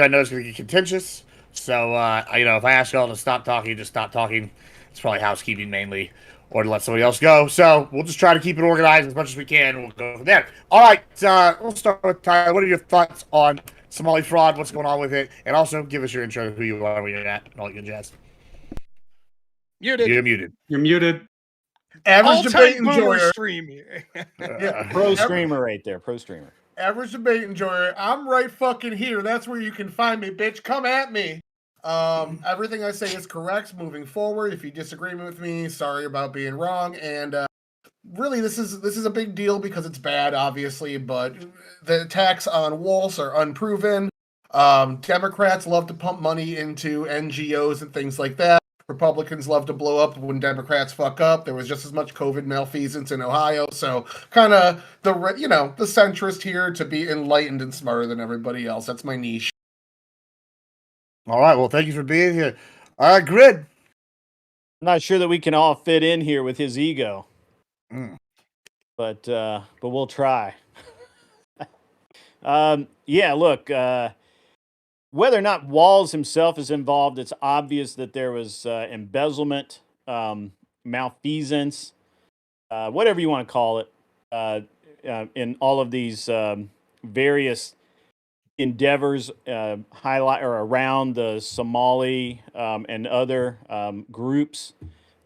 I know it's going to get contentious. So, if I ask y'all to stop talking, just stop talking. It's probably housekeeping mainly, or to let somebody else go. So we'll just try to keep it organized as much as we can. We'll go from there. All right, we'll start with Tyler. What are your thoughts on Somali fraud? What's going on with it? And also give us your intro, who you are, where you're at, and all that good jazz. Muted. You're muted. You're muted. Average debate enjoyer. Pro streamer right there. Pro streamer. Average debate enjoyer. I'm right fucking here. That's where you can find me, bitch. Come at me. Everything I say is correct moving forward. If you disagree with me, sorry about being wrong. And really, this is a big deal because it's bad, obviously, but the attacks on Walsh are unproven. Democrats love to pump money into NGOs and things like that. Republicans love to blow up when Democrats fuck up. There was just as much COVID malfeasance in Ohio. So kind of the centrist here to be enlightened and smarter than everybody else. That's my niche. All right. Well, thank you for being here. All right, Grid. I'm not sure that we can all fit in here with his ego, but we'll try. Look, whether or not Walls himself is involved, it's obvious that there was embezzlement, malfeasance, whatever you want to call it, in all of these various endeavors highlight or around the Somali and other groups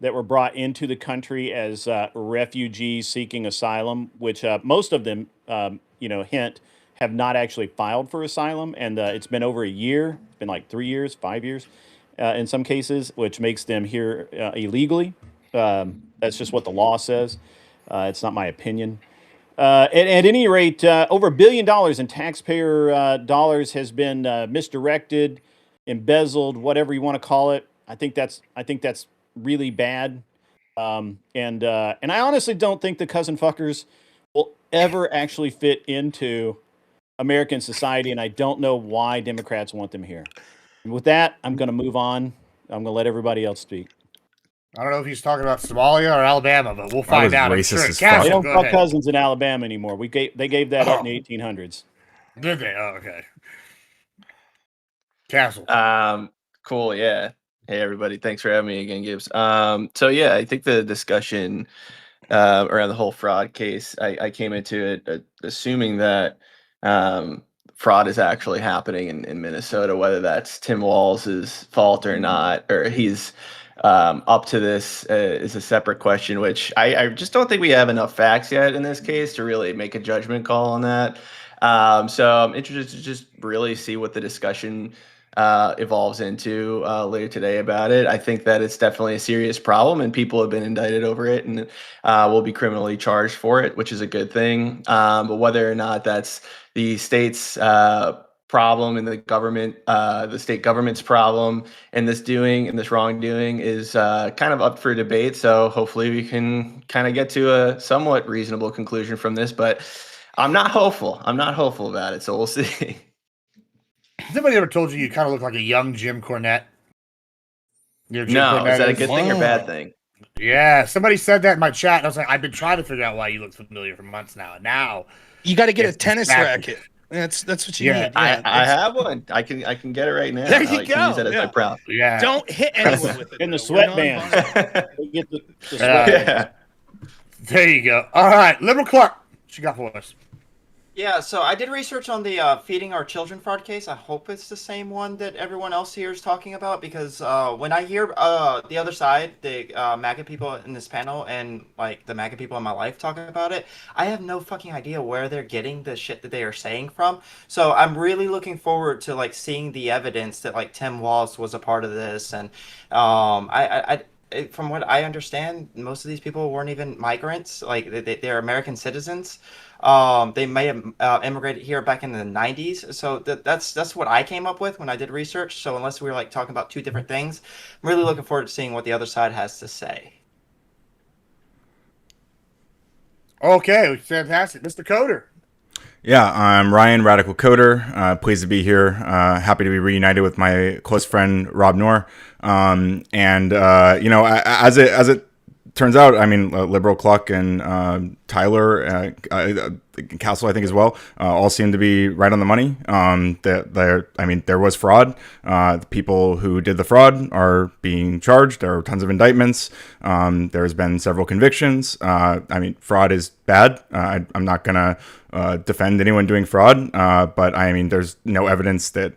that were brought into the country as refugees seeking asylum, which most of them, hint, have not actually filed for asylum, and it's been over a year. It's been like 3 years, 5 years, in some cases, which makes them here illegally. That's just what the law says. It's not my opinion. At any rate, over $1 billion in taxpayer dollars has been misdirected, embezzled, whatever you want to call it. I think that's really bad. And I honestly don't think the cousin fuckers will ever actually fit into American society, and I don't know why Democrats want them here. And with that, I'm going to move on. I'm going to let everybody else speak. I don't know if he's talking about Somalia or Alabama, but we'll find out. I'm sure. They don't call cousins in Alabama anymore. They gave that up in the 1800s. Did they? Oh, okay. Castle. Cool. Yeah. Hey, everybody. Thanks for having me again, Gibbs. I think the discussion around the whole fraud case, I came into it assuming that fraud is actually happening in Minnesota, whether that's Tim Walz's fault or not, or he's up to this is a separate question, which I just don't think we have enough facts yet in this case to really make a judgment call on that. So I'm interested to just really see what the discussion evolves into later today about it. I think that it's definitely a serious problem, and people have been indicted over it and will be criminally charged for it, which is a good thing. But whether or not that's the state's problem and the state government's problem in this wrongdoing is kind of up for debate. So hopefully we can kind of get to a somewhat reasonable conclusion from this, but I'm not hopeful. I'm not hopeful about it. So we'll see. Has anybody ever told you kind of look like a young Jim Cornette? No, is that a good thing or bad thing? Yeah, somebody said that in my chat, and I was like, I've been trying to figure out why you look familiar for months now. And now you got to get a tennis racket. That's what you need. Yeah, I have one. I can get it right now. There you go. Use it as my prop. Yeah. Don't hit anyone with it. In the sweatband. Get the Yeah. There you go. All right, Liberal Clark, what you got for us? Yeah, so I did research on the feeding our children fraud case. I hope it's the same one that everyone else here is talking about, because when I hear the other side, the MAGA people in this panel and like the MAGA people in my life talking about it, I have no fucking idea where they're getting the shit that they are saying from. So I'm really looking forward to like seeing the evidence that like Tim Walz was a part of this, and from what I understand, most of these people weren't even migrants. Like they're American citizens. They may have immigrated here back in the 90s. So that's what I came up with when I did research. So unless we were like talking about two different things, I'm really looking forward to seeing what the other side has to say. Okay, fantastic. Mr. Coder. Yeah, I'm Ryan, Radical Coder. Pleased to be here. Happy to be reunited with my close friend Rob Noerr. As it turns out, I mean, Liberal Cluck and Tyler, Castle, I think as well, all seem to be right on the money. There was fraud. The people who did the fraud are being charged. There are tons of indictments. There's been several convictions. Fraud is bad. I'm not gonna defend anyone doing fraud, but there's no evidence that,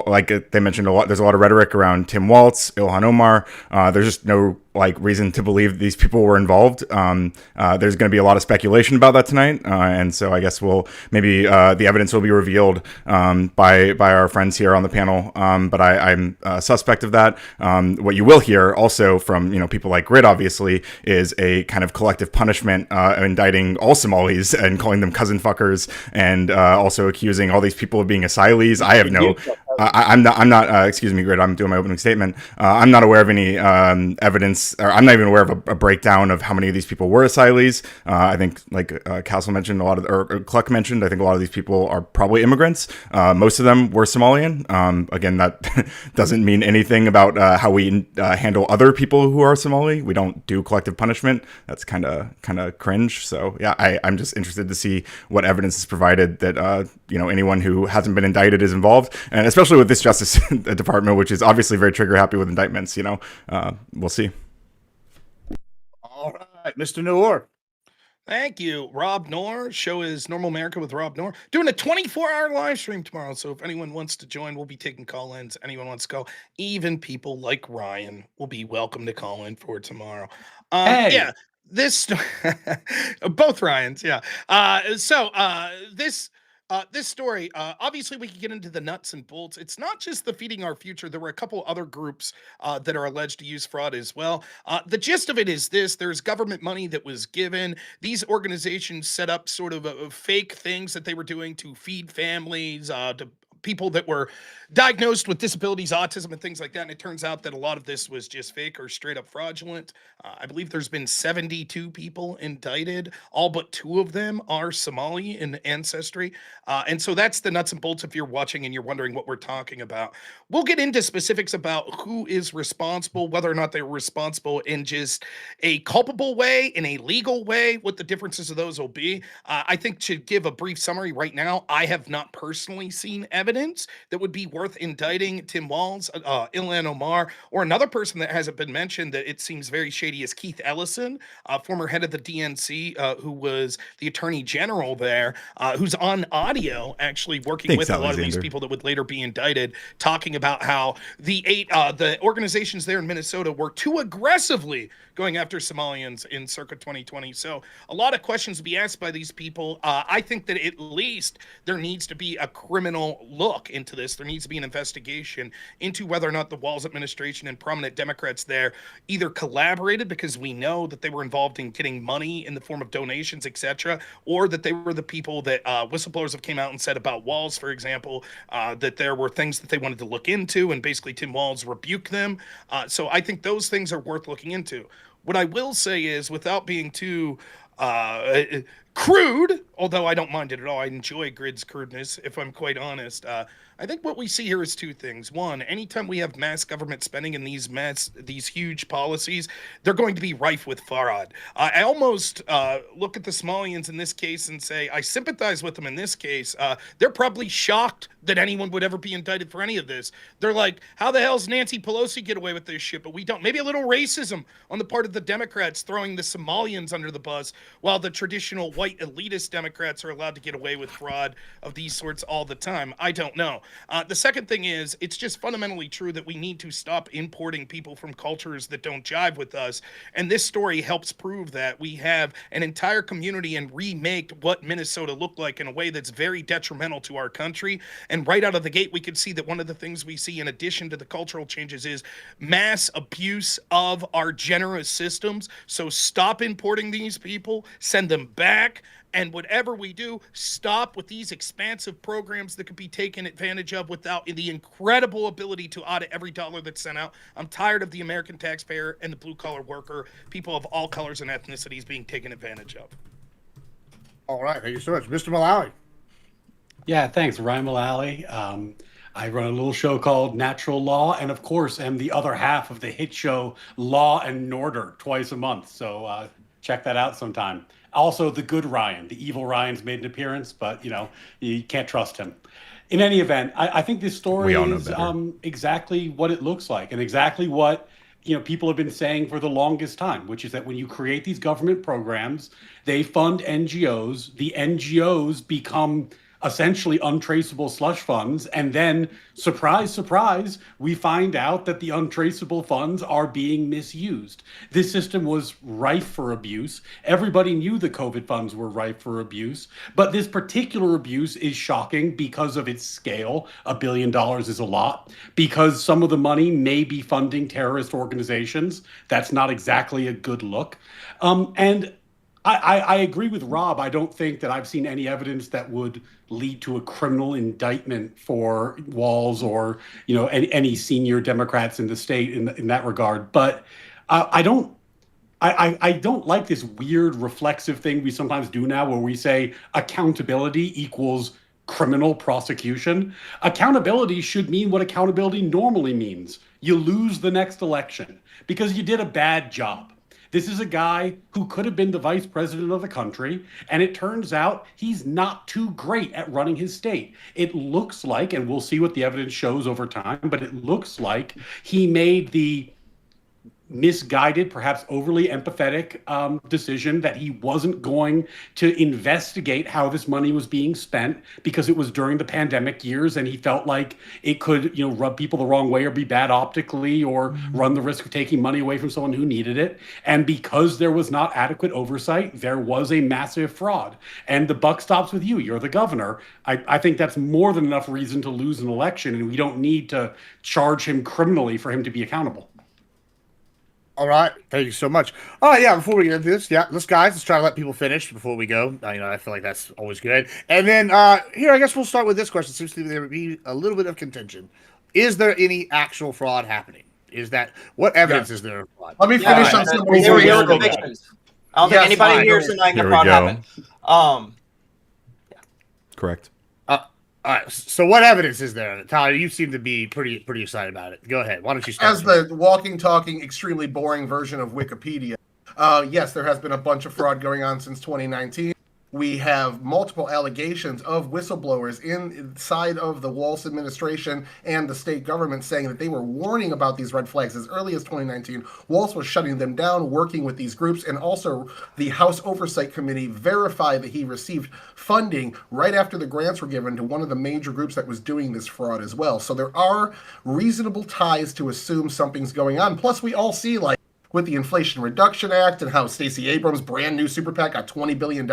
like they mentioned a lot. There's a lot of rhetoric around Tim Waltz, Ilhan Omar. There's just no reason to believe these people were involved. There's going to be a lot of speculation about that tonight, and so I guess the evidence will be revealed by our friends here on the panel. But I'm suspect of that. What you will hear also from people like Grid, obviously, is a kind of collective punishment, indicting all Somalis and calling them cousin fuckers, and also accusing all these people of being asylees. I have no. I'm not. Excuse me, Grid. I'm doing my opening statement. I'm not aware of any evidence, or I'm not even aware of a breakdown of how many of these people were asylees. I think, like Castle mentioned, or Cluck mentioned, I think a lot of these people are probably immigrants. Most of them were Somalian. Again, that doesn't mean anything about how we handle other people who are Somali. We don't do collective punishment. That's kind of cringe. So yeah, I'm just interested to see what evidence is provided that anyone who hasn't been indicted is involved, and especially with this Justice Department, which is obviously very trigger happy with indictments. We'll see. All right, Mr. Noerr. Thank you, Rob Noerr. Show is Normal America with Rob Noerr. Doing a 24-hour live stream tomorrow. So if anyone wants to join, we'll be taking call-ins. Anyone wants to go, even people like Ryan will be welcome to call in for tomorrow. Yeah, this both Ryans. Yeah. This story, obviously we can get into the nuts and bolts. It's not just the Feeding Our Future. There were a couple other groups that are alleged to use fraud as well. The gist of it is this: there's government money that was given. These organizations set up sort of fake things that they were doing to feed families, to people that were diagnosed with disabilities, autism, and things like that. And it turns out that a lot of this was just fake or straight up fraudulent. I believe there's been 72 people indicted. All but 2 of them are Somali in ancestry. And so that's the nuts and bolts if you're watching and you're wondering what we're talking about. We'll get into specifics about who is responsible, whether or not they're responsible in just a culpable way, in a legal way, what the differences of those will be. I think to give a brief summary right now, I have not personally seen evidence that would be worth indicting Tim Walz, Ilhan Omar, or another person that hasn't been mentioned that it seems very shady is Keith Ellison, former head of the DNC, who was the attorney general there, who's on audio actually working with a lot of these people that would later be indicted, talking about how the organizations there in Minnesota were too aggressively going after Somalians in circa 2020. So a lot of questions to be asked by these people. I think that at least there needs to be a criminal look into this. There needs to be an investigation into whether or not the Walz administration and prominent Democrats there either collaborated, because we know that they were involved in getting money in the form of donations, etc., or that they were the people that whistleblowers have came out and said about Walz, for example, that there were things that they wanted to look into, and basically Tim Walz rebuked them. So I think those things are worth looking into. What I will say is, without being too crude, although I don't mind it at all, I enjoy Grid's crudeness, if I'm quite honest. I think what we see here is 2 things. One, anytime we have mass government spending and these huge policies, they're going to be rife with fraud. I almost look at the Somalians in this case and say, I sympathize with them in this case. They're probably shocked that anyone would ever be indicted for any of this. They're like, how the hell's Nancy Pelosi get away with this shit, but we don't? Maybe a little racism on the part of the Democrats throwing the Somalians under the bus, while the traditional white elitist Democrats are allowed to get away with fraud of these sorts all the time. I don't know. The second thing is, it's just fundamentally true that we need to stop importing people from cultures that don't jive with us. And this story helps prove that we have an entire community and remake what Minnesota looked like in a way that's very detrimental to our country. And right out of the gate, we could see that one of the things we see in addition to the cultural changes is mass abuse of our generous systems. So stop importing these people, send them back. And whatever we do, stop with these expansive programs that could be taken advantage of without the incredible ability to audit every dollar that's sent out. I'm tired of the American taxpayer and the blue-collar worker, people of all colors and ethnicities being taken advantage of. All right, thank you so much. Mr. Mullally. Yeah, thanks. Ryan Mullally. I run a little show called Natural Law, and of course am the other half of the hit show Law and Order twice a month. So check that out sometime. Also, the good Ryan, the evil Ryan's made an appearance, but you can't trust him. In any event, I think this story We all know is better. exactly what it looks like, and exactly what people have been saying for the longest time, which is that when you create these government programs, they fund NGOs. The NGOs become essentially untraceable slush funds, and then surprise, surprise, we find out that the untraceable funds are being misused. This system was rife for abuse. Everybody knew the COVID funds were rife for abuse, but this particular abuse is shocking because of its scale. $1 billion is a lot. Because some of the money may be funding terrorist organizations. That's not exactly a good look. And I agree with Rob. I don't think that I've seen any evidence that would lead to a criminal indictment for Walz or any senior Democrats in the state in that regard. But I don't like this weird reflexive thing we sometimes do now, where we say accountability equals criminal prosecution. Accountability should mean what accountability normally means. You lose the next election because you did a bad job. This is a guy who could have been the vice president of the country, and it turns out he's not too great at running his state. It looks like, and we'll see what the evidence shows over time, but it looks like he made the misguided, perhaps overly empathetic decision that he wasn't going to investigate how this money was being spent because it was during the pandemic years, and he felt like it could, rub people the wrong way or be bad optically or run the risk of taking money away from someone who needed it. And because there was not adequate oversight, there was a massive fraud. And the buck stops with you. You're the governor. I think that's more than enough reason to lose an election, and we don't need to charge him criminally for him to be accountable. All right, thank you so much. Oh yeah, before we get into this, let's try to let people finish before we go. I feel like that's always good. And then here, I guess we'll start with this question. Seems to there be a little bit of contention. Is there any actual fraud happening? What evidence is there of fraud? Let me finish on somebody's There were question. convictions. I don't think anybody here is denying the Here we fraud go. happened. Correct. All right. So what evidence is there? Tyler, you seem to be pretty excited about it. Go ahead. Why don't you start? As the walking, talking, extremely boring version of Wikipedia, yes, there has been a bunch of fraud going on since 2019. We have multiple allegations of whistleblowers inside of the Walz administration and the state government saying that they were warning about these red flags as early as 2019. Walz was shutting them down, working with these groups, and also the House Oversight Committee verified that he received funding right after the grants were given to one of the major groups that was doing this fraud as well. So there are reasonable ties to assume something's going on. Plus, we all see, with the Inflation Reduction Act and how Stacey Abrams' brand new super PAC got $20 billion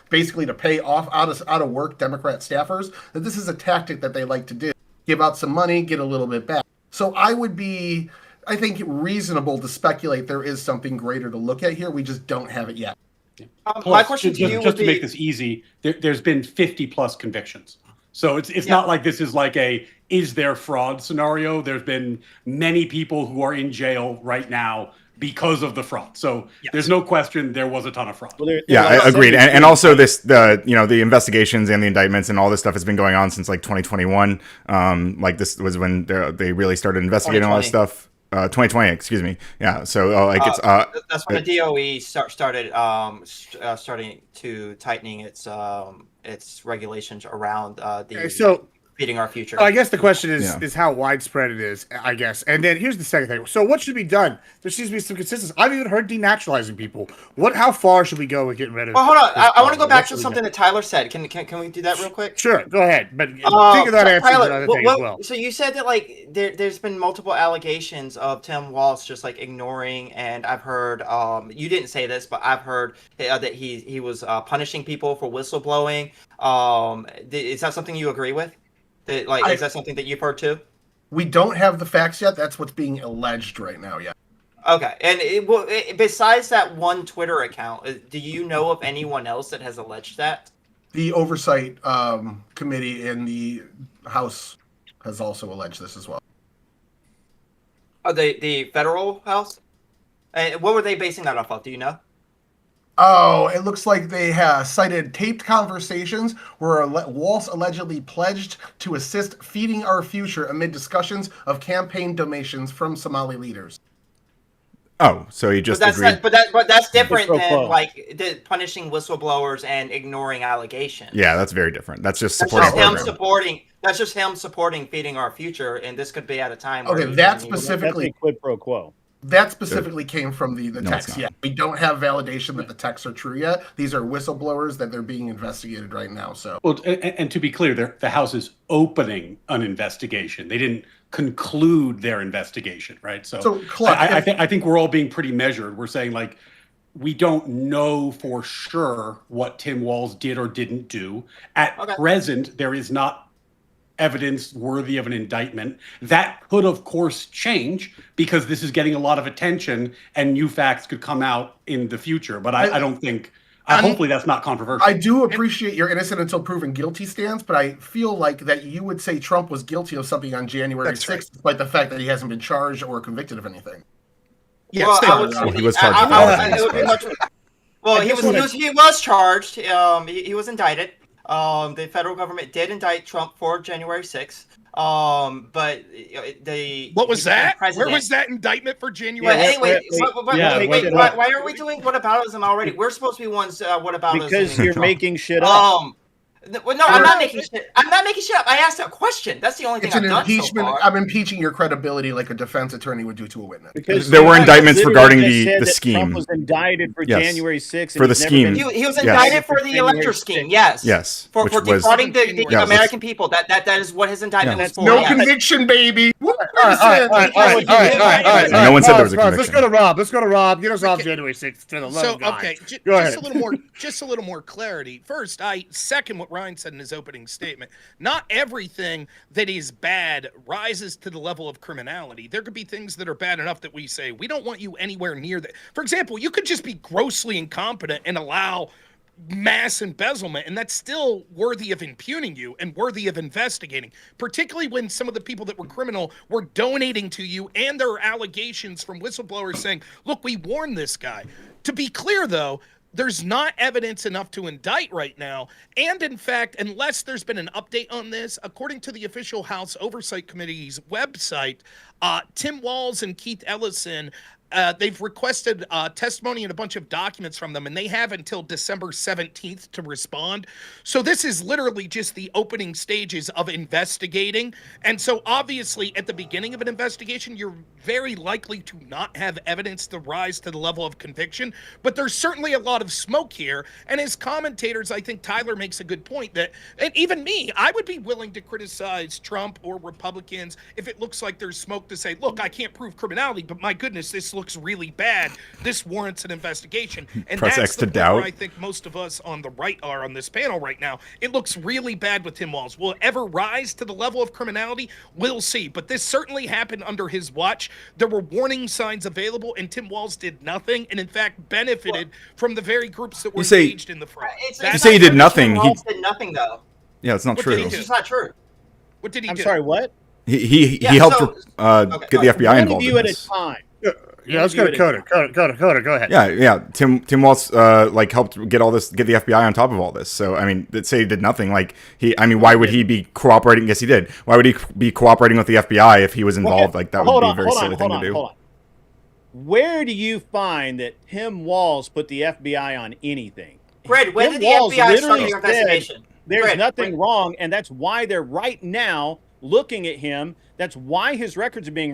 basically to pay off out of work Democrat staffers, that this is a tactic that they like to do. Give out some money, get a little bit back. So I think, reasonable to speculate there is something greater to look at here. We just don't have it yet. My question to you just would to be, make this easy, there's been 50 plus convictions. So it's not like this is like is there fraud scenario. There's been many people who are in jail right now because of the fraud. So there's no question there was a ton of fraud. Well, I agreed. And also the investigations and the indictments and all this stuff has been going on since 2021. This was when they really started investigating all this stuff. 2020, excuse me. Yeah. So it's that's when the DOE starting to tightening its regulations around feeding our future. I guess the question is how widespread it is, I guess. And then here's the second thing. So what should be done? There seems to be some consistency. I've even heard denaturalizing people. How far should we go with getting rid of? Well, hold on. I want to go back to something that Tyler said. Can we do that real quick? Sure, go ahead. But think of that answer Tyler, another thing as well. So you said that there's been multiple allegations of Tim Walz just ignoring, and I've heard you didn't say this, but I've heard that he was punishing people for whistleblowing. Is that something you agree with? Is that something that you've heard too? We don't have the facts yet. That's what's being alleged right now, yeah. Okay. And besides that one Twitter account, do you know of anyone else that has alleged that? The Oversight Committee in the House has also alleged this as well. The federal House? And what were they basing that off of? Do you know? Oh, it looks like they have cited taped conversations where Walz allegedly pledged to assist feeding our future amid discussions of campaign donations from Somali leaders. Oh, so he just But that's agreed. but that's different pro than quo. like punishing whistleblowers and ignoring allegations. Yeah, that's very different. That's just That's supporting just a him program. supporting. That's just him supporting feeding our future, and this could be at a time. Where Okay, he that doesn't even- specifically That's a quid pro quo. that specifically came from the No, it's text. not. Yeah, we don't have validation that the texts are true yet. These are whistleblowers that they're being investigated right now. So Well, and to be clear, the House is opening an investigation. They didn't conclude their investigation, right? So Clark, I think we're all being pretty measured. We're saying, like, we don't know for sure what Tim Walz did or didn't do. At present, there is not evidence worthy of an indictment. That could, of course, change because this is getting a lot of attention and new facts could come out in the future. But I don't think, hopefully that's not controversial. I do appreciate your innocent until proven guilty stance, but I feel like that you would say Trump was guilty of something on January 6th, despite the fact that he hasn't been charged or convicted of anything. Yes, Well, they I are. would say He was charged I- with I- all I- it would be much- Well, he was charged. He was indicted. The federal government did indict Trump for January 6th. But they. What was that? Where President. was that indictment for But January? anyway, wait, why are we doing whataboutism already? We're supposed to be ones whataboutism. Because you're making shit up. Well, no, I'm not making shit. I'm not making shit up. I asked a question. That's the only thing It's I've an done impeachment. so far. I'm impeaching your credibility like a defense attorney would do to a witness. Because There were you indictments literally regarding just the said that scheme. Trump was indicted for Yes. January 6th. For the scheme. He was Yes. indicted for the elector scheme. Yes. Yes, For which was- defrauding the Yeah, American people. That is what his indictment Yeah. was for. No yes. conviction, baby. All right. No one said there was a Let's conviction. go to Rob. Let's go to Rob. Get us off January 6th to the love So of God. okay, Go just ahead. a little more clarity. First, I second what Ryan said in his opening statement. Not everything that is bad rises to the level of criminality. There could be things that are bad enough that we say we don't want you anywhere near that. For example, you could just be grossly incompetent and allow mass embezzlement, and that's still worthy of impugning you and worthy of investigating, particularly when some of the people that were criminal were donating to you, and there are allegations from whistleblowers saying, look, we warned this guy. To be clear, though, there's not evidence enough to indict right now. And in fact, unless there's been an update on this, according to the official House Oversight Committee's website, Tim Walz and Keith Ellison, they've requested testimony and a bunch of documents from them, and they have until December 17th to respond. So this is literally just the opening stages of investigating. And so obviously at the beginning of an investigation, you're very likely to not have evidence to rise to the level of conviction, but there's certainly a lot of smoke here. And as commentators, I think Tyler makes a good point that, and even me, I would be willing to criticize Trump or Republicans if it looks like there's smoke to say, look, I can't prove criminality, but my goodness, this looks really bad. This warrants an investigation. And Press that's X the to point where doubt. I think most of us on the right are on this panel right now. It looks really bad with Tim Walz. Will it ever rise to the level of criminality? We'll see. But this certainly happened under his watch. There were warning signs available, and Tim Walz did nothing, and in fact benefited from the very groups that were engaged in the fraud. You say he did nothing. Walz did nothing, though. Yeah, it's not What true. did he do? It's just not true. What did he I'm do? sorry, what? He Yeah, helped so- get the FBI One involved of in you at a this. time. Yeah, let's go to Coda. Coda, go ahead. Yeah. Tim Walz helped get the FBI on top of all this. So I mean, let's say he did nothing. Why would he be cooperating? Yes, he did. Why would he be cooperating with the FBI if he was involved? Like that would be a very silly thing to do. Hold on. Where do you find that Tim Walz put the FBI on anything? Fred, when Tim did the Walz FBI start literally your said investigation? There's Fred, nothing wrong, and that's why they're right now looking at him. That's why his records are being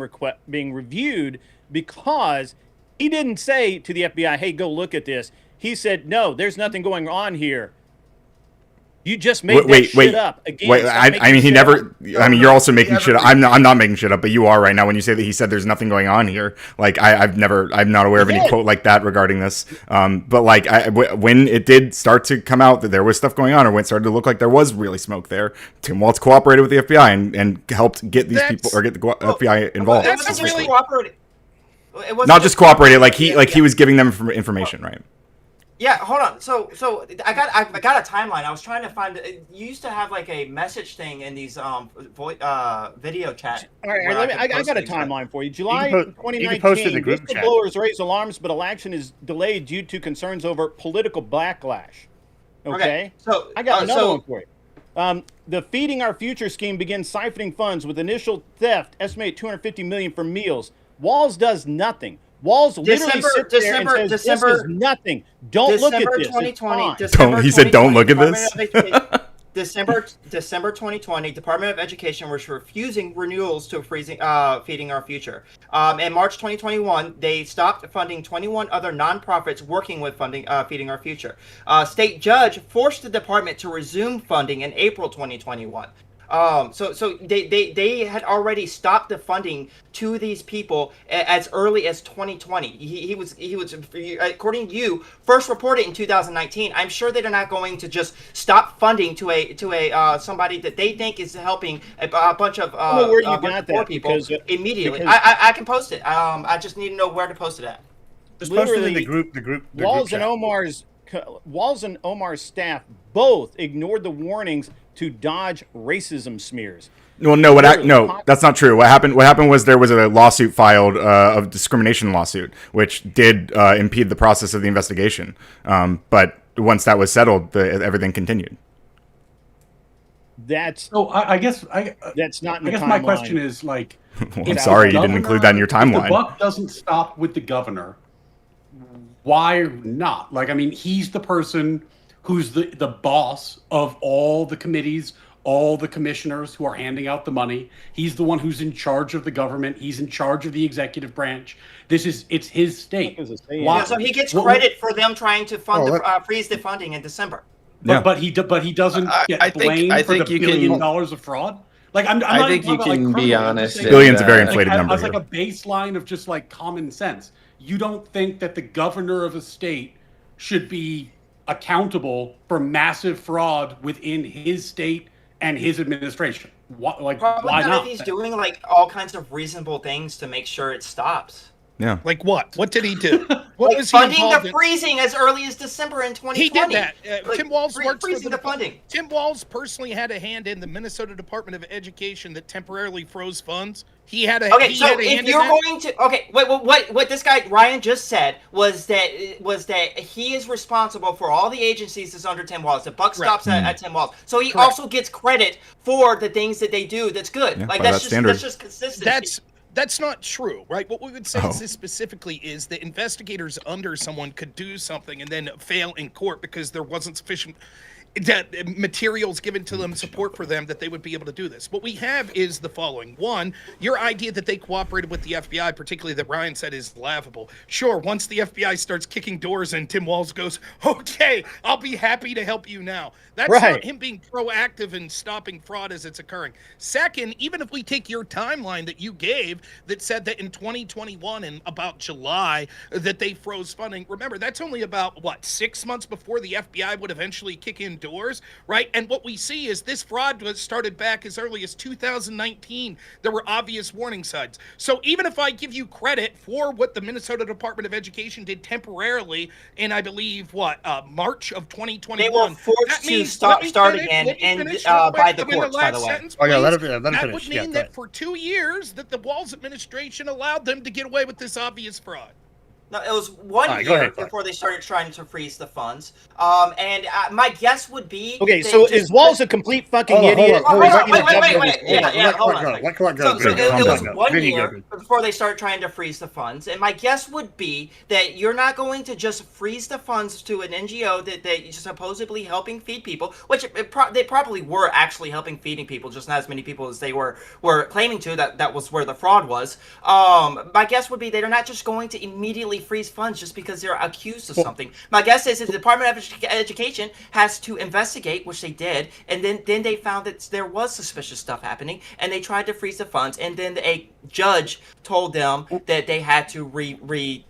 reviewed, because he didn't say to the FBI, hey, go look at this. He said, no, there's nothing going on here. You just made that shit up. Again, you're also making shit up. I'm not making shit up, but you are right now when you say that he said there's nothing going on here. Like I'm not aware of any quote like that regarding this. But when it did start to come out that there was stuff going on, or when it started to look like there was really smoke there, Tim Walz cooperated with the FBI and helped get these people, or get the FBI involved. It wasn't just cooperating. It wasn't Not just cooperated, he was giving them information, right? Yeah, hold on. So I got a timeline. I was trying to find. You used to have like a message thing in these video chat. All right, I got a timeline for you. July you can post it in the 2019, group chat. whistleblowers raise alarms, but election is delayed due to concerns over political backlash. Okay, so I got another one for you. The Feeding Our Future scheme begins siphoning funds with initial theft, estimate $250 million for meals. Walz does nothing. Walls literally December- sits there December- and says, December- "This is nothing. Don't look at December this. 2020. It's fine." December He said, "Don't 2020, look at Department this." of Education- December 2020, Department of Education was refusing renewals to Feeding Our Future. In March 2021, they stopped funding 21 other nonprofits working with Feeding Our Future. State judge forced the department to resume funding in April 2021. So they had already stopped the funding to these people as early as 2020. He was according to you first reported in 2019. I'm sure they're not going to just stop funding to a somebody that they think is helping a bunch of poor people immediately. I can post it. I just need to know where to post it at. Just post it in the group. Walls and Omar's staff both ignored the warnings to dodge racism smears. Well, no, that's not true. What happened was there was a lawsuit filed, a discrimination lawsuit, which did impede the process of the investigation. But once that was settled, everything continued. That's I guess that's not. In I the guess my timeline. question is like, I'm sorry you didn't include that in your If the timeline. buck doesn't stop with the governor, why not? Like, I mean, he's the person who's the boss of all the committees, all the commissioners who are handing out the money. He's the one who's in charge of the government. He's in charge of the executive branch. It's his state. Yeah, so he gets credit for them trying to freeze the funding in December. But he doesn't get blamed for the $1 billion of fraud. Like I think you can be honest. Billions a very inflated number. As like a baseline of just like common sense. You don't think that the governor of a state should be accountable for massive fraud within his state and his administration? Why not? If he's doing like all kinds of reasonable things to make sure it stops. Yeah. Like what? What did he do? What was he funding involved the in? freezing as early as December in 2020. He did that. Tim Walz works for freezing the funding. Tim Walz personally had a hand in the Minnesota Department of Education that temporarily froze funds. He had a okay. So if you're going to what this guy Ryan just said was that he is responsible for all the agencies that's under Tim Walz. The buck stops at Tim Walz. So he also gets credit for the things that they do that's good. Yeah, like by that's just consistency. That's not true, right? What we would say specifically is that investigators under someone could do something and then fail in court because there wasn't sufficient materials given to them, support for them, that they would be able to do this. What we have is the following. One, your idea that they cooperated with the FBI, particularly that Ryan said, is laughable. Sure, once the FBI starts kicking doors and Tim Walz goes, okay, I'll be happy to help you now. That's not him being proactive in stopping fraud as it's occurring. Second, even if we take your timeline that you gave that said that in 2021 and about July that they froze funding, remember, that's only about, 6 months before the FBI would eventually kick in doors, right? And what we see is this fraud was started back as early as 2019. There were obvious warning signs. So even if I give you credit for what the Minnesota Department of Education did temporarily in, I believe, March of 2021. They were forced to start again and by the courts, by the way. That would mean that for 2 years that the Walz administration allowed them to get away with this obvious fraud. No, it was 1 year before they started trying to freeze the funds. And my guess would be... Okay, so is Walz a complete fucking idiot? Wait. Yeah, hold on. It was 1 year before they started trying to freeze the funds. And my guess would be that you're not going to just freeze the funds to an NGO that is supposedly helping feed people, which they probably were actually helping feeding people, just not as many people as they were claiming to. That was where the fraud was. My guess would be they're not just going to immediately freeze funds just because they're accused of something. My guess is that the Department of Education has to investigate, which they did, and then they found that there was suspicious stuff happening, and they tried to freeze the funds, and then a judge told them that they had to unfreeze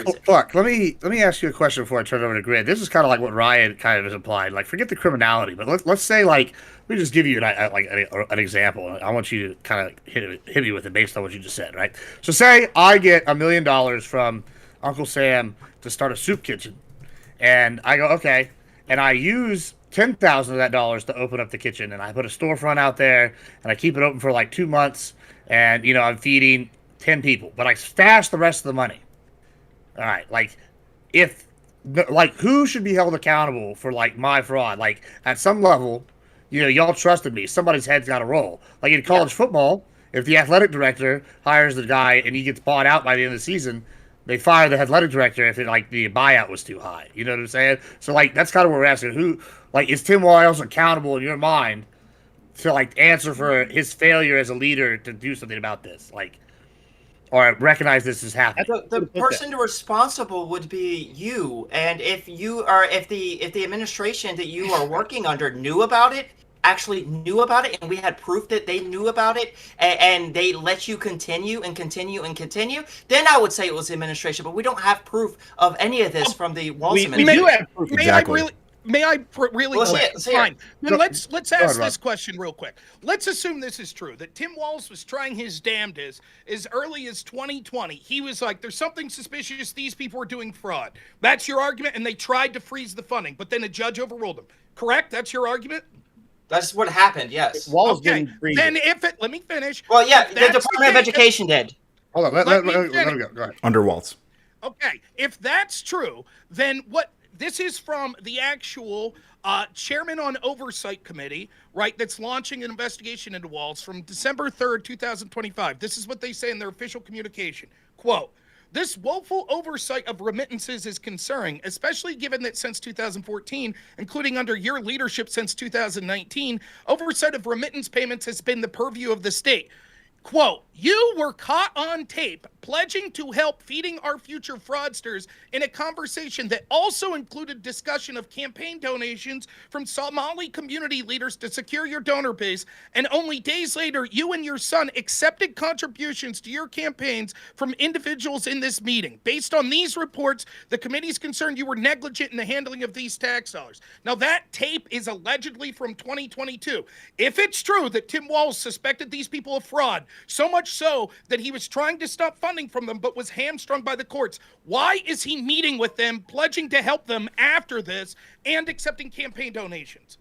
it. Fuck, let me ask you a question before I turn it over to Grid. This is kind of like what Ryan kind of has implied. Like, forget the criminality, but let's say, like, let me just give you an example. I want you to kind of hit me with it based on what you just said, right? So say I get $1 million from Uncle Sam to start a soup kitchen, and I go, okay, and I use $10,000 of that dollars to open up the kitchen, and I put a storefront out there, and I keep it open for like 2 months, and I'm feeding 10 people, but I stash the rest of the money. All right, who should be held accountable for my fraud? Like, at some level, y'all trusted me. Somebody's head's got to roll. Like in college football, If the athletic director hires the guy and he gets bought out by the end of the season, they fire the athletic director if the buyout was too high. You know what I'm saying? So that's kind of what we're asking. Who is Tim Wiles accountable in your mind to answer for his failure as a leader to do something about this? Or recognize this is happening. The person responsible would be you, and if the administration that you are working under actually knew about it, and we had proof that they knew about it, and they let you continue, then I would say it was the administration. But we don't have proof of any of this from the Walls administration. We do have proof. Exactly. Fine. Then let's ask this question real quick. Let's assume this is true, that Tim Walz was trying his damnedest as early as 2020. He was like, there's something suspicious. These people are doing fraud. That's your argument, and they tried to freeze the funding, but then a judge overruled them. Correct? That's your argument? That's what happened, yes. Walz Okay, didn't freeze then it. let me finish. Well, yeah, If the that's Department of case- Education did. Hold on, let me go. Go ahead. Under Waltz. Okay, if that's true, then this is from the actual chairman on oversight committee, right, that's launching an investigation into Walz from December 3rd, 2025. This is what they say in their official communication. Quote, this woeful oversight of remittances is concerning, especially given that since 2014, including under your leadership since 2019, oversight of remittance payments has been the purview of the state. Quote, you were caught on tape pledging to help feeding our future fraudsters in a conversation that also included discussion of campaign donations from Somali community leaders to secure your donor base. And only days later, you and your son accepted contributions to your campaigns from individuals in this meeting. Based on these reports, the committee's concerned you were negligent in the handling of these tax dollars. Now, that tape is allegedly from 2022. If it's true that Tim Walz suspected these people of fraud, so much so that he was trying to stop funding from them but was hamstrung by the courts, why is he meeting with them, pledging to help them after this, and accepting campaign donations?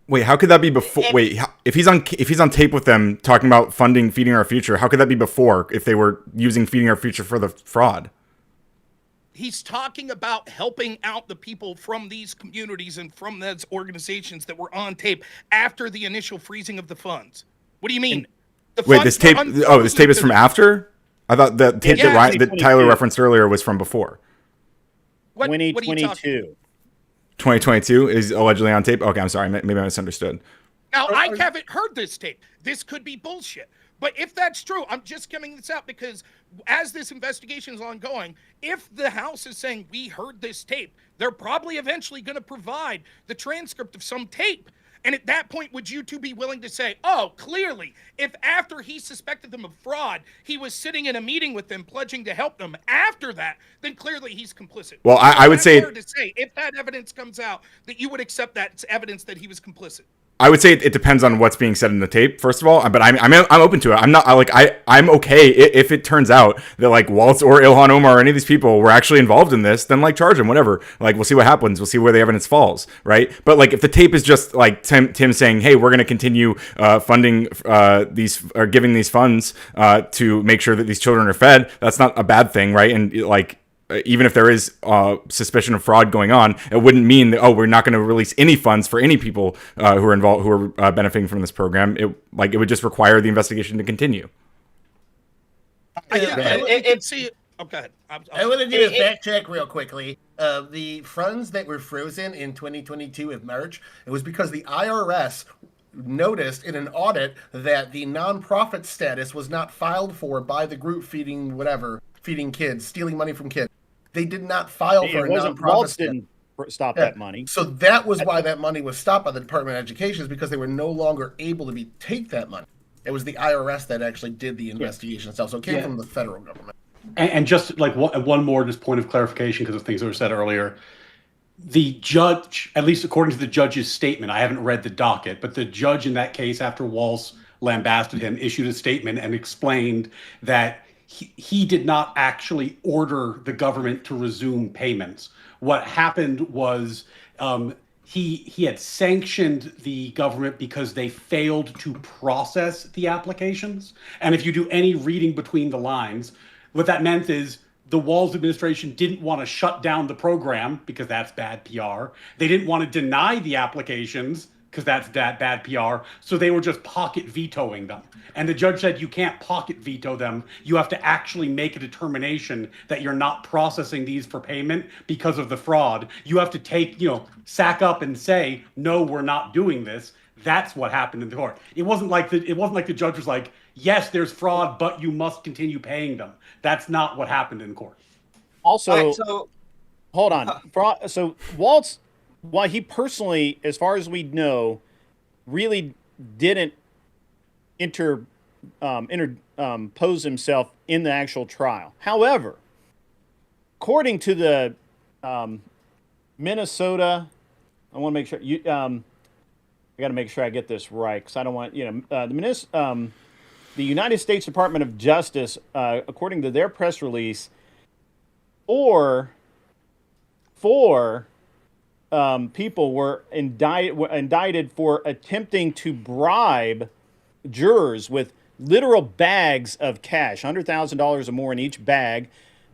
Wait, how could that be before? If he's on tape with them talking about funding Feeding Our Future, how could that be before if they were using Feeding Our Future for the fraud? He's talking about helping out the people from these communities and from those organizations that were on tape after the initial freezing of the funds. What do you mean? Wait, this tape is from after? I thought the tape that Tyler referenced earlier was from before. What 2022. 2022 is allegedly on tape? Okay, I'm sorry. Maybe I misunderstood. Now, I haven't heard this tape. This could be bullshit. But if that's true, I'm just coming this out because as this investigation is ongoing, if the House is saying we heard this tape, they're probably eventually going to provide the transcript of some tape. And at that point, would you two be willing to say, oh, clearly, if after he suspected them of fraud, he was sitting in a meeting with them, pledging to help them after that, then clearly he's complicit. Well, I would say, if that evidence comes out, that you would accept that evidence that he was complicit. I would say it depends on what's being said in the tape, first of all. But I'm open to it. I'm okay if it turns out that Waltz or Ilhan Omar or any of these people were actually involved in this. Then charge them, whatever. We'll see what happens. We'll see where the evidence falls, right? But if the tape is just Tim saying, hey, we're going to continue funding these or giving these funds to make sure that these children are fed, that's not a bad thing, right? And even if there is suspicion of fraud going on, it wouldn't mean that, we're not going to release any funds for any people who are involved, who are benefiting from this program. It would just require the investigation to continue. Go ahead. I want to do a fact check real quickly. The funds that were frozen in 2022 of March, it was because the IRS noticed in an audit that the nonprofit status was not filed for by the group feeding kids, stealing money from kids. They did not file for a nonprofit Waltz status. didn't stop that money. So that was why that money was stopped by the Department of Education, is because they were no longer able to take that money. It was the IRS that actually did the investigation itself. So it came from the federal government. And just one more just point of clarification because of things that were said earlier. The judge, at least according to the judge's statement, I haven't read the docket, but the judge in that case, after Waltz lambasted him, issued a statement and explained that he did not actually order the government to resume payments. What happened was he had sanctioned the government because they failed to process the applications. And if you do any reading between the lines, what that meant is the Walz administration didn't want to shut down the program because that's bad PR. They didn't want to deny the applications because that's that bad PR. So they were just pocket vetoing them. And the judge said you can't pocket veto them. You have to actually make a determination that you're not processing these for payment because of the fraud. You have to take, sack up and say, no, we're not doing this. That's what happened in the court. It wasn't like the judge was like, yes, there's fraud, but you must continue paying them. That's not what happened in court. Also, All right, so hold on. So Waltz, while he personally, as far as we know, really didn't interpose himself in the actual trial. However, according to the Minnesota, I want to make sure I got to make sure I get this right because I don't want the United States Department of Justice, according to their press release, four people were indicted for attempting to bribe jurors with literal bags of cash, $100,000 or more in each bag.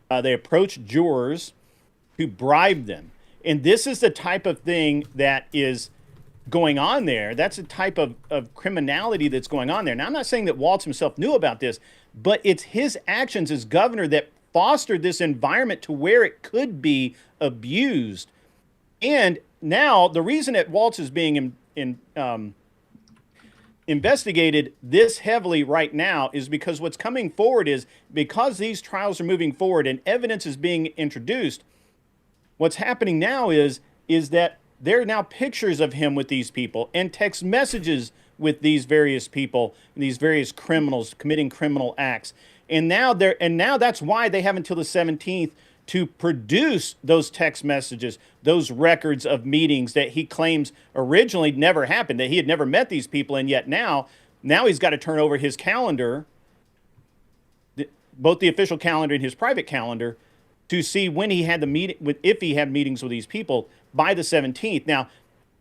They approached jurors to bribe them. And this is the type of thing that is going on there. That's a type of criminality that's going on there. Now, I'm not saying that Waltz himself knew about this, but it's his actions as governor that fostered this environment to where it could be abused. And now the reason that Waltz is being investigated this heavily right now is because what's coming forward is because these trials are moving forward and evidence is being introduced, what's happening now is that there are now pictures of him with these people and text messages with these various people, these various criminals committing criminal acts. And now that's why they have until the 17th to produce those text messages, those records of meetings that he claims originally never happened, that he had never met these people, and yet now he's got to turn over his calendar, both the official calendar and his private calendar, to see when he had the meeting, if he had meetings with these people by the 17th. Now,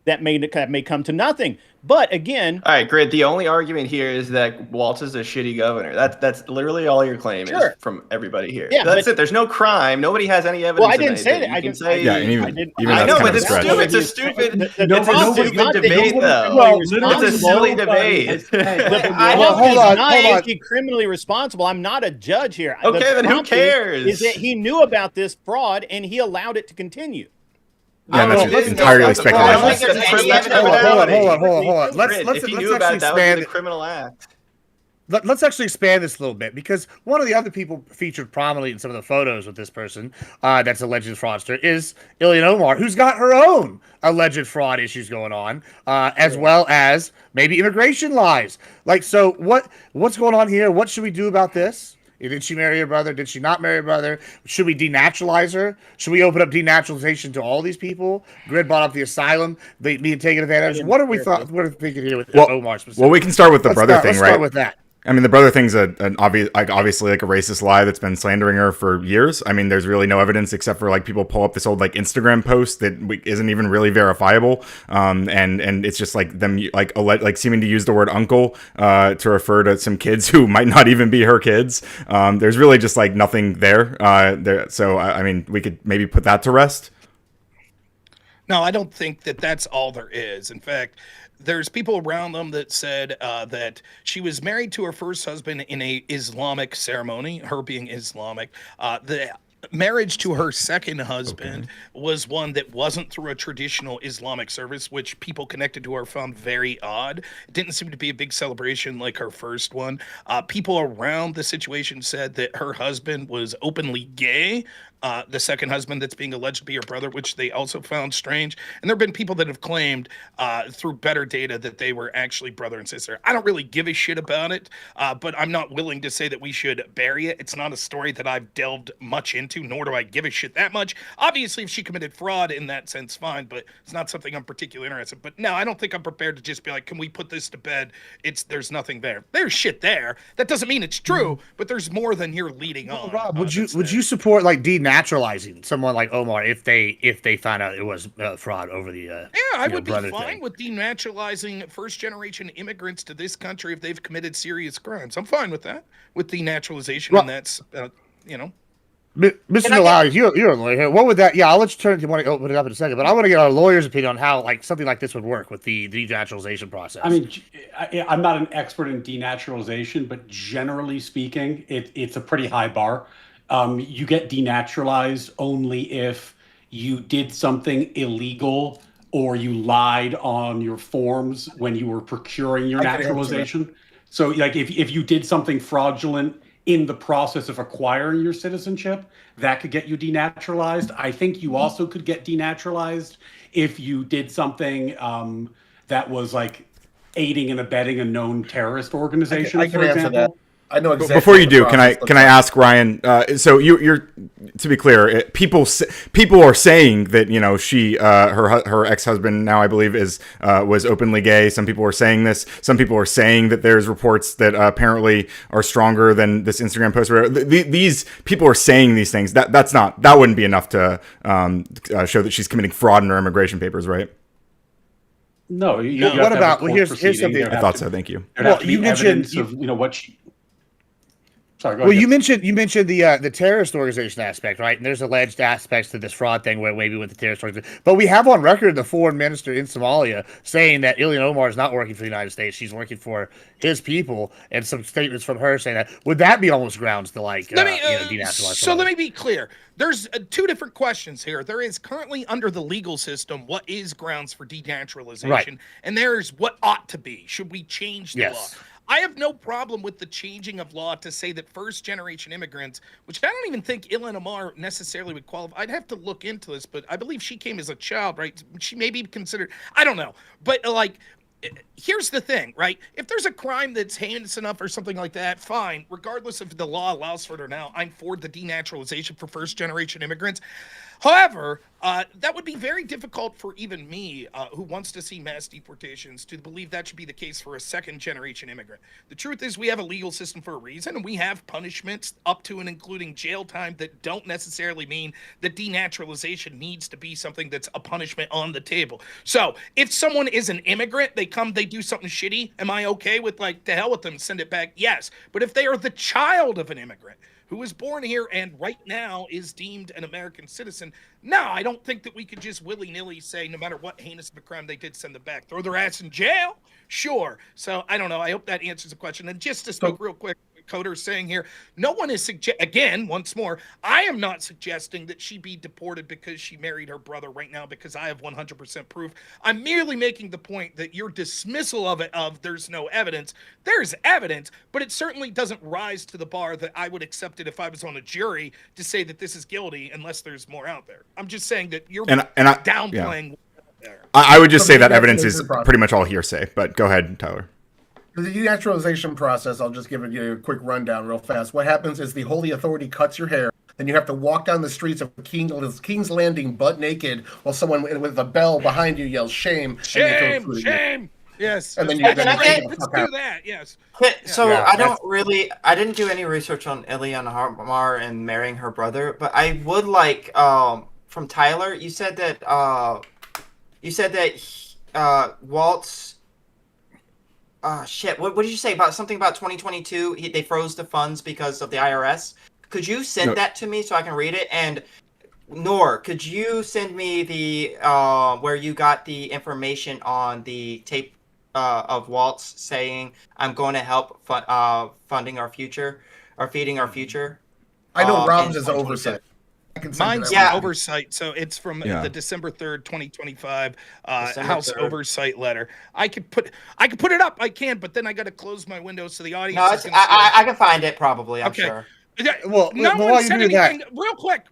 that may come to nothing. But again, all right, Grit. The only argument here is that Waltz is a shitty governor. That's literally all your claim is from everybody here. Yeah, that's it. There's no crime. Nobody has any evidence. Well, I didn't say that. I can say. Yeah, and even I know, that's but it's kind of stupid. It's a stupid. It's a stupid debate, though. Well, it's a silly debate. Hold on. Is he criminally responsible? I'm not a judge here. Okay, then who cares? Is that he knew about this fraud and he allowed it to continue? Yeah, that's entirely speculation. Hold on. Let's actually expand the criminal act. Let's actually expand this a little bit because one of the other people featured prominently in some of the photos with this person that's alleged fraudster is Ilhan Omar, who's got her own alleged fraud issues going on, as well as maybe immigration lies. So what's going on here? What should we do about this? Did she marry her brother? Did she not marry her brother? Should we denaturalize her? Should we open up denaturalization to all these people? Grid brought up the asylum, being taken advantage. What are we thinking here with Omar specifically? Well, we can start with the brother thing, right? Let's start with that. I mean, the brother thing's obviously like a racist lie that's been slandering her for years. I mean, there's really no evidence except for people pull up this old Instagram post that isn't even really verifiable. And it's just them seeming to use the word uncle to refer to some kids who might not even be her kids. There's really just nothing there. So I mean, we could maybe put that to rest. No, I don't think that that's all there is. In fact, there's people around them that said that she was married to her first husband in a Islamic ceremony, her being Islamic. The marriage to her second husband was one that wasn't through a traditional Islamic service, which people connected to her found very odd. It didn't seem to be a big celebration like her first one. People around the situation said that her husband was openly gay. The second husband that's being alleged to be her brother, which they also found strange. And there have been people that have claimed through better data that they were actually brother and sister. I don't really give a shit about it, but I'm not willing to say that we should bury it. It's not a story that I've delved much into, nor do I give a shit that much. Obviously, if she committed fraud in that sense, fine, but it's not something I'm particularly interested in. But no, I don't think I'm prepared to just be like, can we put this to bed? There's nothing there. There's shit there. That doesn't mean it's true, but there's more than you're leading on. Rob, would you support denaturalizing someone like Omar if they found out it was fraud over the I would be fine thing. with denaturalizing first generation immigrants to this country if they've committed serious crimes. I'm fine with that, with denaturalization, and that's Mr. Delau, you're a lawyer here. What would that? Yeah, I'll let you turn. You want to open it up in a second, but I want to get our lawyer's opinion on how like something like this would work with the denaturalization process. I mean, I'm not an expert in denaturalization, but generally speaking, it's a pretty high bar. You get denaturalized only if you did something illegal or you lied on your forms when you were procuring your I can answer that. naturalization. So, like, if you did something fraudulent in the process of acquiring your citizenship, that could get you denaturalized. I think you also could get denaturalized if you did something that was like aiding and abetting a known terrorist organization, I can for answer example. that. I know exactly. Before you what the do, can I process looks like. ask Ryan? So you're to be clear, people are saying that she her ex-husband now I believe was openly gay. Some people are saying this. Some people are saying that there's reports that apparently are stronger than this Instagram post. These people are saying these things. That wouldn't be enough to show that she's committing fraud in her immigration papers, right? No. What about? Well, here's something. I thought so. Thank you. Well, you mentioned what she. Sorry, go well, ahead. you mentioned the terrorist organization aspect, right? And there's alleged aspects to this fraud thing where maybe with the terrorist organization. But we have on record the foreign minister in Somalia saying that Ilhan Omar is not working for the United States; she's working for his people. And some statements from her saying that. Would that be almost grounds to denaturalize? So let me be clear. There's two different questions here. There is currently under the legal system what is grounds for denaturalization, right. And there's what ought to be. Should we change the law? Yes. I have no problem with the changing of law to say that first-generation immigrants, which I don't even think Ilhan Omar necessarily would qualify. I'd have to look into this, but I believe she came as a child, right? She may be considered, I don't know. But, here's the thing, right? If there's a crime that's heinous enough or something like that, fine. Regardless if the law allows for it or not, I'm for the denaturalization for first-generation immigrants. However, that would be very difficult for even me, who wants to see mass deportations, to believe that should be the case for a second-generation immigrant. The truth is we have a legal system for a reason, and we have punishments up to and including jail time that don't necessarily mean that denaturalization needs to be something that's a punishment on the table. So if someone is an immigrant, they do something shitty, am I okay with, to hell with them, send it back? Yes. But if they are the child of an immigrant, who was born here and right now is deemed an American citizen, no, I don't think that we could just willy-nilly say no matter what heinous of a crime they did, send them back. Throw their ass in jail? Sure. So I don't know. I hope that answers the question. And just to speak real quick, Coder saying here, no one is again, once more, I am not suggesting that she be deported because she married her brother right now because I have 100% proof. I'm merely making the point that your dismissal of there's no evidence. There's evidence, but it certainly doesn't rise to the bar that I would accept it if I was on a jury to say that this is guilty unless there's more out there. I'm just saying that you're downplaying. Yeah. I would just say that evidence is pretty much all hearsay, but go ahead, Tyler. The denaturalization process, I'll just give you a quick rundown real fast. What happens is the holy authority cuts your hair, then you have to walk down the streets of King's Landing butt naked while someone with a bell behind you yells, shame. Shame, shame. Yes. And then let's do that, yes. So Yeah, I didn't do any research on Ilhan Omar and marrying her brother, but I would from Tyler, you said that Walt's what did you say about something about 2022? They froze the funds because of the IRS. Could you send that to me so I can read it? And Noerr, could you send me the where you got the information on the tape of Walt's saying, "I'm going to help funding our future, or feeding our future"? I know Rob's is oversight. Mine's the oversight, so it's from the December 3rd, 2025 House 3rd. Oversight letter. I could put it up. I can, but then I got to close my window so the audience. No, I can find it probably. I'm sure. Well, no one said anything. Real quick.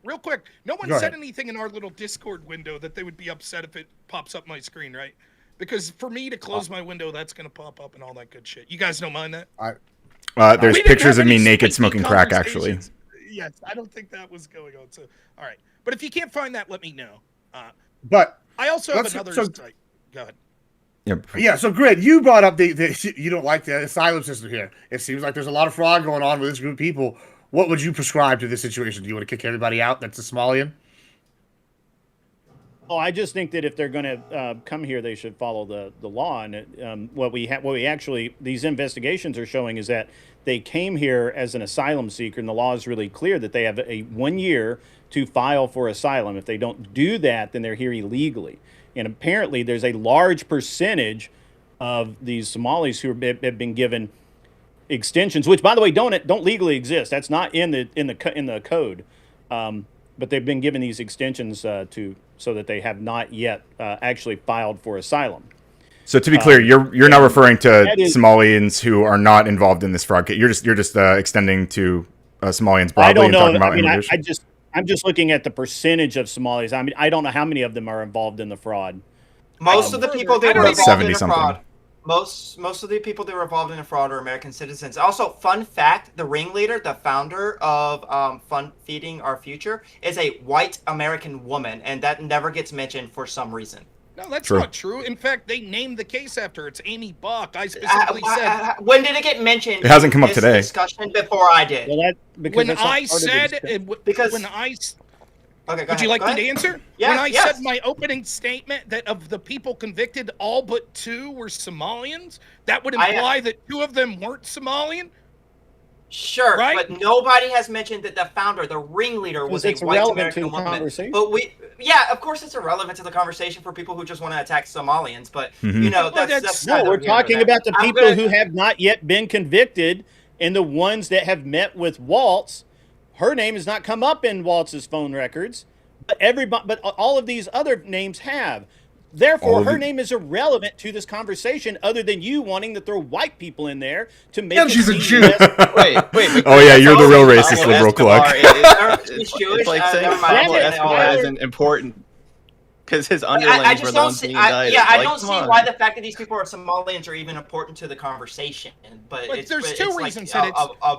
No one said anything in our little Discord window that they would be upset if it pops up my screen, right? Because for me to close my window, that's going to pop up and all that good shit. You guys don't mind that? There's pictures of me naked smoking crack, actually. Yes, I don't think that was going on. So, all right. But if you can't find that, let me know. But I also have another site. Go ahead. Yep. Yeah, so Grid, you brought up the you don't like the asylum system here. It seems like there's a lot of fraud going on with this group of people. What would you prescribe to this situation? Do you want to kick everybody out that's a Somalian? Oh, I just think that if they're going to come here, they should follow the law. And what we actually, these investigations are showing is that they came here as an asylum seeker, and the law is really clear that they have a 1 year to file for asylum. If they don't do that, then they're here illegally. And apparently, there's a large percentage of these Somalis who have been given extensions, which, by the way, don't legally exist. That's not in the code. But they've been given these extensions so that they have not yet actually filed for asylum. So to be clear, you're not referring to Somalians who are not involved in this fraud case. You're just extending to Somalians broadly. I don't know. And talking about immigration. I'm just looking at the percentage of Somalis. I mean, I don't know how many of them are involved in the fraud. Most of the people that were About involved in the 70-something. fraud. Most of the people that were involved in the fraud are American citizens. Also, fun fact: the ringleader, the founder of Feeding Our Future, is a white American woman, and that never gets mentioned for some reason. No, that's True. not true. In fact, they named the case after her. It's Amy Buck. I specifically said. When did it get mentioned? It hasn't come up in today. this discussion before I did. Well, When I said, Because- when I Okay, go would you ahead, like go me ahead. to answer? Yes, When I yes. said my opening statement that of the people convicted, all but 2 were Somalians, that would imply that 2 of them weren't Somalian? Sure, Right? but nobody has mentioned that the founder, the ringleader, was a it's white relevant to American the woman. conversation. But of course, it's irrelevant to the conversation for people who just want to attack Somalians. But Mhm. you know, Well, that's No, neither we're here nor talking there. about the I'm people gonna- who have not yet been convicted, and the ones that have met with Waltz. Her name has not come up in Waltz's phone records, but all of these other names have. Therefore, her name is irrelevant to this conversation, other than you wanting to throw white people in there to make. And it she's a seem Jew. less- Wait. But Oh, yeah, that's you're the real always racist Pablo liberal Escobar. cluck. She's Jewish. It's like saying Never mind. Pablo Yeah, Escobar Tyler- isn't important because his I underlings were just the don't ones see. being indicted. I Like, don't come see on. why the fact that these people are Somalians are even important to the conversation. But There's it's 2 like reasons that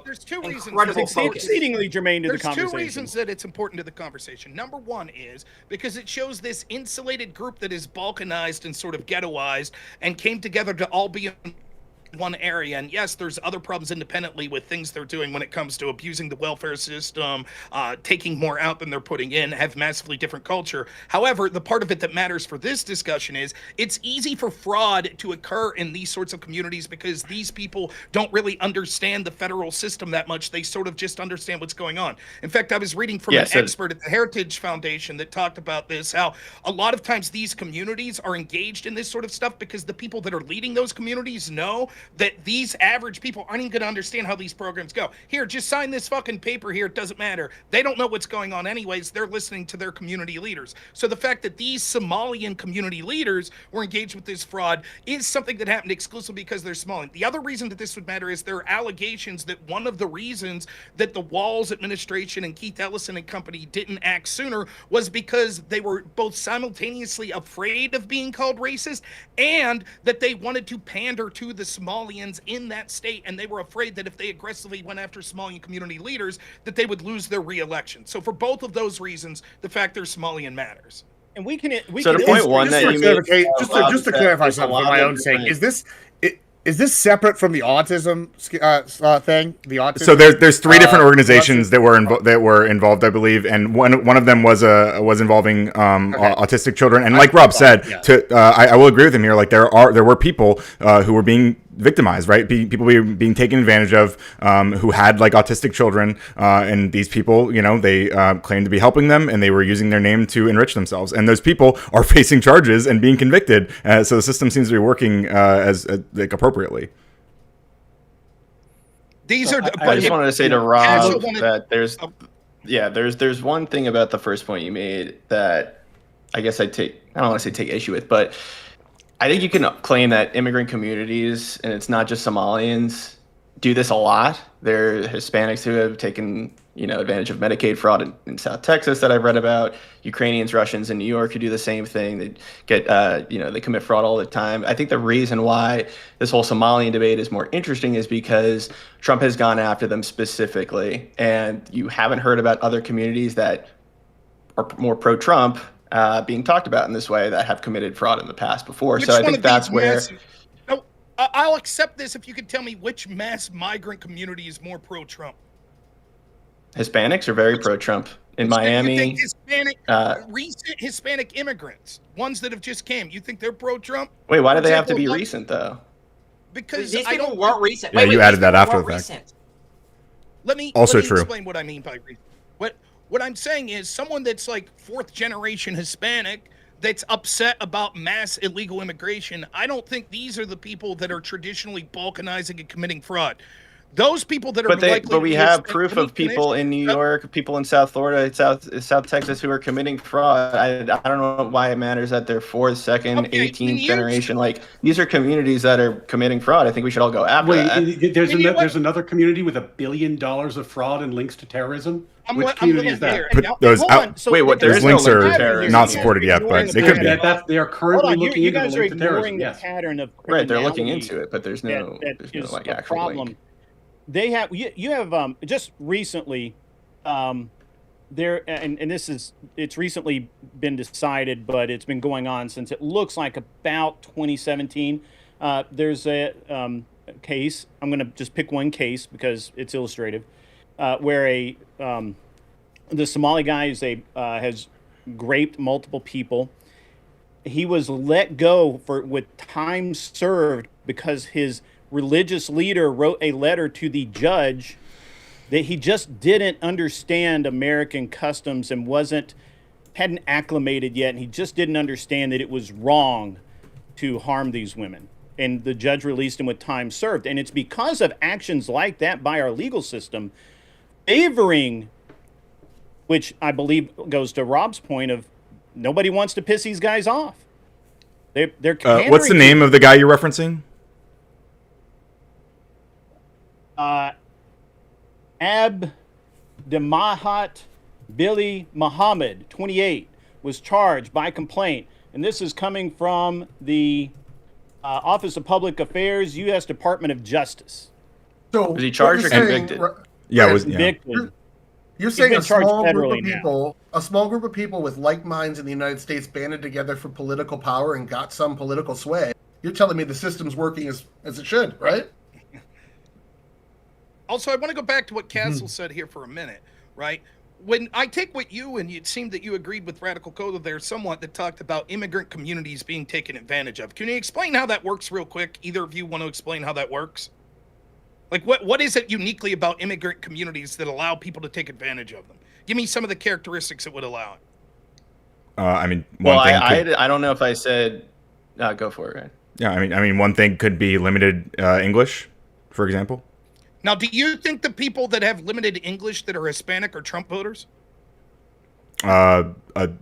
there's 2 reasons. incredible It's focus. exceedingly germane to the There's 2 conversation. reasons that it's important to the conversation. Number 1 is because it shows this insulated group that is balkanized and sort of ghettoized and came together to all be in one area. And yes, there's other problems independently with things they're doing when it comes to abusing the welfare system, taking more out than they're putting in, have massively different culture. However, the part of it that matters for this discussion is it's easy for fraud to occur in these sorts of communities because these people don't really understand the federal system that much. They sort of just understand what's going on. In fact, I was reading from an expert at the Heritage Foundation that talked about this, how a lot of times these communities are engaged in this sort of stuff because the people that are leading those communities know that these average people aren't even going to understand how these programs go. Here, just sign this fucking paper here. It doesn't matter. They don't know what's going on anyways. They're listening to their community leaders. So the fact that these Somalian community leaders were engaged with this fraud is something that happened exclusively because they're Somalian. The other reason that this would matter is there are allegations that one of the reasons that the Walls administration and Keith Ellison and company didn't act sooner was because they were both simultaneously afraid of being called racist and that they wanted to pander to the Somalians in that state, and they were afraid that if they aggressively went after Somalian community leaders, that they would lose their re-election. So for both of those reasons, the fact they're Somalian matters. And we can. So the point one that you made, just to clarify something for my own sake, is this separate from the autism thing? The autism. So there's 3 different organizations that were involved, I believe, and one of them was involving autistic children. And like Rob said, I will agree with him here. Like there were people who were being victimized, right? People being taken advantage of, who had like autistic children, and these people, you know, they claimed to be helping them, and they were using their name to enrich themselves. And those people are facing charges and being convicted. So the system seems to be working as like appropriately. These are. I just wanted to say to Rob wanted- that there's one thing about the first point you made that I guess I don't want to say take issue with, but I think you can claim that immigrant communities, and it's not just Somalians, do this a lot. There are Hispanics who have taken, advantage of Medicaid fraud in South Texas that I've read about. Ukrainians, Russians in New York who do the same thing. They get, they commit fraud all the time. I think the reason why this whole Somalian debate is more interesting is because Trump has gone after them specifically, and you haven't heard about other communities that are more pro-Trump being talked about in this way that have committed fraud in the past before. So I think that's where. I'll accept this if you could tell me which mass migrant community is more pro-Trump. Hispanics are very pro-Trump. In Miami, recent Hispanic immigrants, ones that have just came. You think they're pro-Trump? Wait, why do For they have to example, be like- recent though? Because These I people don't weren't think- recent. Yeah, you added these that people after weren't the fact. recent. Let me Also let me true. explain what I mean by recent. What I'm saying is someone that's like fourth generation Hispanic that's upset about mass illegal immigration. I don't think these are the people that are traditionally balkanizing and committing fraud. Those people that are likely But to we be have Hispanic- proof let me of people finish. in New York, people in South Florida, South Texas who are committing fraud. I don't know why it matters that they're fourth, second, Okay, 18th generation. Like these are communities that are committing fraud. I think we should all go after that. Wait, there's another community with $1 billion of fraud and links to terrorism. Which community is that? But those hold out- on. So Wait, what? There Those is no links link to are terrorism. not Yeah. supported yet, but they could be. They are currently Hold on, looking you into the guys are link to ignoring terrorism. the Yes. pattern of Right, they're looking criminality into it, but there's no, that there's no is like a actual problem. link. They have you have just recently there and it's recently been decided, but it's been going on since it looks like about 2017. There's a case. I'm going to just pick one case because it's illustrative, where the Somali guy has raped multiple people. He was let go with time served because his religious leader wrote a letter to the judge that he just didn't understand American customs and hadn't acclimated yet, and he just didn't understand that it was wrong to harm these women. And the judge released him with time served. And it's because of actions like that by our legal system favoring, which I believe goes to Rob's point of nobody wants to piss these guys off. They're What's the name of the guy you're referencing? Abdemahat Billy Muhammad, 28, was charged by complaint. And this is coming from the Office of Public Affairs, U.S. Department of Justice. So Was he charged what or you're saying, convicted? Yeah, it was. Convicted. You're saying been a charged small group federally of now. people, with like minds in the United States banded together for political power and got some political sway. You're telling me the system's working as it should, right? Also, I want to go back to what Castle said here for a minute, right? When I take what you, and it seemed that you agreed with Radical Coda there somewhat, that talked about immigrant communities being taken advantage of. Can you explain how that works real quick? Either of you want to explain how that works? Like, what is it uniquely about immigrant communities that allow people to take advantage of them? Give me some of the characteristics that would allow it. I mean, Well, one thing. I don't know if I said. Go for it, right? Yeah, I mean, one thing could be limited English, for example. Now, do you think the people that have limited English that are Hispanic are Trump voters? A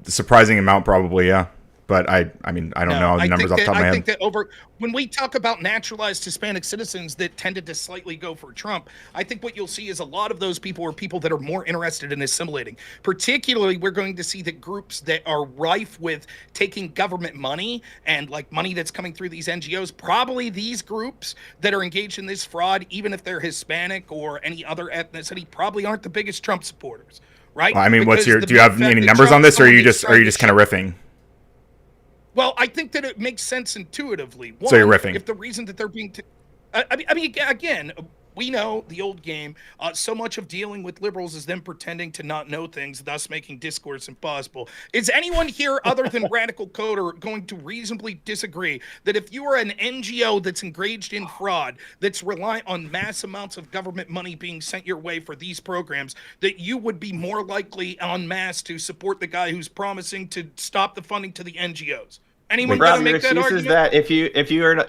surprising amount, probably, yeah. But I don't know the numbers off the top of my I head. think that when we talk about naturalized Hispanic citizens that tended to slightly go for Trump, I think what you'll see is a lot of those people are people that are more interested in assimilating. Particularly, we're going to see that groups that are rife with taking government money and like money that's coming through these NGOs, probably these groups that are engaged in this fraud, even if they're Hispanic or any other ethnicity, probably aren't the biggest Trump supporters, right? Well, I mean, Because do the you have fact any that numbers Trump on this, or are you someone just started kind of riffing? Well, I think that it makes sense intuitively. So you're riffing. If the reason that they're being, I mean, again, we know the old game. So much of dealing with liberals is them pretending to not know things, thus making discourse impossible. Is anyone here other than Radical Coder going to reasonably disagree that if you are an NGO that's engaged in fraud, that's reliant on mass amounts of government money being sent your way for these programs, that you would be more likely en masse to support the guy who's promising to stop the funding to the NGOs? Anyone Rob, gonna your make that excuse argument? is that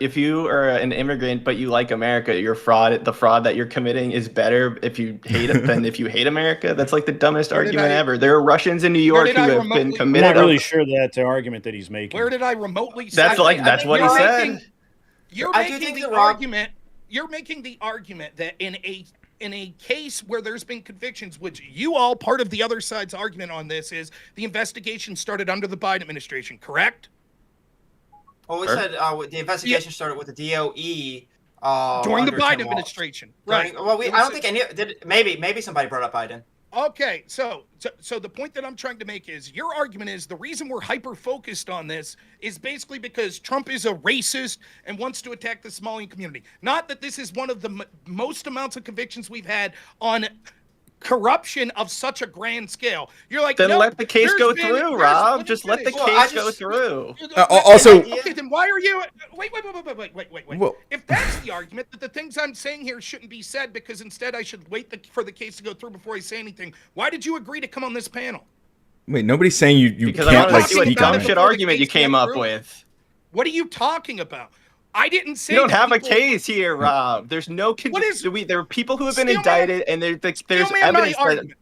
if you are an immigrant but you like America, the fraud that you're committing is better if you hate it than if you hate America. That's like the dumbest argument ever. There are Russians in New York who have been I'm committed. not really sure that's the argument that he's making. Where did I remotely say That's that? what he said. You're I do making think the that Rob- argument. You're making the argument that in a case where there's been convictions, which you all part of the other side's argument on this is the investigation started under the Biden administration, correct? Well, we said the investigation started with the DOE During the under Biden Tim Walz. administration, right? Well, I don't think any did. Maybe somebody brought up Biden. Okay, so the point that I'm trying to make is your argument is the reason we're hyper focused on this is basically because Trump is a racist and wants to attack the Somalian community. Not that this is one of the most amounts of convictions we've had on corruption of such a grand scale. You're like, Then no, let the case there's go been- through, there's- Rob. let me Just let the finish. Well, I case go just- through. Also- Okay, then why are you? Wait. Well- If that's the argument that the things I'm saying here shouldn't be said because instead I should wait for the case to go through before I say anything, why did you agree to come on this panel? Wait, nobody's saying you Because I can't wanted like to see what speak dumb on shit it. argument you came up with. What are you talking about? I didn't say You don't that have a people- case here, Rob. There's no. What is- there are people who have been Steelman- indicted, and there's Steelman evidence my that. argument.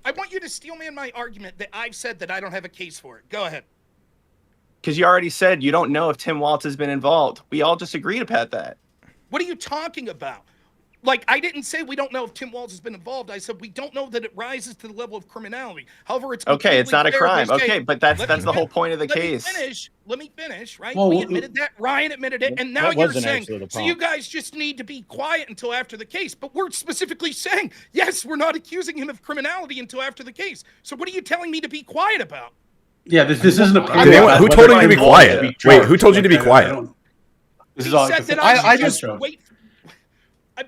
I want you to steelman my argument that I've said that I don't have a case for it. Go ahead. Because you already said you don't know if Tim Walz has been involved. We all just agreed about that. What are you talking about? Like, I didn't say we don't know if Tim Walz has been involved. I said we don't know that it rises to the level of criminality. However, it's Okay, it's not a completely fair crime. to say- Okay, but that's Let me the whole point of the let case. Let me finish, right? Well, we well, admitted that. Ryan admitted it. And now that you're wasn't saying, actually the so you problem. guys just need to be quiet until after the case. But we're specifically saying, yes, we're not accusing him of criminality until after the case. So what are you telling me to be quiet about? Yeah, this isn't a Did panel. anyone- who Whether told him to be involved quiet? be Wait, charged. who told you to be Like, quiet? I don't- This He is all said it's a that fucking I shit just show. wait.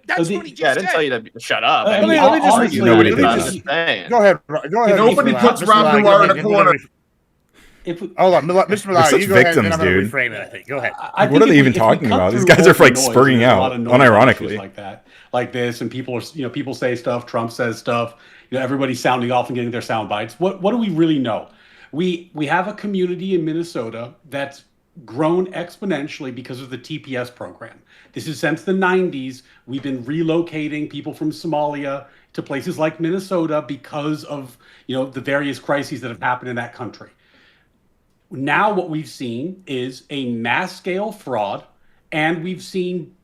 That's what he just Yeah, I didn't said. tell you to shut up. I I mean, mean, let me just- argue nobody about did it. that. I'm just saying. Go ahead. Go ahead. Nobody Mr. puts Mr. Rob Malloy, Noerr go in ahead. a corner. If we- Hold on, Mr. Malloy, such you go ahead, victims, and I'm gonna dude. reframe it, I think. Go ahead. I What think are they if even we talking cut about? These through guys all are, the like, noise, spurting there's a out, lot of noise on issues unironically. like that, like this, and people say stuff. Trump says stuff. Everybody's sounding off and getting their sound bites. What do we really know? We have a community in Minnesota that's grown exponentially because of the TPS program. This is since the 90s. We've been relocating people from Somalia to places like Minnesota because of the various crises that have happened in that country. Now what we've seen is a mass scale fraud, and we've seen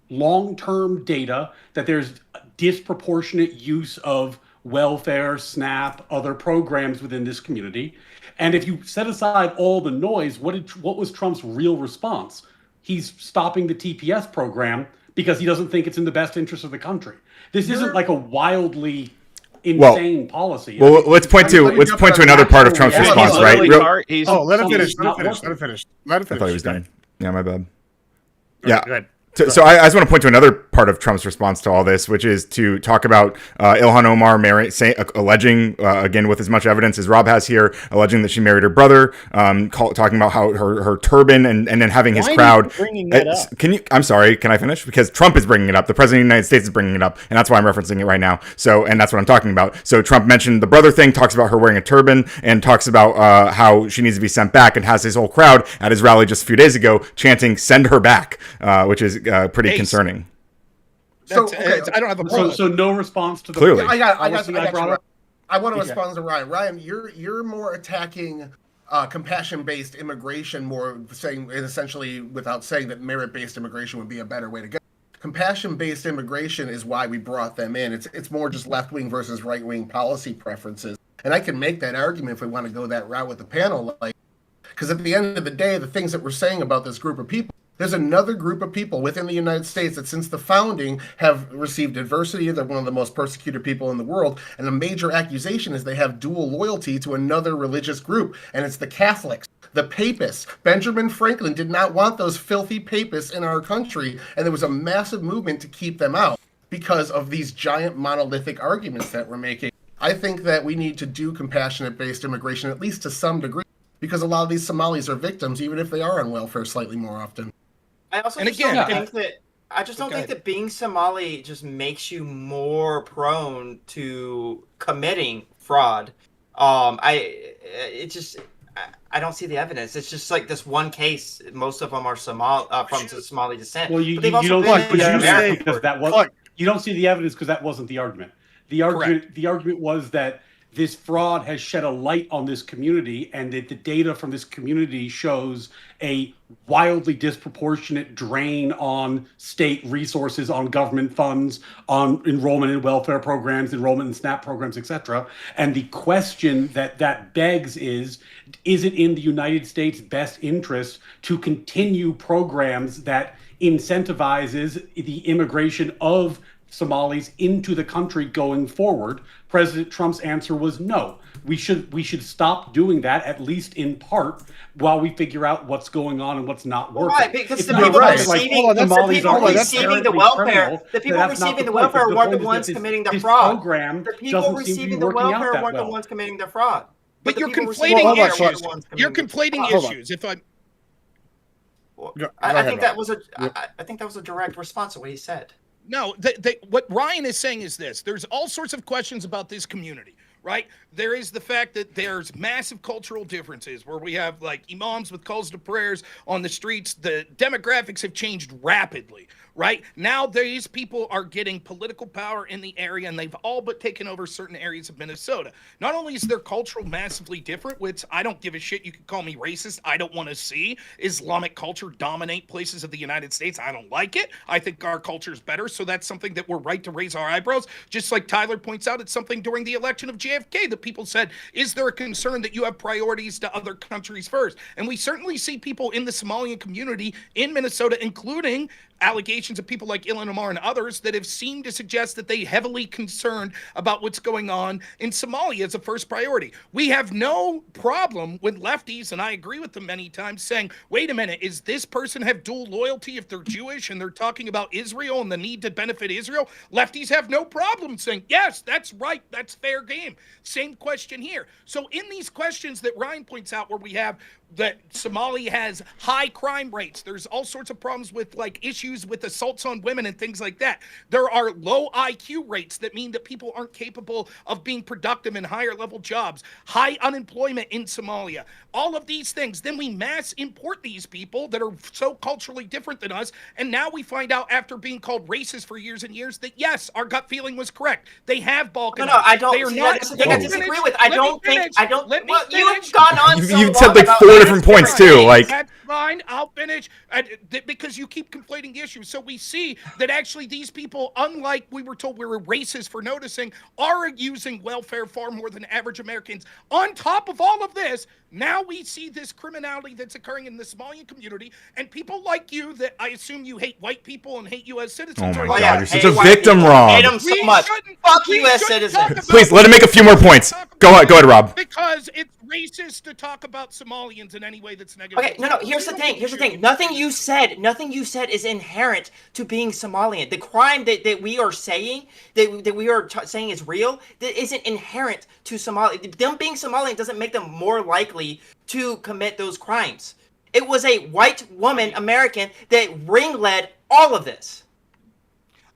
long-term data that there's disproportionate use of welfare, SNAP, other programs within this community. And if you set aside all the noise, what was Trump's real response? He's stopping the TPS program because he doesn't think it's in the best interest of the country. This isn't like a wildly insane policy. Well, let's point to another part of Trump's Yeah, response, he's right? literally Real- Oh, let him Something's finish. Let him not finish. working. Let him finish. Let him I finish. thought he was done. Yeah, my bad. Go Yeah. ahead, go ahead. So I just want to point to another part of Trump's response to all this, which is to talk about Ilhan Omar alleging, again with as much evidence as Rob has here, alleging that she married her brother, talking about how her turban and then having his Why are you crowd. bringing that up? I'm sorry, can I finish? Because Trump is bringing it up. The president of the United States is bringing it up, and that's why I'm referencing it right now. So, and that's what I'm talking about. So Trump mentioned the brother thing, talks about her wearing a turban, and talks about how she needs to be sent back, and has his whole crowd at his rally just a few days ago chanting "Send her back," which is pretty Ace. concerning. So, That's- okay. I don't have a problem. So no response to the Clearly. I got policy I brought you. up. I want to Okay. respond to Ryan. Ryan, you're more attacking compassion-based immigration, more saying essentially without saying that merit-based immigration would be a better way to go. Compassion-based immigration is why we brought them in. It's more just left-wing versus right-wing policy preferences, and I can make that argument if we want to go that route with the panel, like because at the end of the day, the things that we're saying about this group of people. There's another group of people within the United States that since the founding have received adversity. They're one of the most persecuted people in the world. And a major accusation is they have dual loyalty to another religious group. And it's the Catholics, the Papists. Benjamin Franklin did not want those filthy Papists in our country. And there was a massive movement to keep them out because of these giant monolithic arguments that we're making. I think that we need to do compassionate-based immigration, at least to some degree, because a lot of these Somalis are victims, even if they are on welfare slightly more often. I also And just again, don't think that I just don't Go think ahead. that being Somali just makes you more prone to committing fraud. I don't see the evidence. It's just like this one case. Most of them are from Somali descent. Well, you But they've don't also see been the in evidence America because for- that was Look. you don't see the evidence because that wasn't the argument. The argument was that this fraud has shed a light on this community, and that the data from this community shows a wildly disproportionate drain on state resources, on government funds, on enrollment in welfare programs, enrollment in SNAP programs, etc. And the question that begs is it in the United States' best interest to continue programs that incentivizes the immigration of Somalis into the country going forward. President Trump's answer was no. We should stop doing that, at least in part, while we figure out what's going on and what's not working. Right, because It's the not people right. receiving, Like, the Somalis people are receiving the inherently welfare, criminal, the people that's not receiving the point. welfare The weren't the point is ones that committing the this fraud. program The people doesn't seem to be receiving the working out welfare that weren't the well. ones committing the fraud. But you're people conflating receiving the welfare issues. were the ones You're committing the conflating fraud. issues. If I'm I think that was I think that was a direct response to what he said. No, what Ryan is saying is this. There's all sorts of questions about this community, right? There is the fact that there's massive cultural differences where we have like imams with calls to prayers on the streets. The demographics have changed rapidly, right? Now these people are getting political power in the area, and they've all but taken over certain areas of Minnesota. Not only is their culture massively different, which I don't give a shit. You can call me racist. I don't want to see Islamic culture dominate places of the United States. I don't like it. I think our culture is better. So that's something that we're right to raise our eyebrows. Just like Tyler points out, it's something during the election of JFK that people said, is there a concern that you have priorities to other countries first? And we certainly see people in the Somalian community in Minnesota, including allegations of people like Ilhan Omar and others that have seemed to suggest that they heavily concerned about what's going on in Somalia as a first priority. We have no problem with lefties, and I agree with them many times, saying, wait a minute, is this person have dual loyalty if they're Jewish and they're talking about Israel and the need to benefit Israel? Lefties have no problem saying, yes, that's right, that's fair game. Same question here. So in these questions that Ryan points out where we have that Somalia has high crime rates, there's all sorts of problems with like issues with assaults on women and things like that. There are low IQ rates that mean that people aren't capable of being productive in higher level jobs, high unemployment in Somalia, all of these things. Then we mass import these people that are so culturally different than us. And now we find out after being called racist for years and years that yes, our gut feeling was correct. They have balkanized. No, I don't. They are See, not. that's the thing I disagree with. I don't think. I don't. Let me Well, finish. you've gone on. You've- so you've long said, like, about 4 various different points, things. too, like- That's fine. I'll finish. Because you keep conflating issues. So we see that actually these people, unlike we were told we were racist for noticing, are using welfare far more than average Americans. On top of all of this, now we see this criminality that's occurring in the Somalian community, and people like you that I assume you hate white people and hate U.S. citizens. Oh are my like, God, you're such Hey, a white victim, people. Rob. Hate 'em so We much. shouldn't- Fuck we U.S. shouldn't talk citizens. about- Please let him make a few more points. Go ahead, Rob. Because it's racist to talk about Somalians in any way that's negative. Okay, no. Here's the thing. Nothing you said is inherent to being Somalian. The crime that we are saying that we are saying is real, that isn't inherent to Somalia. Them being Somalian doesn't make them more likely to commit those crimes. It was a white woman, American, that ring-led all of this.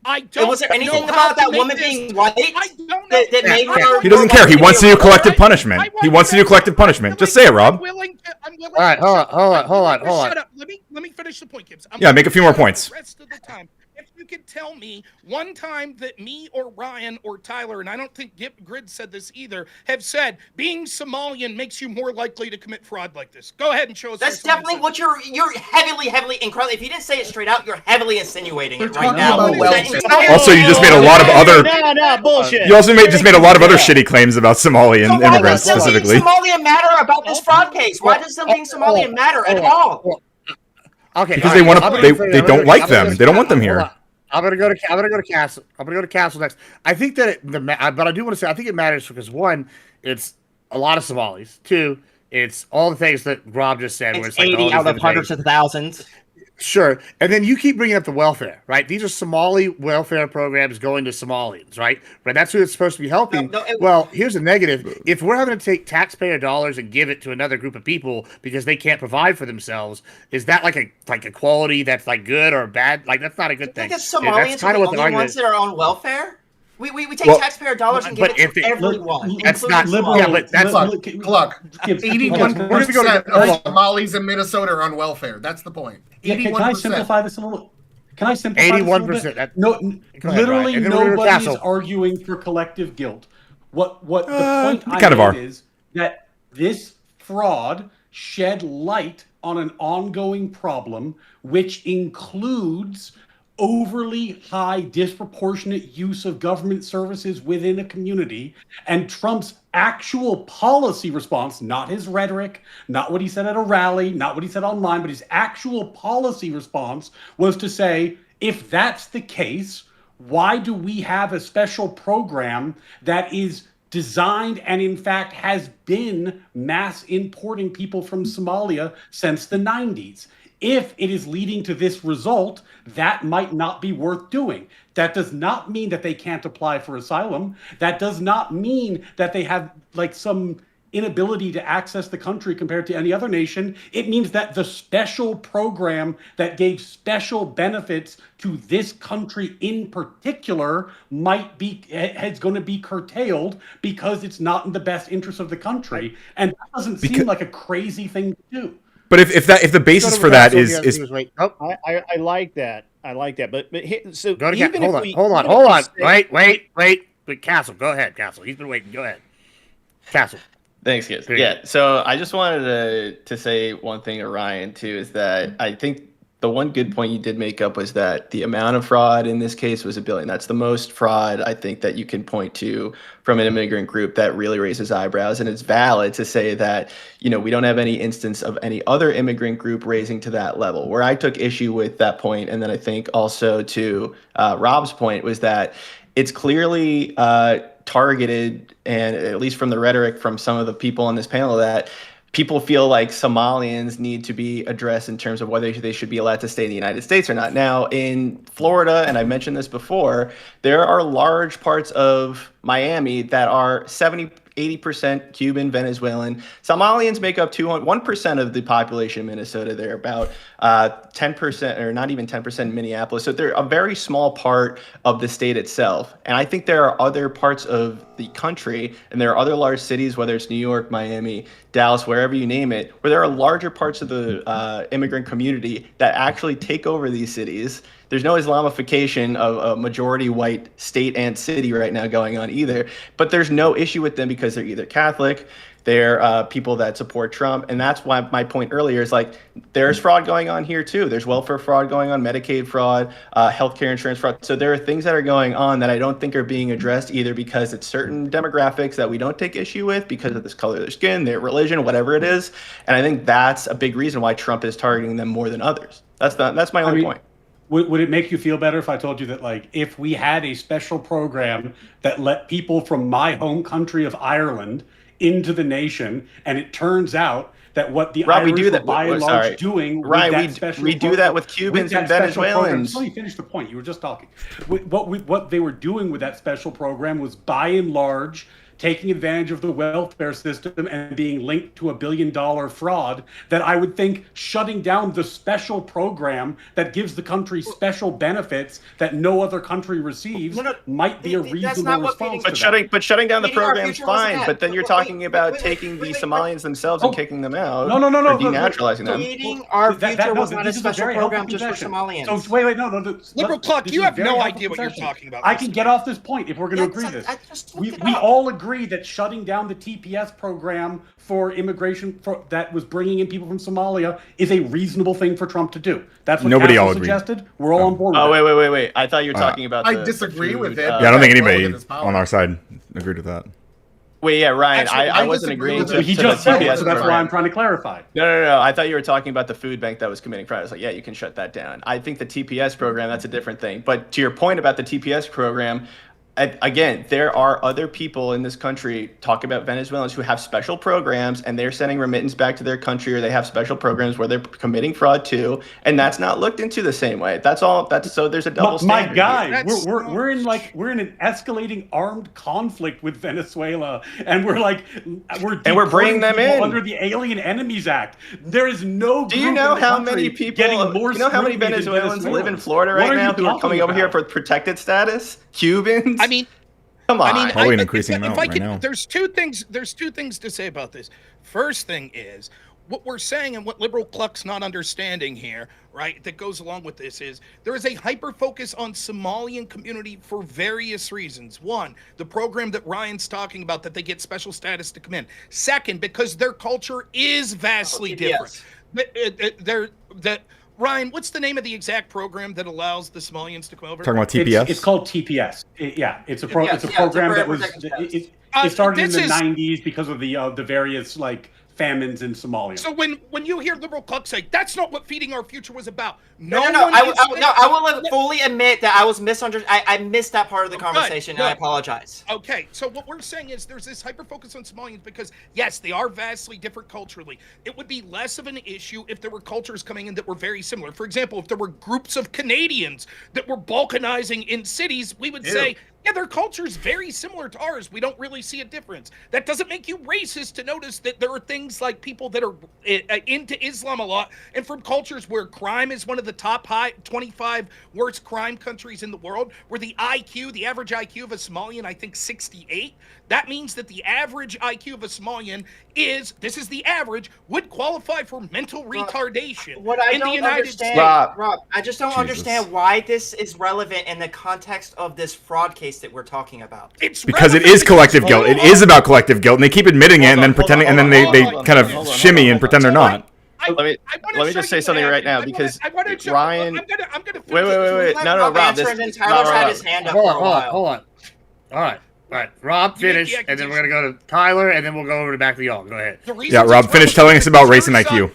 I don't. And was there anything know how about to that make woman this- being white I don't know. that made her? He doesn't care. He wants to do collective punishment. He wants to do collective punishment. Just say it, Rob. I'm willing. All right, hold on. Shut up. Let me finish the point, Gibbs. Yeah, make a few more points. The rest of the time, if you could tell me one time that me or Ryan or Tyler, and I don't think Grid said this either, have said being Somalian makes you more likely to commit fraud like this. Go ahead and show us. That's where someone definitely said what you're heavily incredible. If you didn't say it straight out, you're heavily insinuating They're it right talking now. about That welfare. entire- Also, you just made a lot of other. No, bullshit. You also just made a lot of other shitty claims about Somalian So why immigrants does them being specifically. Somalian matter about this fraud case? Why does them being Somalian matter at all? Okay, Because all they right, want I'm to. gonna- They I'm don't gonna- like I'm gonna- them. They don't want them hold here. on. I'm gonna go to Castle. I'm gonna go to Castle next. I think that but I do want to say I think it matters because one, it's a lot of Somalis. Two, it's all the things that Rob just said. Where It's it's like all 80 these out of different hundreds things. of thousands. Sure. And then you keep bringing up the welfare, right? These are Somali welfare programs going to Somalians, right? Right. That's who it's supposed to be helping. Well, here's the negative. If we're having to take taxpayer dollars and give it to another group of people because they can't provide for themselves, is that like a quality that's like good or bad? Like that's not a good I thing. think that Yeah, Somalians that's are kind the of what the only argument ones is. that are on welfare. We take Well, taxpayer dollars and give but it if to they- everyone. That's including not- Somalia. yeah, but that's- Look, Gibbs, 81% hold of Somalis in Minnesota are on welfare. That's the point. Yeah, can I simplify this a little? Can I simplify 81%. this a little bit? No, ahead, literally Ryan. And then we're gonna nobody is Castle. arguing for collective guilt. What the point we I kind of made are. is that this fraud shed light on an ongoing problem, which includes overly high, disproportionate use of government services within a community, and Trump's actual policy response, not his rhetoric, not what he said at a rally, not what he said online, but his actual policy response was to say, if that's the case, why do we have a special program that is designed and in fact has been mass importing people from Somalia since the 90s? If it is leading to this result, that might not be worth doing. That does not mean that they can't apply for asylum. That does not mean that they have like some inability to access the country compared to any other nation. It means that the special program that gave special benefits to this country in particular is going to be curtailed because it's not in the best interest of the country. And that doesn't seem like a crazy thing to do. But if the basis for that is wait. Oh, I like that. I like that. But so go to even hold on. Wait, Castle, go ahead, Castle. He's been waiting. Go ahead, Castle. Thanks, guys. Yeah, so I just wanted to say one thing to Ryan, too, is that I think the one good point you did make up was that the amount of fraud in this case was $1 billion. That's the most fraud, I think, that you can point to from an immigrant group that really raises eyebrows. And it's valid to say that, we don't have any instance of any other immigrant group raising to that level. Where I took issue with that point, and then I think also to Rob's point, was that it's clearly targeted, and at least from the rhetoric from some of the people on this panel, that people feel like Somalians need to be addressed in terms of whether they should be allowed to stay in the United States or not. Now, in Florida, and I mentioned this before, there are large parts of Miami that are 80% Cuban, Venezuelan. Somalians make up 1% of the population in Minnesota. They're about 10%, or not even 10% in Minneapolis. So they're a very small part of the state itself. And I think there are other parts of the country, and there are other large cities, whether it's New York, Miami, Dallas, wherever you name it, where there are larger parts of the immigrant community that actually take over these cities. There's no Islamification of a majority white state and city right now going on either, but there's no issue with them because they're either Catholic, they're people that support Trump, and that's why my point earlier is like there's fraud going on here too. There's welfare fraud going on, Medicaid fraud, healthcare insurance fraud. So there are things that are going on that I don't think are being addressed either because it's certain demographics that we don't take issue with because of this color of their skin, their religion, whatever it is. And I think that's a big reason why Trump is targeting them more than others. That's my only point. Would it make you feel better if I told you that, like, if we had a special program that let people from my home country of Ireland into the nation, and it turns out that what the Irish were by and large doing with that special program, we do that with Cubans and Venezuelans. Let me finish the point. You were just talking. What they were doing with that special program was by and large taking advantage of the welfare system and being linked to $1 billion fraud, that I would think shutting down the special program that gives the country special benefits that no other country receives might be a reasonable response to that. But shutting down the program is fine, but then you're talking about taking the Somalians themselves and kicking them out. No. Or denaturalizing them. Feeding our future was not a special program just for Somalians. So wait, no. Liberal Cluck, you have no idea what you're talking about. I can get off this point if we're going to agree this. We all agree that shutting down the TPS program for immigration that was bringing in people from Somalia is a reasonable thing for Trump to do. That's what nobody all suggested. We're all on board with that. Wait. I thought you were talking about I disagree with it. Yeah, I don't think anybody on our side agreed with that. Wait, yeah, Ryan, Actually, I wasn't agreeing to he just said it, so that's program. why I'm trying to clarify. No. I thought you were talking about the food bank that was committing fraud. I was like, yeah, you can shut that down. I think the TPS program, that's a different thing. But to your point about the TPS program, again, there are other people in this country, talk about Venezuelans, who have special programs and they're sending remittance back to their country, or they have special programs where they're committing fraud too, and that's not looked into the same way. That's all. So there's a double standard. My guy, we're in an escalating armed conflict with Venezuela, and we're bringing them in under the Alien Enemies Act. There is no. Do you know how many people? You know how many Venezuelans live in Florida right now who are coming over here for protected status? Cubans. I mean, come on. Probably an increasing amount right now. There's two things to say about this. First thing is, what we're saying and what Liberal Cluck's not understanding here, right, that goes along with this is there is a hyper focus on Somalian community for various reasons. One, the program that Ryan's talking about, that they get special status to come in. Second, because their culture is vastly different. Ryan, what's the name of the exact program that allows the Somalians to come over? Talking about TPS? It's called TPS. It's a program that was it started in the 90s because of the various famines in Somalia. So when you hear liberal clucks say that's not what feeding our future was about, No. I will fully admit that I was misunderstood. I missed that part of the conversation, and I apologize. Okay, so what we're saying is there's this hyper focus on Somalians because yes, they are vastly different culturally. It would be less of an issue if there were cultures coming in that were very similar. For example, if there were groups of Canadians that were balkanizing in cities, we would say, yeah, their culture's very similar to ours. We don't really see a difference. That doesn't make you racist to notice that there are things like people that are into Islam a lot and from cultures where crime is one of the top 25 worst crime countries in the world, where the average IQ of a Somalian, I think 68. That means that the average IQ of a Somalian this is the average, would qualify for mental retardation. What I don't understand, Rob, I just don't understand why this is relevant in the context of this fraud case that we're talking about. It's because it is collective guilt. It is about collective guilt, and they keep admitting it and then pretending, and then they kind of shimmy and pretend they're not. Let me just say something right now because Ryan. I'm gonna wait. No, Rob. Tyler's had his hand up for a while. Hold on. All right. Rob, finish, and then we're gonna go to Tyler, and then we'll go over to back to y'all. Go ahead. Yeah, Rob, finish telling us about race and IQ.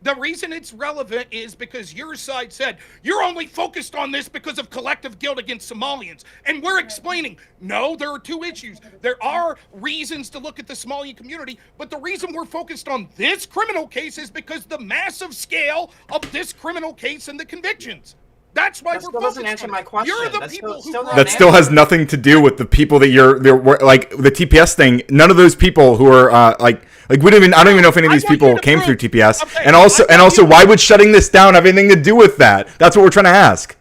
The reason it's relevant is because your side said, you're only focused on this because of collective guilt against Somalians. And we're explaining, no, there are two issues. There are reasons to look at the Somalian community, but the reason we're focused on this criminal case is because the massive scale of this criminal case and the convictions. That's why we're focused. That doesn't answer my question. You're the people who that still has nothing to do with the people that you're like the TPS thing. None of those people who are like we don't even. I don't even know if any of these people came through TPS. Okay, and also, why would shutting this down have anything to do with that? That's what we're trying to ask.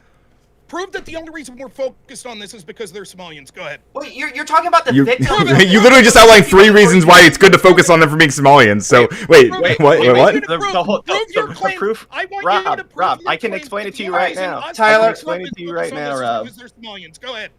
Prove that the only reason we're focused on this is because they're Somalians. Go ahead. Well, you're talking about the victims. You literally just outlined 3 reasons why it's good to focus on them for being Somalians. So wait, what? The proof. Rob, I can explain it to you right now. Tyler, explain it to you right now, Rob. Because they're Somalians. Go ahead.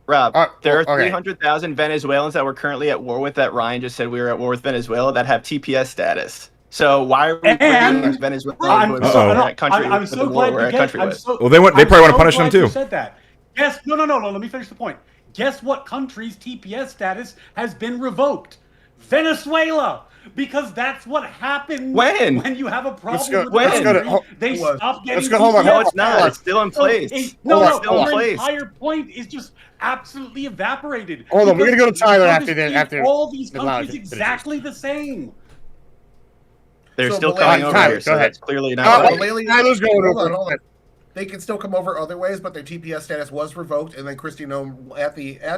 Rob, there are 300,000 Venezuelans that we're currently at war with that Ryan just said we were at war with Venezuela that have TPS status. So why are we bringing Venezuela to that country? I'm so glad you get it. Well, they probably want to punish them too. Said that. Yes. No. Let me finish the point. Guess what country's TPS status has been revoked? Venezuela. Because that's what happens when you have a problem with the country. They stop getting TPS. No, it's not. It's still in place. Your entire point is just absolutely evaporated. Hold on, we're going to go to Tyler after all these countries exactly the same. They're still coming over here, so that's clearly not right. Tyler's going over. They can still come over other ways, but their TPS status was revoked, and then Kristi Noem at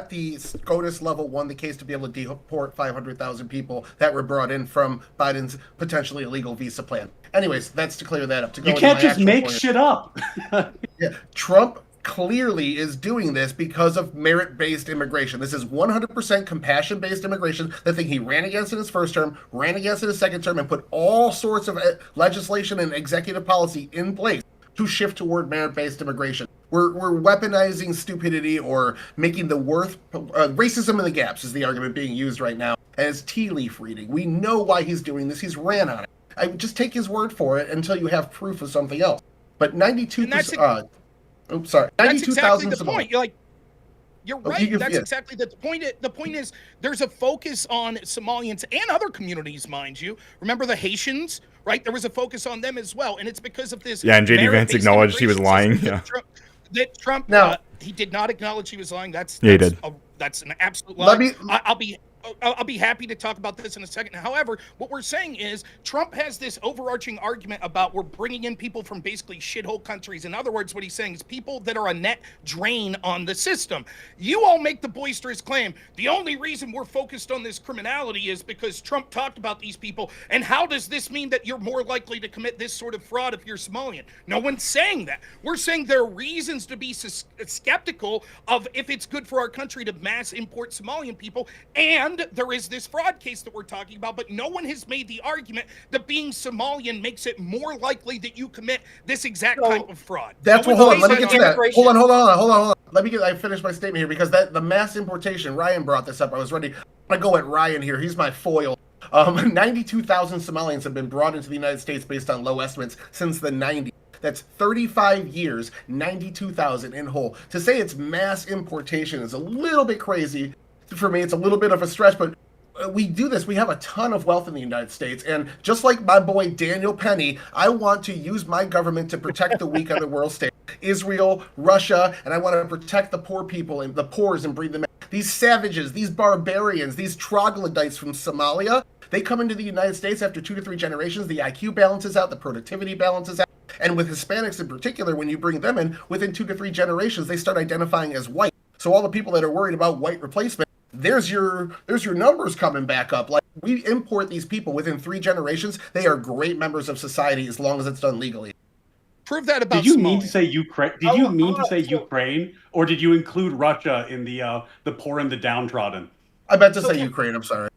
the SCOTUS level won the case to be able to deport 500,000 people that were brought in from Biden's potentially illegal visa plan. Anyways, that's to clear that up. You can't just make shit up. Yeah, Trump clearly is doing this because of merit-based immigration. This is 100% compassion-based immigration, the thing he ran against in his first term, ran against in his second term, and put all sorts of legislation and executive policy in place to shift toward merit-based immigration. We're weaponizing stupidity or making the racism in the gaps is the argument being used right now as tea leaf reading. We know why he's doing this. He's ran on it. I would just take his word for it until you have proof of something else. But 92%. Oops, sorry. 92,000 That's exactly the point. You're right. That's exactly the point. The point is there's a focus on Somalians and other communities, mind you. Remember the Haitians, right? There was a focus on them as well, and it's because of this. Yeah, and J.D. Vance acknowledged he was lying. Yeah. That Trump, he did not acknowledge he was lying. He did. That's an absolute lie. I'll be happy to talk about this in a second. However, what we're saying is Trump has this overarching argument about we're bringing in people from basically shithole countries. In other words, what he's saying is people that are a net drain on the system. You all make the boisterous claim the only reason we're focused on this criminality is because Trump talked about these people. And how does this mean that you're more likely to commit this sort of fraud if you're Somalian? No one's saying that. We're saying there are reasons to be skeptical of if it's good for our country to mass import Somalian people, and there is this fraud case that we're talking about, but no one has made the argument that being Somalian makes it more likely that you commit this exact type of fraud. That's what. Hold on. Let me get to that. Hold on. Let me finish my statement here because the mass importation. Ryan brought this up. I was ready. I'm gonna go at Ryan here. He's my foil. 92,000 Somalians have been brought into the United States based on low estimates since the 90s. That's 35 years, 92,000 in whole. To say it's mass importation is a little bit crazy. For me, it's a little bit of a stretch, but we do this. We have a ton of wealth in the United States. And just like my boy Daniel Penny, I want to use my government to protect the weak on the world stage. Israel, Russia, and I want to protect the poor people and the poors and breed them in. These savages, these barbarians, these troglodytes from Somalia, they come into the United States after 2 to 3 generations. The IQ balances out, the productivity balances out. And with Hispanics in particular, when you bring them in, within 2 to 3 generations, they start identifying as white. So all the people that are worried about white replacement, there's your numbers coming back up. Like, we import these people within 3 generations. They are great members of society as long as it's done legally. Prove that about. Did you Somalia. mean to say Ukraine? Did you mean to say Ukraine, or did you include Russia in the poor and the downtrodden? I meant to say Ukraine. I'm sorry.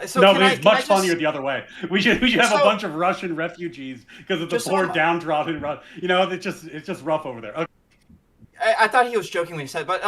So No, can but it's much I funnier the other way. We should have a So- bunch of Russian refugees because of the Just poor so- downtrodden. You know, it's just rough over there. Okay. I thought he was joking when he said, but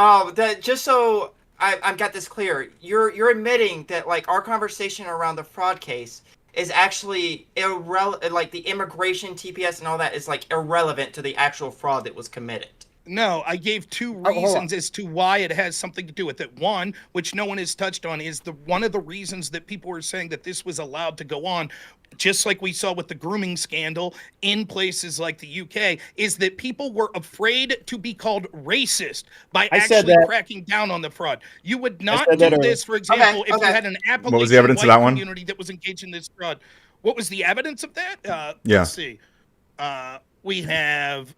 just so I've got this clear, you're admitting that like our conversation around the fraud case is actually irrelevant. Like the immigration, TPS, and all that is like irrelevant to the actual fraud that was committed. No, I gave 2 reasons as to why it has something to do with it. One, which no one has touched on, is one of the reasons that people were saying that this was allowed to go on, just like we saw with the grooming scandal in places like the UK, is that people were afraid to be called racist by actually cracking down on the fraud. You would not do this, for example, if you had an Appalachian What was the evidence of white that one? community that was engaged in this fraud. What was the evidence of that? Yeah. Let's see. We have...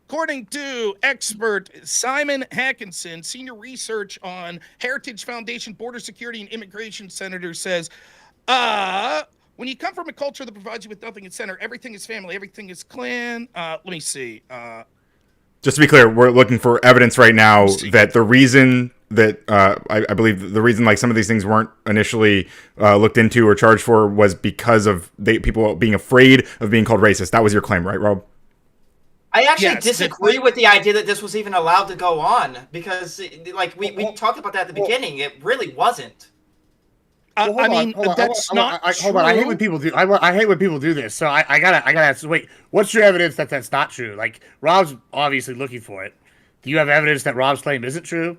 according to expert Simon Hackinson, senior research on Heritage Foundation Border Security and Immigration Senator, says, when you come from a culture that provides you with nothing at center, everything is family, everything is clan. Let me see. Just to be clear, we're looking for evidence right now that the reason that I believe the reason like some of these things weren't initially looked into or charged for was because of people being afraid of being called racist. That was your claim, right, Rob? I actually disagree with the idea that this was even allowed to go on because, like, we talked about that at the beginning. It really wasn't. I mean, that's not true. Hold on. I hate when people do. I hate when people do this. So I gotta ask. Wait, what's your evidence that that's not true? Like Rob's obviously looking for it. Do you have evidence that Rob's claim isn't true?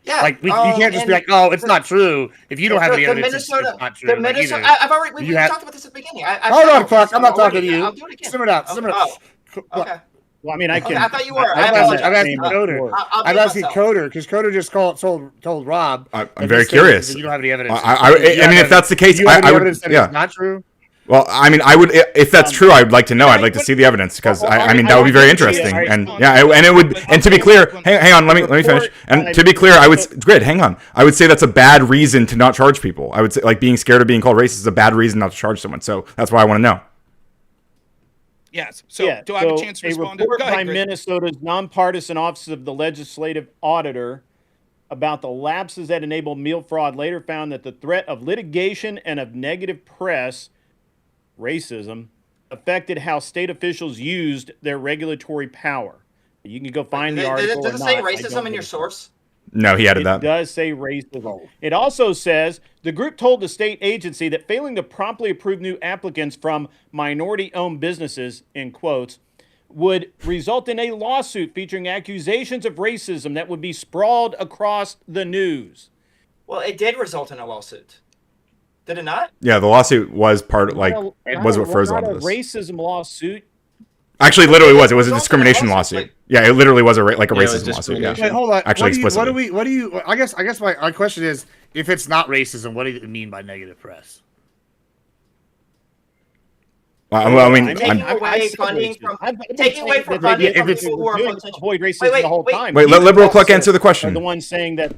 Yeah. Like you can't just be like, oh, it's not true. If you don't have any evidence, it's not true. The Minnesota. I've already we talked about this at the beginning. Hold on, Clark. I'm not talking to you. I'll do it again. Simmer down. Simmer down. Okay. Well, I mean, I can. I thought you were. I'm asking Coder. I'm asking Coder because Coder just told Rob. I'm very curious. You don't have any evidence. I mean, if that's the case, I would. Yeah. It's not true. Well, I mean, I would. If that's true, I'd like to know. I'd like to see the evidence because I mean that would be very interesting. And yeah, and it would. And to be clear, hang on, let me finish. And to be clear, I would. Grid, hang on. I would say that's a bad reason to not charge people. I would say like being scared of being called racist is a bad reason not to charge someone. So that's why I want to know. Yes. So do I have a chance to respond? A report by Minnesota's nonpartisan Office of the Legislative Auditor about the lapses that enabled meal fraud later found that the threat of litigation and of negative press, racism, affected how state officials used their regulatory power. You can go find the article. Does it say racism in your source? No, he added that. It does say racism. It also says the group told the state agency that failing to promptly approve new applicants from minority-owned businesses, in quotes, would result in a lawsuit featuring accusations of racism that would be sprawled across the news. Well, it did result in a lawsuit. Did it not? Yeah, the lawsuit was part of, like, it was what froze all this. Not a racism lawsuit. Actually, literally was. It was a discrimination lawsuit. Yeah, it literally was a racism lawsuit. Yeah. Wait, hold on. Actually, explicitly. What do you? I guess my question is, if it's not racism, what do you mean by negative press? Well, I mean, taking away funding from people who are avoid racism the whole time. Wait, let Liberal Cluck answer the question. The one saying that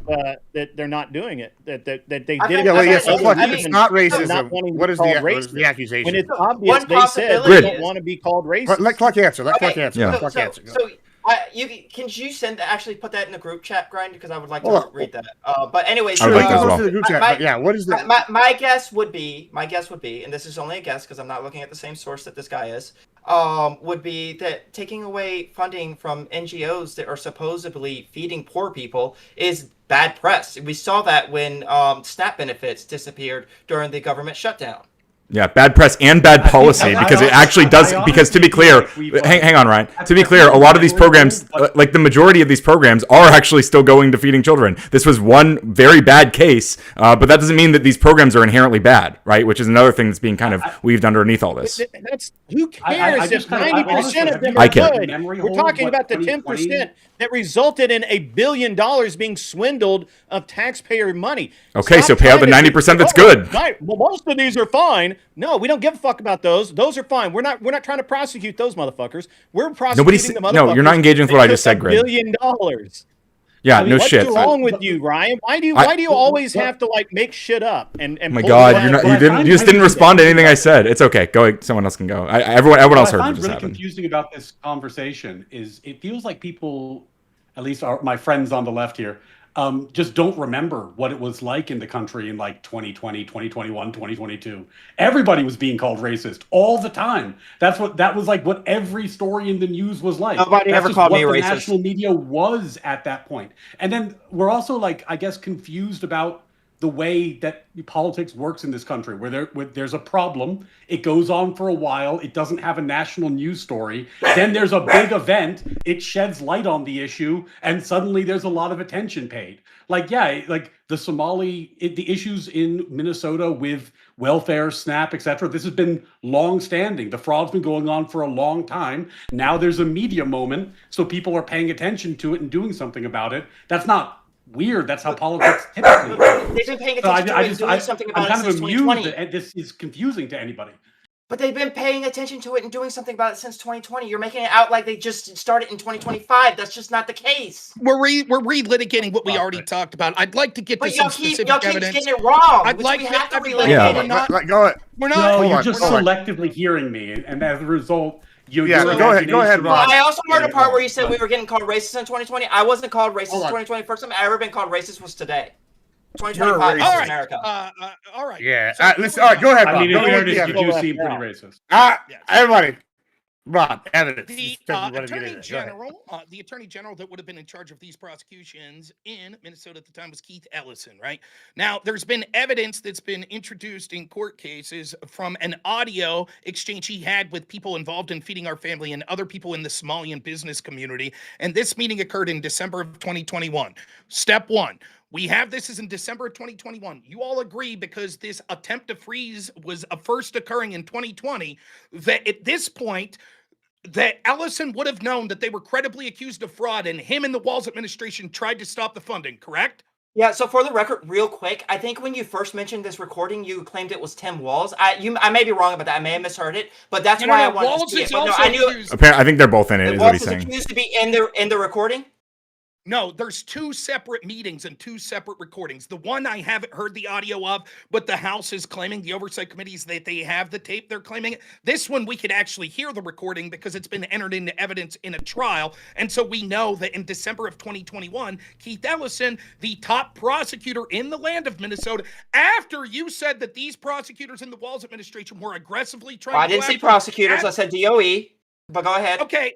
they're not doing it, that they did it. Yeah, well, yes, it's not racism. What is the accusation? When it's obvious, they said they don't want to be called racist. Let Cluck answer. Let Cluck answer. Yeah. So, can you actually put that in the group chat, Grind? Because I would like to read that. But anyways, I would like that as well. The group chat, yeah, what is that? My guess would be, and this is only a guess because I'm not looking at the same source that this guy is, would be that taking away funding from NGOs that are supposedly feeding poor people is bad press. We saw that when SNAP benefits disappeared during the government shutdown. Yeah, bad press and bad policy because it actually does. Because to be clear, hang on, Ryan. To be clear, a lot of these programs, like the majority of these programs, are actually still going to feeding children. This was one very bad case, but that doesn't mean that these programs are inherently bad, right? Which is another thing that's being kind of weaved underneath all this. Who cares if 90% of them I are care. good? We're talking about the 10% that resulted in $1 billion being swindled of taxpayer money. Okay, so pay out the 90% that's good. Right. Well, most of these are fine. No, we don't give a fuck about those. Those are fine. We're not trying to prosecute those motherfuckers. We're prosecuting the motherfuckers. No, you're not engaging with what I just said, Greg. $1 billion. Yeah, no shit. What's wrong with you, Ryan? Why do you always have to like make shit up and oh my God, you just didn't respond to anything I said. It's okay. Go. Someone else can go. Everyone else heard what just happened. Confusing about this conversation is it feels like people, at least my friends on the left here, just don't remember what it was like in the country in like 2020, 2021, 2022. Everybody was being called racist all the time. That was like what every story in the news was like. Nobody ever called me racist. The national media was at that point. And then we're also like, I guess, confused about the way that politics works in this country, where there's a problem, it goes on for a while, it doesn't have a national news story, then there's a big event, it sheds light on the issue, and suddenly there's a lot of attention paid. Like, yeah, like the issues in Minnesota with welfare, SNAP, etc. This has been long-standing. The fraud's been going on for a long time. Now there's a media moment, so people are paying attention to it and doing something about it. That's not weird. That's how politics typically works. They've been paying attention to it and doing something about it since 2020. I'm kind of amused that this is confusing to anybody. But they've been paying attention to it and doing something about it since 2020. You're making it out like they just started in 2025. That's just not the case. We're relitigating what we already talked about. I'd like to get to some specific evidence. Getting it wrong. I'd like we have to relitigate. Yeah, go ahead. We're not. No, you're just selectively hearing me, and as a result, go ahead, Rob. I also heard a part where you said we were getting called racist in 2020. I wasn't called racist in 2020. First time I ever been called racist was today. 2025 all right. America. All right. Yeah. So Listen. All right. Go ahead, Rob. I mean, in Go ahead. fairness, you do seem pretty racist. Everybody. Rob, evidence. The attorney general that would have been in charge of these prosecutions in Minnesota at the time was Keith Ellison, right? Now, there's been evidence that's been introduced in court cases from an audio exchange he had with people involved in Feeding Our Family and other people in the Somalian business community. And this meeting occurred in December of 2021. Step one. We have this is in December of 2021. You all agree, because this attempt to freeze was first occurring in 2020, that at this point, that Ellison would have known that they were credibly accused of fraud, and him and the Walz administration tried to stop the funding, correct? Yeah, so for the record, real quick, I think when you first mentioned this recording, you claimed it was Tim Walz. I may be wrong about that. I may have misheard it, but that's why I wanted to see it. But no, I knew apparently, I think they're both in it, is what he's saying. Walz is accused to be in the recording? No, there's two separate meetings and two separate recordings. The one I haven't heard the audio of, but the House is claiming, the oversight committees, that they have the tape, they're claiming it. This one, we could actually hear the recording because it's been entered into evidence in a trial. And so we know that in December of 2021, Keith Ellison, the top prosecutor in the land of Minnesota, after you said that these prosecutors in the Walz administration were aggressively trying to I didn't say prosecutors, I said DOE, but go ahead. Okay.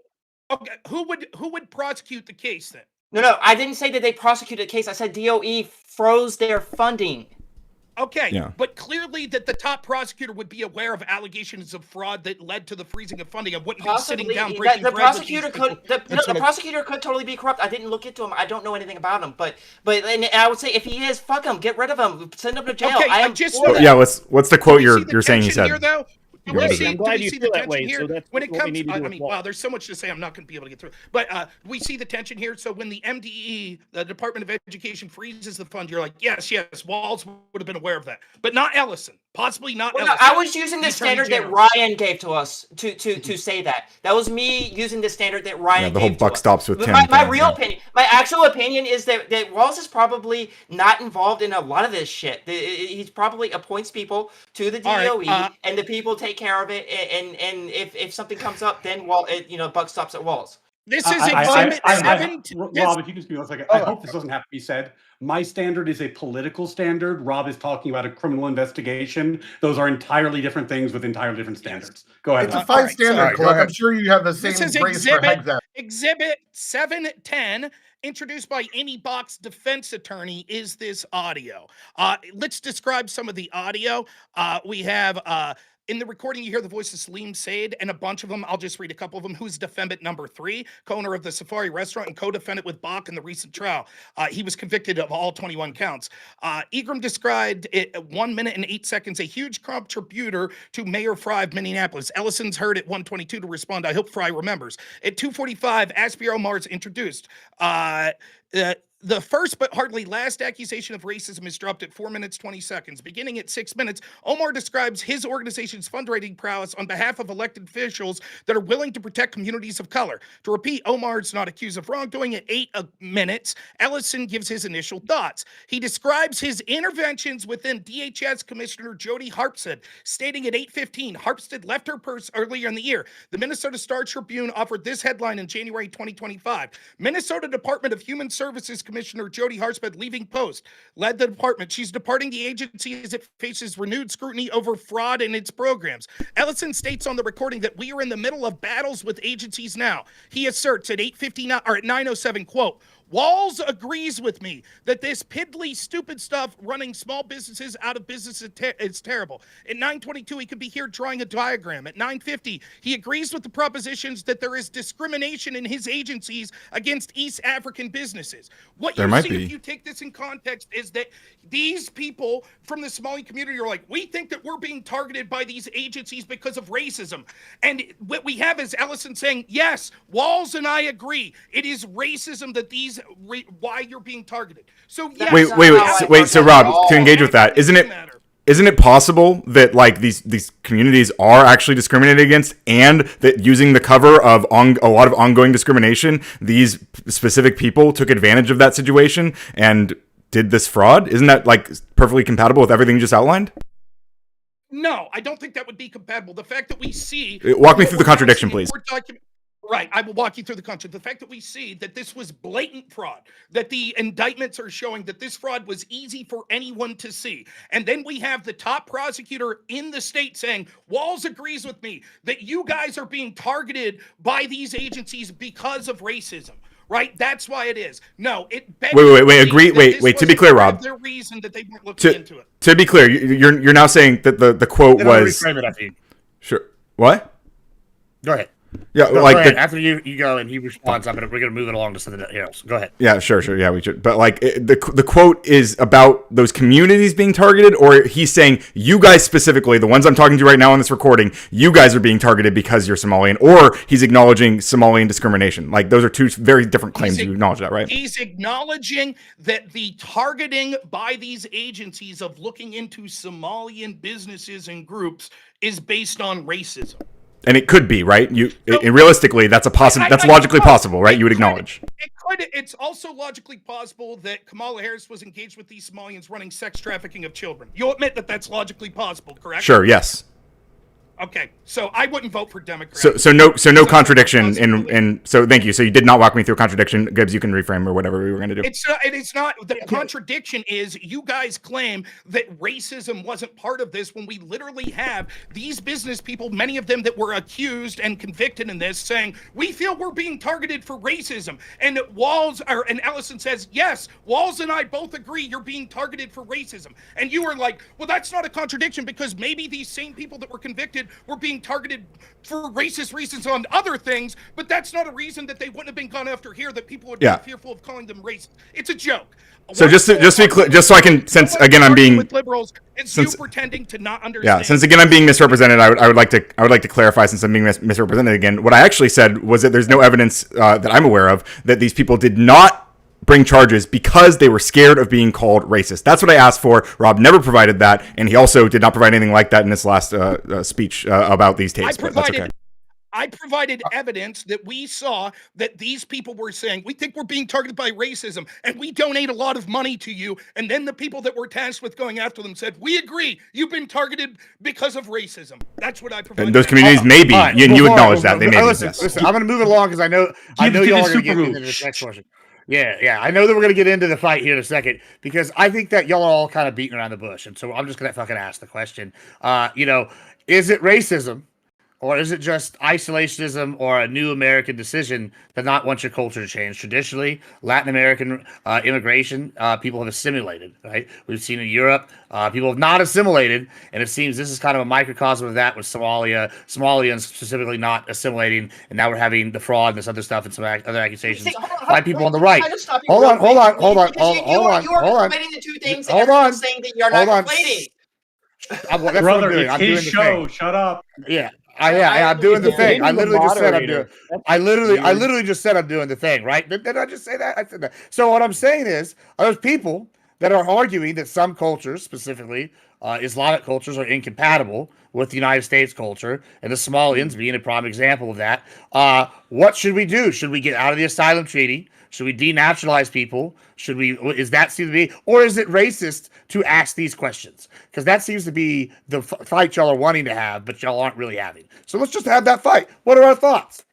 Who would prosecute the case then? No, I didn't say that they prosecuted the case. I said DOE froze their funding. Okay, yeah. But clearly that the top prosecutor would be aware of allegations of fraud that led to the freezing of funding and wouldn't Possibly. be sitting down breaking the bread prosecutor with these could the prosecutor could totally be corrupt. I didn't look into him. I don't know anything about him, but and I would say if he is, fuck him, get rid of him, send him to jail. Okay, I am just for that. Yeah, what's the quote you're saying he said? Here, though? I'm glad you feel that way. So that's when it what we comes, need to do. I mean, wow, there's so much to say. I'm not going to be able to get through. But we see the tension here. So when the MDE, the Department of Education, freezes the fund, you're like, yes, Walz would have been aware of that, but not Ellison. Possibly not. Well, Ellison. I was using the standard that Ryan gave to us to say that. That was me using the standard that Ryan gave to us. The whole buck stops with Tim. My real opinion, my actual opinion is that Walz is probably not involved in a lot of this shit. He's probably appoints people to the DOE, and the people take care of it. And if something comes up, then buck stops at Walz. This is exhibit 7. Rob, if you can speak 1 second. I hope this doesn't have to be said. My standard is a political standard. Rob is talking about a criminal investigation. Those are entirely different things with entirely different standards. Go ahead. It's a fine standard club. I'm sure you have the same This is grace for heads up. Exhibit 710, introduced by Amy Bach's defense attorney, is this audio. Let's describe some of the audio. We have in the recording, you hear the voice of Salim Said and a bunch of them. I'll just read a couple of them. Who's defendant number 3, co-owner of the Safari restaurant and co-defendant with Bach in the recent trial. He was convicted of all 21 counts. Egram described it at 1 minute and 8 seconds, a huge contributor to Mayor Fry of Minneapolis. Ellison's heard at 1:22 to respond. I hope Fry remembers. At 2:45, Aspie Omar's introduced. The first but hardly last accusation of racism is dropped at 4 minutes 20 seconds. Beginning at 6 minutes, Omar describes his organization's fundraising prowess on behalf of elected officials that are willing to protect communities of color. To repeat, Omar's not accused of wrongdoing. At 8 minutes, Ellison gives his initial thoughts. He describes his interventions within DHS Commissioner Jody Harpstead, stating at 8:15, Harpstead left her purse earlier in the year. The Minnesota Star Tribune offered this headline in January 2025. Minnesota Department of Human Services Commissioner Jody Harpstead leaving post, led the department. She's departing the agency as it faces renewed scrutiny over fraud in its programs. Ellison states on the recording that we are in the middle of battles with agencies now. He asserts at 8:59 or at 9:07, quote, Walls agrees with me that this piddly, stupid stuff running small businesses out of business is terrible. At 9:22, he could be here drawing a diagram. At 9:50, he agrees with the propositions that there is discrimination in his agencies against East African businesses. What you see, if you take this in context, is that these people from the Somali community are like, we think that we're being targeted by these agencies because of racism. And what we have is Ellison saying, yes, Walls and I agree. It is racism that these why you're being targeted. So yes, wait. So Rob, to engage with that, isn't it possible that like these communities are actually discriminated against, and that using the cover of a lot of ongoing discrimination, these specific people took advantage of that situation and did this fraud? Isn't that like perfectly compatible with everything you just outlined? No, I don't think that would be compatible. The fact that we see walk me through the contradiction, please. Right, I will walk you through the contract. The fact that we see that this was blatant fraud, that the indictments are showing that this fraud was easy for anyone to see. And then we have the top prosecutor in the state saying, Walls agrees with me that you guys are being targeted by these agencies because of racism. Right, that's why it is. No, it. Wait. To be clear, Rob. The reason that they weren't looking into it. To be clear, you're now saying that the quote was. Reframe it, I think. Sure. What? Go ahead. Yeah, no, like after you go and he responds, we're gonna move it along to something else. Go ahead. Yeah, sure. Yeah, we should. But like the quote is about those communities being targeted, or he's saying you guys specifically, the ones I'm talking to right now on this recording, you guys are being targeted because you're Somalian, or he's acknowledging Somalian discrimination. Like those are two very different claims. You acknowledge that, right? He's acknowledging that the targeting by these agencies of looking into Somalian businesses and groups is based on racism. And it could be, right? Realistically, that's logically possible, right? You would acknowledge. It's also logically possible that Kamala Harris was engaged with these Somalians running sex trafficking of children. You'll admit that that's logically possible, correct? Sure. Yes. Okay, so I wouldn't vote for Democrats. So no contradiction in so thank you. So you did not walk me through a contradiction. Gibbs, you can reframe or whatever we were going to do. It's not. The contradiction is you guys claim that racism wasn't part of this when we literally have these business people, many of them that were accused and convicted in this, saying we feel we're being targeted for racism. And and Ellison says, yes, Walls and I both agree you're being targeted for racism. And you were like, well, that's not a contradiction because maybe these same people that were convicted were being targeted for racist reasons on other things, but that's not a reason that they wouldn't have been gone after here, that people would be fearful of calling them racist. It's a joke. So just to be clear, just so I can, since again I'm being with liberals, it's you pretending to not understand. Yeah, since again I'm being misrepresented, I would like to clarify, since I'm being misrepresented again. What I actually said was that there's no evidence that I'm aware of that these people did not bring charges because they were scared of being called racist. That's what I asked for. Rob never provided that, and he also did not provide anything like that in his last speech about these tapes. But that's okay. I provided evidence that we saw that these people were saying, we think we're being targeted by racism and we donate a lot of money to you. And then the people that were tasked with going after them said, we agree, you've been targeted because of racism. That's what I provided. And those communities may be, and you acknowledge that. They may be. Listen, I'm going to move it along because I know y'all are going to get into this next question. Yeah. I know that we're going to get into the fight here in a second because I think that y'all are all kind of beating around the bush. And so I'm just going to fucking ask the question. Is it racism Or is it just isolationism or a new American decision to not want your culture to change? Traditionally, Latin American immigration, people have assimilated, right? We've seen in Europe, people have not assimilated, and it seems this is kind of a microcosm of that with Somalians specifically not assimilating, and now we're having the fraud and this other stuff and some other accusations by people on the right. Hold on. You are conflating the two things, and everyone's saying that you're not conflating. That's Brother, what I'm doing. it's I'm his doing the show. thing. Shut up. Yeah. I'm doing the thing. I literally just said I'm doing. I literally just said I'm doing the thing, right? Did I just say that? I said that. So what I'm saying is, there's people that are arguing that some cultures, specifically Islamic cultures, are incompatible with the United States culture, and the Somalians being a prime example of that. What should we do? Should we get out of the asylum treaty? Should we denaturalize people? Is that seem to be, or is it racist to ask these questions? Because that seems to be the fight y'all are wanting to have, but y'all aren't really having. So let's just have that fight. What are our thoughts?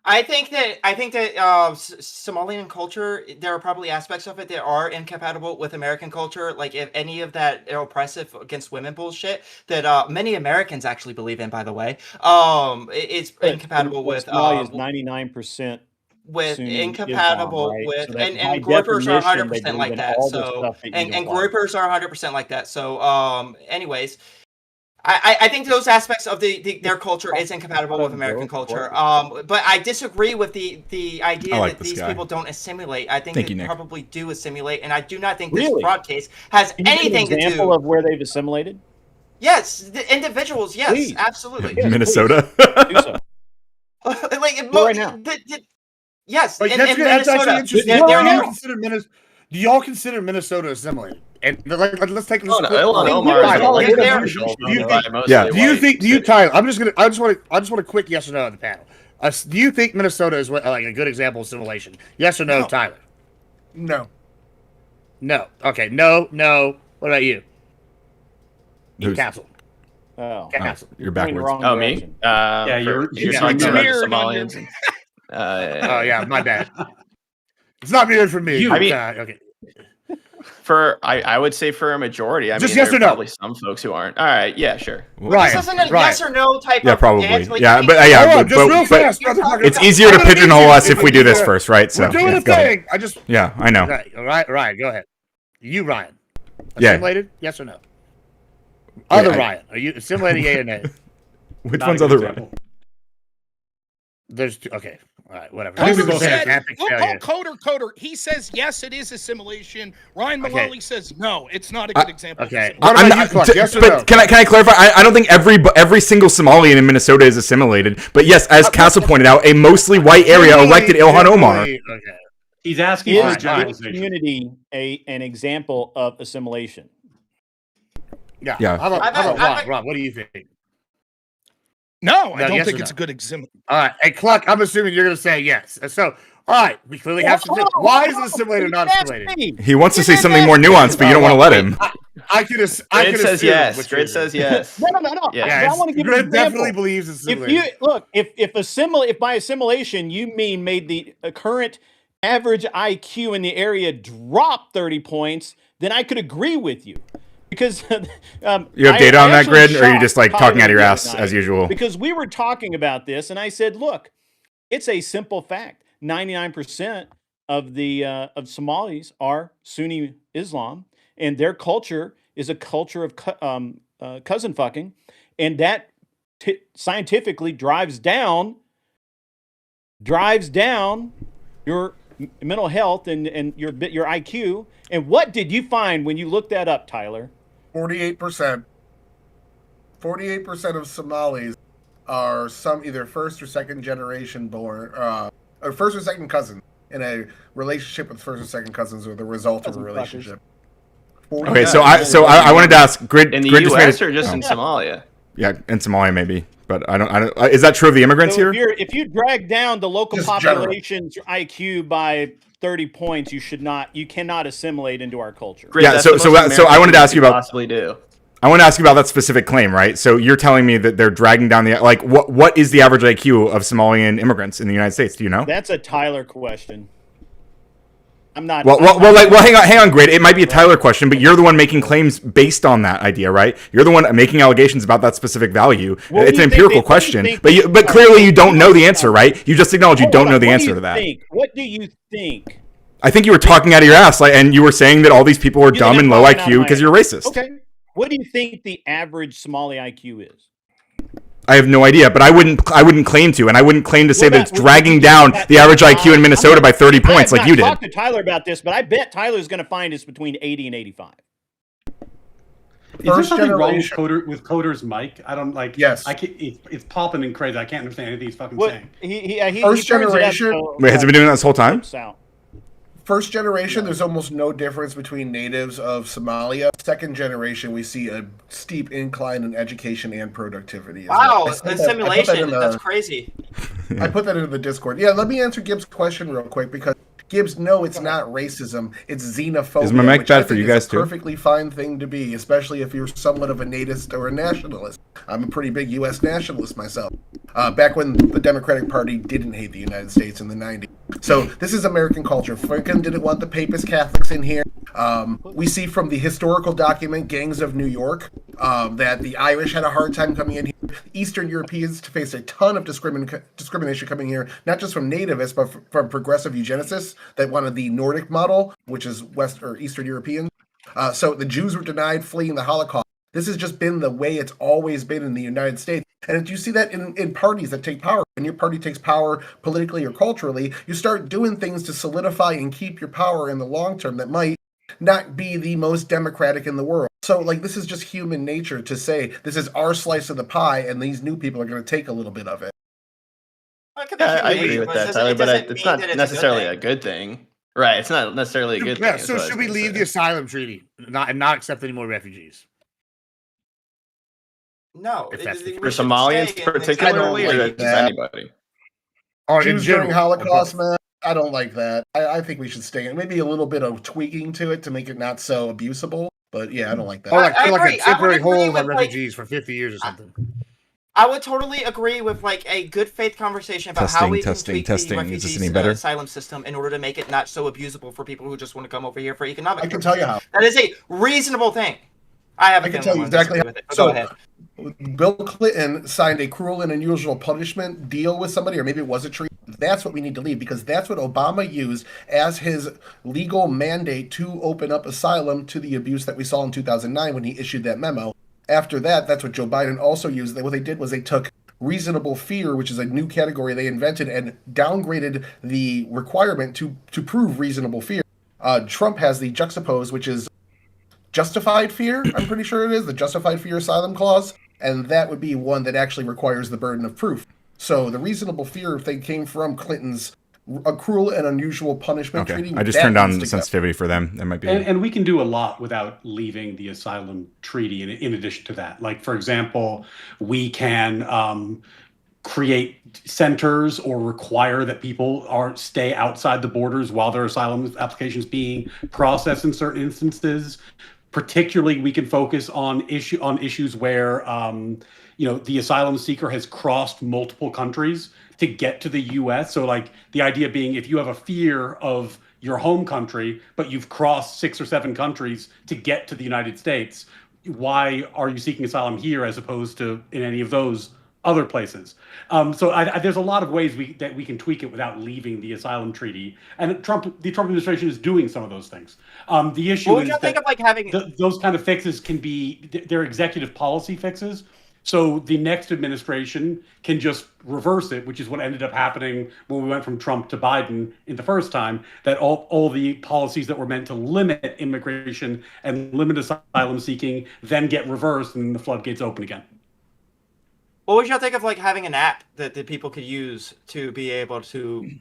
I think that Somalian culture, there are probably aspects of it that are incompatible with American culture. Like if any of that oppressive against women bullshit that many Americans actually believe in, by the way, it's incompatible with Somalia is 99%. With Sunni incompatible Islam, right? with So and groupers are 100% like that. all the So stuff that you and don't like. groupers are 100% like that. So anyways, I think those aspects of their culture is incompatible with American culture. But I disagree with the idea that these people don't assimilate. I think they probably do assimilate, and I do not think this fraud case has anything to do. Example of where they've assimilated? Yes, the individuals. Yes, Please. absolutely. Yeah, Minnesota. Do so. Right now. Yes, Like, in that's Minnesota. actually interesting. Do y'all consider Minnesota assimilated? And let's take this. Do you Tyler? I just want a quick yes or no on the panel. Do you think Minnesota is like a good example of assimilation? Yes or no, Tyler? No. No. Okay. No. What about you? Castle. Oh, Castle. You're backwards. Oh, me? Yeah, you're talking about the Somalians. Oh yeah, my bad. It's not mirrored for me. Okay. I would say for a majority. I just mean, yes or there are no. probably some folks who aren't. All right, yeah, sure. Right. This isn't a yes or no type of probably. dance. Like, Yeah, but real fast. It's easier to pigeonhole us if we do this first, right? So we're doing a thing. Yeah, I know. Right. Go ahead. You, Ryan. Yeah. Assimilated? Yes or no? Other Ryan, are you assimilated? Yay or nay? Which one's other Ryan? There's two. Okay. All right. Whatever. We'll call Coder. He says yes, it is assimilation. Ryan Mullally says no, it's not a good example. Okay. Yes or no? Can I clarify? I don't think every single Somalian in Minnesota is assimilated. But yes, as Castle pointed out, a mostly white area elected Ilhan Omar. Okay. He's asking for a generalization. Community an example of assimilation. Yeah. Yeah. How about Rob? What do you think? No, I don't think it's a good example. All right. Hey, Cluck, I'm assuming you're going to say yes. So, all right. We clearly have to. Why is it assimilated or not assimilated? He wants to say something more nuanced, but you don't want to let him. Grid says yes. Grid says yes. No. Yeah, I want to give Grid an definitely believes it's assimilated. If by assimilation you mean made the current average IQ in the area drop 30 points, then I could agree with you. Because you have data on that, Grid, or are you just like talking out of your ass as usual? Because we were talking about this, and I said, "Look, it's a simple fact. 99% of the of Somalis are Sunni Islam, and their culture is a culture of cousin fucking, and that scientifically drives down your mental health and your IQ. And what did you find when you looked that up, Tyler? 48%. 48% of Somalis are some either first or second generation born, or first or second cousin in a relationship with first or second cousins, or the result of a relationship. Okay, so I wanted to ask Grid in the Grid U.S. or just in Somalia? Yeah, in Somalia maybe, but I don't. Is that true of the immigrants here? If you drag down the local population's IQ by 30 points, you cannot assimilate into our culture. Grid, yeah, so I wanted to ask you about possibly do. I want to ask you about that specific claim, right? So you're telling me that they're dragging down what is the average IQ of Somalian immigrants in the United States? Do you know? That's a Tyler question. I'm not. Well, hang on, Grid. It might be a Tyler question, but you're the one making claims based on that idea, right? You're the one making allegations about that specific value. What It's do an you think empirical they- question, what do you think but clearly you don't know the Hold answer, on. right? You just acknowledge you Hold don't on. know the What do answer you to that. think? What do you think? I think you were talking out of your ass, and you were saying that all these people are You think dumb I'm and low talking out of IQ my because ass? you're racist. Okay. What do you think the average Somali IQ is? I have no idea, but I wouldn't claim to, and I wouldn't claim to say that it's dragging down the average IQ in Minnesota by 30 points like you did. I have not talked to Tyler about this, but I bet Tyler's going to find it's between 80 and 85. Is there First something wrong with, generation. with Coder's mic? I don't like. Yes. I can't, it's popping and crazy. I can't understand anything he's fucking What saying. he First turns it up generation- so- Wait, has he been doing that this whole time? Flips out. First generation, there's almost no difference between natives of Somalia. Second generation, we see a steep incline in education and productivity. as well. Wow, I said that's that- I put that simulation. in the- That's crazy. I put that into the Discord. Yeah, let me answer Gibbs' question real quick because Gibbs, no, it's not racism. It's xenophobia. Is my mic which I bad for think you is a guys, too? perfectly fine thing to be, especially if you're somewhat of a natist or a nationalist. I'm a pretty big U.S. nationalist myself. Back when the Democratic Party didn't hate the United States in the 90s. So this is American culture. Franklin didn't want the papist Catholics in here. We see from the historical document, Gangs of New York, that the Irish had a hard time coming in here. Eastern Europeans faced a ton of discrimination coming here, not just from nativists, but from progressive eugenicists that wanted the Nordic model, which is West or Eastern European. So the Jews were denied fleeing the Holocaust. This has just been the way it's always been in the United States. And you see that in parties that take power. When your party takes power politically or culturally, you start doing things to solidify and keep your power in the long term that might not be the most democratic in the world. So, like, this is just human nature to say, this is our slice of the pie, and these new people are going to take a little bit of it. Well, it could be I human agree nature, with it that, doesn't- Tyler, it but doesn't it's mean not that it's necessarily a a good thing. Right, it's not necessarily a good Yeah, thing. is so what I was should we gonna leave say. the asylum treaty and not accept any more refugees? No, If that's the we For should Somalians stay in the- particularly, or like just that. anybody? Or in Jews during general, or Holocaust, both? man, I don't like that. I think we should stay in. Maybe a little bit of tweaking to it to make it not so abusable. But yeah, I don't like that. Or like I put like agree. a I would temporary agree hold on with, like- refugees for 50 years or something. I would totally agree with like a good faith conversation about how we can tweak the Is this refugees any better? asylum system in order to make it not so abusable for people who just want to come over here for economic I can purposes. tell you how. That is a reasonable thing. I have a I can feeling tell you I'm gonna exactly disagree how. with it, but So, go ahead. Bill Clinton signed a cruel and unusual punishment deal with somebody, or maybe it was a treaty. That's what we need to leave because that's what Obama used as his legal mandate to open up asylum to the abuse that we saw in 2009 when he issued that memo. After that, that's what Joe Biden also used. What they did was they took reasonable fear, which is a new category they invented, and downgraded the requirement to prove reasonable fear. Trump has the juxtapose, which is justified fear, I'm pretty sure it is, the justified fear asylum clause, and that would be one that actually requires the burden of proof. So the reasonable fear thing came from Clinton's a cruel and unusual punishment Okay, treaty. I just That turned on needs the to go. sensitivity for them. That might be. And we can do a lot without leaving the asylum treaty in addition to that. Like, for example, we can create centers or require that people stay outside the borders while their asylum applications being processed in certain instances. Particularly, we can focus on issues where the asylum seeker has crossed multiple countries to get to the U.S. So, like, the idea being, if you have a fear of your home country, but you've crossed 6 or 7 countries to get to the United States, why are you seeking asylum here as opposed to in any of those other places? There's a lot of ways that we can tweak it without leaving the asylum treaty. And the Trump administration is doing some of those things. The issue What would is you think that of like having those kind of fixes can be, they're executive policy fixes. So the next administration can just reverse it, which is what ended up happening when we went from Trump to Biden in the first time, that all the policies that were meant to limit immigration and limit asylum seeking then get reversed and the floodgates open again. What would y'all think of like having an app that people could use to be able to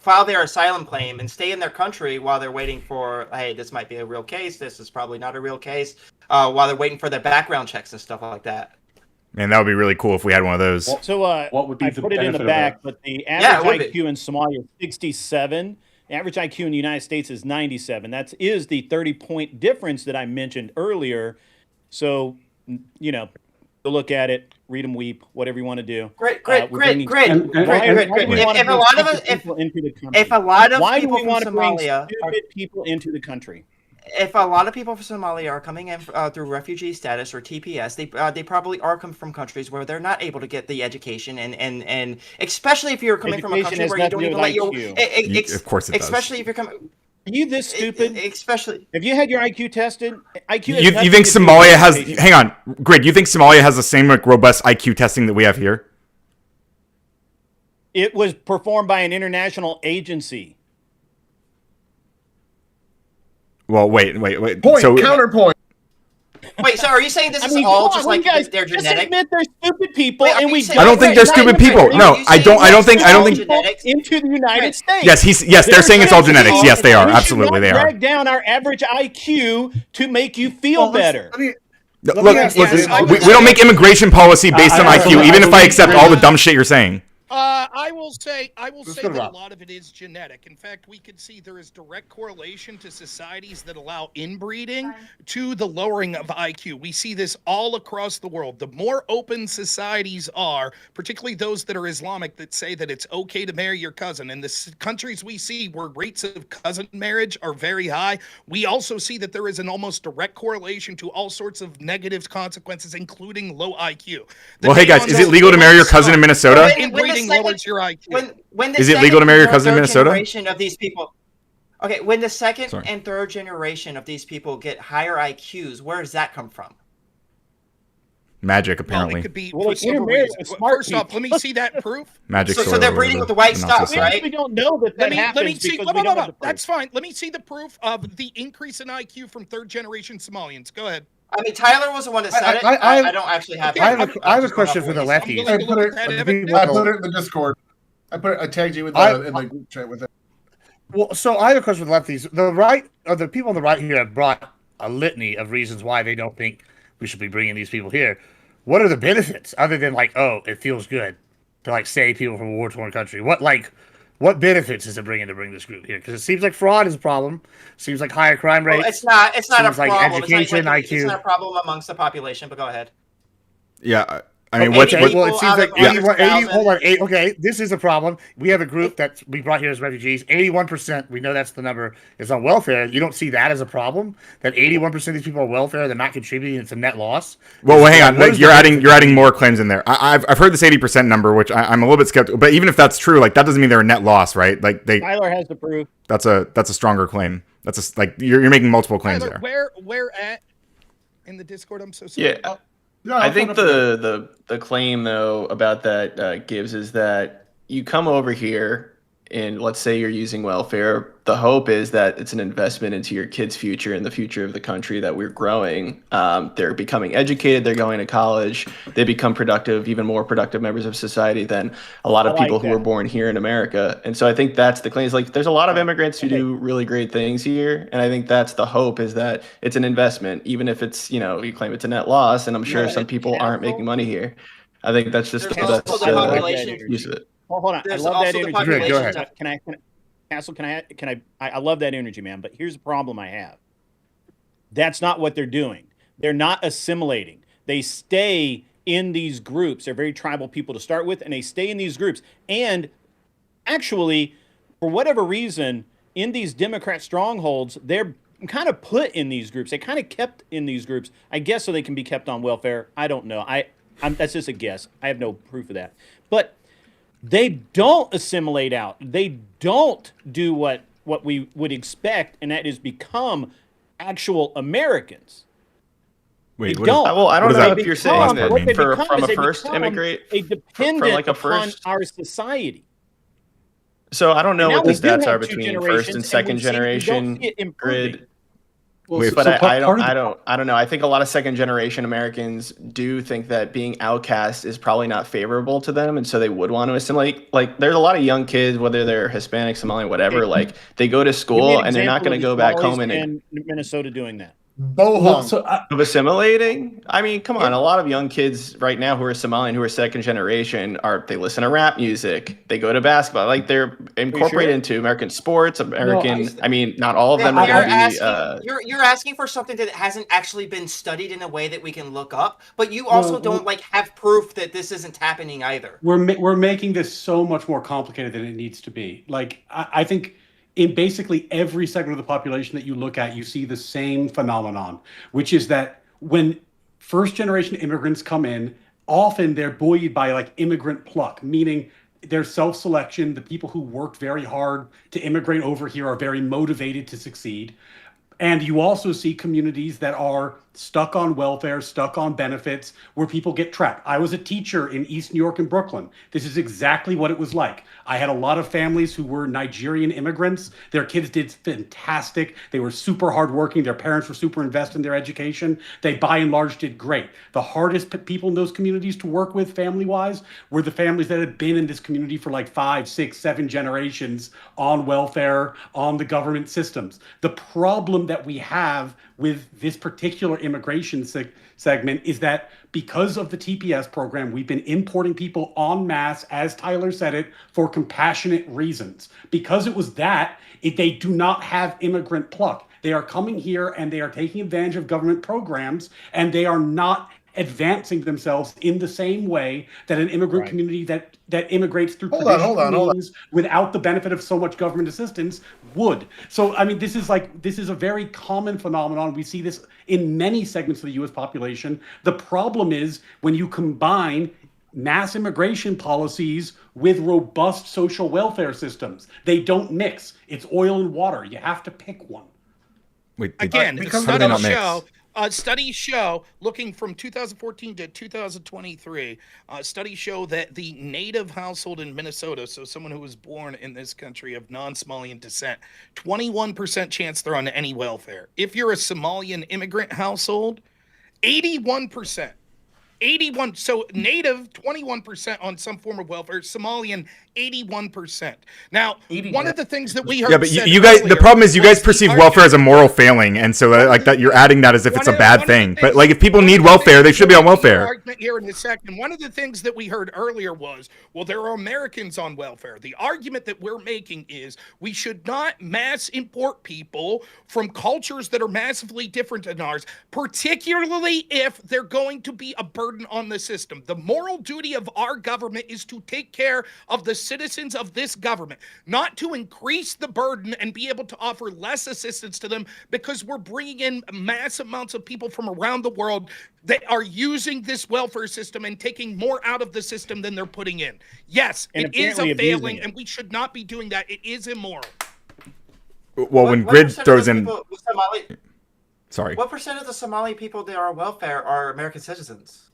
file their asylum claim and stay in their country while they're waiting for, hey, this might be a real case, this is probably not a real case, while they're waiting for their background checks and stuff like that? Man, that would be really cool if we had one of those. So what would be I the put it in the benefit of back, that? but the Yeah, it would average be. IQ in Somalia is 67. The average IQ in the United States is 97. That is the 30-point difference that I mentioned earlier. So, Go look at it, read them weep, whatever you want to do. Great. And- If a lot of us, if a lot of why do people we from want to bring Somalia, stupid people into the country? if a lot of people from Somalia are coming in through refugee status or TPS, they probably are come from countries where they're not able to get the education, and especially if you're coming from a country where you don't even let you. Of course it does. Especially if you're coming. Are you this stupid? Especially. Have you had your IQ tested? IQ. You think Somalia has? Hang on, Grid. You think Somalia has the same like robust IQ testing that we have here? It was performed by an international agency. Well, wait. Counterpoint. Wait, so are you saying this is all just like their just genetic? admit they're stupid people, Wait, and we. I don't think they're stupid people. No, I don't think. Into the United States. Yes, they're saying it's all genetics. Yes, they are. Absolutely, they are. Drag down our average IQ to make you feel better. Look, we don't make immigration policy based on IQ, even if I accept all the dumb shit you're saying. I will say that a lot of it is genetic. In fact, we could see there is direct correlation to societies that allow inbreeding to the lowering of IQ. We see this all across the world. The more open societies are, particularly those that are Islamic, that say that it's okay to marry your cousin, and the countries we see where rates of cousin marriage are very high, we also see that there is an almost direct correlation to all sorts of negative consequences, including low IQ. Well, hey guys, is it legal to marry your cousin in Minnesota? Lowers your IQ. Is it legal to marry your cousin in Minnesota? Of these people, okay, when the second and third generation of these people get higher IQs, where does that come from? Magic, apparently. Well, it could be for several reasons. First off, let me see that proof. Magic. So they're breeding with the white stuff, right? We don't know that happens. Let me see. Because we don't have the proof. That's fine. Let me see the proof of the increase in IQ from third generation Somalians. Go ahead. I mean, Tyler was the one that said it. I don't actually have. I have a question for the lefties. I put it in the Discord. I tagged you in the group chat with it. Well, so I have a question for the lefties. The people on the right here have brought a litany of reasons why they don't think we should be bringing these people here. What are the benefits other than like, oh, it feels good to like save people from a war-torn country? What benefits is it bringing to bring this group here? Because it seems like fraud is a problem. Seems like higher crime rates. Well, it's not a problem. Like education, IQ. It's not a problem amongst the population. But go ahead. Yeah. I mean, well, it seems like 80. Hold on, okay, this is a problem. We have a group that we brought here as refugees. 81%, we know that's the number, is on welfare. You don't see that as a problem? That 81% of these people are welfare, they're not contributing, it's a net loss? Well, hang on, you're adding more claims in there. I've heard this 80% number, which I'm a little bit skeptical. But even if that's true, like that doesn't mean they're a net loss, right? Like Tyler has the proof. That's a stronger claim. That's like you're making multiple claims Tyler, there. Where at in the Discord? I'm so sorry. Yeah. I think the claim though about that Gibbs is that you come over here and let's say you're using welfare. The hope is that it's an investment into your kids' future and the future of the country that we're growing. They're becoming educated. They're going to college. They become productive, even more productive members of society than a lot of people who were born here in America. And so I think that's the claim. Is like there's a lot of immigrants who do really great things here, and I think that's the hope is that it's an investment, even if it's you claim it's a net loss, and I'm sure some people aren't making money here. I think that's just the best use of it. Oh, hold on. I love that energy. Go ahead. Can I, Castle? I love that energy, man. But here's the problem I have. That's not what they're doing. They're not assimilating. They stay in these groups. They're very tribal people to start with, and they stay in these groups. And actually, for whatever reason, in these Democrat strongholds, they're kind of put in these groups. They kind of kept in these groups, I guess, so they can be kept on welfare. I don't know. That's just a guess. I have no proof of that. But they don't assimilate out. They don't do what we would expect, and that is become actual Americans. Wait, they don't. Well, I don't know if you're saying that from a first immigrant, a dependent upon our society. So I don't know what the stats are between first and second generation grid. But I don't know. I think a lot of second generation Americans do think that being outcast is probably not favorable to them, and so they would want to assimilate. Like there's a lot of young kids, whether they're Hispanic, Somali, whatever, like they go to school and they're not going to go back home and Minnesota doing that. Bohong. Of assimilating? I mean, come on. A lot of young kids right now who are Somalian, who are second generation, they listen to rap music. They go to basketball. Like, they're incorporated into American sports, I mean, not all of them are going to be. You're asking for something that hasn't actually been studied in a way that we can look up, but you also don't like have proof that this isn't happening either. We're making this so much more complicated than it needs to be. Like, I think in basically every segment of the population that you look at, you see the same phenomenon, which is that when first generation immigrants come in, often they're buoyed by like immigrant pluck, meaning their self-selection. The people who worked very hard to immigrate over here are very motivated to succeed. And you also see communities that are stuck on welfare, stuck on benefits, where people get trapped. I was a teacher in East New York and Brooklyn. This is exactly what it was like. I had a lot of families who were Nigerian immigrants. Their kids did fantastic. They were super hardworking. Their parents were super invested in their education. They, by and large, did great. The hardest people in those communities to work with family-wise were the families that had been in this community for like 5, 6, 7 generations on welfare, on the government systems. The problem that we have with this particular immigration segment is that because of the TPS program, we've been importing people en masse, as Tyler said it, for compassionate reasons. Because it was that, they do not have immigrant pluck. They are coming here and they are taking advantage of government programs, and they are not advancing themselves in the same way that an immigrant community that immigrates through traditional means without the benefit of so much government assistance would. So, I mean, this is a very common phenomenon. We see this in many segments of the U.S. population. The problem is when you combine mass immigration policies with robust social welfare systems, they don't mix. It's oil and water. You have to pick one. Wait, again, studies show, looking from 2014 to 2023, studies show that the native household in Minnesota, so someone who was born in this country of non-Somalian descent, 21% chance they're on any welfare. If you're a Somalian immigrant household, 81%. 81, so native 21% on some form of welfare, Somalian 81%. Now, one of the things that we heard, but you guys, the problem is you guys perceive welfare as a moral failing, and so like that you're adding that as if it's a bad thing. But like if people need welfare, they should be on welfare. Argument here in a second. One of the things that we heard earlier was, well, there are Americans on welfare. The argument that we're making is we should not mass import people from cultures that are massively different than ours, particularly if they're going to be a burden on the system. The moral duty of our government is to take care of the citizens of this government, not to increase the burden and be able to offer less assistance to them because we're bringing in mass amounts of people from around the world that are using this welfare system and taking more out of the system than they're putting in. Yes, and it is a failing, and we should not be doing that. It is immoral. Well, when Grid throws in... Sorry. What percent of the Somali people that are on welfare are American citizens?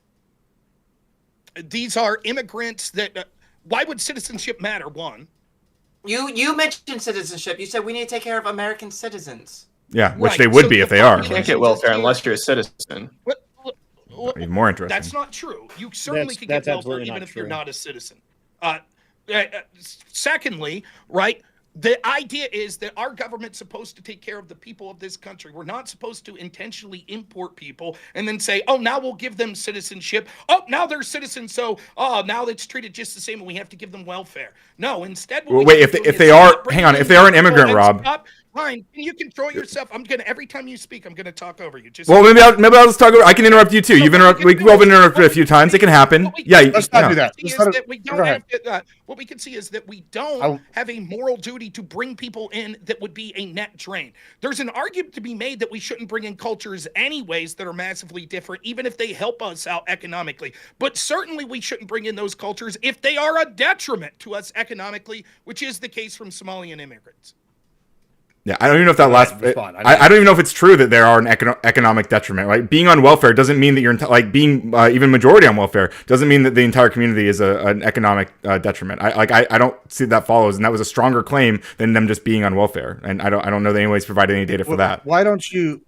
These are immigrants that... why would citizenship matter, one? You mentioned citizenship. You said we need to take care of American citizens. Yeah, which they would be if they are. You can't get welfare unless you're a citizen. Even more interesting. That's not true. You certainly can get welfare even if you're not a citizen. Secondly, right, the idea is that our government's supposed to take care of the people of this country. We're not supposed to intentionally import people and then say, oh, now we'll give them citizenship. Oh, now they're citizens, so now it's treated just the same and we have to give them welfare. No, instead... Wait, if they are... Hang on, if they are an immigrant, Rob... Ryan, can you control yourself? Every time you speak, I'm gonna talk over you. Well, maybe I'll just talk over. I can interrupt you too. You've interrupted. We've all been interrupted a few times. It can happen. Yeah, let's not do that. What we can see is that we don't have a moral duty to bring people in that would be a net drain. There's an argument to be made that we shouldn't bring in cultures anyways that are massively different, even if they help us out economically. But certainly we shouldn't bring in those cultures if they are a detriment to us economically, which is the case from Somalian immigrants. Yeah, I don't even know if that last. I don't even know if it's true that there are an economic detriment. Right, being on welfare doesn't mean that you're like being even majority on welfare doesn't mean that the entire community is an economic detriment. I don't see that follows, and that was a stronger claim than them just being on welfare. And I don't know that anybody's provided any data for that. Why don't you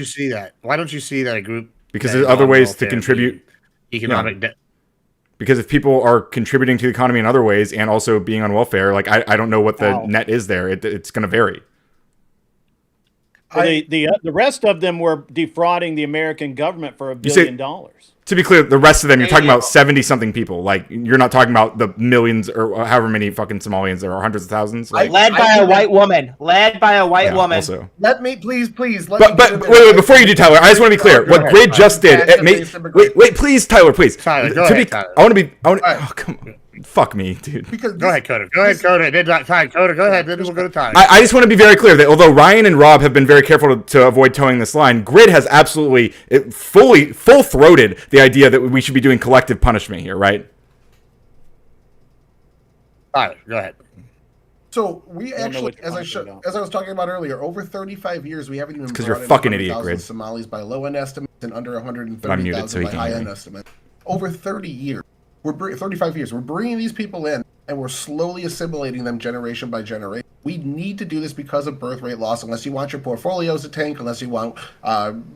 see that? Why don't you see that a group? Because there's other ways to contribute economic debt. Because if people are contributing to the economy in other ways and also being on welfare, like I don't know what the net is there. It's going to vary. Well, the rest of them were defrauding the American government for $1 billion. To be clear, the rest of them, you're talking about 70-something people. Like, you're not talking about the millions or however many fucking Somalians there are, hundreds of thousands. Like, led by a white woman. Led by a white woman. Also. Let me, please. But wait, before you do, Tyler, I just want to be clear. What Grid just did. Wait, please, Tyler, please. Tyler, go ahead, Tyler. Oh, come on. Fuck me, dude. Go ahead, Coda. Go ahead, Coda. Coda, go ahead. Then we'll go to Tyler. I just want to be very clear that although Ryan and Rob have been very careful to avoid towing this line, Grid has absolutely full-throated the idea that we should be doing collective punishment here, right? Tyler, go ahead. So we actually, as I was talking about earlier, over 35 years, we haven't even because you're a fucking idiot, Grid. Somalis by low-end estimates and under 130,000 by high-end estimates. Over 30 years. 35 years. We're bringing these people in, and we're slowly assimilating them generation by generation. We need to do this because of birth rate loss, unless you want your portfolios to tank, unless you want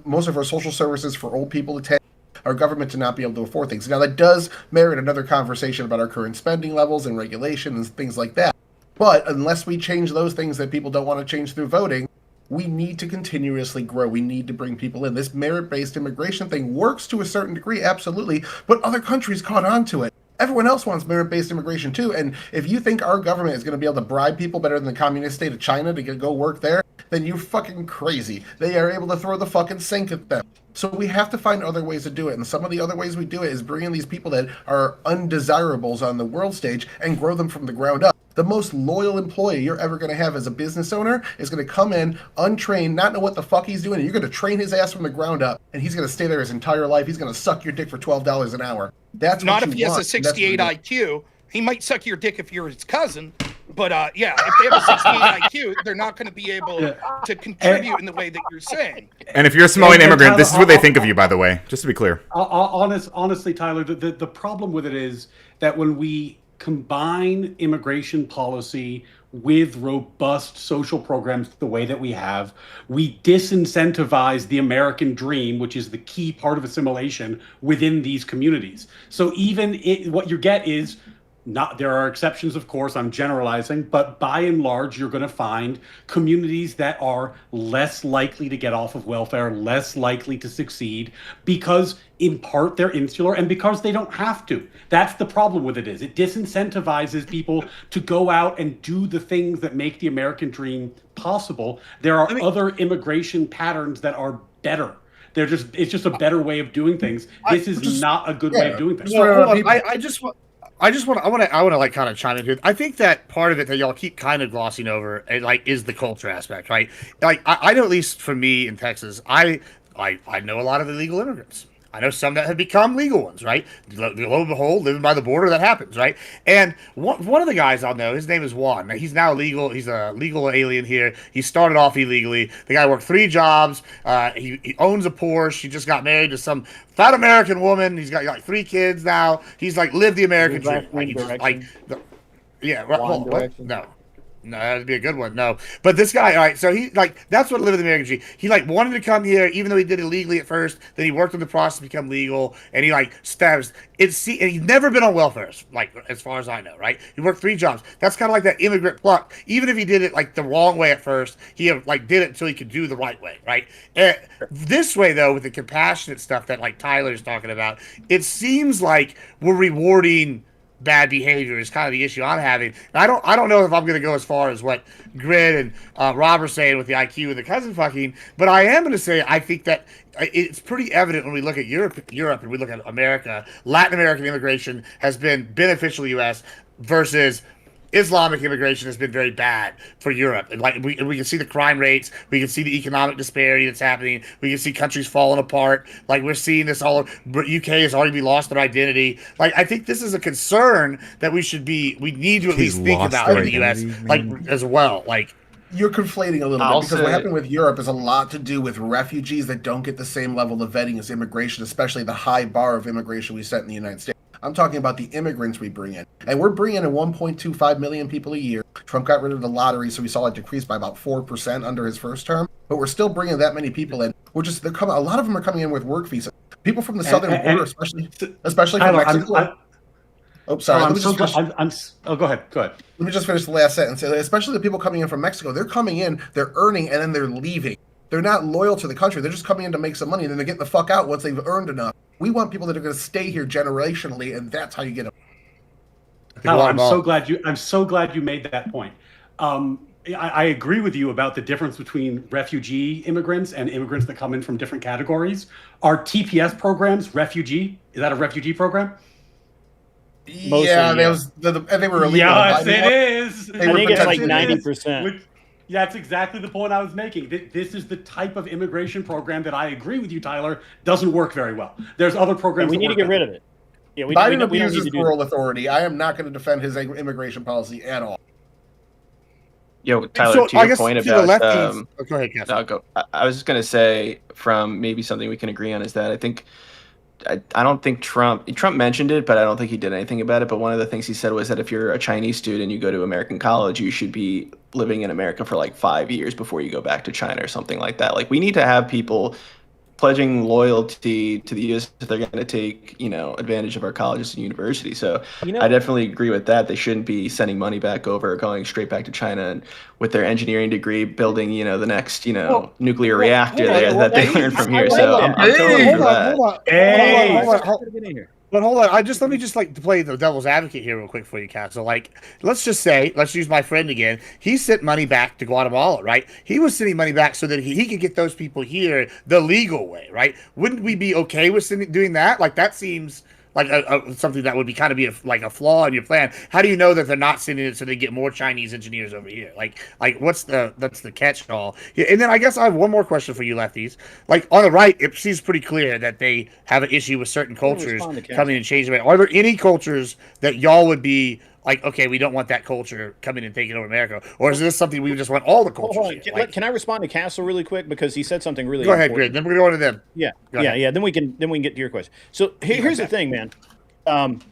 most of our social services for old people to tank, our government to not be able to afford things. Now, that does merit another conversation about our current spending levels and regulation and things like that. But unless we change those things that people don't want to change through voting, we need to continuously grow. We need to bring people in. This merit-based immigration thing works to a certain degree, absolutely, but other countries caught on to it. Everyone else wants merit-based immigration too, and if you think our government is going to be able to bribe people better than the communist state of China to go work there, then you're fucking crazy. They are able to throw the fucking sink at them. So we have to find other ways to do it, and some of the other ways we do it is bringing these people that are undesirables on the world stage and grow them from the ground up. The most loyal employee you're ever going to have as a business owner is going to come in, untrained, not know what the fuck he's doing, and you're going to train his ass from the ground up, and he's going to stay there his entire life. He's going to suck your dick for $12 an hour. That's not what if you he has a 68 IQ. He might suck your dick if you're his cousin, but yeah, if they have a 68 IQ, they're not going to be able to contribute in the way that you're saying. And if you're a Somalian immigrant, this is what they think of you, by the way, just to be clear. Honestly, Tyler, the problem with it is that when we combine immigration policy with robust social programs the way that we have, we disincentivize the American dream, which is the key part of assimilation within these communities. So even what you get is there are exceptions, of course, I'm generalizing, but by and large, you're going to find communities that are less likely to get off of welfare, less likely to succeed, because in part they're insular and because they don't have to. That's the problem with it is. It disincentivizes people to go out and do the things that make the American dream possible. There are other immigration patterns that are better. It's just a better way of doing things. This is not a good way of doing things. I want to like kind of chime in here. I think that part of it that y'all keep kind of glossing over, is the culture aspect, right? Like I know, at least for me in Texas, I know a lot of illegal immigrants. I know some that have become legal ones, right? Lo and behold, living by the border, that happens, right? And one of the guys I'll know, his name is Juan. He's now legal. He's a legal alien here. He started off illegally. The guy worked 3 jobs. He owns a Porsche. He just got married to some fat American woman. He's got like 3 kids now. He's like lived the American dream. No, that'd be a good one. No, but this guy, all right. So he that's what lived in the American dream. He wanted to come here, even though he did it illegally at first. Then he worked in the process to become legal, and he stabs. And he's never been on welfare, as far as I know, right? He worked 3 jobs. That's kind of like that immigrant pluck. Even if he did it the wrong way at first, he did it until he could do the right way, right? And this way though, with the compassionate stuff that Tyler's talking about, it seems like we're rewarding bad behavior is kind of the issue I'm having. And I don't know if I'm going to go as far as what Grid and Rob are saying with the IQ and the cousin fucking, but I am going to say I think that it's pretty evident when we look at Europe and we look at America. Latin American immigration has been beneficial to the U.S. versus Islamic immigration has been very bad for Europe. And we can see the crime rates, we can see the economic disparity that's happening, we can see countries falling apart. We're seeing this all. UK has already lost their identity. I think this is a concern that we need to at least think about in the US, as well. You're conflating a little bit because what happened with Europe is a lot to do with refugees that don't get the same level of vetting as immigration, especially the high bar of immigration we set in the United States. I'm talking about the immigrants we bring in. And we're bringing in 1.25 million people a year. Trump got rid of the lottery, so we saw it decrease by about 4% under his first term. But we're still bringing that many people in. A lot of them are coming in with work visas. People from the southern border, especially from Mexico. Go ahead. Let me just finish the last sentence. Especially the people coming in from Mexico. They're coming in, they're earning, and then they're leaving. They're not loyal to the country. They're just coming in to make some money, and then they get the fuck out once they've earned enough. We want people that are going to stay here generationally, and that's how you get them. Tyler, I'm so glad you made that point. I agree with you about the difference between refugee immigrants and immigrants that come in from different categories. Are TPS programs refugee? Is that a refugee program? Mostly, yeah, yeah. They were illegal. Yes, it is. I think it's like 90%. Yeah, that's exactly the point I was making. This is the type of immigration program that I agree with you, Tyler, doesn't work very well. There's other programs. We need to get rid of it. Yeah, Biden abuses rural authority. I am not going to defend his immigration policy at all. Yo, Tyler, to your point about go ahead, Cass. No, go. I was just going to say, from maybe something we can agree on, is that I don't think Trump mentioned it, but I don't think he did anything about it. But one of the things he said was that if you're a Chinese student, you go to American college, you should be living in America for like 5 years before you go back to China or something like that. Like, we need to have people pledging loyalty to the U.S. if they're going to take, advantage of our colleges and universities. So I definitely agree with that. They shouldn't be sending money back over or going straight back to China and with their engineering degree building, the next, nuclear reactor that they learned from here. So I'm totally for that. But hold on, let me just like play the devil's advocate here real quick for you, Kat. So like, let's use my friend again. He sent money back to Guatemala, right? He was sending money back so that he could get those people here the legal way, right? Wouldn't we be okay with doing that? Like, that seems like something that would be kind of be a flaw in your plan. How do you know that they're not sending it so they get more Chinese engineers over here? Like that's the catch-all. Yeah, and then I guess I have one more question for you, lefties. Like, on the right, it seems pretty clear that they have an issue with certain cultures coming and changing it. Are there any cultures that y'all would be like, okay, we don't want that culture coming and taking over America? Or is this something we just want all the cultures? Can I respond to Castle really quick, because he said something really Go ahead, important. Grid. Then we're going to them. Yeah. Then we can get to your question. So here's the thing, man.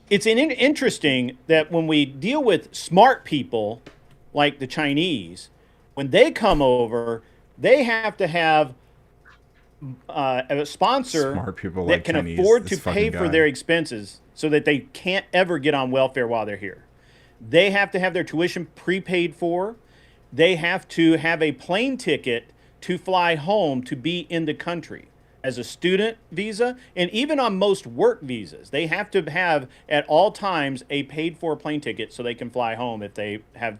It's interesting that when we deal with smart people like the Chinese, when they come over, they have to have a sponsor that can afford to pay for their expenses so that they can't ever get on welfare while they're here. They have to have their tuition prepaid for. They have to have a plane ticket to fly home to be in the country as a student visa. And even on most work visas, they have to have at all times a paid for plane ticket so they can fly home if they have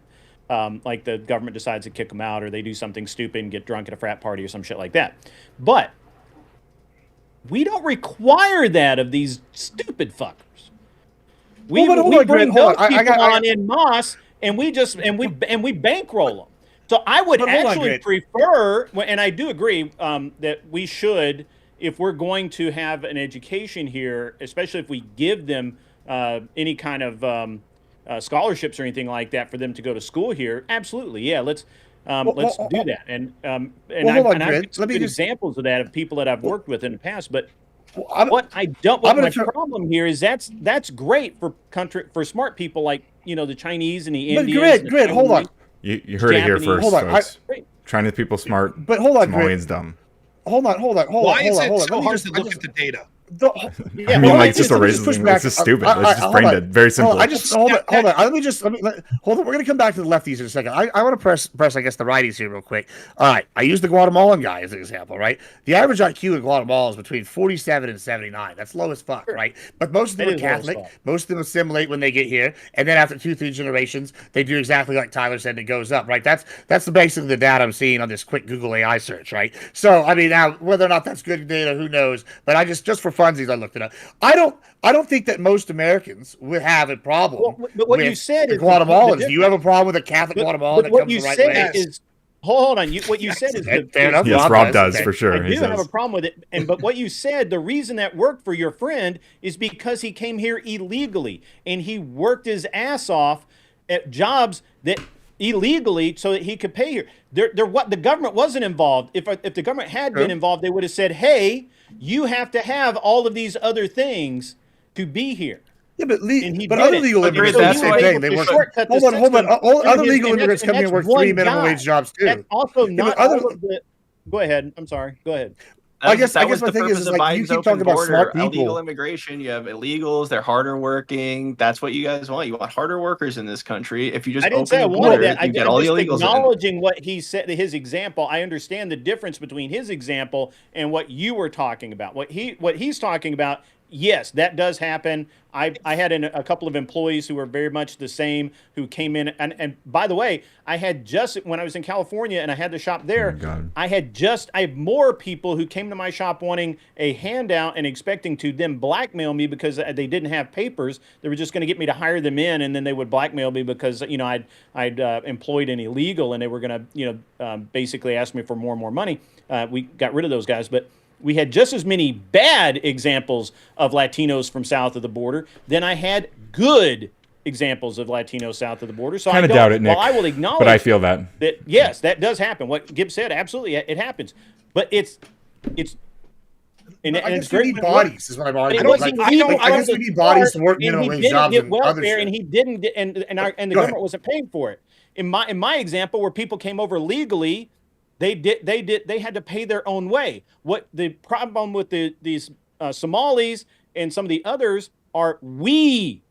like the government decides to kick them out, or they do something stupid and get drunk at a frat party or some shit like that. But we don't require that of these stupid fuckers. We bring those people on en masse, and we bankroll them. So I would actually prefer, and I do agree that we should, if we're going to have an education here, especially if we give them any kind of scholarships or anything like that for them to go to school here. Absolutely, yeah. Let's do that. And I've some good examples of that of people that I've worked with in the past. But my problem here is that's great for smart people like the Chinese and the Indians. But Grid, hold on. You heard it here first, hold on. folks. Chinese people smart, but hold on, Somalians dumb. Hold on. Why is it so hard to look at the data? I mean, like, just a racist thing. It's just stupid. It's just brain dead. Very simple. Hold on. Hold on. We're gonna come back to the lefties in a second. I want to press, I guess, the righties here real quick. All right. I use the Guatemalan guy as an example, right? The average IQ in Guatemala is between 47 and 79. That's low as fuck, right? But most of them are Catholic. Most of them assimilate when they get here, and then after 2-3 generations, they do exactly like Tyler said. It goes up, right? That's basically the data I'm seeing on this quick Google AI search, right? So I mean, now whether or not that's good data, who knows? But I just for funsies, I looked it up. I don't think that most Americans would have a problem. But what you said is Guatemalans. Do you have a problem with a Catholic Guatemalan that comes the right way? Hold on. What you said is fair enough. Yes, Rob does for sure. I do have a problem with it. But what you said, the reason that worked for your friend is because he came here illegally and he worked his ass off at jobs that illegally so that he could pay here. The government wasn't involved. If the government had been involved, they would have said, "Hey, you have to have all of these other things to be here." Yeah, but other legal immigrants do the same thing. They work. Hold on. Other legal immigrants come here and work 3 minimum wage jobs too. That's also not. Go ahead. I'm sorry. Go ahead. I guess that was my the thing purpose is of like you Biden's keep open talking about border. smart Illegal people. immigration. You have illegals. They're harder working. That's what you guys want. You want harder workers in this country. If you just I didn't open say I the wanted border, that. you get all the just illegals in. acknowledging what he said, his example. I understand the difference between his example and what you were talking about. What he's talking about. Yes, that does happen. I had a couple of employees who were very much the same who came in. And by the way, I had just, when I was in California and I had the shop there, God. I have more people who came to my shop wanting a handout and expecting to then blackmail me because they didn't have papers. They were just going to get me to hire them in, and then they would blackmail me because, you know, I'd employed an illegal, and they were going to, you know, basically ask me for more and more money. We got rid of those guys, but we had just as many bad examples of Latinos from south of the border than I had good examples of Latinos south of the border. So Kind of doubt it, Nick. While I will acknowledge but I feel that. yes, that does happen. What Gibbs said, absolutely, it happens. But it's and I guess guess we we need need bodies, is what I'm arguing. it wasn't even I guess we need bodies to work and he minimum wage didn't jobs get and other welfare, shit. and he didn't get, and the Go ahead. government wasn't paying for it. In my example, where people came over legally, they had to pay their own way. What the problem with these Somalis and some of the others are, we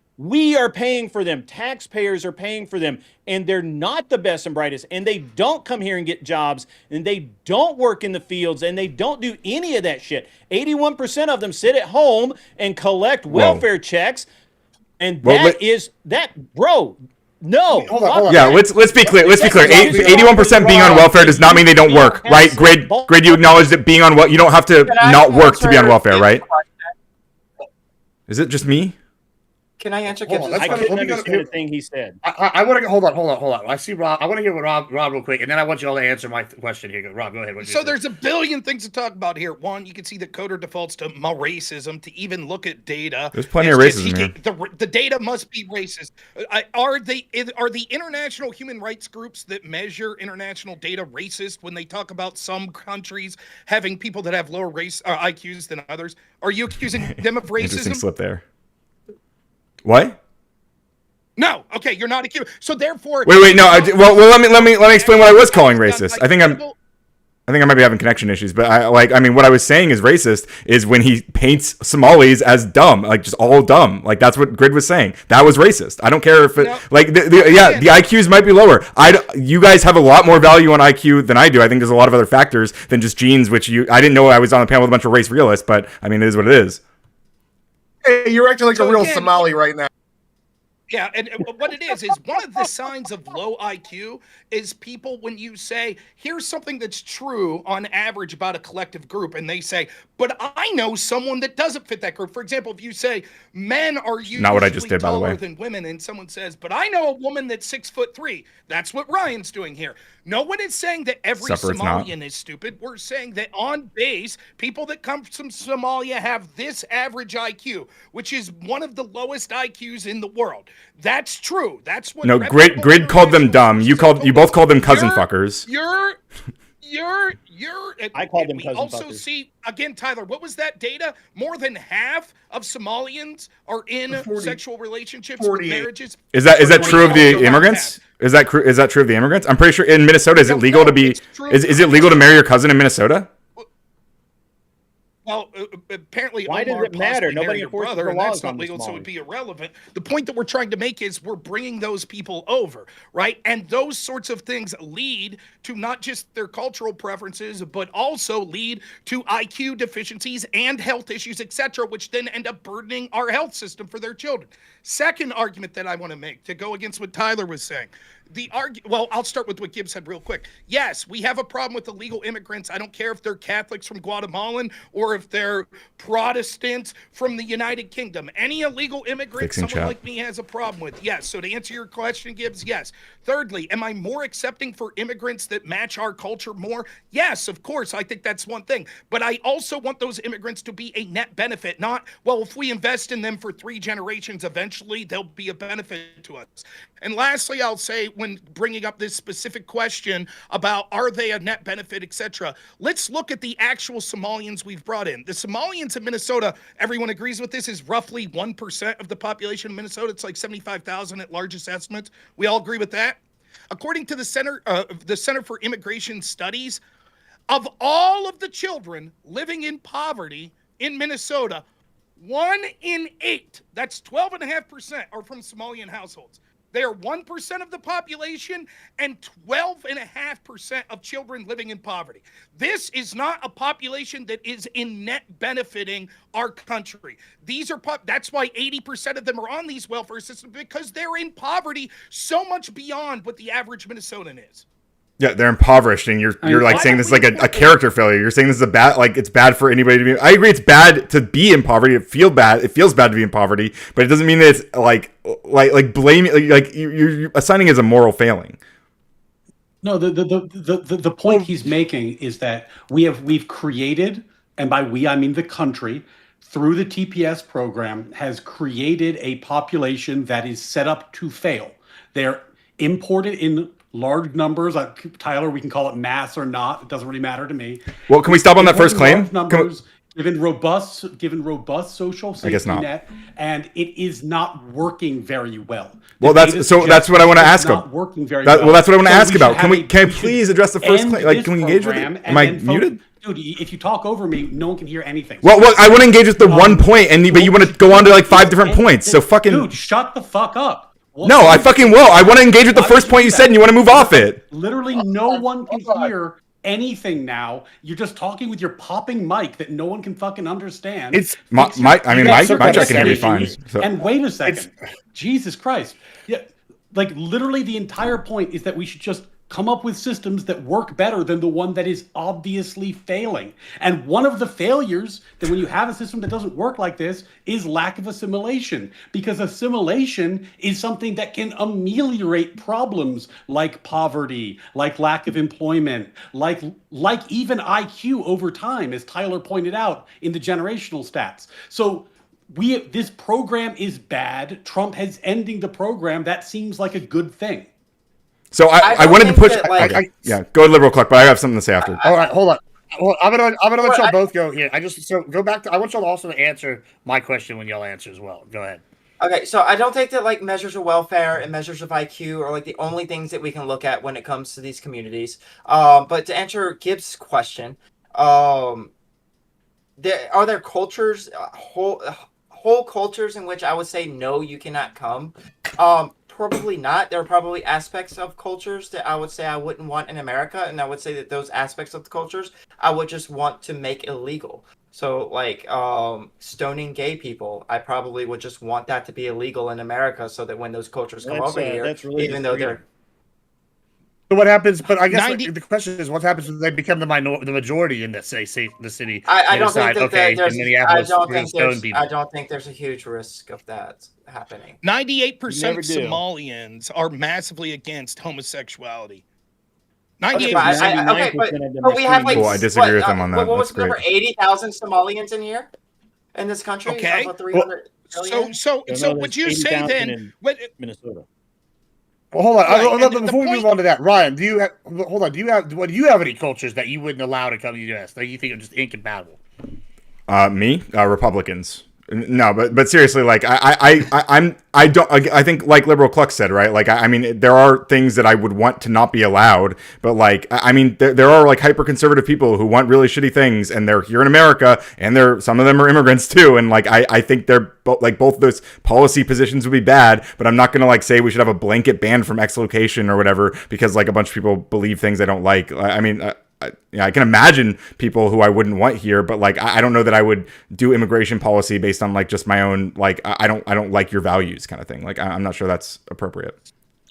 are paying for them. Taxpayers are paying for them, and they're not the best and brightest, and they don't come here and get jobs, and they don't work in the fields, and they don't do any of that shit. 81% of them sit at home and collect welfare checks, and bro. No. Hold on. Yeah, let's be clear. Let's be clear. 81% being on welfare does not mean they don't work, right? Grid, you acknowledge that being on you don't have to not work to be on welfare, right? Is it just me? Can I answer Hold on, Gibbs' let's I go- question? couldn't let me go- understand a thing he said. I want to hold on. I see Rob. I want to hear what Rob real quick, and then I want you all to answer my question here. Rob, go ahead. What'd you So say? there's a billion things to talk about here. One, you can see that Coder defaults to racism to even look at data. There's plenty of It's just- racism here. The data must be racist. Are the international human rights groups that measure international data racist when they talk about some countries having people that have lower IQs than others? Are you accusing them of Interesting racism? slip there. What? No. Okay, you're not accusing. So therefore, Wait. No. Well, let me explain what I was calling racist. I think I might be having connection issues, but I mean, what I was saying is racist is when he paints Somalis as dumb, like just all dumb. Like that's what Grid was saying. That was racist. I don't care if it, No. like, the IQs might be lower. You guys have a lot more value on IQ than I do. I think there's a lot of other factors than just genes, which I didn't know I was on a panel with a bunch of race realists, but I mean, it is what it is. Hey, you're acting like So a real again- Somali right now. Yeah, and what it is one of the signs of low IQ is people, when you say, here's something that's true on average about a collective group, and they say, but I know someone that doesn't fit that group. For example, if you say men are usually Not what I just did, by the taller way. than women, and someone says, but I know a woman that's 6'3", that's what Ryan's doing here. No one is saying that every Except for it's not. Somalian is stupid. We're saying that on base, people that come from Somalia have this average IQ, which is one of the lowest IQs in the world. That's true. That's what. No, reputable Grid called them dumb. international sources You both called them cousin You're- fuckers. You're. I called them we cousin also fuckers. see again, Tyler. What was that data? More than half of Somalians are in 40 apsexual relationships, 48. marriages. Is that true of Also the not immigrants? half. Is that true of the immigrants? I'm pretty sure in Minnesota, is it No, legal to be? it's true. Is it legal to marry your cousin in Minnesota? Well, apparently, Why does Omar it matter? possibly Nobody married your enforces brother, the and that's laws on not the legal, so it'd Somalis. be irrelevant. The point that we're trying to make is we're bringing those people over, right? And those sorts of things lead to not just their cultural preferences, but also lead to IQ deficiencies and health issues, etc., which then end up burdening our health system for their children. Second argument that I want to make to go against what Tyler was saying. Well, I'll start with what Gibbs said real quick. Yes, we have a problem with illegal immigrants. I don't care if they're Catholics from Guatemalan or if they're Protestants from the United Kingdom. Any illegal immigrant, Fixing someone chat. like me has a problem with. Yes. So to answer your question, Gibbs, yes. Thirdly, am I more accepting for immigrants that match our culture more? Yes, of course. I think that's one thing. But I also want those immigrants to be a net benefit, not, well, if we invest in them for 3 generations, eventually they'll be a benefit to us. And lastly, I'll say, when bringing up this specific question about are they a net benefit, etc., let's look at the actual Somalians we've brought in. The Somalians in Minnesota, everyone agrees with this, is roughly 1% of the population of Minnesota. It's like 75,000 at largest estimates. We all agree with that? According to the Center for Immigration Studies, Of all of the children living in poverty in Minnesota, 1 in 8, that's 12.5%, are from Somalian households. They are 1% of the population and 12.5% of children living in poverty. This is not a population that is in net benefiting our country. These are that's why 80% of them are on these welfare systems, because they're in poverty so much beyond what the average Minnesotan is. Yeah, they're impoverished, and you're like saying this is like a character failure. You're saying this is a bad, like it's bad for anybody to be. I agree, it's bad to be in poverty. It feels bad to be in poverty, but it doesn't mean that it's like blaming, like you're assigning as a moral failing. No, the point he's making is that we've created, and by we I mean the country, through the TPS program, has created a population that is set up to fail. They're imported in large numbers. Tyler, we can call it mass or not. It doesn't really matter to me. Well, can we stop on that first claim? Numbers, given robust social safety not. net, and it is not working very well. Well, that's what I want to ask not about. Working very well. Well, that's what I want to ask about. Can we I please address the first claim? Like, can we engage with it? Am I muted? Dude, if you talk over me, no one can hear anything. Well, I want to engage with the one point, but you want to go on to like 5 different points. So fucking dude, shut the fuck up. No, I fucking will. I want to engage with the first point you said, and you want to move off it. Literally, no one can hear anything now. You're just talking with your popping mic that no one can fucking understand. It's my check can hear me fine. So. And wait a second, Jesus Christ! Yeah, like literally, the entire point is that we should just come up with systems that work better than the one that is obviously failing. And one of the failures that when you have a system that doesn't work like this is lack of assimilation, because assimilation is something that can ameliorate problems like poverty, like lack of employment, like even IQ over time, as Tyler pointed out in the generational stats. So this program is bad. Trump has ending the program. That seems like a good thing. So I wanted to push. Yeah, go ahead, Liberal Cluck, but I have something to say after. All right, hold on. Well, I'm gonna let y'all both go here. Go back to. I want y'all also to answer my question when y'all answer as well. Go ahead. Okay, so I don't think that like measures of welfare and measures of IQ are like the only things that we can look at when it comes to these communities. But to answer Gibbs' question, are there cultures, whole cultures in which I would say no, you cannot come? Probably not. There are probably aspects of cultures that I would say I wouldn't want in America, and I would say that those aspects of the cultures I would just want to make illegal. So, like, stoning gay people, I probably would just want that to be illegal in America, so that when those cultures come over here, even though they're... So what happens? But I guess the question is, what happens when they become the majority in the city? I don't think I don't think there's a huge risk of that happening. 98% of Somalians are massively against homosexuality. 98%. But we have like. I disagree with them on that. What was the number? 80,000 Somalians in here, in this country. Okay. So would you say then? Minnesota. Well, hold on. Before we move on to that, Ryan, do you have any cultures that you wouldn't allow to come to the U.S. that you think are just incompatible? Republicans. No, but seriously, like I think like Liberal Cluck said, right? Like I mean, there are things that I would want to not be allowed, but like I mean, there are like hyper conservative people who want really shitty things, and they're here in America, and some of them are immigrants too, and like I think they're both of those policy positions would be bad, but I'm not gonna like say we should have a blanket ban from exlocation or whatever because like a bunch of people believe things I don't like. I mean. I can imagine people who I wouldn't want here, but like I don't know that I would do immigration policy based on like just my own like I don't like your values kind of thing. Like I'm not sure that's appropriate.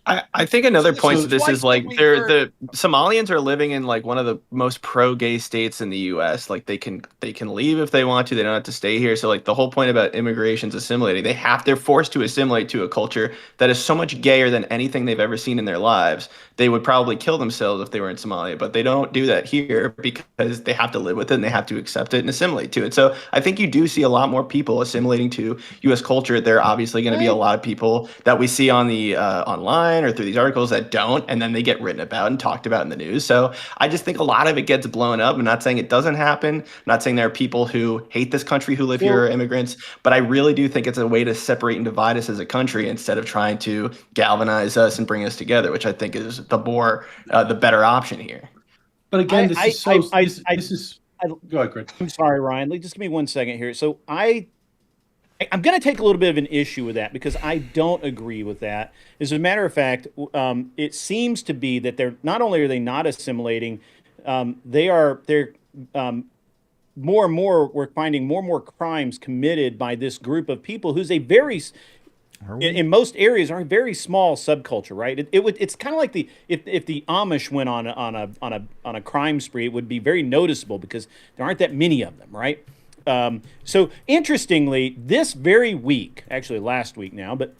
I think another point to this is like the Somalians are living in like one of the most pro-gay states in the U.S. Like they can leave if they want to. They don't have to stay here. So like the whole point about immigration's assimilating. They're forced to assimilate to a culture that is so much gayer than anything they've ever seen in their lives. They would probably kill themselves if they were in Somalia, but they don't do that here because they have to live with it and they have to accept it and assimilate to it. So I think you do see a lot more people assimilating to U.S. culture. There are obviously going to be a lot of people that we see on the online or through these articles that don't, and then they get written about and talked about in the news. So I just think a lot of it gets blown up. I'm not saying it doesn't happen. I'm not saying there are people who hate this country who live here, are immigrants, but I really do think it's a way to separate and divide us as a country instead of trying to galvanize us and bring us together, which I think is the better option here. But again, Go ahead, Chris. I'm sorry, Ryan. Just give me 1 second here. So I'm going to take a little bit of an issue with that because I don't agree with that. As a matter of fact, it seems to be that they're not only are they not assimilating, they're more and more. We're finding more and more crimes committed by this group of people who's a very in most areas are a very small subculture, right? It's kind of like if the Amish went on a crime spree, it would be very noticeable because there aren't that many of them, right? So interestingly, this very week, actually last week now, but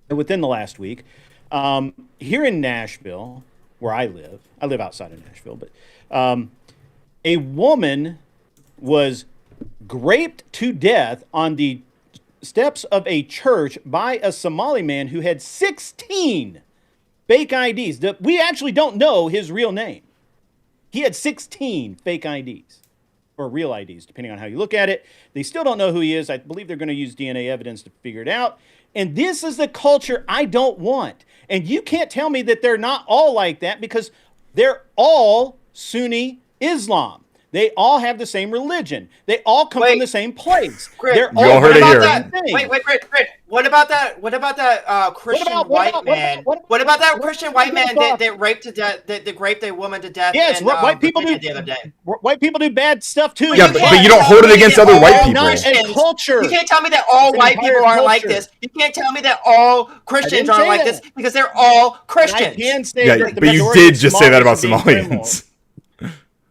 within the last week, here in Nashville, where I live outside of Nashville, but a woman was graped to death on the steps of a church by a Somali man who had 16 fake IDs. We actually don't know his real name. He had 16 fake IDs. Or real IDs, depending on how you look at it. They still don't know who he is. I believe they're going to use DNA evidence to figure it out. And this is the culture I don't want. And you can't tell me that they're not all like that because they're all Sunni Islam. They all have the same religion. They all come from the same place. They're all heard it here. Wait. What about that Christian white man? What about that Christian white man that raped to death, that raped a woman to death? Yes, white people do the other day. White people do bad stuff too. Yeah, but you don't hold it against other white people. Not a culture. You can't tell me that all white people aren't like this. You can't tell me that all Christians aren't like this because they're all Christians. I can say yeah, but you did just say that about Somalians.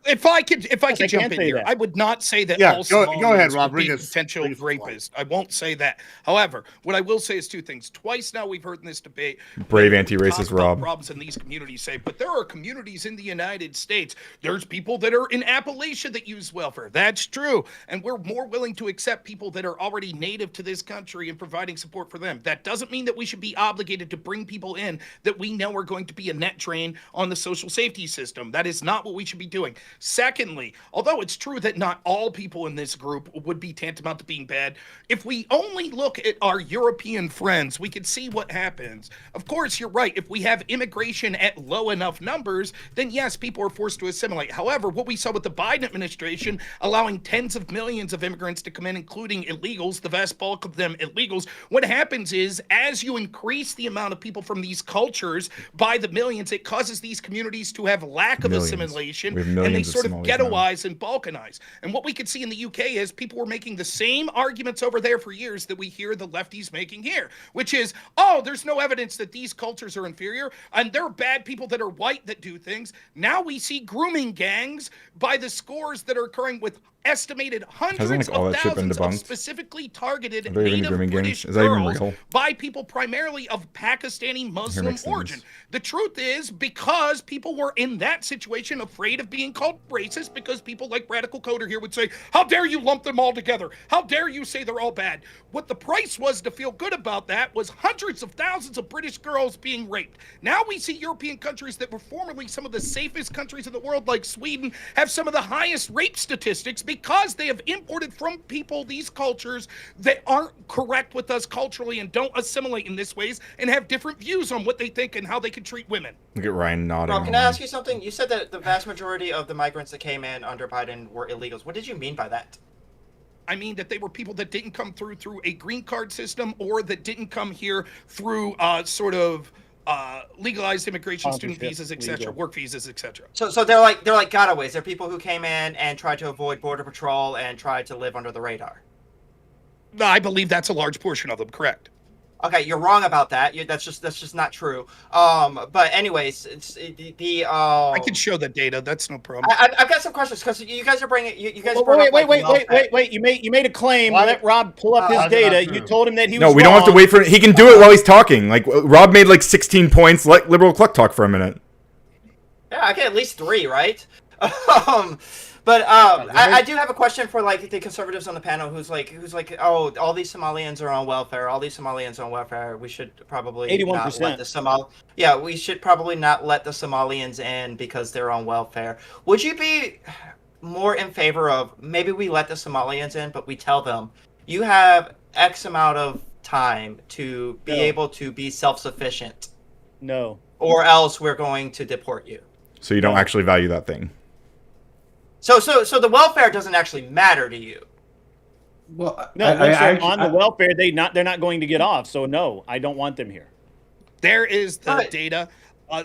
If I could jump in here, I would not say that all Somalians go ahead, would be Rodriguez. potential rapists. I won't say that. However, what I will say is two things. Twice now we've heard in this debate, brave anti-racist Rob. Problems in these communities say, but there are communities in the United States. There's people that are in Appalachia that use welfare. That's true, and we're more willing to accept people that are already native to this country and providing support for them. That doesn't mean that we should be obligated to bring people in that we know are going to be a net drain on the social safety system. That is not what we should be doing. Secondly, although it's true that not all people in this group would be tantamount to being bad, if we only look at our European friends, we can see what happens. Of course, you're right. If we have immigration at low enough numbers, then yes, people are forced to assimilate. However, what we saw with the Biden administration allowing tens of millions of immigrants to come in, including illegals, the vast bulk of them illegals, what happens is as you increase the amount of people from these cultures by the millions, it causes these communities to have lack of assimilation, and they sort of ghettoize and balkanize. And what we could see in the UK is people were making the same arguments over there for years that we hear the lefties making here, which is, oh, there's no evidence that these cultures are inferior, and there are bad people that are white that do things. Now we see grooming gangs by the scores that are occurring with estimated hundreds of thousands of specifically targeted native British girls by people primarily of Pakistani Muslim origin. The truth is, because people were in that situation afraid of being called racist, because people like Radical Coder here would say, how dare you lump them all together? How dare you say they're all bad? What the price was to feel good about that was hundreds of thousands of British girls being raped. Now we see European countries that were formerly some of the safest countries in the world, like Sweden, have some of the highest rape statistics because they have imported from people these cultures that aren't correct with us culturally and don't assimilate in this ways and have different views on what they think and how they can treat women. Look at Ryan nodding. Rob, can I ask you something? You said that the vast majority of the migrants that came in under Biden were illegals. What did you mean by that? I mean that they were people that didn't come through a green card system or that didn't come here through legalized immigration, student visas, etc., work visas, etc. So they're like gotaways. They're people who came in and tried to avoid border patrol and tried to live under the radar. I believe that's a large portion of them. Correct. Okay, you're wrong about that. That's just not true. But anyways, it's the. I can show the data. That's no problem. I've got some questions because you guys are bringing. You guys. Wait. You made a claim. Let Rob pull up his data. You told him that he was. No, we don't have to wait for it. He can do it while he's talking. Like Rob made like 16 points. Let Liberal Cluck talk for a minute. Yeah, I get at least 3, right? I do have a question for like the conservatives on the panel who's like, oh, all these Somalians are on welfare. All these Somalians are on welfare. We should probably 81%. We should probably not let the Somalians in because they're on welfare. Would you be more in favor of maybe we let the Somalians in, but we tell them you have X amount of time to be able to be self-sufficient? No. Or else we're going to deport you. So you don't actually value that thing? So the welfare doesn't actually matter to you. Well, No, once they're on the welfare, they're not going to get off. So no, I don't want them here. There is the Right. data.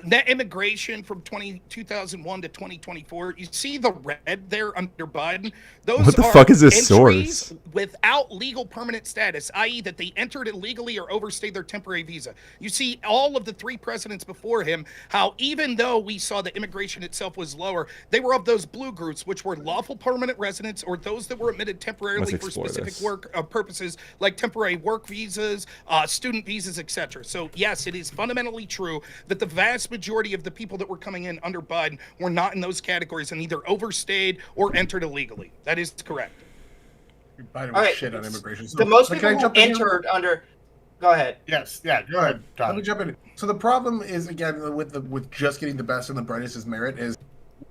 Net immigration from 2001 to 2024. You see the red there under Biden? Those What the are fuck is this entries source? without legal permanent status, i.e. that they entered illegally or overstayed their temporary visa. You see all of the 3 presidents before him, how even though we saw that immigration itself was lower, they were of those blue groups, which were lawful permanent residents or those that were admitted temporarily Let's for explore specific this. work purposes like temporary work visas, student visas, etc. So yes, it is fundamentally true that the vast majority of the people that were coming in under Biden were not in those categories and either overstayed or entered illegally. That is correct. Biden All was right. shit on immigration. So, The most but people can I who jump in here? entered under. Go ahead. Yes, yeah, go ahead, Let Tom. me jump in. So the problem is again with just getting the best and the brightest as merit is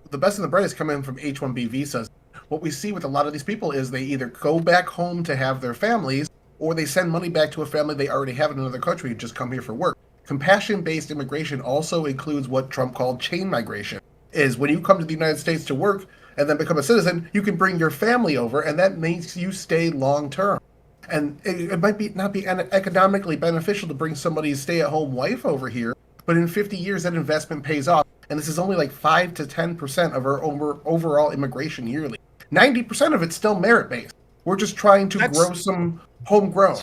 the best and the brightest come in from H-1B visas. What we see with a lot of these people is they either go back home to have their families, or they send money back to a family they already have in another country and just come here for work. Compassion-based immigration also includes what Trump called chain migration. Is when you come to the United States to work and then become a citizen, you can bring your family over, and that makes you stay long-term. And it might not be economically beneficial to bring somebody's stay-at-home wife over here, but in 50 years that investment pays off. And this is only like 5 to 10% of our overall immigration yearly. 90% of it's still merit-based. We're just trying to grow some homegrown.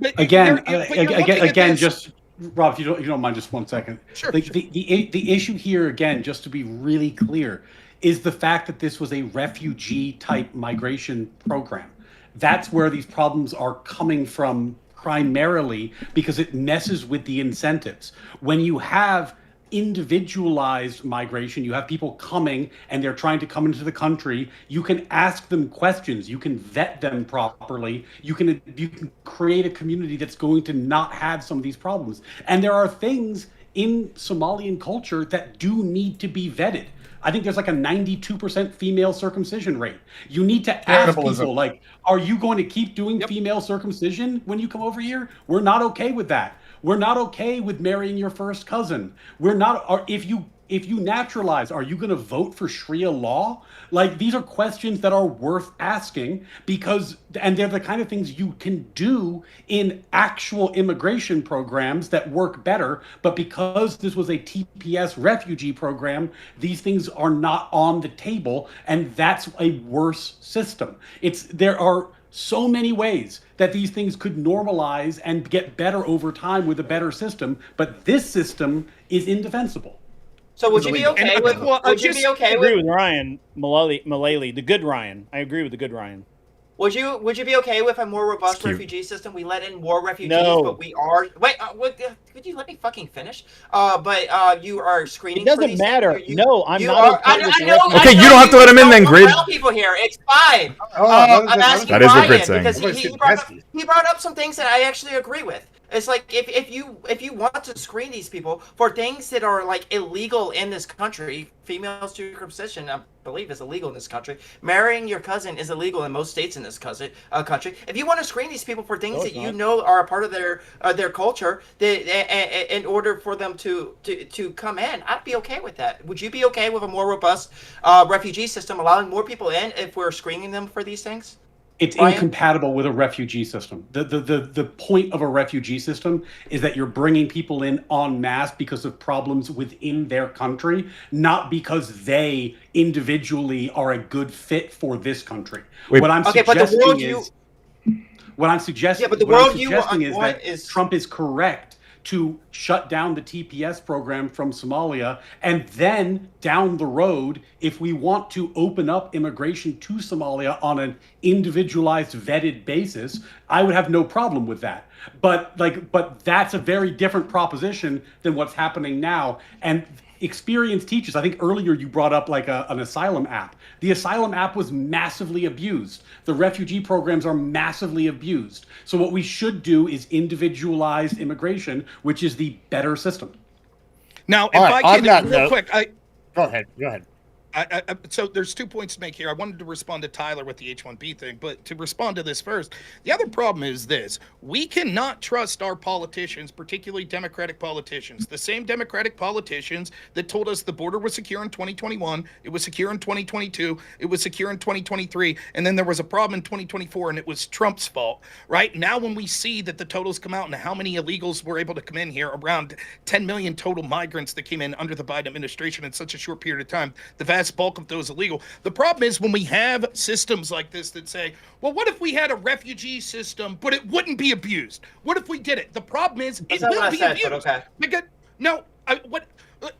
But Again, you're looking at again, this- just Rob, if you don't mind, just 1 second. Sure, Like sure. the issue here, again, just to be really clear, is the fact that this was a refugee type migration program. That's where these problems are coming from primarily, because it messes with the incentives. When you have individualized migration, you have people coming and they're trying to come into the country, you can ask them questions, you can vet them properly, you can create a community that's going to not have some of these problems. And there are things in Somalian culture that do need to be vetted. I think there's like a 92% female circumcision rate. You need to ask Cannibalism. people, like, are you going to keep doing female circumcision when you come over here? We're not okay with that. We're not okay with marrying your first cousin. We're not. Or if you naturalize, are you going to vote for Sharia law? Like, these are questions that are worth asking, because, and they're the kind of things you can do in actual immigration programs that work better. But because this was a TPS refugee program, these things are not on the table, and that's a worse system. There are so many ways that these things could normalize and get better over time with a better system, but this system is indefensible. So would you be okay with? Would you be okay I agree with? with Ryan Mullally, the good Ryan. I agree with the good Ryan. Would you be okay with a more robust cute. refugee system? We let in more refugees, No. but we are wait. Could you let me fucking finish? But you are screening. It doesn't for these matter. Things. No, I'm You not are. okay I with the know. refugee- Okay, I you know don't have to let him in then, don't Grid. allow people here. It's fine. Oh, I'm asking That is what Ryan Grid's saying. because Everybody's he getting brought up, pesky. he brought up some things that I actually agree with. It's like if you want to screen these people for things that are like illegal in this country, female circumcision, I believe, is illegal in this country. Marrying your cousin is illegal in most states in this country. If you want to screen these people for things No, that it's you not. know are a part of their culture, in order for them to come in, I'd be okay with that. Would you be okay with a more robust refugee system, allowing more people in if we're screening them for these things? It's Ryan? incompatible with a refugee system. The point of a refugee system is that you're bringing people in en masse because of problems within their country, not because they individually are a good fit for this country. Wait. What I'm Okay, but the suggesting world is, what I'm suggesting, Yeah, but the what I'm world you suggesting want is that is- Trump is correct to shut down the TPS program from Somalia, and then down the road, if we want to open up immigration to Somalia on an individualized, vetted basis, I would have no problem with that. But that's a very different proposition than what's happening now. And experience teaches. I think earlier you brought up like an asylum app. The asylum app was massively abused. The refugee programs are massively abused. So what we should do is individualized immigration, which is the better system. Now, if All right, I on that can, real note- quick, Go ahead. So there's 2 points to make here. I wanted to respond to Tyler with the H-1B thing, but to respond to this first, the other problem is this. We cannot trust our politicians, particularly Democratic politicians. The same Democratic politicians that told us the border was secure in 2021, it was secure in 2022, it was secure in 2023, and then there was a problem in 2024, and it was Trump's fault, right? Now when we see that the totals come out and how many illegals were able to come in here, around 10 million total migrants that came in under the Biden administration in such a short period of time, the vast bulk of those illegal. The problem is when we have systems like this that say, well, what if we had a refugee system, but it wouldn't be abused? What if we did it? The problem is it will be abused. Okay. Because,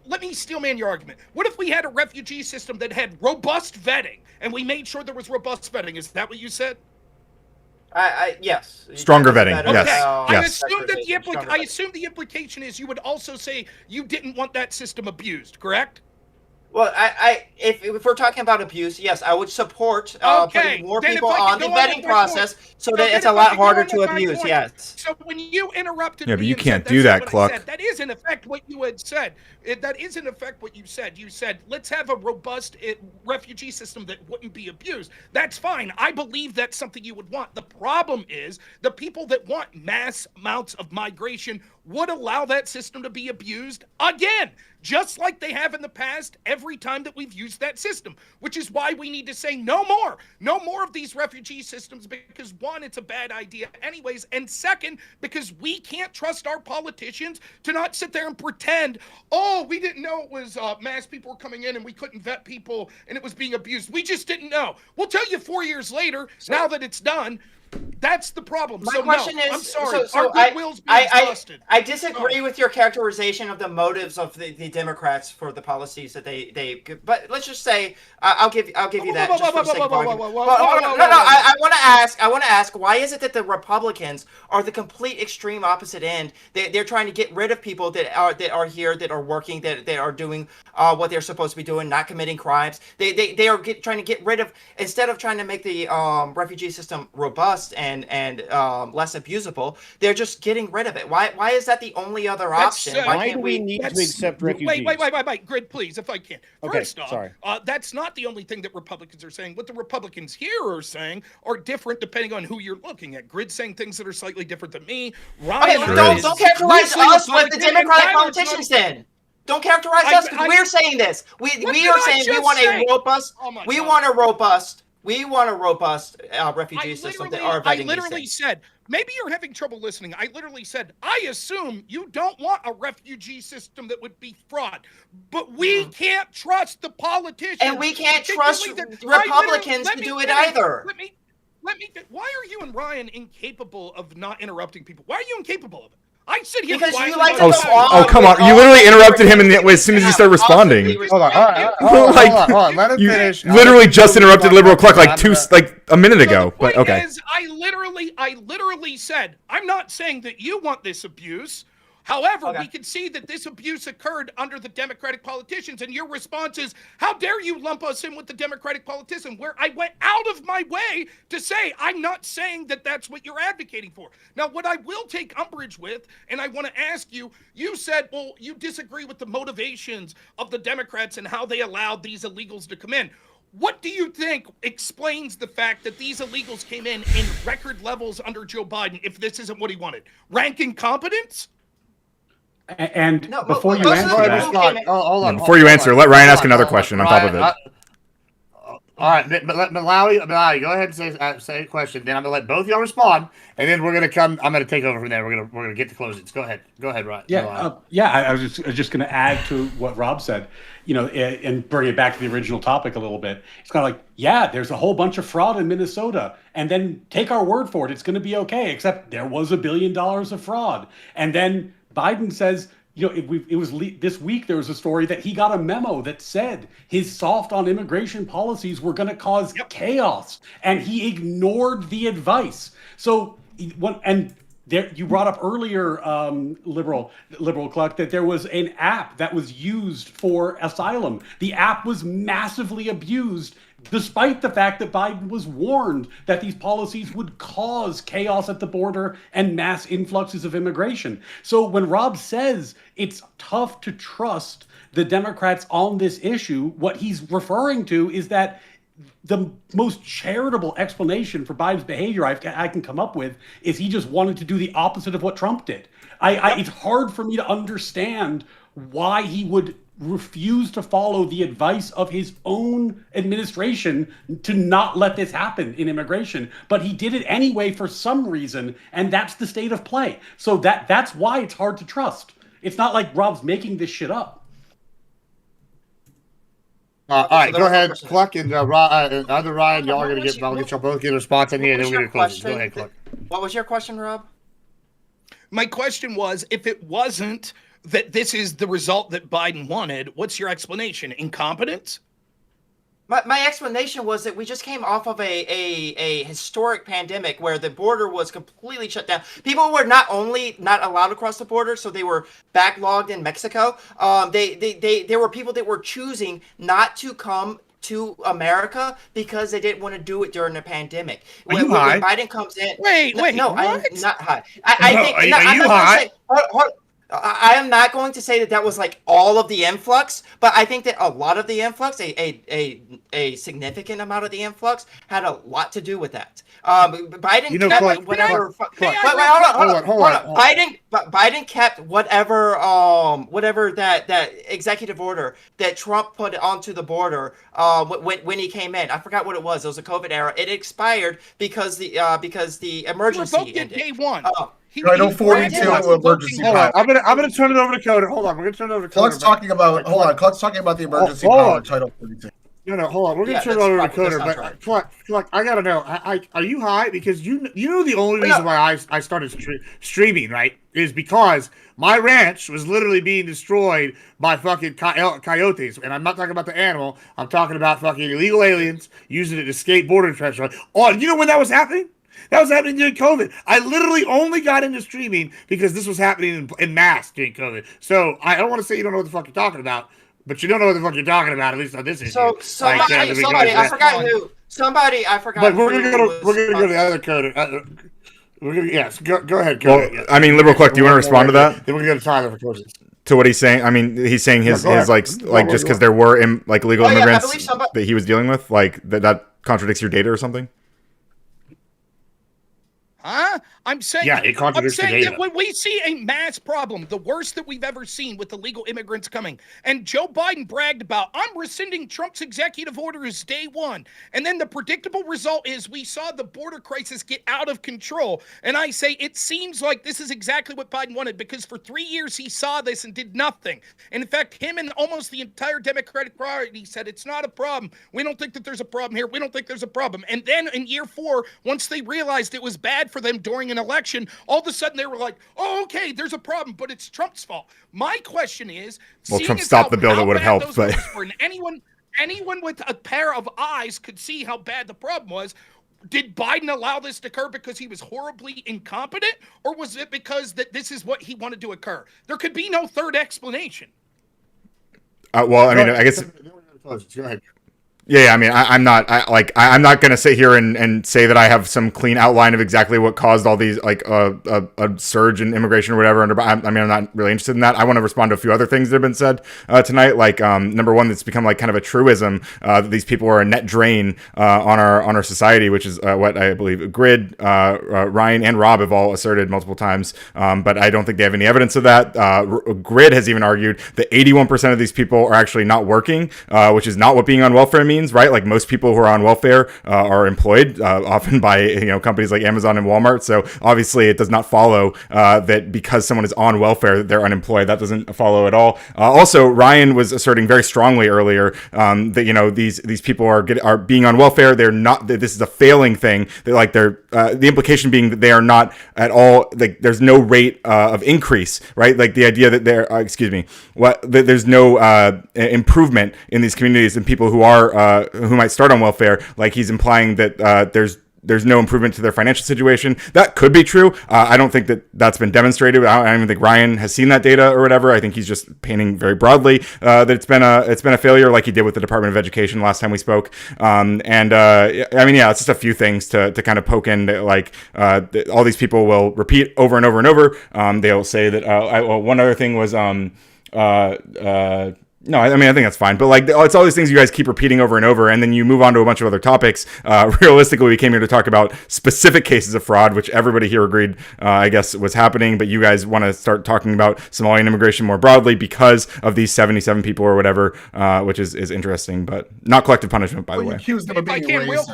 let me steelman your argument. What if we had a refugee system that had robust vetting and we made sure there was robust vetting? Is that what you said? Yes. Stronger vetting. Okay. Yes. I Yes. assume the implication is you would also say you didn't want that system abused, correct? Well, if we're talking about abuse, yes, I would support putting more Then if people I on can the go on vetting with my process so No, that then it's if a I lot can go harder on to with my abuse. point. Yes. So when you interrupted Yeah, me but you and can't said, do "That's that, not what I Cluck." said," that is in effect what you had said. That is in effect what you said. You said, let's have a robust refugee system that wouldn't be abused. That's fine. I believe that's something you would want. The problem is the people that want mass amounts of migration would allow that system to be abused again, just like they have in the past every time that we've used that system, which is why we need to say no more of these refugee systems, because one, it's a bad idea anyways, and second, because we can't trust our politicians to not sit there and pretend, oh, we didn't know it was mass people were coming in and we couldn't vet people and it was being abused. We just didn't know. We'll tell you 4 years later, now that it's done. That's the problem. My question is, I'm sorry. so Our goodwill's been exhausted. I disagree with your characterization of the motives of the Democrats for the policies that they. But let's just say I'll give you that just for the sake of argument. No, I want to ask why is it that the Republicans are the complete extreme opposite end? They're trying to get rid of people that are here, that are working, that are doing what they're supposed to be doing, not committing crimes. They are trying to get rid of, instead of trying to make the refugee system robust and less abusable, they're just getting rid of it. Why is that the only other option? Why do we need to accept refugees? Wait, Grid, please, if I can. Okay, First off, sorry. That's not the only thing that Republicans are saying. What the Republicans here are saying are different depending on who you're looking at. Grid saying things that are slightly different than me. Ryan, Okay, don't characterize us with the Democratic politicians then. Don't characterize us because we're saying this. We are saying we want a robust. We want a robust refugee system that are vetting I these literally things. said, maybe you're having trouble listening. I literally said, I assume you don't want a refugee system that would be fraud, but we can't trust the politicians. And we can't trust Republicans to do it either. Why are you and Ryan incapable of not interrupting people? Why are you incapable of it? I sit here because quietly you like to going, go on. Oh, come on. You literally interrupted him as soon as he started responding. Hold on, hold on. Let him You finish. literally just interrupted Liberal Cluck like a minute ago. The But point okay. is, I literally said, I'm not saying that you want this abuse. However, we can see that this abuse occurred under the Democratic politicians, and your response is, how dare you lump us in with the Democratic politician, where I went out of my way to say, I'm not saying that that's what you're advocating for. Now, what I will take umbrage with, and I want to ask you, you said, well, you disagree with the motivations of the Democrats and how they allowed these illegals to come in. What do you think explains the fact that these illegals came in record levels under Joe Biden if this isn't what he wanted? Rank incompetence? And No, before you most of answer the that, people Hold on. Before you answer, let Ryan ask another question on top of it. All right, Malawi, go ahead and say a question. Then I'm gonna let both of y'all respond, and then we're gonna come. I'm gonna take over from there. We're gonna get to closings. Go ahead, Ryan. I was just going to add to what Rob said, and bring it back to the original topic a little bit. It's kind of like, yeah, there's a whole bunch of fraud in Minnesota, and then take our word for it, it's going to be okay. Except there was $1 billion of fraud, and then Biden says, this week there was a story that he got a memo that said his soft on immigration policies were going to cause chaos, and he ignored the advice. So you brought up earlier, liberal Cluck, that there was an app that was used for asylum. The app was massively abused despite the fact that Biden was warned that these policies would cause chaos at the border and mass influxes of immigration. So when Rob says it's tough to trust the Democrats on this issue, what he's referring to is that the most charitable explanation for Biden's behavior I can come up with is he just wanted to do the opposite of what Trump did. It's hard for me to understand why he would refuse to follow the advice of his own administration to not let this happen in immigration, but he did it anyway for some reason, and that's the state of play. So that's why it's hard to trust. It's not like Rob's making this shit up. All right, go ahead, Cluck, and other Ryan. Y'all are gonna get. I'll get y'all both get a response in here, and then we're gonna close. Go ahead, Cluck. What was your question, Rob? My question was, if it wasn't that this is the result that Biden wanted, what's your explanation? Incompetence? My explanation was that we just came off of a historic pandemic where the border was completely shut down. People were not only not allowed across the border, so they were backlogged in Mexico. There were people that were choosing not to come to America because they didn't want to do it during the pandemic. When Biden comes in, wait, no, what? I'm not high. I am not going to say that was like all of the influx, but I think that a lot of the influx, a significant amount of the influx, had a lot to do with that. Biden kept whatever. Hold on. Biden kept whatever that executive order that Trump put onto the border when he came in. I forgot what it was. It was a COVID era. It expired because the emergency revoked ended. Day one. Title 42 emergency. Hold on, I'm gonna turn it over to Coder. Hold on, we're gonna turn it over to Coder. Cluck's talking about. Hold on, Cluck's talking about the emergency power. Title 42. No, hold on. We're gonna turn it over to Coder. But Cluck, I gotta know. Are you high? Because you know the only reason why I started streaming, right, is because my ranch was literally being destroyed by fucking coyotes, and I'm not talking about the animal. I'm talking about fucking illegal aliens using it to escape border treachery. Oh, you know when that was happening? That was happening during COVID. I literally only got into streaming because this was happening in mass during COVID. So I don't want to say you don't know what the fuck you're talking about, but you don't know what the fuck you're talking about, at least on this issue. So somebody, I forgot who. But we're gonna go to the other Coder. We're gonna go ahead, Coder. Well, I mean, Liberal Cluck, do you want to respond to that? Then we're gonna go to Tyler for questions. To what he's saying? I mean, he's saying his just because there were illegal immigrants that he was dealing with, like that contradicts your data or something. Huh? I'm saying, it contradicts the data. That when we see a mass problem, the worst that we've ever seen with illegal immigrants coming, and Joe Biden bragged about, I'm rescinding Trump's executive orders day one. And then the predictable result is we saw the border crisis get out of control. And I say it seems like this is exactly what Biden wanted, because for 3 years he saw this and did nothing. And in fact, him and almost the entire Democratic Party said, it's not a problem. We don't think that there's a problem here. We don't think there's a problem. And then in year 4, once they realized it was bad for them during an election, all of a sudden they were like, oh, okay, there's a problem, but it's Trump's fault. My question is, well, Trump stopped the bill that would have helped, but anyone with a pair of eyes could see how bad the problem was. Did Biden allow this to occur because he was horribly incompetent, or was it because that this is what he wanted to occur? There could be no third explanation. Well, I mean, I guess. Go ahead. Yeah, I mean, I'm not going to sit here and say that I have some clean outline of exactly what caused all these, like, a surge in immigration or whatever. I'm not really interested in that. I want to respond to a few other things that have been said tonight. Like, number one, that's become like kind of a truism that these people are a net drain on our society, which is what I believe Grid, Ryan, and Rob have all asserted multiple times. But I don't think they have any evidence of that. Grid has even argued that 81% of these people are actually not working, which is not what being on welfare means. Right, like most people who are on welfare are employed often by companies like Amazon and Walmart. So obviously, it does not follow that because someone is on welfare that they're unemployed. That doesn't follow at all. Also, Ryan was asserting very strongly earlier that these people are being on welfare. They're not. That this is a failing thing. That like they're the implication being that they are not at all. Like there's no rate of increase. Right, like the idea that there's no improvement in these communities and people who are who might start on welfare. Like he's implying that there's there's no improvement to their financial situation. That could be true. I don't think that that's been demonstrated. I don't even think Ryan has seen that data or whatever. I think he's just painting very broadly that it's been a failure, like he did with the Department of Education last time we spoke. I mean, yeah, it's just a few things to kind of poke in. Like all these people will repeat over and over and over. They'll say that. One other thing was no, I mean, I think that's fine. But like, it's all these things you guys keep repeating over and over, and then you move on to a bunch of other topics. Realistically, we came here to talk about specific cases of fraud, which everybody here agreed, I guess, was happening. But you guys want to start talking about Somalian immigration more broadly because of these 77 people or whatever, which is interesting, but not collective punishment, by the way. Accused them of If I being can, real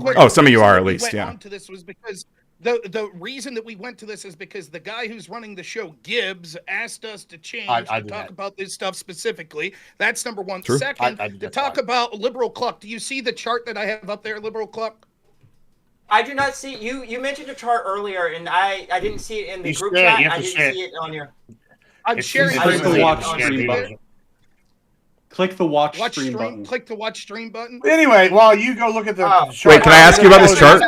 quick. Oh, some of you are, at we least, went yeah. on to this was because the reason that we went to this is because the guy who's running the show, Gibbs, asked us to change to talk about this stuff specifically. That's number one. True. Second, to talk about liberal cluck. Do you see the chart that I have up there, liberal cluck? I do not see you mentioned a chart earlier, and I didn't see it in the group chat. I didn't see it on your. I'm sharing. Click the watch on stream button. Click the watch stream button. Click the watch stream button. Anyway, while you go look at the chart, wait, can I ask you about this chart?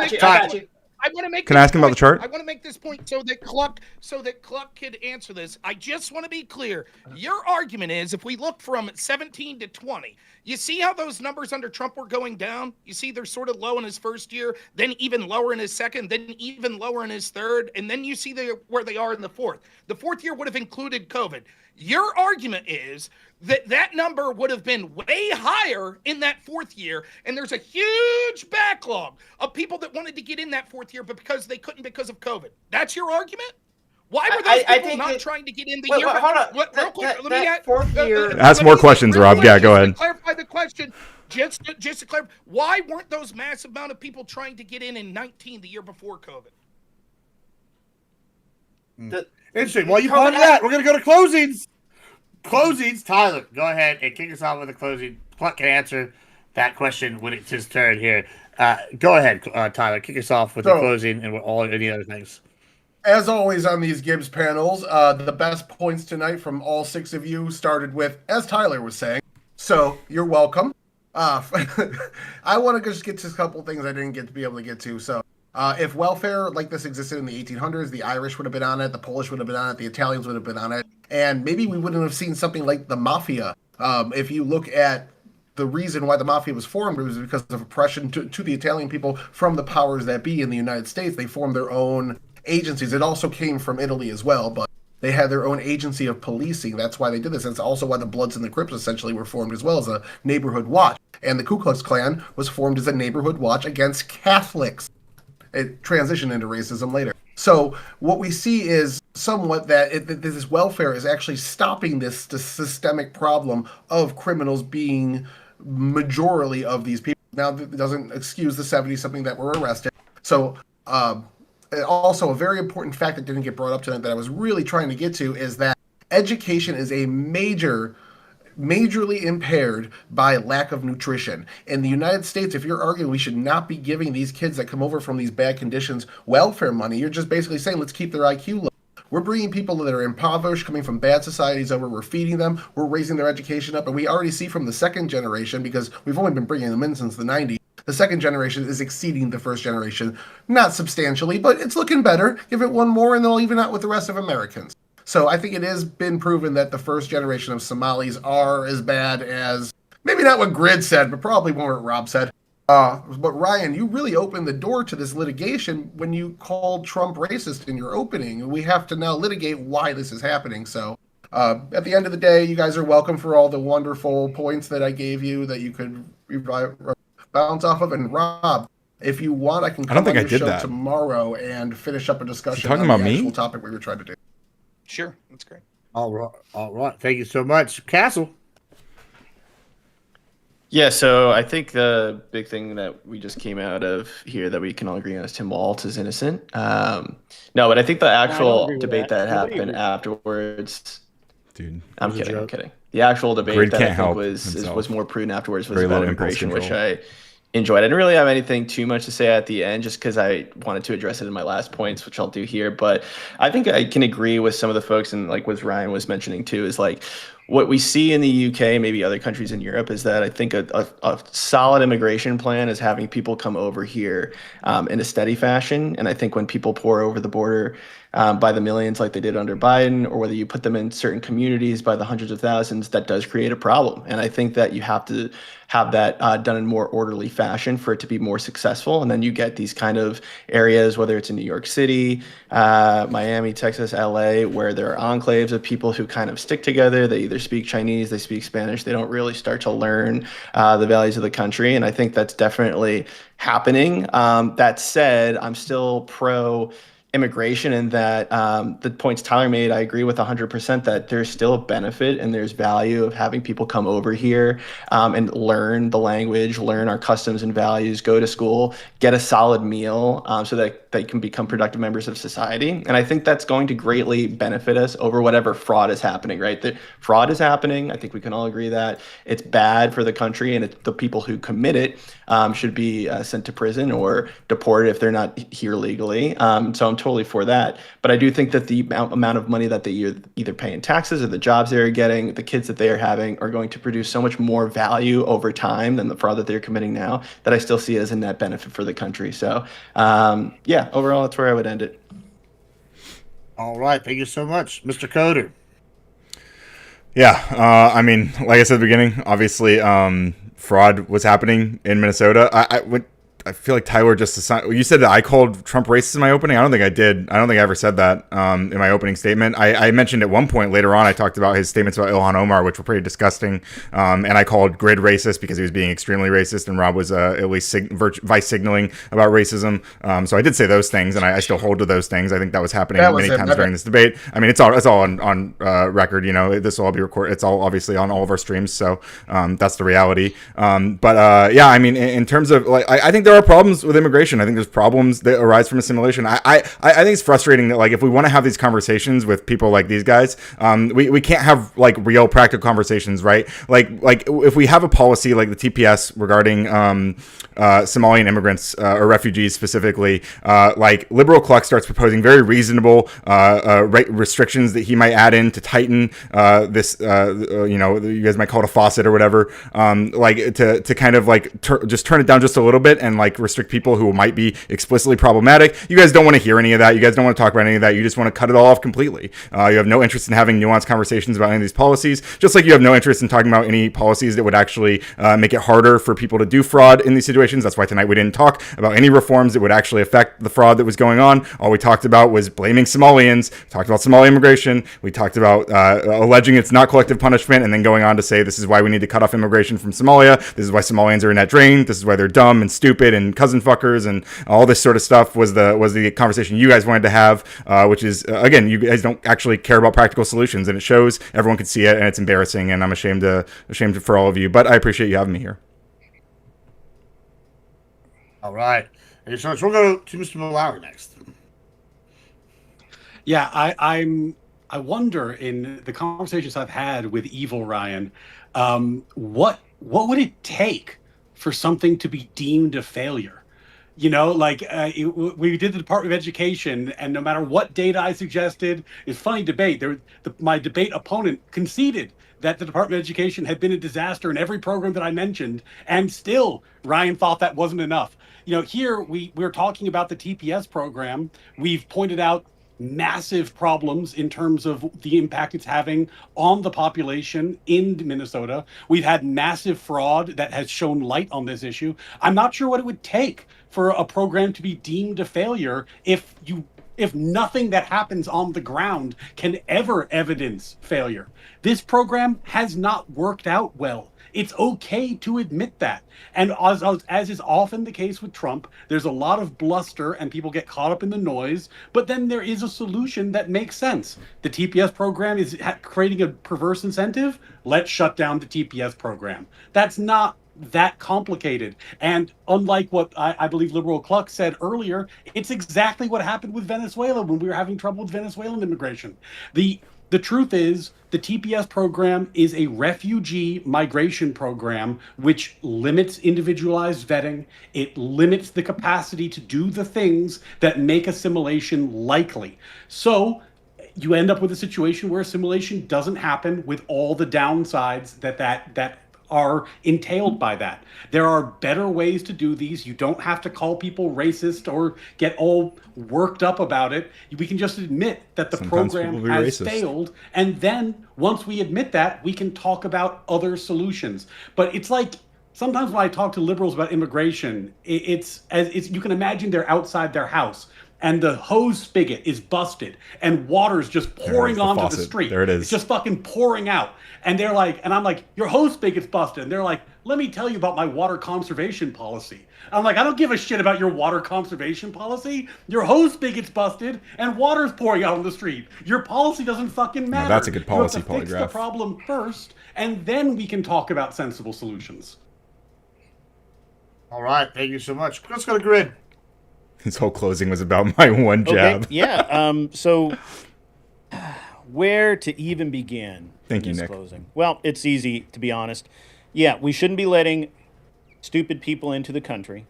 I want to make. Can I ask him about the chart? I want to make this point so that Cluck could answer this. I just want to be clear. Your argument is if we look from 17 to 20, you see how those numbers under Trump were going down? You see they're sort of low in his first year, then even lower in his second, then even lower in his third, and then you see where they are in the fourth. The fourth year would have included COVID. Your argument is that number would have been way higher in that fourth year, and there's a huge backlog of people that wanted to get in that fourth year, but because they couldn't because of COVID. That's your argument? Why were those people not trying to get in the year? Hold on. Real quick, let me ask. Fourth year. Ask more questions, Rob. Yeah, go ahead. Clarify the question. Just to clarify, why weren't those massive amount of people trying to get in 19, the year before COVID? Interesting. Well, you pointed that. We're going to go to closings. Closings. Tyler, go ahead and kick us off with a closing. Cluck can answer that question when it's his turn here. Go ahead, Tyler. Kick us off with the closing and any other things. As always on these Gibbs panels, the best points tonight from all six of you started with, as Tyler was saying. So you're welcome. I want to just get to a couple things I didn't get to be able to get to. So if welfare like this existed in the 1800s, the Irish would have been on it, the Polish would have been on it, the Italians would have been on it, and maybe we wouldn't have seen something like the mafia. If you look at the reason why the mafia was formed, it was because of oppression to the Italian people from the powers that be in the United States. They formed their own agencies. It also came from Italy as well, but they had their own agency of policing. That's why they did this. That's also why the Bloods and the Crips essentially were formed as well, as a neighborhood watch. And the Ku Klux Klan was formed as a neighborhood watch against Catholics. It transitioned into racism later. So what we see is somewhat that this welfare is actually stopping this systemic problem of criminals being majority of these people. Now, it doesn't excuse the 70-something that were arrested. So also a very important fact that didn't get brought up tonight that I was really trying to get to is that education is a majorly impaired by lack of nutrition. In the United States, if you're arguing we should not be giving these kids that come over from these bad conditions welfare money, you're just basically saying let's keep their IQ low. We're bringing people that are impoverished, coming from bad societies over, we're feeding them, we're raising their education up, and we already see from the second generation, because we've only been bringing them in since the 90s, the second generation is exceeding the first generation. Not substantially, but it's looking better. Give it one more and they'll even out with the rest of Americans. So I think it has been proven that the first generation of Somalis are as bad as, maybe not what Grid said, but probably more what Rob said. But Ryan, you really opened the door to this litigation when you called Trump racist in your opening. We have to now litigate why this is happening. So at the end of the day, you guys are welcome for all the wonderful points that I gave you that you could bounce off of. And Rob, if you want, I can come on your show tomorrow and finish up a discussion on the actual topic we were trying to do. Sure, that's great. All right. Thank you so much, Castle. Yeah, so I think the big thing that we just came out of here that we can all agree on is Tim Walz is innocent. No, but I think the actual debate that happened afterwards. Dude, I'm kidding. The actual debate that I think was more prudent afterwards was about immigration, which I enjoyed. I didn't really have anything too much to say at the end, just because I wanted to address it in my last points, which I'll do here. But I think I can agree with some of the folks, and like what Ryan was mentioning too, is like what we see in the UK, maybe other countries in Europe, is that I think a solid immigration plan is having people come over here in a steady fashion. And I think when people pour over the border by the millions like they did under Biden, or whether you put them in certain communities by the hundreds of thousands, that does create a problem. And I think that you have to have that done in more orderly fashion for it to be more successful. And then you get these kind of areas, whether it's in New York City, Miami, Texas, LA, where there are enclaves of people who kind of stick together. They either speak Chinese, they speak Spanish. They don't really start to learn the values of the country. And I think that's definitely happening. That said, I'm still pro immigration, and that the points Tyler made, I agree with 100%, that there's still a benefit and there's value of having people come over here and learn the language, learn our customs and values, go to school, get a solid meal so that they can become productive members of society. And I think that's going to greatly benefit us over whatever fraud is happening, right? The fraud is happening. I think we can all agree that it's bad for the country, and the people who commit it should be sent to prison or deported if they're not here legally. So I'm totally for that. But I do think that the amount of money that they either pay in taxes or the jobs they're getting, the kids that they are having, are going to produce so much more value over time than the fraud that they're committing now, that I still see as a net benefit for the country. So yeah, overall, that's where I would end it. All right. Thank you so much, Mr. Coder. Yeah, I mean, like I said at the beginning, obviously, fraud was happening in Minnesota. I feel like Tyler just assigned. You said that I called Trump racist in my opening. I don't think I did. I don't think I ever said that in my opening statement. I mentioned at one point later on, I talked about his statements about Ilhan Omar, which were pretty disgusting. And I called Grid racist because he was being extremely racist, and Rob was at least vice signaling about racism. So I did say those things, and I still hold to those things. I think that was happening many times during this debate. I mean, it's all on record. You know, this will all be recorded. It's all obviously on all of our streams. So that's the reality. But yeah, I mean, in terms of like, I think there are problems with immigration. I think there's problems that arise from assimilation. I think it's frustrating that, like, if we want to have these conversations with people like these guys, we can't have like real practical conversations, right? Like if we have a policy like the TPS regarding Somalian immigrants or refugees specifically, like Liberal Cluck starts proposing very reasonable restrictions that he might add in to tighten this, you know, you guys might call it a faucet or whatever, like to kind of like just turn it down just a little bit and like restrict people who might be explicitly problematic. You guys don't want to hear any of that. You guys don't want to talk about any of that. You just want to cut it all off completely. You have no interest in having nuanced conversations about any of these policies, just like you have no interest in talking about any policies that would actually make it harder for people to do fraud in these situations. That's why tonight we didn't talk about any reforms that would actually affect the fraud that was going on. All we talked about was blaming Somalians. We talked about Somali immigration. We talked about alleging it's not collective punishment, and then going on to say this is why we need to cut off immigration from Somalia. This is why Somalians are a net drain. This is why they're dumb and stupid and cousin fuckers, and all this sort of stuff was the conversation you guys wanted to have, which is again, you guys don't actually care about practical solutions, and it shows. Everyone can see it, and it's embarrassing, and I'm ashamed for all of you, but I appreciate you having me here. All right. And so we'll go to Mr. Mallory next. Yeah, I wonder, in the conversations I've had with Evil Ryan, what would it take for something to be deemed a failure? You know, like we did the Department of Education, and no matter what data I suggested, it's funny debate. My debate opponent conceded that the Department of Education had been a disaster in every program that I mentioned, and still Ryan thought that wasn't enough. You know, here we're talking about the TPS program. We've pointed out massive problems in terms of the impact it's having on the population in Minnesota. We've had massive fraud that has shown light on this issue. I'm not sure what it would take for a program to be deemed a failure if nothing that happens on the ground can ever evidence failure. This program has not worked out well. It's okay to admit that. And as is often the case with Trump, there's a lot of bluster and people get caught up in the noise, but then there is a solution that makes sense. The TPS program is creating a perverse incentive. Let's shut down the TPS program. That's not that complicated. And unlike what I believe Liberal Cluck said earlier, it's exactly what happened with Venezuela when we were having trouble with Venezuelan immigration. The truth is, the TPS program is a refugee migration program which limits individualized vetting. It limits the capacity to do the things that make assimilation likely. So you end up with a situation where assimilation doesn't happen with all the downsides that are entailed by that. There are better ways to do these. You don't have to call people racist or get all worked up about it. We can just admit that the Sometimes program people be has racist. failed, and then once we admit that, we can talk about other solutions. But it's like sometimes when I talk to liberals about immigration, it's you can imagine they're outside their house and the hose spigot is busted and water's just pouring the onto the faucet. street. There it is. It's just fucking pouring out. And they're like, and I'm like, your hose spigot's busted. And they're like, let me tell you about my water conservation policy. I'm like, I don't give a shit about your water conservation policy. Your hose spigot's busted and water's pouring out on the street. Your policy doesn't fucking matter. that's a good policy You have to fix the polygraph. problem first, and then we can talk about sensible solutions. All right, thank you so much. Let's go to Grid. His whole closing was about my one jab. Okay, yeah. So, where to even begin? Thank in you, this Nick. Closing. Well, it's easy to be honest. Yeah, we shouldn't be letting stupid people into the country.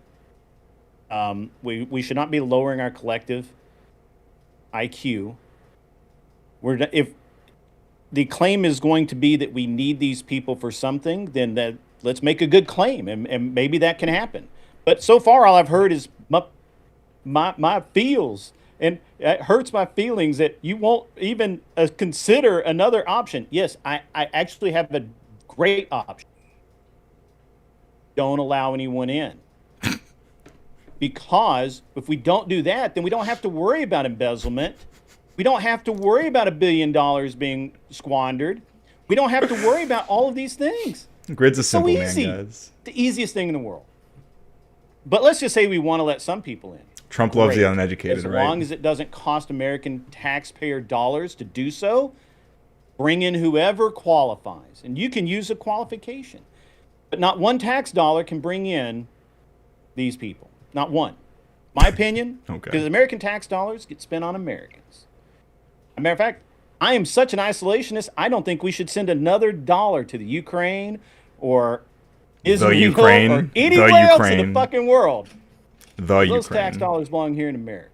We should not be lowering our collective IQ. If the claim is going to be that we need these people for something, then let's make a good claim, and maybe that can happen. But so far, all I've heard is my feels, and it hurts my feelings that you won't even consider another option. Yes, I actually have a great option. Don't allow anyone in. Because if we don't do that, then we don't have to worry about embezzlement. We don't have to worry about $1 billion being squandered. We don't have to worry about all of these things. Grid's a So simple man, easy. guys. The easiest thing in the world. But let's just say we want to let some people in. Trump loves the Great. uneducated, As right? long as it doesn't cost American taxpayer dollars to do so, bring in whoever qualifies. And you can use a qualification. But not one tax dollar can bring in these people. Not one. My opinion, Okay. because American tax dollars get spent on Americans. As a matter of fact, I am such an isolationist, I don't think we should send another dollar to the Ukraine or Israel Ukraine, or the anywhere else in Ukraine. the fucking world. The Those tax Ukraine. dollars belong here in America.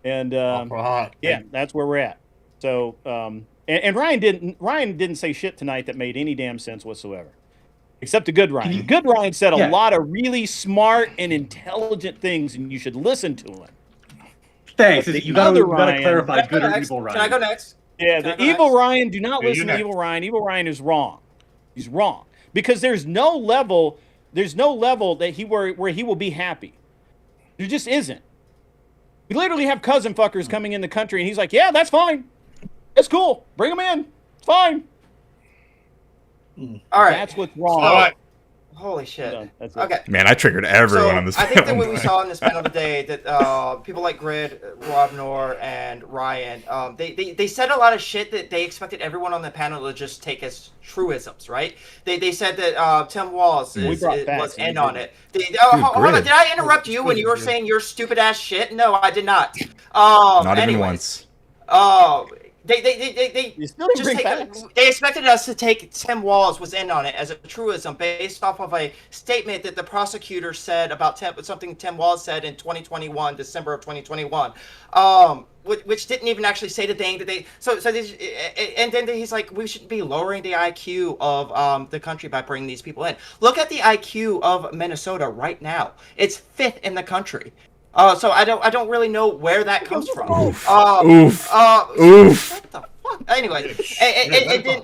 And All right. yeah, that's where we're at. So and Ryan didn't say shit tonight that made any damn sense whatsoever. Except the good Ryan. The good Ryan said a Yeah. lot of really smart and intelligent things, and you should listen to him. Thanks. The You gotta other clarify Ryan- Can I go good or next? evil, Ryan. Can I go next? Yeah, Can I the go evil next? Ryan, do not Yeah, listen you're to next. evil Ryan. Evil Ryan is wrong. He's wrong. Because there's no level that where he will be happy. There just isn't. We literally have cousin fuckers coming in the country, and he's like, yeah, that's fine. It's cool. Bring them in. It's fine. All right. That's what's wrong. All right. Holy shit. Done. That's it. Okay. Man, I triggered everyone So on this I think that panel. what we saw in this panel today, that people like Grid, Rob, Noerr, and Ryan, they said a lot of shit that they expected everyone on the panel to just take as truisms, right? They said that Tim Walz We brought facts, was and in you on didn't. it. Hold on, Grid. did I interrupt you when you were Grid. saying your stupid ass shit? No, I did not. Not even anyways. once. Oh, they You still didn't just bring take, facts. they expected us to take Tim Walz was in on it as a truism based off of a statement that the prosecutor said about something Tim Walz said in 2021, December of 2021, which didn't even actually say the thing that they. And then he's like, we should be lowering the IQ of the country by bringing these people in. Look at the IQ of Minnesota right now. It's 5th in the country. So I don't really know where that comes from. Oof. Oof. Oof. What the fuck? Anyway, and then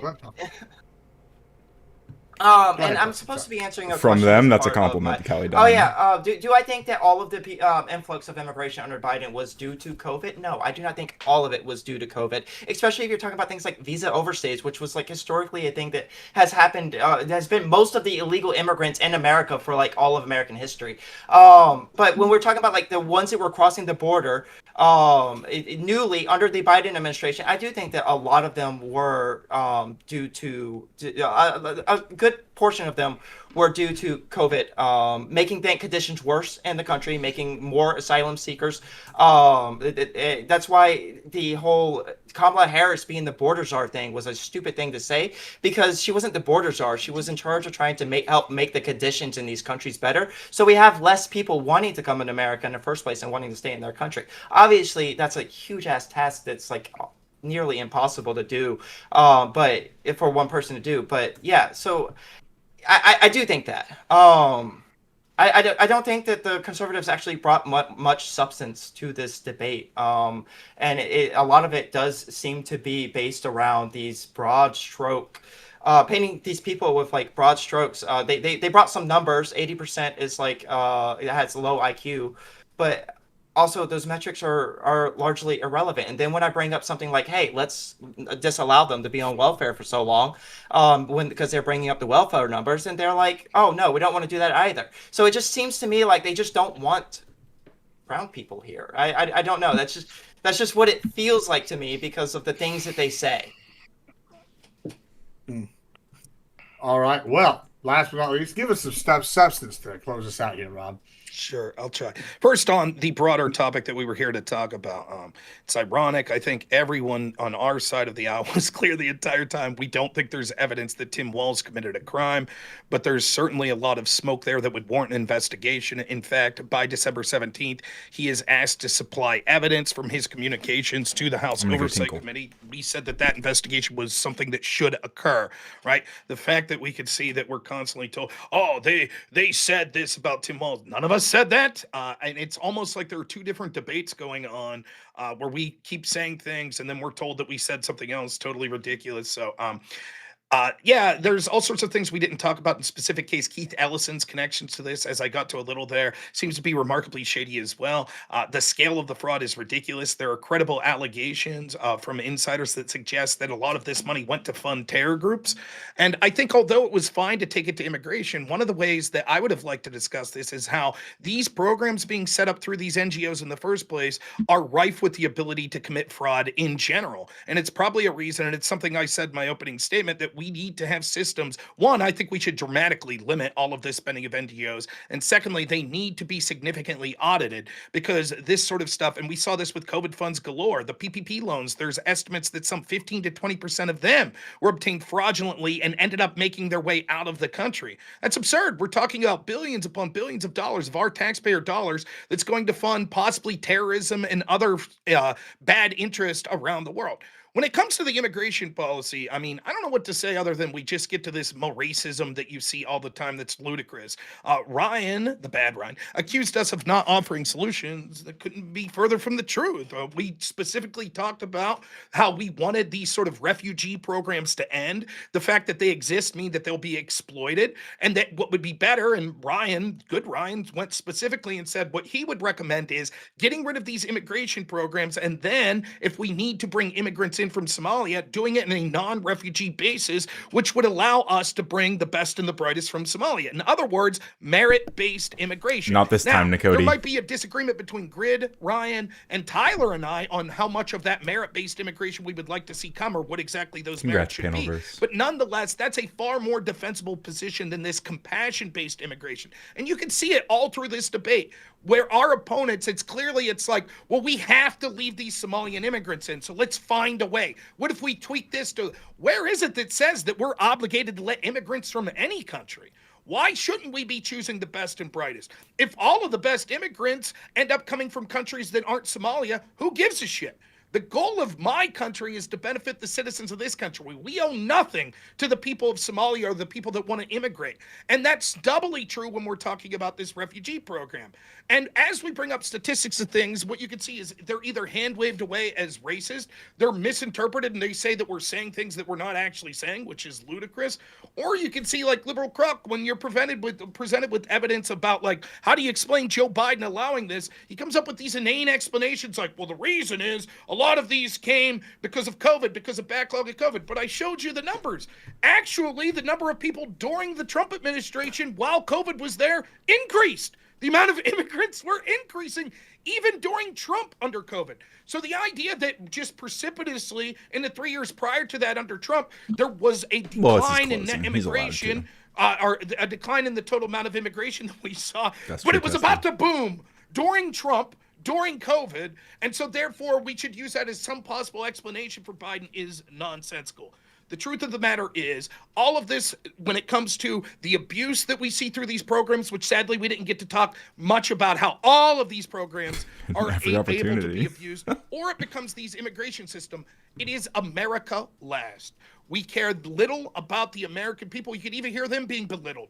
and I'm supposed to be answering a From question them, as that's a part of compliment to Kelly Oh Diamond. yeah. Do I think that all of the influx of immigration under Biden was due to COVID? No, I do not think all of it was due to COVID. Especially if you're talking about things like visa overstays, which was like historically a thing that has happened. Has been most of the illegal immigrants in America for like all of American history. But when we're talking about like the ones that were crossing the border newly under the Biden administration, I do think that a lot of them were due to a good portion of them were due to COVID, making bank conditions worse in the country, making more asylum seekers. That's why the whole Kamala Harris being the border czar thing was a stupid thing to say, because she wasn't the border czar. She was in charge of trying to help make the conditions in these countries better. So we have less people wanting to come in America in the first place and wanting to stay in their country. Obviously, that's a huge ass task that's like nearly impossible to do, but if for one person to do. But yeah, so I do think that. I don't think that the conservatives actually brought much substance to this debate. And a lot of it does seem to be based around these broad stroke, painting these people with like broad strokes. They brought some numbers. 80% is like, it has low IQ, but also those metrics are largely irrelevant. And then when I bring up something like, hey, let's disallow them to be on welfare for so long, because they're bringing up the welfare numbers, and they're like, oh no, we don't want to do that either. So it just seems to me like they just don't want brown people here. I don't know. That's just what it feels like to me because of the things that they say. All right. Well, last but not least, give us some substance to close us out here, Rob. Sure, I'll try. First, on the broader topic that we were here to talk about, it's ironic. I think everyone on our side of the aisle was clear the entire time. We don't think there's evidence that Tim Walz committed a crime, but there's certainly a lot of smoke there that would warrant an investigation. In fact, by December 17th, he is asked to supply evidence from his communications to the House Oversight Committee. We said that investigation was something that should occur, right? The fact that we could see that we're constantly told, oh, they said this about Tim Walz. None of us said that, and it's almost like there are two different debates going on where we keep saying things and then we're told that we said something else totally ridiculous. So yeah, there's all sorts of things we didn't talk about in specific case. Keith Ellison's connections to this, as I got to a little there, seems to be remarkably shady as well. The scale of the fraud is ridiculous. There are credible allegations from insiders that suggest that a lot of this money went to fund terror groups. And I think although it was fine to take it to immigration, one of the ways that I would have liked to discuss this is how these programs being set up through these NGOs in the first place are rife with the ability to commit fraud in general. And it's probably a reason, and it's something I said in my opening statement, that we need to have systems. One, I think we should dramatically limit all of this spending of NGOs. And secondly, they need to be significantly audited, because this sort of stuff, and we saw this with COVID funds galore, the PPP loans, there's estimates that some 15 to 20% of them were obtained fraudulently and ended up making their way out of the country. That's absurd. We're talking about billions upon billions of dollars of our taxpayer dollars that's going to fund possibly terrorism and other bad interest around the world. When it comes to the immigration policy, I mean, I don't know what to say other than we just get to this racism that you see all the time that's ludicrous. Ryan, the bad Ryan, accused us of not offering solutions that couldn't be further from the truth. We specifically talked about how we wanted these sort of refugee programs to end. The fact that they exist mean that they'll be exploited, and that what would be better, and Ryan, good Ryan, went specifically and said what he would recommend is getting rid of these immigration programs, and then if we need to bring immigrants in from Somalia, doing it in a non-refugee basis, which would allow us to bring the best and the brightest from Somalia. In other words, merit-based immigration. Not this time, Nicody. There might be a disagreement between Grid, Ryan, and Tyler and I on how much of that merit-based immigration we would like to see come, or what exactly those merits should be. But nonetheless, that's a far more defensible position than this compassion-based immigration. And you can see it all through this debate, where our opponents, it's like, well, we have to leave these Somalian immigrants in, so let's find a way. What if we tweak this to, where is it that says that we're obligated to let immigrants from any country? Why shouldn't we be choosing the best and brightest? If all of the best immigrants end up coming from countries that aren't Somalia, who gives a shit? The goal of my country is to benefit the citizens of this country. We owe nothing to the people of Somalia or the people that want to immigrate. And that's doubly true when we're talking about this refugee program. And as we bring up statistics of things, what you can see is they're either hand-waved away as racist, they're misinterpreted, and they say that we're saying things that we're not actually saying, which is ludicrous. Or you can see, like Liberal Crook, when you're presented with evidence about, like, how do you explain Joe Biden allowing this? He comes up with these inane explanations like, well, the reason is a lot of these came because of COVID, because of backlog of COVID. But I showed you the numbers. Actually, the number of people during the Trump administration while COVID was there increased. The amount of immigrants were increasing even during Trump under COVID. So the idea that just precipitously in the 3 years prior to that under Trump, there was a decline in net immigration or a decline in the total amount of immigration that we saw. That's But true, it was Testy. about to boom during Trump, during COVID, and so therefore we should use that as some possible explanation for Biden is nonsensical. The truth of the matter is, all of this, when it comes to the abuse that we see through these programs, which sadly we didn't get to talk much about how all of these programs are Every able to opportunity. be abused, or it becomes these immigration system, it is America last. We care little about the American people. You can even hear them being belittled.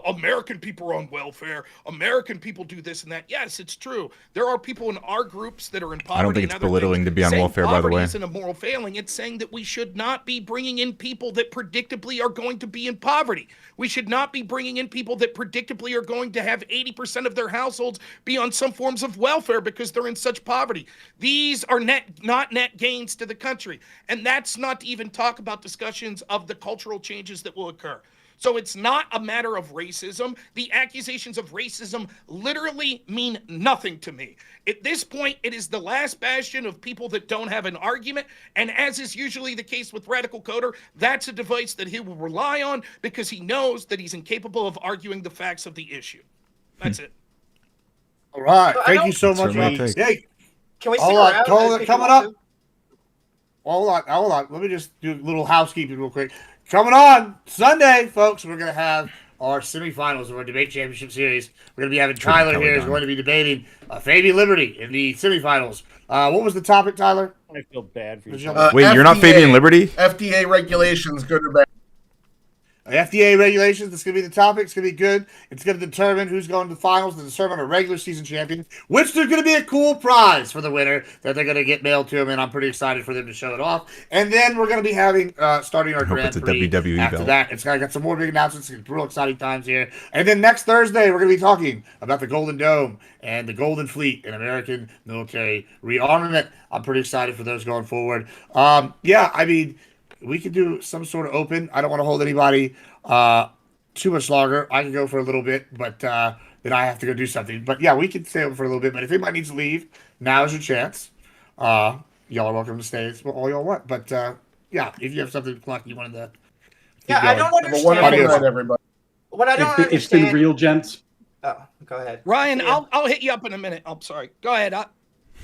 American people are on welfare. American people do this and that. Yes, it's true. There are people in our groups that are in poverty. I don't think and it's other belittling things. to be on Saying welfare, by the poverty way. isn't a moral failing. It's saying that we should not be bringing in people that predictably are going to be in poverty. We should not be bringing in people that predictably are going to have 80% of their households be on some forms of welfare because they're in such poverty. These are not net gains to the country. And that's not to even talk about discussions of the cultural changes that will occur. So it's not a matter of racism. The accusations of racism literally mean nothing to me. At this point, it is the last bastion of people that don't have an argument. And as is usually the case with Radical Coder, that's a device that he will rely on because he knows that he's incapable of arguing the facts of the issue. That's it. All right. So I Thank don't- you so That's much. certainly man. a take. Hey, Can we stick hold on. around? Hold on. if you Coming want up. to? Hold on. Let me just do a little housekeeping real quick. Coming on Sunday, folks, we're going to have our semifinals of our debate championship series. We're going to be having Tyler Kelly here is Dunn. going to be debating Fabian Liberty in the semifinals. What was the topic, Tyler? I feel bad for you. Did you- Tyler. Wait, you're not FDA. Fabian Liberty? FDA regulations, good or bad? FDA regulations, that's going to be the topic. It's going to be good. It's going to determine who's going to the finals to determine a regular season champion, which there's going to be a cool prize for the winner that they're going to get mailed to them, and I'm pretty excited for them to show it off. And then we're going to be having, starting our I hope Grand it's a Prix WWE after belt. that. It's got some more big announcements. It's real exciting times here. And then next Thursday, we're going to be talking about the Golden Dome and the Golden Fleet and American military rearmament. I'm pretty excited for those going forward. Yeah, I mean, we could do some sort of open. I don't want to hold anybody too much longer. I can go for a little bit, but then I have to go do something. But yeah, we can stay open for a little bit. But if anybody needs to leave, now is your chance. Y'all are welcome to stay all y'all want. But yeah, if you have something you wanted to. Yeah, I don't Have a wonderful understand. night, everybody. What I don't It's been understand. real, gents. Oh, go ahead. Ryan, Yeah. I'll hit you up in a minute. I'm sorry. Go ahead.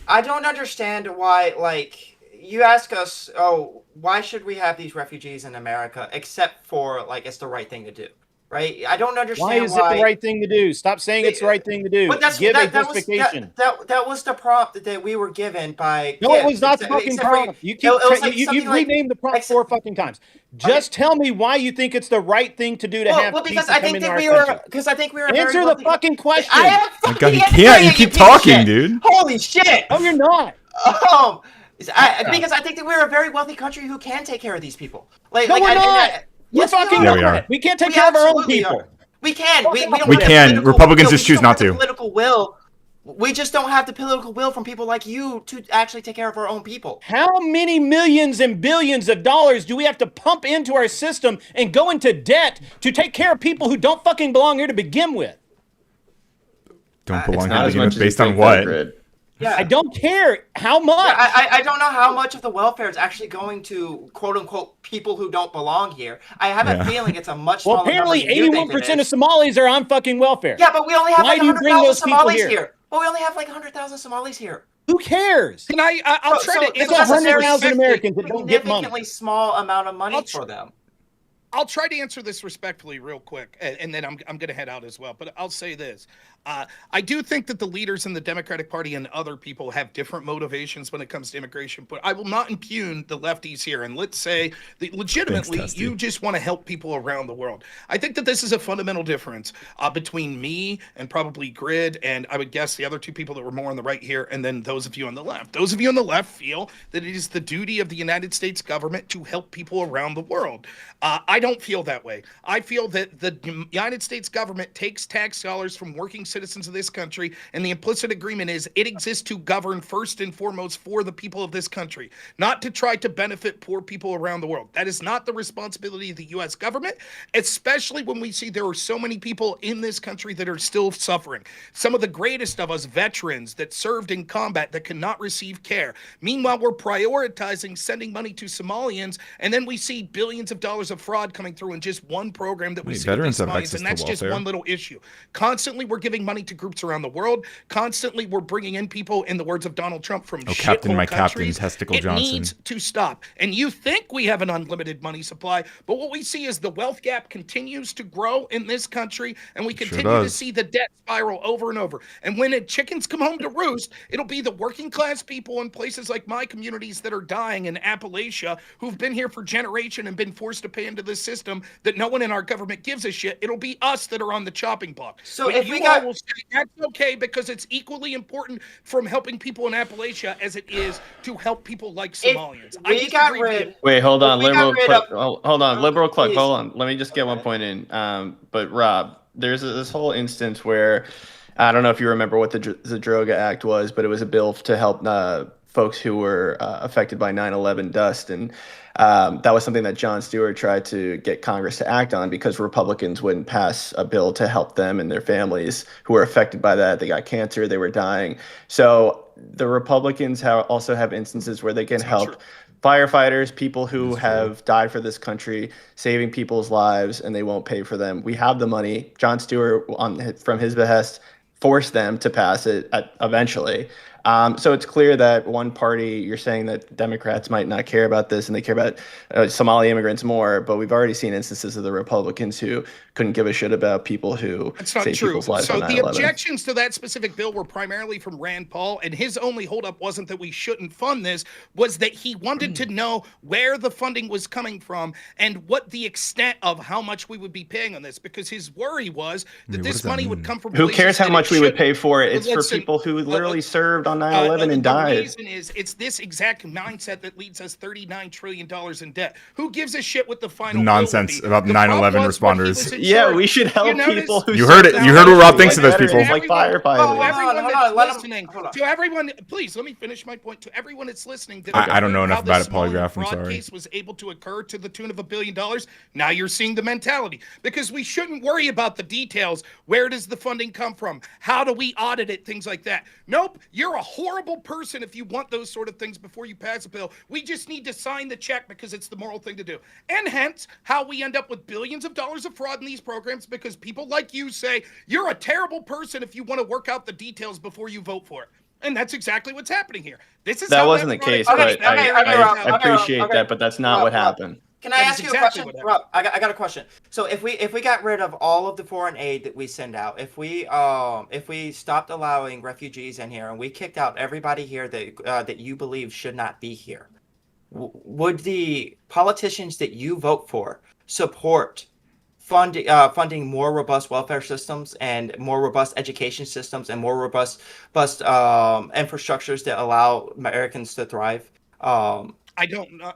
I don't understand why, like, you ask us, oh, why should we have these refugees in America, except for, like, it's the right thing to do, right? I don't understand Why is it the right thing to do? Stop saying it's the right thing to do. But that's, Give a that was justification. that was the prompt that we were given by. No, it Gibbs, was not the except- fucking except for- prompt. You it keep was like you've something like- renamed the prompt except- 4 fucking times. Just tell me why you think it's the right thing to do to have Well, because people I come think into that our we country. were, because I think we were. a very Answer the wealthy- fucking question. I am Oh fucking God, you answering can't. You it, keep piece of talking, shit. dude. Holy shit! No, you're not. Because I think that we're a very wealthy country who can take care of these people. Like, No, like, we're and not. We're yes, we fucking are. Yeah, we not. are. We can't take We care of our own absolutely people. are. We can. We don't We have the can. political Republicans will. just We choose don't not have the to. Political will. We just don't have the political will from people like you to actually take care of our own people. How many millions and billions of dollars do we have to pump into our system and go into debt to take care of people who don't fucking belong here to begin with? Don't It's belong not to as begin much with as based you on think, what? though, Grid. Yeah. I don't care how much. I don't know how much of the welfare is actually going to quote unquote people who don't belong here. I have a Yeah. feeling it's a much Well, smaller apparently number than you think it 81% of is. Somalis are on fucking welfare. Yeah, but we only have Why like do you bring 100,000 those people Somalis here? here. But we only have like 100,000 Somalis here. Who cares? Can I'll So- try so to. it's It's a answer this 100,000 respectfully. Americans that don't get money. Significantly small amount of money I'll for them. I'll try to answer this respectfully real quick, and then I'm going to head out as well. But I'll say this. I do think that the leaders in the Democratic Party and other people have different motivations when it comes to immigration, but I will not impugn the lefties here. And let's say that legitimately Testy. you just want to help people around the world. I think that this is a fundamental difference between me and probably Grid, and I would guess the other two people that were more on the right here, and then those of you on the left. Those of you on the left feel that it is the duty of the United States government to help people around the world. I don't feel that way. I feel that the United States government takes tax dollars from working citizens of this country, and the implicit agreement is it exists to govern first and foremost for the people of this country, not to try to benefit poor people around the world. That is not the responsibility of the U.S. government, especially when we see there are so many people in this country that are still suffering. Some of the greatest of us veterans that served in combat that cannot receive care. Meanwhile, we're prioritizing sending money to Somalians, and then we see billions of dollars of fraud coming through in just one program that we Wait, see with veterans these have Somalians, access and that's to just welfare? one little issue. Constantly, we're giving money to groups around the world. Constantly, we're bringing in people, in the words of Donald Trump, from Captain, my captain, countries. Testicle It Johnson. needs to stop. And you think we have an unlimited money supply, but what we see is the wealth gap continues to grow in this country, and we continue to does. see the debt spiral over and over. And when chickens come home to roost, it'll be the working class people in places like my communities that are dying in Appalachia, who've been here for generations and been forced to pay into this system that no one in our government gives a shit. It'll be us that are on the chopping block. So But if you we all got- will say that's okay because it's equally important from helping people in Appalachia as it is to help people like Somalians. I we got disagree with rid- you. Wait, hold on, we got liberal rid click. of- Hold on, liberal click. please. Hold on. Let me just get one point in. But Rob, there's this whole instance where I don't know if you remember what the Zadroga Act was, but it was a bill to help folks who were affected by 9/11 dust, and that was something that Jon Stewart tried to get Congress to act on because Republicans wouldn't pass a bill to help them and their families who were affected by that. They got cancer, they were dying. So the Republicans also have instances where they can help true. firefighters, people who have died for this country, saving people's lives, and they won't pay for them. We have the money. Jon Stewart, from his behest, forced them to pass it eventually. So it's clear that one party, you're saying that Democrats might not care about this and they care about Somali immigrants more, but we've already seen instances of the Republicans who couldn't give a shit about people who That's not save true. people's lives So on the 9/11. objections to that specific bill were primarily from Rand Paul, and his only holdup wasn't that we shouldn't fund this, was that he wanted to know where the funding was coming from and what the extent of how much we would be paying on this, because his worry was that what this does that money would mean? come from Who places cares how that it much we would shouldn't. pay for it? It's for Listen, people who literally served on 9/11 and the died. reason is it's this exact mindset that leads us $39 trillion in debt. Who gives a shit what the final bill will Nonsense be? about The 9/11 problem was what he responders. was in Yeah, charge. we should help notice- people who You heard it. served You in heard what Rob like thinks of those veterans, people. like To firefighters. everyone Hold on, that's let him- listening, hold on. to everyone, please let me finish my point. To everyone that's listening, that I don't know how enough the about it, Somali Polygraph, I'm fraud sorry. case was able to occur to the tune of $1 billion. Now you're seeing the mentality, because we shouldn't worry about the details. Where does the funding come from? How do we audit it? Things like that. Nope, you're a horrible person if you want those sort of things before you pass a bill. We just need to sign the check because it's the moral thing to do. And hence, how we end up with billions of dollars of fraud in these programs, because people like you say, you're a terrible person if you want to work out the details before you vote for it. And that's exactly what's happening here. This is That how wasn't the fraud case, occurs. but Okay, okay, Rob, I okay, Rob, appreciate okay. that, but that's not what Rob, happened. Can I That ask is you exactly a what question, happened. Rob? I got a question. So if we got rid of all of the foreign aid that we send out, if we stopped allowing refugees in here and we kicked out everybody here that you believe should not be here, would the politicians that you vote for support funding more robust welfare systems and more robust education systems and more robust infrastructures that allow Americans to thrive? I don't know.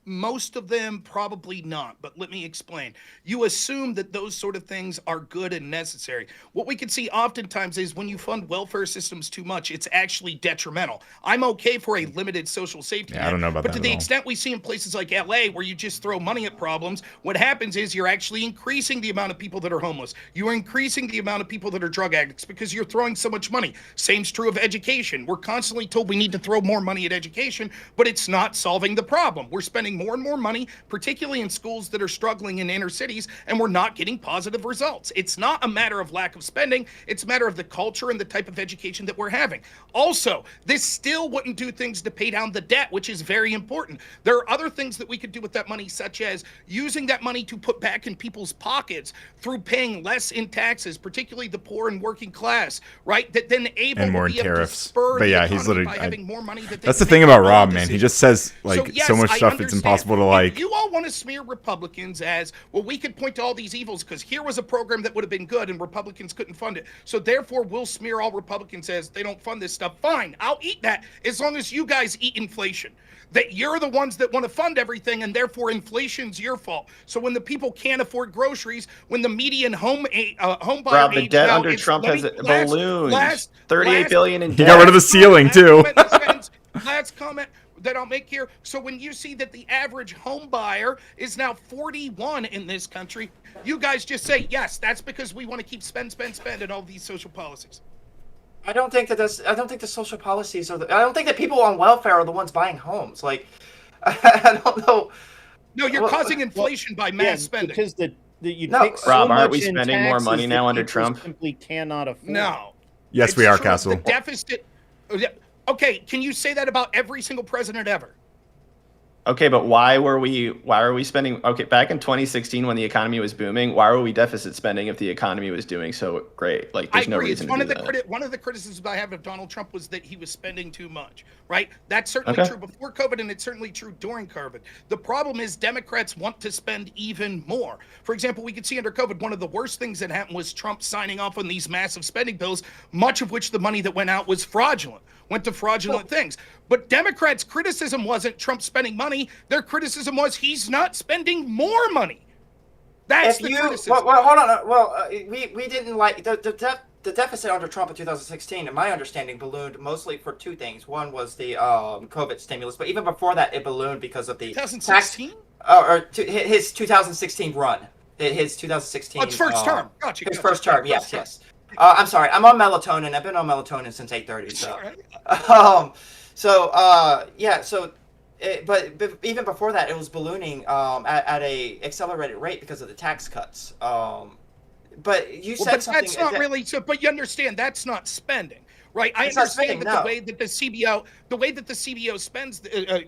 Most of them probably not, but let me explain. You assume that those sort of things are good and necessary. What we can see oftentimes is when you fund welfare systems too much, it's actually detrimental. I'm okay for a limited social safety net, I don't know about but that to at the all. extent we see in places like LA where you just throw money at problems, what happens is you're actually increasing the amount of people that are homeless. You are increasing the amount of people that are drug addicts because you're throwing so much money. Same's true of education. We're constantly told we need to throw more money at education, but it's not solving the problem. We're spending more and more money, particularly in schools that are struggling in inner cities, and we're not getting positive results. It's not a matter of lack of spending. It's a matter of the culture and the type of education that we're having. Also, this still wouldn't do things to pay down the debt, which is very important. There are other things that we could do with that money, such as using that money to put back in people's pockets through paying less in taxes, particularly the poor and working class, right? That then able And more to be in able tariffs. to spur But the yeah, he's economy literally- by having more money that they That's the can thing make about their Rob, own man. He decisions. just says like So, yes, so much I stuff it's understand. impossible to If like. you all want to smear Republicans as, well, we could point to all these evils because here was a program that would have been good and Republicans couldn't fund it. So therefore, we'll smear all Republicans as they don't fund this stuff. Fine, I'll eat that as long as you guys eat inflation. That you're the ones that want to fund everything and therefore inflation's your fault. So when the people can't afford groceries, when the median home buyer Rob, the age debt now under is- Trump let has me- ballooned. last- 38 last- billion in He debt. got rid of the ceiling Last too. comment in this sentence. Last comment that I'll make here. So when you see that the average home buyer is now 41 in this country, you guys just say, yes, that's because we want to keep spend and all these social policies. I don't think the social policies I don't think that people on welfare are the ones buying homes. Like, I don't know. No, you're Well, causing inflation by mass spending. because you No, take so Rob, much aren't we in spending more taxes money that now under people Trump? simply cannot afford. No. Yes, It's we are, true, Castle. The deficit. Okay, can you say that about every single president ever? Okay, but why were we spending? Okay, back in 2016 when the economy was booming, why were we deficit spending if the economy was doing so great? Like, there's I no agree. reason It's one to of do the that. one of the criticisms I have of Donald Trump was that he was spending too much. Right? That's certainly true before COVID, and it's certainly true during COVID. The problem is Democrats want to spend even more. For example, we could see under COVID, one of the worst things that happened was Trump signing off on these massive spending bills, much of which the money that went out was fraudulent, went to fraudulent things. But Democrats' criticism wasn't Trump spending money. Their criticism was he's not spending more money. That's the criticism. Well, hold on. Well, we didn't like the deficit under Trump in 2016, in my understanding, ballooned mostly for two things. One was the COVID stimulus, but even before that, it ballooned because of the 2016? His 2016 run. His 2016. Oh, it's first term. Gotcha. His first term. Yes. I'm sorry. I'm on melatonin. I've been on melatonin since 8:30. So. But even before that, it was ballooning at a accelerated rate because of the tax cuts. But you said but something. That's not really so. But you understand that's not spending, right? I It's not understand spending, that no. the way that the CBO spends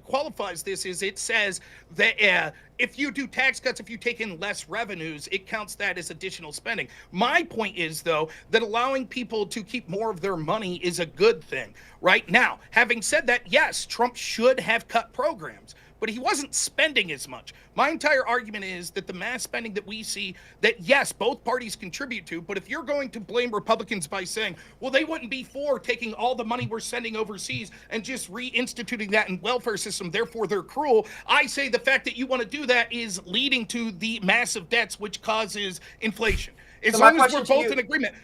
qualifies this is it says that if you do tax cuts, if you take in less revenues, it counts that as additional spending. My point is though that allowing people to keep more of their money is a good thing, right? Now, having said that, yes, Trump should have cut programs, but he wasn't spending as much. My entire argument is that the mass spending that we see, that yes, both parties contribute to, but if you're going to blame Republicans by saying, well, they wouldn't be for taking all the money we're sending overseas and just reinstituting that in welfare system, therefore they're cruel, I say the fact that you want to do that is leading to the massive debts, which causes inflation. As long as we're both in agreement.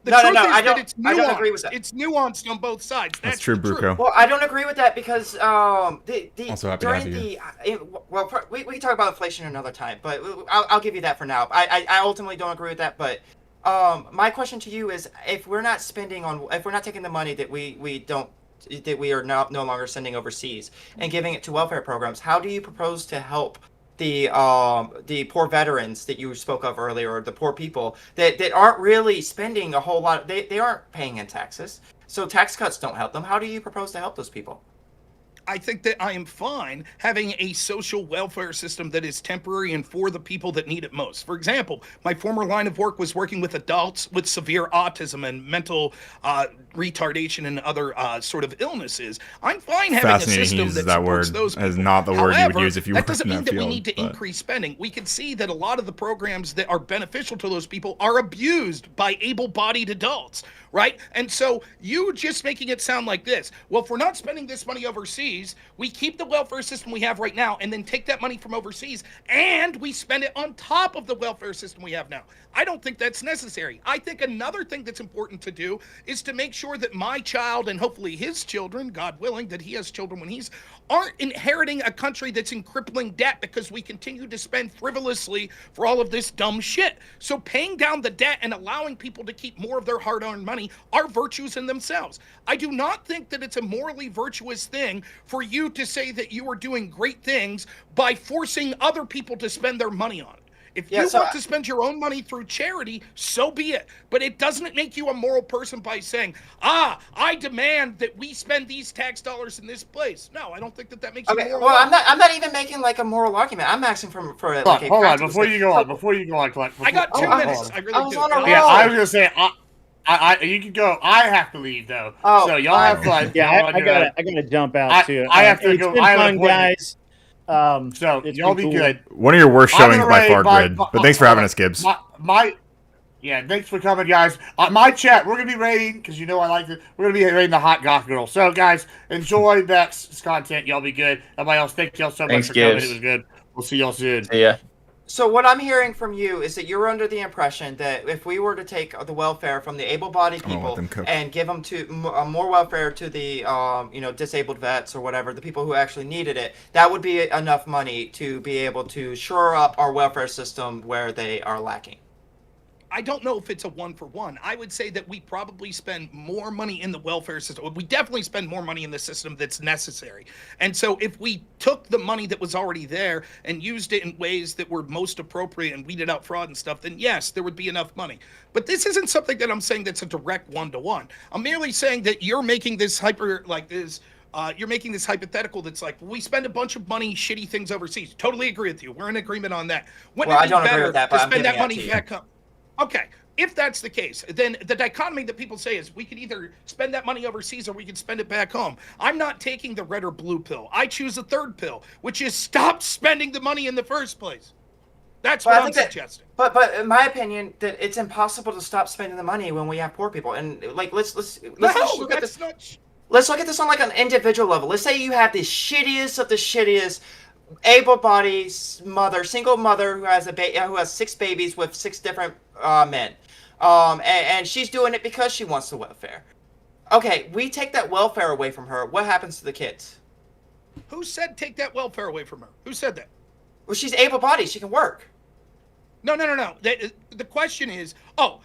The truth is that it's nuanced. I don't agree with that. It's nuanced on both sides. That's true, Bruco. Well, I don't agree with that because Also happy to have we can talk about inflation another time, but I'll give you that for now. I ultimately don't agree with that, but my question to you is if we're not taking the money that we are no longer sending overseas and giving it to welfare programs, how do you propose to help the poor veterans that you spoke of earlier, or the poor people that aren't really spending a whole lot? They aren't paying in taxes, so tax cuts don't help them. How do you propose to help those people? I think that I am fine having a social welfare system that is temporary and for the people that need it most. For example, my former line of work was working with adults with severe autism and mental retardation and other sort of illnesses. I'm fine having a system that supports those people. Is not the word you would use if you worked in that field. That doesn't mean that we need to increase spending. We can see that a lot of the programs that are beneficial to those people are abused by able-bodied adults, right? And so you just making it sound like this. Well, if we're not spending this money overseas, we keep the welfare system we have right now and then take that money from overseas and we spend it on top of the welfare system we have now. I don't think that's necessary. I think another thing that's important to do is to make sure that my child and hopefully his children, God willing, that he has children when aren't inheriting a country that's in crippling debt because we continue to spend frivolously for all of this dumb shit. So paying down the debt and allowing people to keep more of their hard-earned money are virtues in themselves. I do not think that it's a morally virtuous thing for you to say that you are doing great things by forcing other people to spend their money on it. If you want to spend your own money through charity, so be it. But it doesn't make you a moral person by saying, I demand that we spend these tax dollars in this place. No, I don't think that makes you moral. Well, I'm not even making like a moral argument. I'm asking for like hold on, before you go on, Clark. I got 2 minutes. I really do. Yeah, I was gonna say, you can go. I have to leave though. So y'all have fun. Yeah, I gotta jump out too. I have to go. It's been fun, guys. So y'all be good. One of your worst showings by far, Grid. But thanks for having us, Gibbs. Yeah, thanks for coming, guys. My chat, we're gonna be rating because you know I like it. We're gonna be rating the hot goth girl. So, guys, enjoy Beck's content. Y'all be good. Everybody else, thank y'all so much for coming. It was good. We'll see y'all soon. See ya. So what I'm hearing from you is that you're under the impression that if we were to take the welfare from the able-bodied people and give them to more welfare to the disabled vets or whatever, the people who actually needed it, that would be enough money to be able to shore up our welfare system where they are lacking. I don't know if it's a 1-for-1. I would say that we probably spend more money in the welfare system. We definitely spend more money in the system that's necessary. And so if we took the money that was already there and used it in ways that were most appropriate and weeded out fraud and stuff, then yes, there would be enough money. But this isn't something that I'm saying that's a direct 1-to-1. I'm merely saying that you're making this you're making this hypothetical that's like, we spend a bunch of money, shitty things overseas. Totally agree with you. We're in agreement on that. Wouldn't Well, it I be don't agree better with that, to but I'm spend that giving it money to you. back home? Okay, if that's the case, then the dichotomy that people say is we could either spend that money overseas or we could spend it back home. I'm not taking the red or blue pill. I choose a third pill, which is stop spending the money in the first place. That's what I'm suggesting. But in my opinion, that it's impossible to stop spending the money when we have poor people. And like, let's look at this. Let's look at this on like an individual level. Let's say you have the shittiest of the shittiest, able-bodied mother, single mother who has who has 6 babies with 6 different men, and she's doing it because she wants the welfare. Okay, we take that welfare away from her. What happens to the kids? Who said take that welfare away from her? Who said that? Well, she's able-bodied. She can work. No. The question is,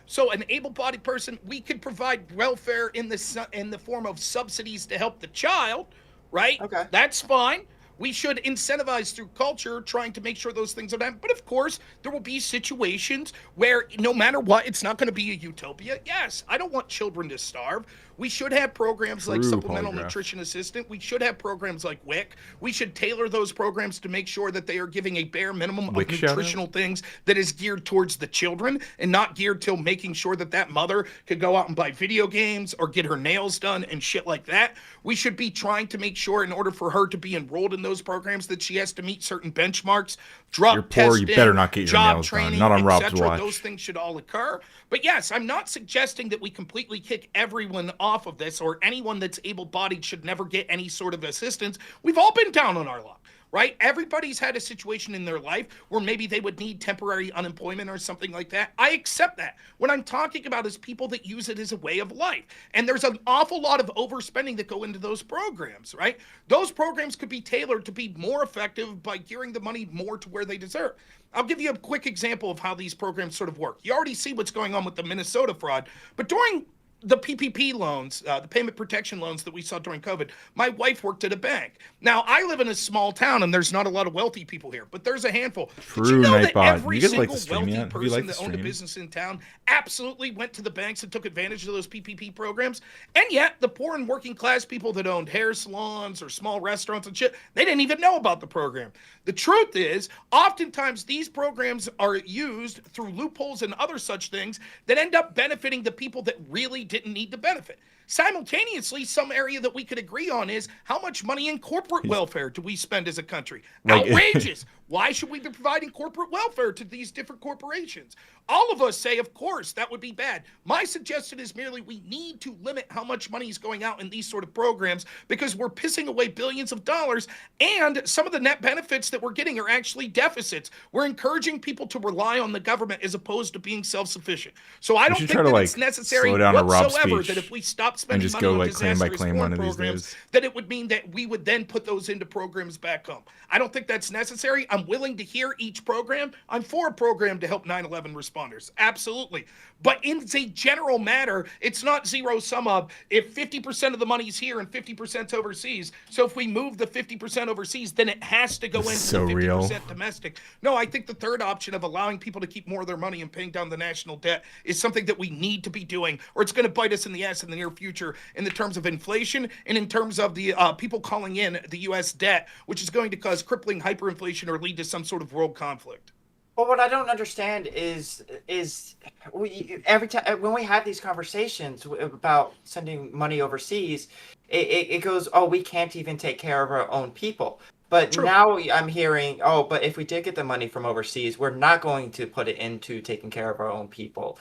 so an able-bodied person, we could provide welfare in the form of subsidies to help the child, right? Okay. That's fine. We should incentivize through culture trying to make sure those things are done. But of course, there will be situations where no matter what, it's not going to be a utopia. Yes, I don't want children to starve. We should have programs like Supplemental Nutrition Assistant. We should have programs like WIC. We should tailor those programs to make sure that they are giving a bare minimum of nutritional things that is geared towards the children and not geared to making sure that that mother could go out and buy video games or get her nails done and shit like that. We should be trying to make sure in order for her to be enrolled in those programs that she has to meet certain benchmarks, drug testing, you better not get your job nails training, done. Not on Rob's etc. watch. Those things should all occur. But yes, I'm not suggesting that we completely kick everyone off of this or anyone that's able-bodied should never get any sort of assistance. We've all been down on our luck, right? Everybody's had a situation in their life where maybe they would need temporary unemployment or something like that. I accept that. What I'm talking about is people that use it as a way of life. And there's an awful lot of overspending that go into those programs, right? Those programs could be tailored to be more effective by gearing the money more to where they deserve. I'll give you a quick example of how these programs sort of work. You already see what's going on with the Minnesota fraud, but during the PPP loans, the payment protection loans that we saw during COVID, my wife worked at a bank. Now, I live in a small town, and there's not a lot of wealthy people here, but there's a handful. Did you know that every single wealthy person that owned a business in town absolutely went to the banks and took advantage of those PPP programs? And yet, the poor and working class people that owned hair salons or small restaurants and shit, they didn't even know about the program. The truth is, oftentimes these programs are used through loopholes and other such things that end up benefiting the people that really didn't need the benefit. Simultaneously, some area that we could agree on is how much money in corporate welfare do we spend as a country? Outrageous. Why should we be providing corporate welfare to these different corporations? All of us say, of course, that would be bad. My suggestion is merely we need to limit how much money is going out in these sort of programs because we're pissing away billions of dollars, and some of the net benefits that we're getting are actually deficits. We're encouraging people to rely on the government as opposed to being self-sufficient. So I don't think that it's necessary whatsoever that if we stop spending money on disastrous foreign programs, that it would mean that we would then put those into programs back home. I don't think that's necessary. I'm willing to hear each program. I'm for a program to help 9/11 responders. Absolutely. But in a general matter, it's not zero sum of if 50% of the money's here and 50%'s overseas. So if we move the 50% overseas, then it has to go into the 50% domestic. No, I think the third option of allowing people to keep more of their money and paying down the national debt is something that we need to be doing, or it's going to bite us in the ass in the near future in the terms of inflation and in terms of the people calling in the U.S. debt, which is going to cause crippling hyperinflation or lead to some sort of world conflict. Well, what I don't understand is every time when we have these conversations about sending money overseas, it goes, oh, we can't even take care of our own people. But now I'm hearing, but if we did get the money from overseas, we're not going to put it into taking care of our own people.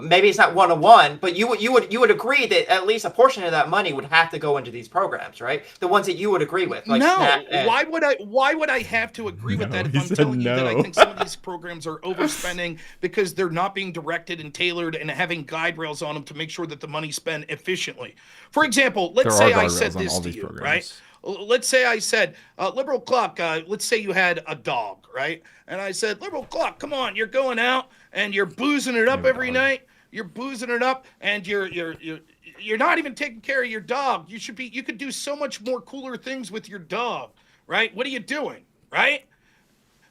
Maybe it's not 101, but you would agree that at least a portion of that money would have to go into these programs, right? The ones that you would agree with. Like why would I have to agree with that if I'm telling you that I think some of these programs are overspending because they're not being directed and tailored and having guide rails on them to make sure that the money's spent efficiently. For example, let's say I said this to you, right? let's say I said, Liberal Clock, let's say you had a dog, right? And I said, Liberal Clock, come on, you're going out and you're boozing it up every night. You're boozing it up, and you're not even taking care of your dog. You could do so much more cooler things with your dog, right? What are you doing, right?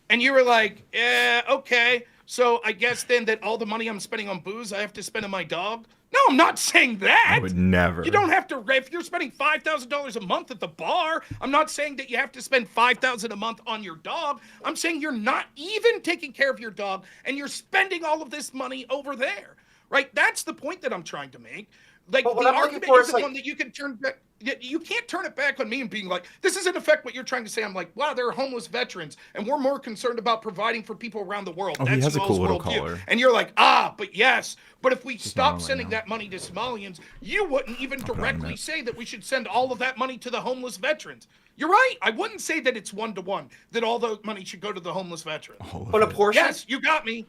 And you were like, yeah, okay. So I guess then that all the money I'm spending on booze, I have to spend on my dog? No, I'm not saying that. I would never. You don't have to. If you're spending $5,000 a month at the bar, I'm not saying that you have to spend $5,000 a month on your dog. I'm saying you're not even taking care of your dog, and you're spending all of this money over there, right? That's the point that I'm trying to make. Like, But what the I'm looking argument for is is, the like- one that you can turn back. You can't turn it back on me and being like, this is in effect what you're trying to say. I'm like, wow, there are homeless veterans, and we're more concerned about providing for people around the world. Oh, he That's has a y'all's cool little worldview. collar. And you're like, but yes. But if we not stop on right sending now. that money to Somalians, you wouldn't even put it on a directly minute. say that we should send all of that money to the homeless veterans. You're right. I wouldn't say that it's 1-to-1, that all the money should go to the homeless veterans. But a portion? Yes, you got me.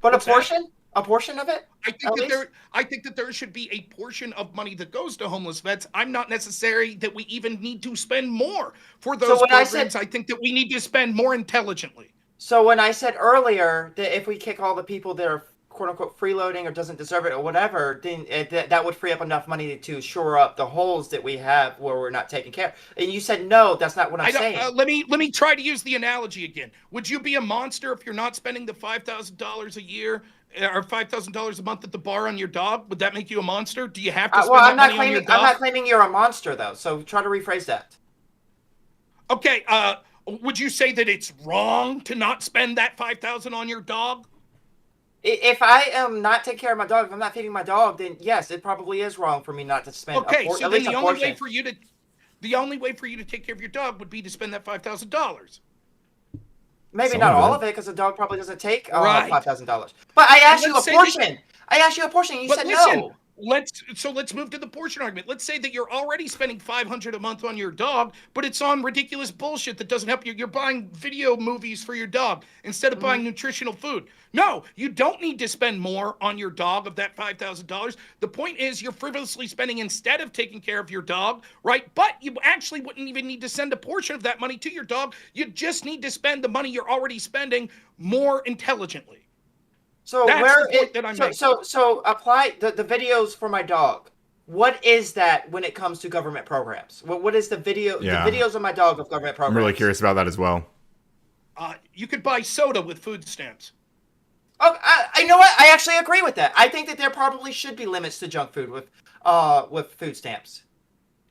But What's a that? portion? A portion of it? I think that there should be a portion of money that goes to homeless vets. I'm not necessary that we even need to spend more for those when I programs. I think that we need to spend more intelligently. So when I said earlier that if we kick all the people that are quote unquote freeloading or doesn't deserve it or whatever, then that would free up enough money to shore up the holes that we have where we're not taking care. And you said no, that's not what I'm saying. Let me try to use the analogy again. Would you be a monster if you're not spending the $5,000 a year or $5,000 a month at the bar on your dog? Would that make you a monster? Do you have to spend that money on your dog? I'm not claiming you're a monster though. So try to rephrase that. Okay. Would you say that it's wrong to not spend that $5,000 on your dog? If I am not taking care of my dog, if I'm not feeding my dog, then yes, it probably is wrong for me not to spend. Okay, so at then least the a only portion. way for you to take care of your dog would be to spend that $5,000. Maybe Some not of all it. of it, because the dog probably doesn't take Right. $5,000. But I asked you a Let's say portion. I asked you a portion, and you But said listen, no. let's move to the portion argument. Let's say that you're already spending $500 a month on your dog, but it's on ridiculous bullshit that doesn't help you. You're buying video movies for your dog instead of buying nutritional food. No, you don't need to spend more on your dog of that $5,000. The point is you're frivolously spending instead of taking care of your dog, right? But you actually wouldn't even need to send a portion of that money to your dog. You just need to spend the money you're already spending more intelligently. So That's where the point that I'm making. so apply the videos for my dog. What is that when it comes to government programs? What is the video? Yeah. The videos of my dog of government programs. I'm really curious about that as well. You could buy soda with food stamps. Oh, I know what? I actually agree with that. I think that there probably should be limits to junk food with food stamps.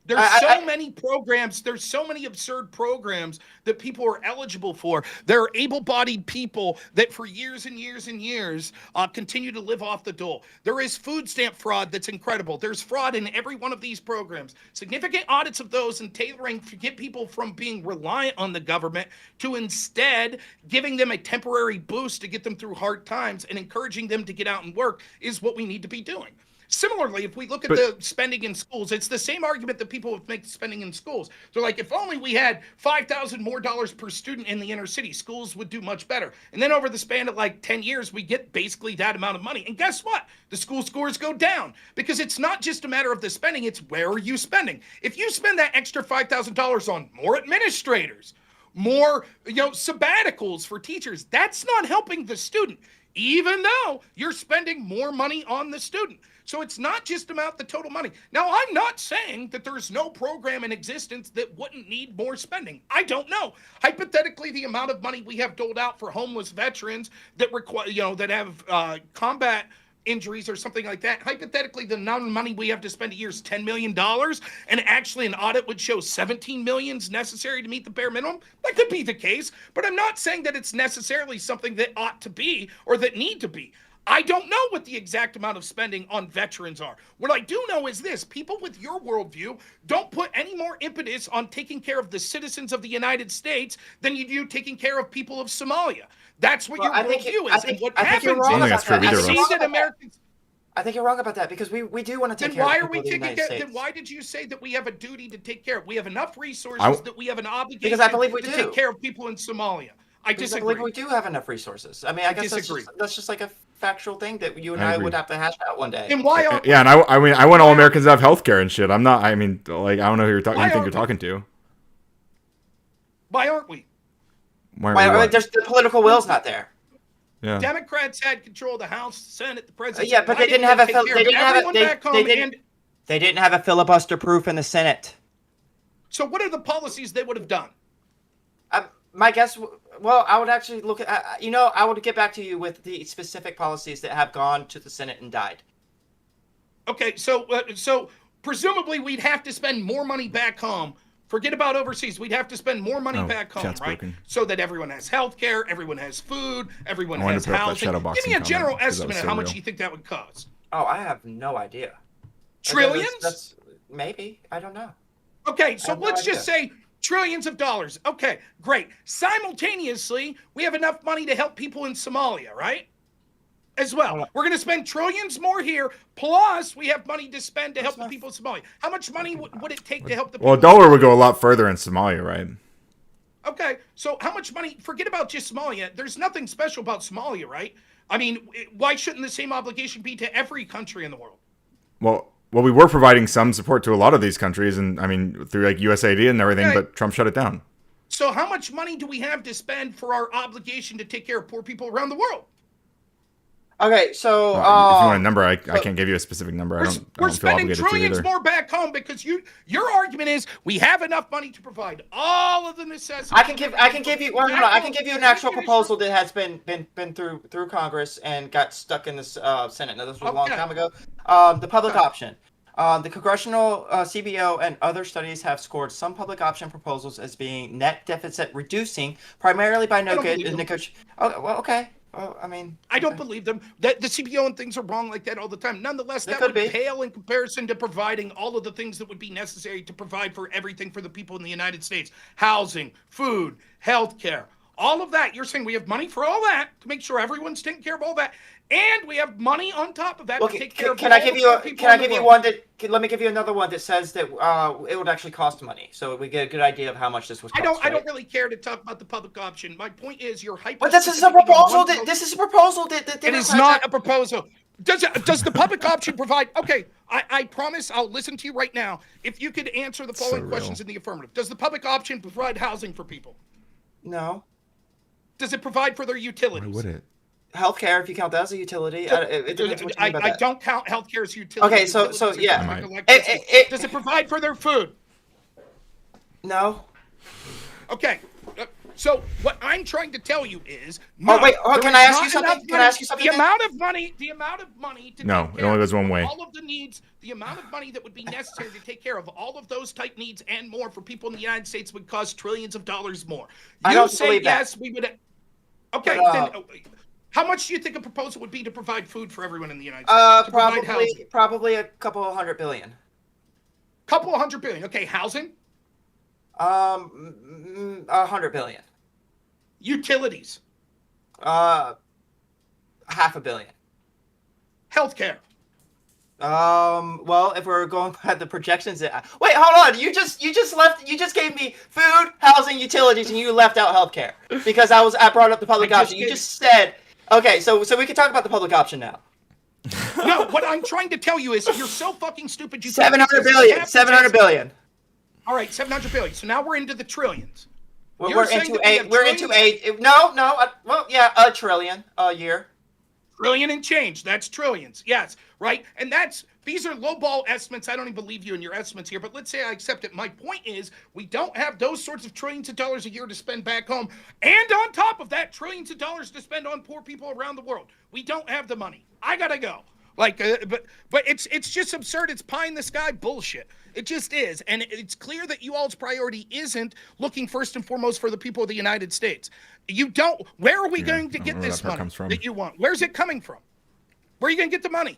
There's so many programs. There's so many absurd programs that people are eligible for. There are able-bodied people that for years and years and years continue to live off the dole. There is food stamp fraud that's incredible. There's fraud in every one of these programs. Significant audits of those and tailoring to get people from being reliant on the government to instead giving them a temporary boost to get them through hard times and encouraging them to get out and work is what we need to be doing. Similarly, if we look at the spending in schools, it's the same argument that people would make spending in schools. They're like, if only we had $5,000 more per student in the inner city, schools would do much better. And then over the span of like 10 years, we get basically that amount of money. And guess what? The school scores go down because it's not just a matter of the spending, it's where are you spending? If you spend that extra $5,000 on more administrators, more, sabbaticals for teachers, that's not helping the student, even though you're spending more money on the student. So it's not just about the total money. Now, I'm not saying that there's no program in existence that wouldn't need more spending. I don't know. Hypothetically, the amount of money we have doled out for homeless veterans that require, that have combat injuries or something like that. Hypothetically, the amount of money we have to spend a year is $10 million, and actually an audit would show 17 million is necessary to meet the bare minimum. That could be the case, but I'm not saying that it's necessarily something that ought to be or that need to be. I don't know what the exact amount of spending on veterans are. What I do know is this: people with your worldview don't put any more impetus on taking care of the citizens of the United States than you do taking care of people of Somalia. That's what your worldview is. And what happens is, I don't think that's true either, see that Americans... I think you're wrong about that because we do want to take Then care why of are we people in the taking United care? States. Then why did you say that we have a duty to take care of? We have enough resources that we have an obligation Because I believe we to do. take care of people in Somalia. I Because disagree. I believe we do have enough resources. I mean, I guess disagree. that's just like a factual thing that you and I I agree. would have to hash out one day. And why are Yeah, and I want all Americans to have health care and shit. I'm not. I mean, like, I don't know who you think you're talking to. Why aren't we? Why Why, are we what? there's the political will's not there. Yeah. Democrats had control of the House, the Senate, the president. Yeah, but Why they didn't have a take care they of didn't have everyone a, back home they didn't have a filibuster proof in the Senate. So what are the policies they would have done? My guess, well, I would actually look at, I would get back to you with the specific policies that have gone to the Senate and died. Okay, so presumably we'd have to spend more money back home. Forget about overseas. We'd have to spend more money back home, chat's right? broken. So that everyone has health care, everyone has food, everyone I wanted has to put up that housing. shadow Give boxing me a comment general because that was estimate of so how much real. you think that would cost. Oh, I have no idea. Trillions? That's maybe. I don't know. Okay, so no let's just idea. say trillions of dollars. Okay, great. Simultaneously, we have enough money to help people in Somalia, right? As well. We're going to spend trillions more here, plus we have money to spend to help the people in Somalia. How much money would it take to help the people? Well, a dollar would go a lot further in Somalia, right? Okay, so how much money? Forget about just Somalia. There's nothing special about Somalia, right? I mean, why shouldn't the same obligation be to every country in the world? Well, we were providing some support to a lot of these countries, and I mean through like USAID and everything, Okay. but Trump shut it down. So how much money do we have to spend for our obligation to take care of poor people around the world? Okay, so If you want a number, I can't give you a specific number. I don't We're feel spending obligated to trillions either. more back home because your argument is we have enough money to provide all of the necessities. I can give you an actual proposal that has been through Congress and got stuck in the Senate. Now this was a long time ago. The public option. The congressional CBO and other studies have scored some public option proposals as being net deficit reducing, primarily by negotiation. Oh, well, okay. Well, I mean, I don't believe them. That the CBO and things are wrong like that all the time. Nonetheless, that would pale in comparison to providing all of the things that would be necessary to provide for everything for the people in the United States: housing, food, health care, all of that. You're saying we have money for all that to make sure everyone's taking care of all that, and we have money on top of that to take care of all the people in the world. Let me give you another one that says that it would actually cost money, so we get a good idea of how much this would cost. I don't really care to talk about the public option. My point is, you're hyper. But this is a proposal. This is a proposal that it is not a proposal. Does the public option provide? Okay, I promise I'll listen to you right now. If you could answer the following questions in the affirmative: does the public option provide housing for people? No. Does it provide for their utilities? Why would it? Healthcare, if you count that as a utility, it depends what you mean by that. I don't count healthcare as utility. Okay, so yeah. Does it provide for their food? No. Okay. So what I'm trying to tell you is, can I ask you something? Can I ask you something? The amount of money to No, take it care only goes of one way. all of the needs, the amount of money that would be necessary to take care of all of those type needs and more for people in the United States would cost trillions of dollars more. I don't believe that. Yes, we would. Okay, then. How much do you think a proposal would be to provide food for everyone in the United States? Probably a couple of $100 billion. Couple of $100 billion. Okay, housing. $100 billion. Utilities. $500 million. Healthcare. Well, if we're going by the projections, wait, hold on. You just gave me food, housing, utilities, and you left out healthcare because I brought up the public option. You just said, okay, so we can talk about the public option now. No, what I'm trying to tell you is you're so fucking stupid. You $700 billion. $700 billion. All right, $700 billion. So now we're into the trillions. We're into eight. We're into eight. No. Well, yeah, $1 trillion a year. Trillion and change. That's trillions. Yes, right? And these are lowball estimates. I don't even believe you in your estimates here, but let's say I accept it. My point is we don't have those sorts of trillions of dollars a year to spend back home. And on top of that, trillions of dollars to spend on poor people around the world. We don't have the money. I got to go. But it's just absurd. It's pie in the sky bullshit. It just is. And it's clear that you all's priority isn't looking first and foremost for the people of the United States. You don't. Where are we going to get this money that you want? Where's it coming from? Where are you going to get the money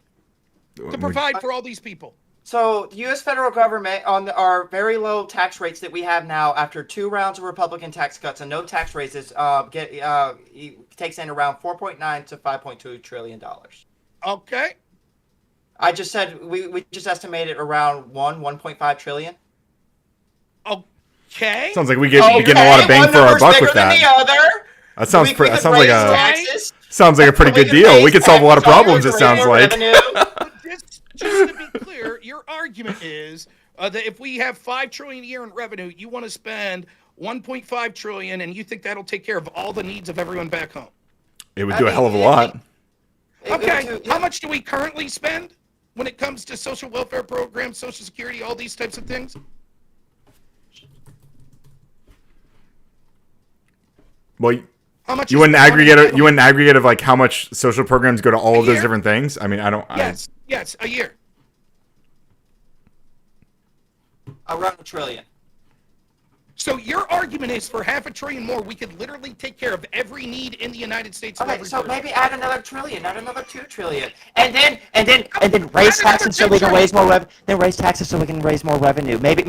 to provide for all these people? So the U.S. federal government, on our very low tax rates that we have now, after 2 rounds of Republican tax cuts and no tax raises, takes in around $4.9 to $5.2 trillion. Okay. I just said we just estimated around 1.5 trillion. Okay. Sounds like we're getting a lot of bang for our buck with that. That sounds sounds like a pretty good deal. We could solve a lot of problems. It sounds like. Just to be clear, your argument is That if we have $5 trillion a year in revenue, you want to spend $1.5 trillion, and you think that'll take care of all the needs of everyone back home. It would do a hell of a lot. Okay, how much do we currently spend when it comes to social welfare programs, Social Security, all these types of things? Well, How much you is wouldn't the money aggregate. You wouldn't aggregate of like how much social programs go to all of those year? different things. I mean, I don't. Yes, a year. Around $1 trillion. So your argument is for $500 billion more, we could literally take care of every need in the United States. of Okay, every so person. maybe add another $1 trillion, add another $2 trillion, and then raise taxes so we can raise more raise taxes so we can raise more revenue. Maybe.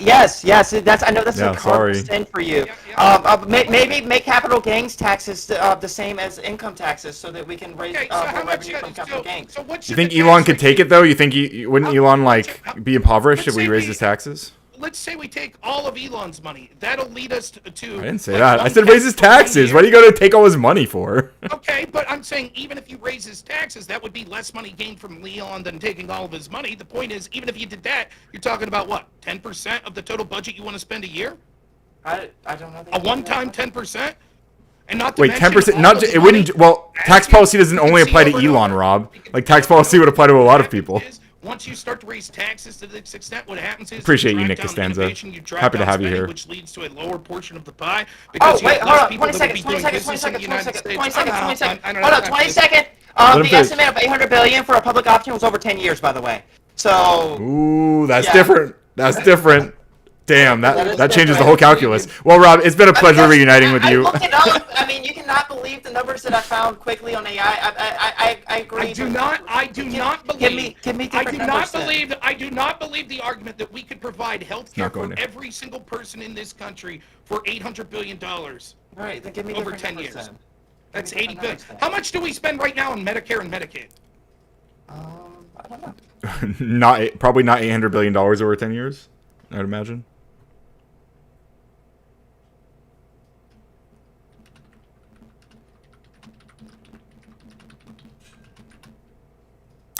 Yes. That's I know that's Yeah, a hard sorry. sin for you. Maybe make capital gains taxes the same as income taxes so that we can raise Okay, so how more much? revenue from capital gains. So what You should think the Elon tax could rate take be? it though? You think wouldn't Elon like be impoverished if let's we say raise we- his taxes? Let's say we take all of Elon's money. That'll lead us to. I didn't say like, that. I said 1/10 raise his for 1 taxes. year. What are you going to take all his money for? Okay, but I'm saying even if you raise his taxes, that would be less money gained from Elon than taking all of his money. The point is, even if you did that, you're talking about what, 10% of the total budget you want to spend a year? I don't know. A one-time 10%? And not to Wait, mention 10%? all Not of ju- the it wouldn't. money- Well, as tax you- policy doesn't you can only see apply to over and Elon, over. Rob. You can Like see tax over policy and would apply to a over. lot What of people. happens is, once you start to raise taxes to this extent, what happens is Appreciate you, drive Nick down Costanza. innovation, you drive Happy to down have you spending, here. which leads to a lower portion of the pie. Oh, Because you wait, have hold less on, people 20 that will seconds, be 20 doing seconds, 20 business in the seconds, 20 United seconds, States. 20 seconds, 20 seconds. I don't Hold know on, if 20 I- seconds. Let him The finish. estimate of 800 billion for a public option was over 10 years, by the way. So, Ooh, that's Yeah. different. That's different. Damn, That is that changes the different. whole calculus. Well, Rob, it's been a pleasure that's- reuniting with I you. looked it up. I mean, you cannot believe the numbers that I found quickly on AI. I agree. I do not believe. Give me different I do numbers not then. believe. I do not believe the argument that we could provide health care Not going for to. every single person in this country for $800 billion. All right, then give me Over different 10 numbers years. then. That's Give me 80 different billion. numbers then. How much do we spend right now on Medicare and Medicaid? I don't know. Probably not $800 billion over 10 years, I'd imagine.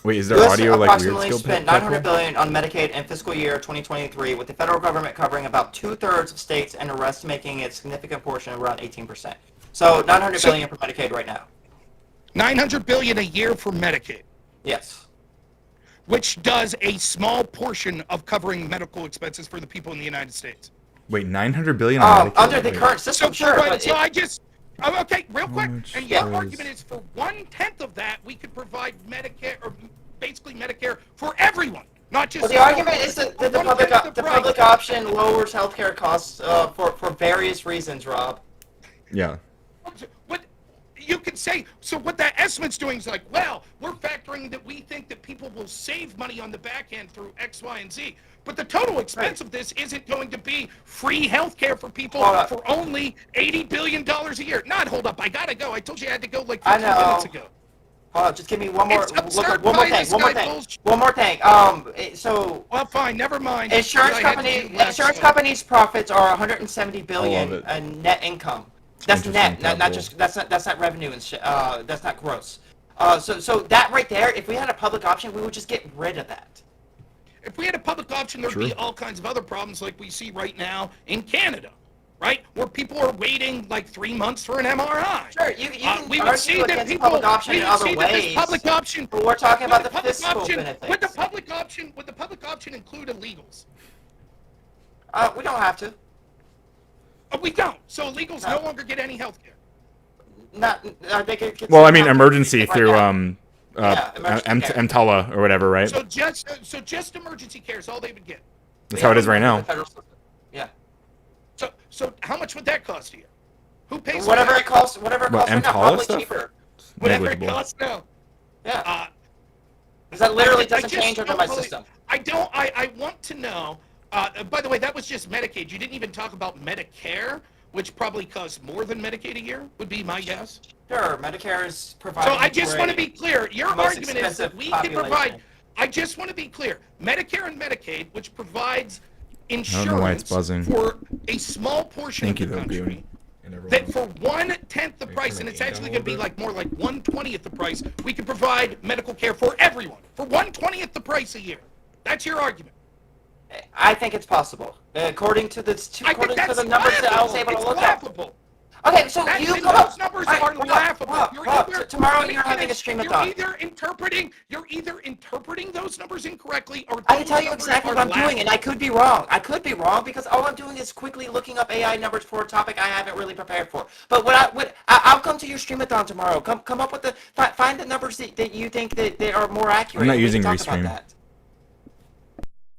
Wait, is there US audio like weird approximately skill? spent $900 billion on Medicaid in fiscal year 2023, with the federal government covering about 2/3 of states and the rest making a significant portion, around 18%. So $900 billion for Medicaid right now. 900 billion a year for Medicaid, Yes. which does a small portion of covering medical expenses for the people in the United States. Wait, 900 billion on Medicare? Under the Wait. current system, sure. right, But so I just. Oh, okay, real quick. much And your does- argument is for 1/10 of that, we could provide Medicare, or basically Medicare for everyone, not just. well, the argument is that the 1/10 of public option lowers healthcare costs for various reasons, Rob. Yeah. What you could say, so what that estimate's doing is like, well, we're factoring that we think that people will save money on the back end through X, Y, and Z. But the total expense of this isn't going to be free health care for people Hold up. for only $80 billion a year. Not, hold up, I gotta go. I told you I had to go like I 15 know. minutes ago. Hold on, just give me one more. It's absurd Look, one more pie thing. in the One more sky thing. bullshit. One more thing. So Well, fine, never mind. insurance I had to do less, so- companies' profits are 170 love billion it. in net income. That's Interesting, net, not Capital. just that's not revenue and that's not gross. So that right there, if we had a public option, we would just get rid of that. If we had a public option, there'd be True. all kinds of other problems like we see right now in Canada, right? Where people are waiting like 3 months for an MRI. Sure, you can we would argue see that against people, public option we in would other see that this ways. public option. But we're talking would about the public fiscal option, benefits. Would the public option include illegals? We don't have to. We don't. So illegals No. no longer get any health care. Not. They could get Well, I some mean, help emergency right through now. M- emergency care. EMTALA or whatever, right? So just emergency care is all they would get. That's how it is right The now. federal system. Yeah. So how much would that cost you? Who pays Whatever for it costs. Whatever it What, costs right now. EMTALA Probably stuff? cheaper. whatever it Negligible. costs now? Yeah. Because that literally I doesn't just change under don't my believe- system. I want to know, by the way, that was just Medicaid. You didn't even talk about Medicare, which probably costs more than Medicaid a year, would be my guess. Sure, Medicare is providing. So I just for want to a- be clear. Your most argument is that expensive we can provide, population. I just want to be clear. Medicare and Medicaid, which provides don't know why it's insurance buzzing. for a small portion Thank you, of the though, country. Goon. And everyone That else. for 1/10 the price, and it's actually going to be like more like 1/20th the price, we can provide medical care for everyone for 1/20th the price a year. That's your argument. I think it's possible. According to the numbers that I was able to look at. Okay, so you come up. Those numbers are laughable. Tomorrow you're having a stream of thought. You're either interpreting those numbers incorrectly, or I can tell you exactly what I'm doing, and I could be wrong. I could be wrong because all I'm doing is quickly looking up AI numbers for a topic I haven't really prepared for. But I'll come to your streamathon tomorrow. Come up with find the numbers that you think that they are more accurate. I'm not using Restream. Restream.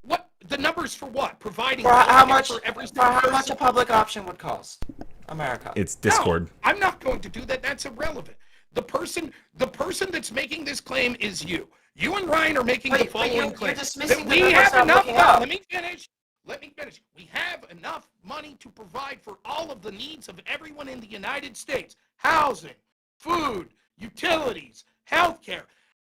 What the numbers for what? Providing for how much a public option would cost America. It's Discord. No, I'm not going to do that. That's irrelevant. The person that's making this claim is you. You and Ryan are making the following claim. That we have enough. Let me finish. We have enough money to provide for all of the needs of everyone in the United States: housing, food, utilities, healthcare,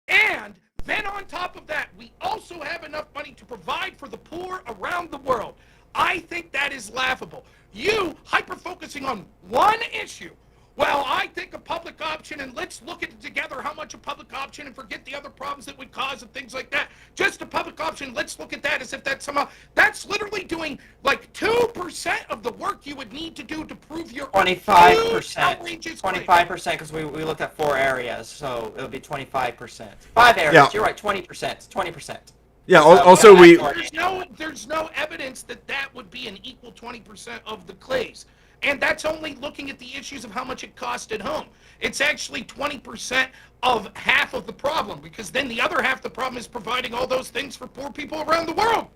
and then on top of that, we also have enough money to provide for the poor around the world. I think that is laughable. You hyper-focusing on one issue. Well, I think a public option, and let's look at it together, how much a public option, and forget the other problems that would cause and things like that. Just a public option, let's look at that as if that's somehow, that's literally doing like 2% of the work you would need to do to prove your 25%. 25%, because we looked at 4 areas, so it would be 25%. 5 areas, yeah. You're right, 20%. 20%. Yeah, also There's no evidence that would be an equal 20% of the clays. And that's only looking at the issues of how much it cost at home. It's actually 20% of half of the problem, because then the other half of the problem is providing all those things for poor people around the world.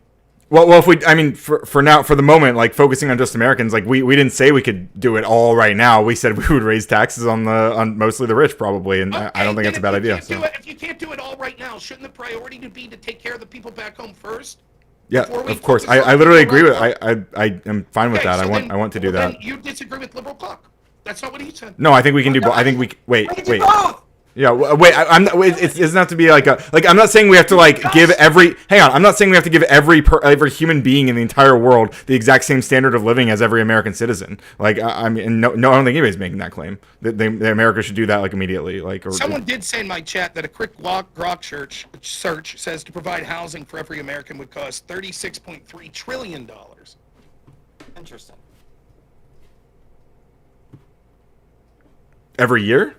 Well, if for now, for the moment, like focusing on just Americans, like we didn't say we could do it all right now. We said we would raise taxes on mostly the rich, probably, and okay, I don't think that's a bad idea. If you can't do it all right now, shouldn't the priority be to take care of the people back home first? Yeah, of course. I literally agree with. I am fine with that. I want to do that. Then you disagree with Liberal Cock. That's not what he said. No, I think we can do both. I think we wait. Both. Yeah, wait. It doesn't have to be like I'm not saying we have to give every. Hang on. I'm not saying we have to give every human being in the entire world the exact same standard of living as every American citizen. Like I mean, no, I don't think anybody's making that claim. That America should do that immediately. Someone did say in my chat that a quick grok search says to provide housing for every American would cost $36.3 trillion. Interesting. Every year?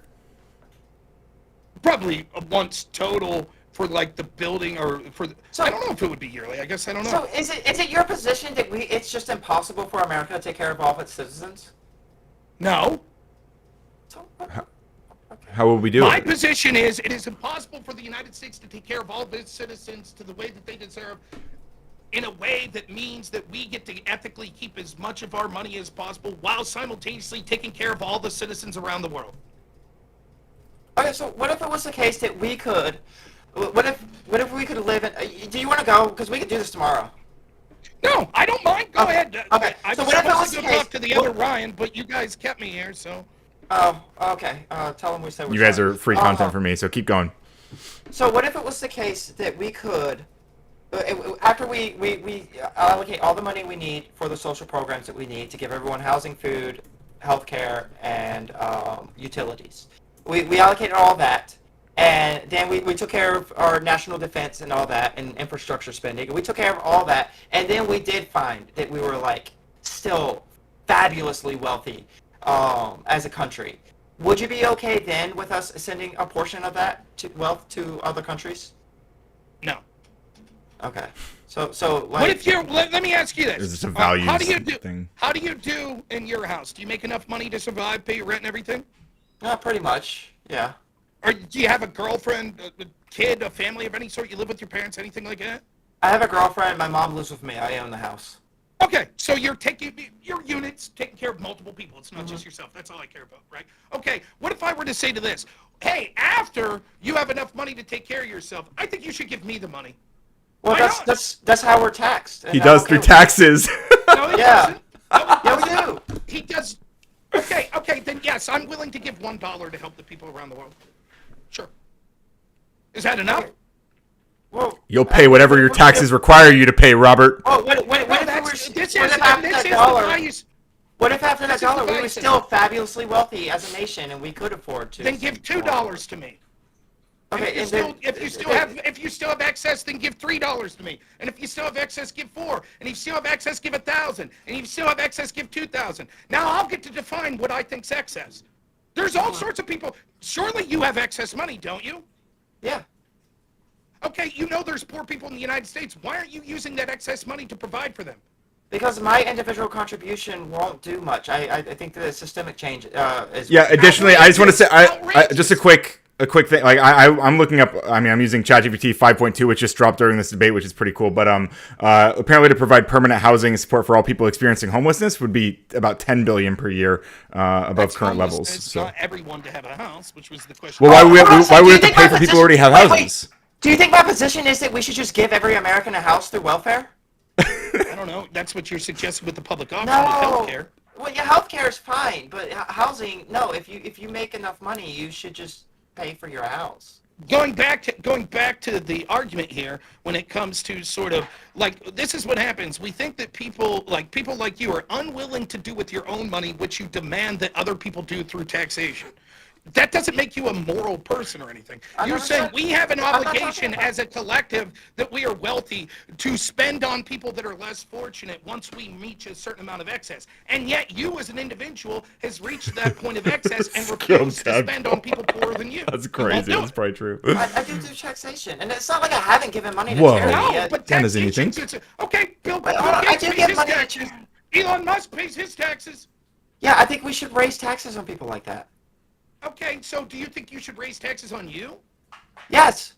Probably once total for like the building, or for I don't know if it would be yearly. I guess I don't know. So is it your position that it's just impossible for America to take care of all of its citizens? No. So, how will we do it? My position is it is impossible for the United States to take care of all of its citizens to the way that they deserve, in a way that means that we get to ethically keep as much of our money as possible while simultaneously taking care of all the citizens around the world. Okay, so what if it was the case that we could? What if we could live in? Do you want to go? Because we could do this tomorrow. No, I don't mind. Go ahead. Okay. So what if it was the case? Talk to the other Ryan, but you guys kept me here, so. Oh, okay. Tell him we said we're You guys are free content for me, so keep going. So what if it was the case that we could, after we allocate all the money we need for the social programs that we need to give everyone housing, food, healthcare, and utilities. We allocated all that, and then we took care of our national defense and all that, and infrastructure spending. We took care of all that, and then we did find that we were still fabulously wealthy as a country. Would you be okay then with us sending a portion of that wealth to other countries? No. Okay. So what if you're? Let me ask you this: is this a values thing? How do you do in your house? Do you make enough money to survive, pay your rent, and everything? Pretty much, yeah. Or do you have a girlfriend, a kid, a family of any sort? You live with your parents, anything like that? I have a girlfriend. My mom lives with me. I own the house. Okay, so you're taking your units, taking care of multiple people. It's not just yourself. That's all I care about, right? Okay, what if I were to say to this, hey, after you have enough money to take care of yourself, I think you should give me the money. Well, that's how we're taxed. He does through taxes. No, he doesn't. Yeah, we do. He does. Okay, then yes, I'm willing to give $1 to help the people around the world. Sure. Is that enough? Well, you'll pay whatever your taxes require you to pay, Robert. Oh, what if after that dollar we were still fabulously wealthy as a nation and we could afford to? Then give $2 to me. Okay, If you still have excess, then give $3 to me. And if you still have excess, give $4. And if you still have excess, give 1,000. And if you still have excess, give 2,000. Now I'll get to define what I think's excess. There's all sorts of people. Surely you have excess money, don't you? Yeah. Okay, you know there's poor people in the United States. Why aren't you using that excess money to provide for them? Because my individual contribution won't do much. I think that a systemic change is. Yeah. Additionally, I just want to say, I just a quick thing. Like I'm looking up. I mean, I'm using ChatGPT 5.2, which just dropped during this debate, which is pretty cool. But apparently, to provide permanent housing and support for all people experiencing homelessness would be about 10 billion per year above That's current levels. It's So, not everyone to have a house, which was the question. well, why would do we you have to think pay my for people who position- already have wait, houses? Do you think my position is that we should just give every American a house through welfare? I don't know. That's what you're suggesting with the public option No. with healthcare. Well, yeah, healthcare is fine, but housing, no. If you make enough money, you should just pay for your house. Going back to the argument here, when it comes to sort of like this is what happens. We think that people like you are unwilling to do with your own money what you demand that other people do through taxation. That doesn't make you a moral person or anything. You're saying we have an obligation as a collective that we are wealthy to spend on people that are less fortunate once we reach a certain amount of excess. And yet you as an individual has reached that point of excess and refused to spend on people poorer than you. That's You won't crazy. do That's it. probably true. I do taxation, and it's not like I haven't given money to Whoa. charity No, yet. but Dan doesn't taxation. anything. Okay, Bill But hold on, I Gates do pays give his money to taxes. charity. Elon Musk pays his taxes. Yeah, I think we should raise taxes on people like that. Okay, so do you think you should raise taxes on you? Yes.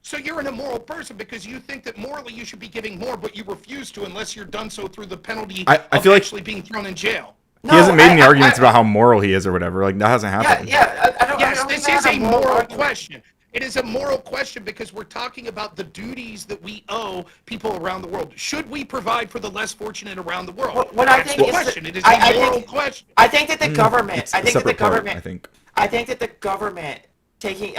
So you're an immoral person because you think that morally you should be giving more, but you refuse to unless you're done so through the penalty I of feel like actually being thrown in jail. He hasn't made any arguments about how moral he is or whatever. Like, that hasn't happened. Yes, this is a moral argument. question. It is a moral question because we're talking about the duties that we owe people around the world. Should we provide for the less fortunate around the world? What I That's think the is question. that- It is a moral think- question. I think that the government. It's I a think that the separate part, government. I think. I think that the government taking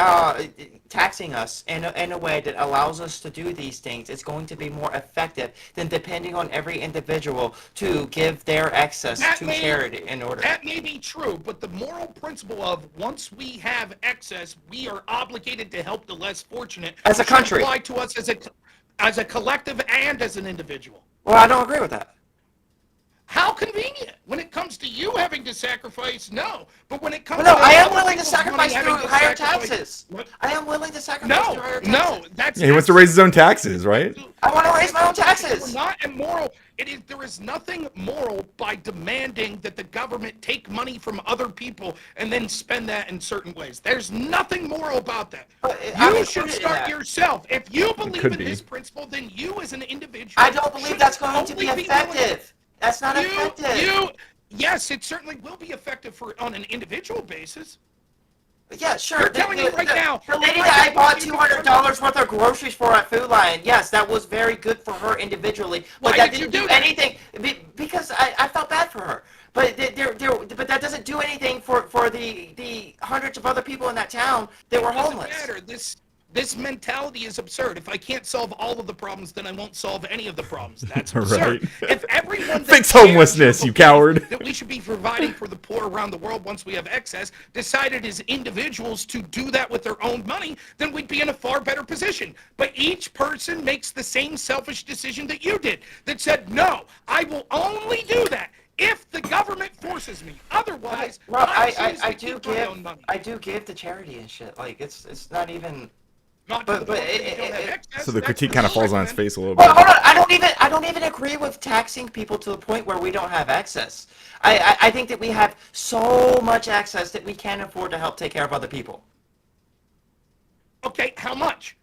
taxing us in a way that allows us to do these things is going to be more effective than depending on every individual to give their excess to charity in order. That may be true, but the moral principle of once we have excess, we are obligated to help the less fortunate. As a should country. apply to us as a collective and as an individual. Well, I don't agree with that. How convenient. When it comes to you having to sacrifice, no. But when it comes Well, no, to I am other willing to people's sacrifice money through having to higher sacrifice- taxes. What? I am willing to sacrifice through higher taxes. No, that's Yeah, he wants to raise his own taxes, right? I want to raise my own taxes. We're not immoral. There is nothing moral by demanding that the government take money from other people and then spend that in certain ways. There's nothing moral about that. I'm You should included in start that. yourself. If you believe could in be. this principle, then you as an individual. I don't believe should that's going to be only willing- effective. That's not effective. Yes, it certainly will be effective on an individual basis. Yeah, sure. You're telling me right now, The lady the that I bought president- $200 worth of groceries for at Food Lion, yes, that was very good for her individually. But Why that did you didn't do do that? anything because I felt bad for her. But but that doesn't do anything for the hundreds of other people in that town that were Doesn't homeless. matter. This mentality is absurd. If I can't solve all of the problems, then I won't solve any of the problems. That's absurd. Right. If everyone that Fix cares homelessness, or you believes coward. that we should be providing for the poor around the world once we have excess, decided as individuals to do that with their own money, then we'd be in a far better position. But each person makes the same selfish decision that you did, that said, no, I will only do that if the government forces me. Otherwise, Well, I I choose to do keep my own money. I do give to charity and shit. Like it's not even. Not but- to the but point that it- you don't have it- excess. So the That's critique kind of falls on its bullshit, face a little Well, bit. hold on. I don't even agree with taxing people to the point where we don't have access. I think that we have so much access that we can't afford to help take care of other people. man. Okay, how much?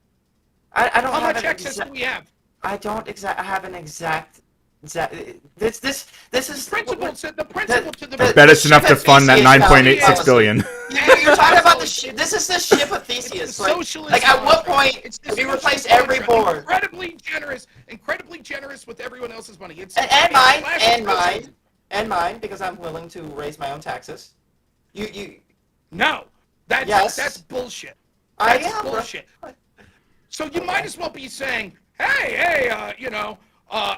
I don't How have much an excess do we have? I don't exact. I have an exact. This is Principle to the principle to the. I bet it's enough to fund that 9.86 billion. You're talking about the ship. This is the ship of Theseus. Like, socialist like at what contract. point It's the have you socialist replaced every contract. board? Incredibly generous with everyone else's money. It's And it's mine, classic and socialism. mine, and mine, because I'm willing to raise my own taxes. You. No, that's Yes. that's bullshit. I That's am, bro. bullshit. So you might as well be saying, hey,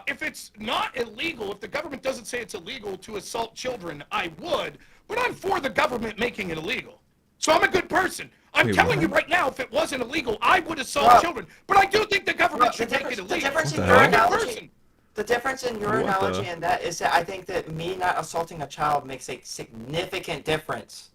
if it's not illegal, if the government doesn't say it's illegal to assault children, I would, but I'm for the government making it illegal. So I'm a good person. I'm telling you right now, if it wasn't illegal, I would assault children. But I do think the government should make it illegal. The difference in What your the heck? analogy, the difference in your analogy and that is that I think that me not assaulting a child makes a significant difference.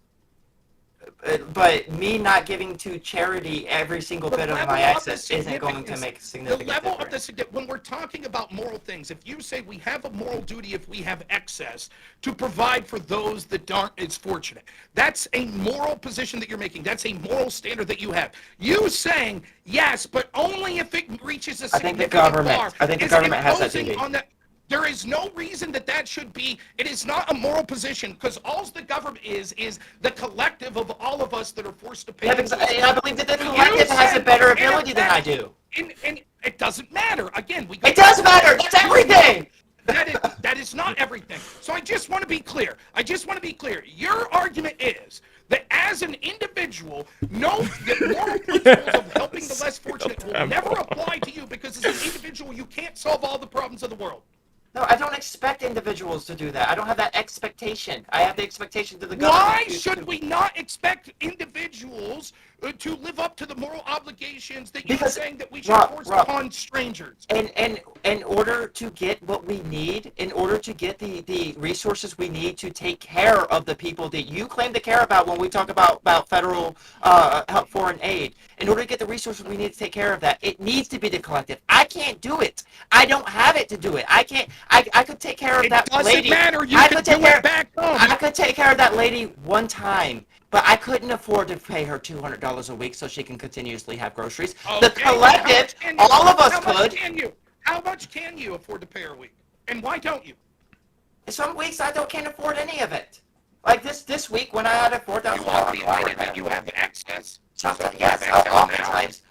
But me not giving to charity every single bit of my access isn't going to make a significant difference. The level difference. of when we're talking about moral things, if you say we have a moral duty if we have excess to provide for those that aren't as fortunate, that's a moral position that you're making. That's a moral standard that you have. You saying yes, but only if it reaches a significant bar. I think the government has that imposing duty. on that. There is no reason that should be. It is not a moral position because all the government is the collective of all of us that are forced to pay. Yeah, because I believe that the collective has a better ability than I do. And it doesn't matter. Again, It does matter. That's everything. That is not everything. So I just want to be clear. Your argument is that as an individual, know that moral principles of helping the less fortunate will never apply to you because as an individual, you can't solve all the problems of the world. No, I don't expect individuals to do that. I don't have that expectation. I have the expectation to the government. Why should we not expect individuals to live up to the moral obligations that you're saying that we should force upon strangers? In order to get what we need, in order to get the resources we need to take care of the people that you claim to care about when we talk about federal help, foreign aid, in order to get the resources we need to take care of that, it needs to be the collective. I can't do it. I don't have it to do it. I can't. I could take care of that lady. It doesn't matter. You can do it back home. I could take care of that lady one time. But I couldn't afford to pay her $200 a week so she can continuously have groceries. Okay, The collective, all of us could. How much can you afford to pay her a week? And why don't you? Some weeks I can't afford any of it. Like this week when I had a $4,000 that you have access. Sometimes, yes, oftentimes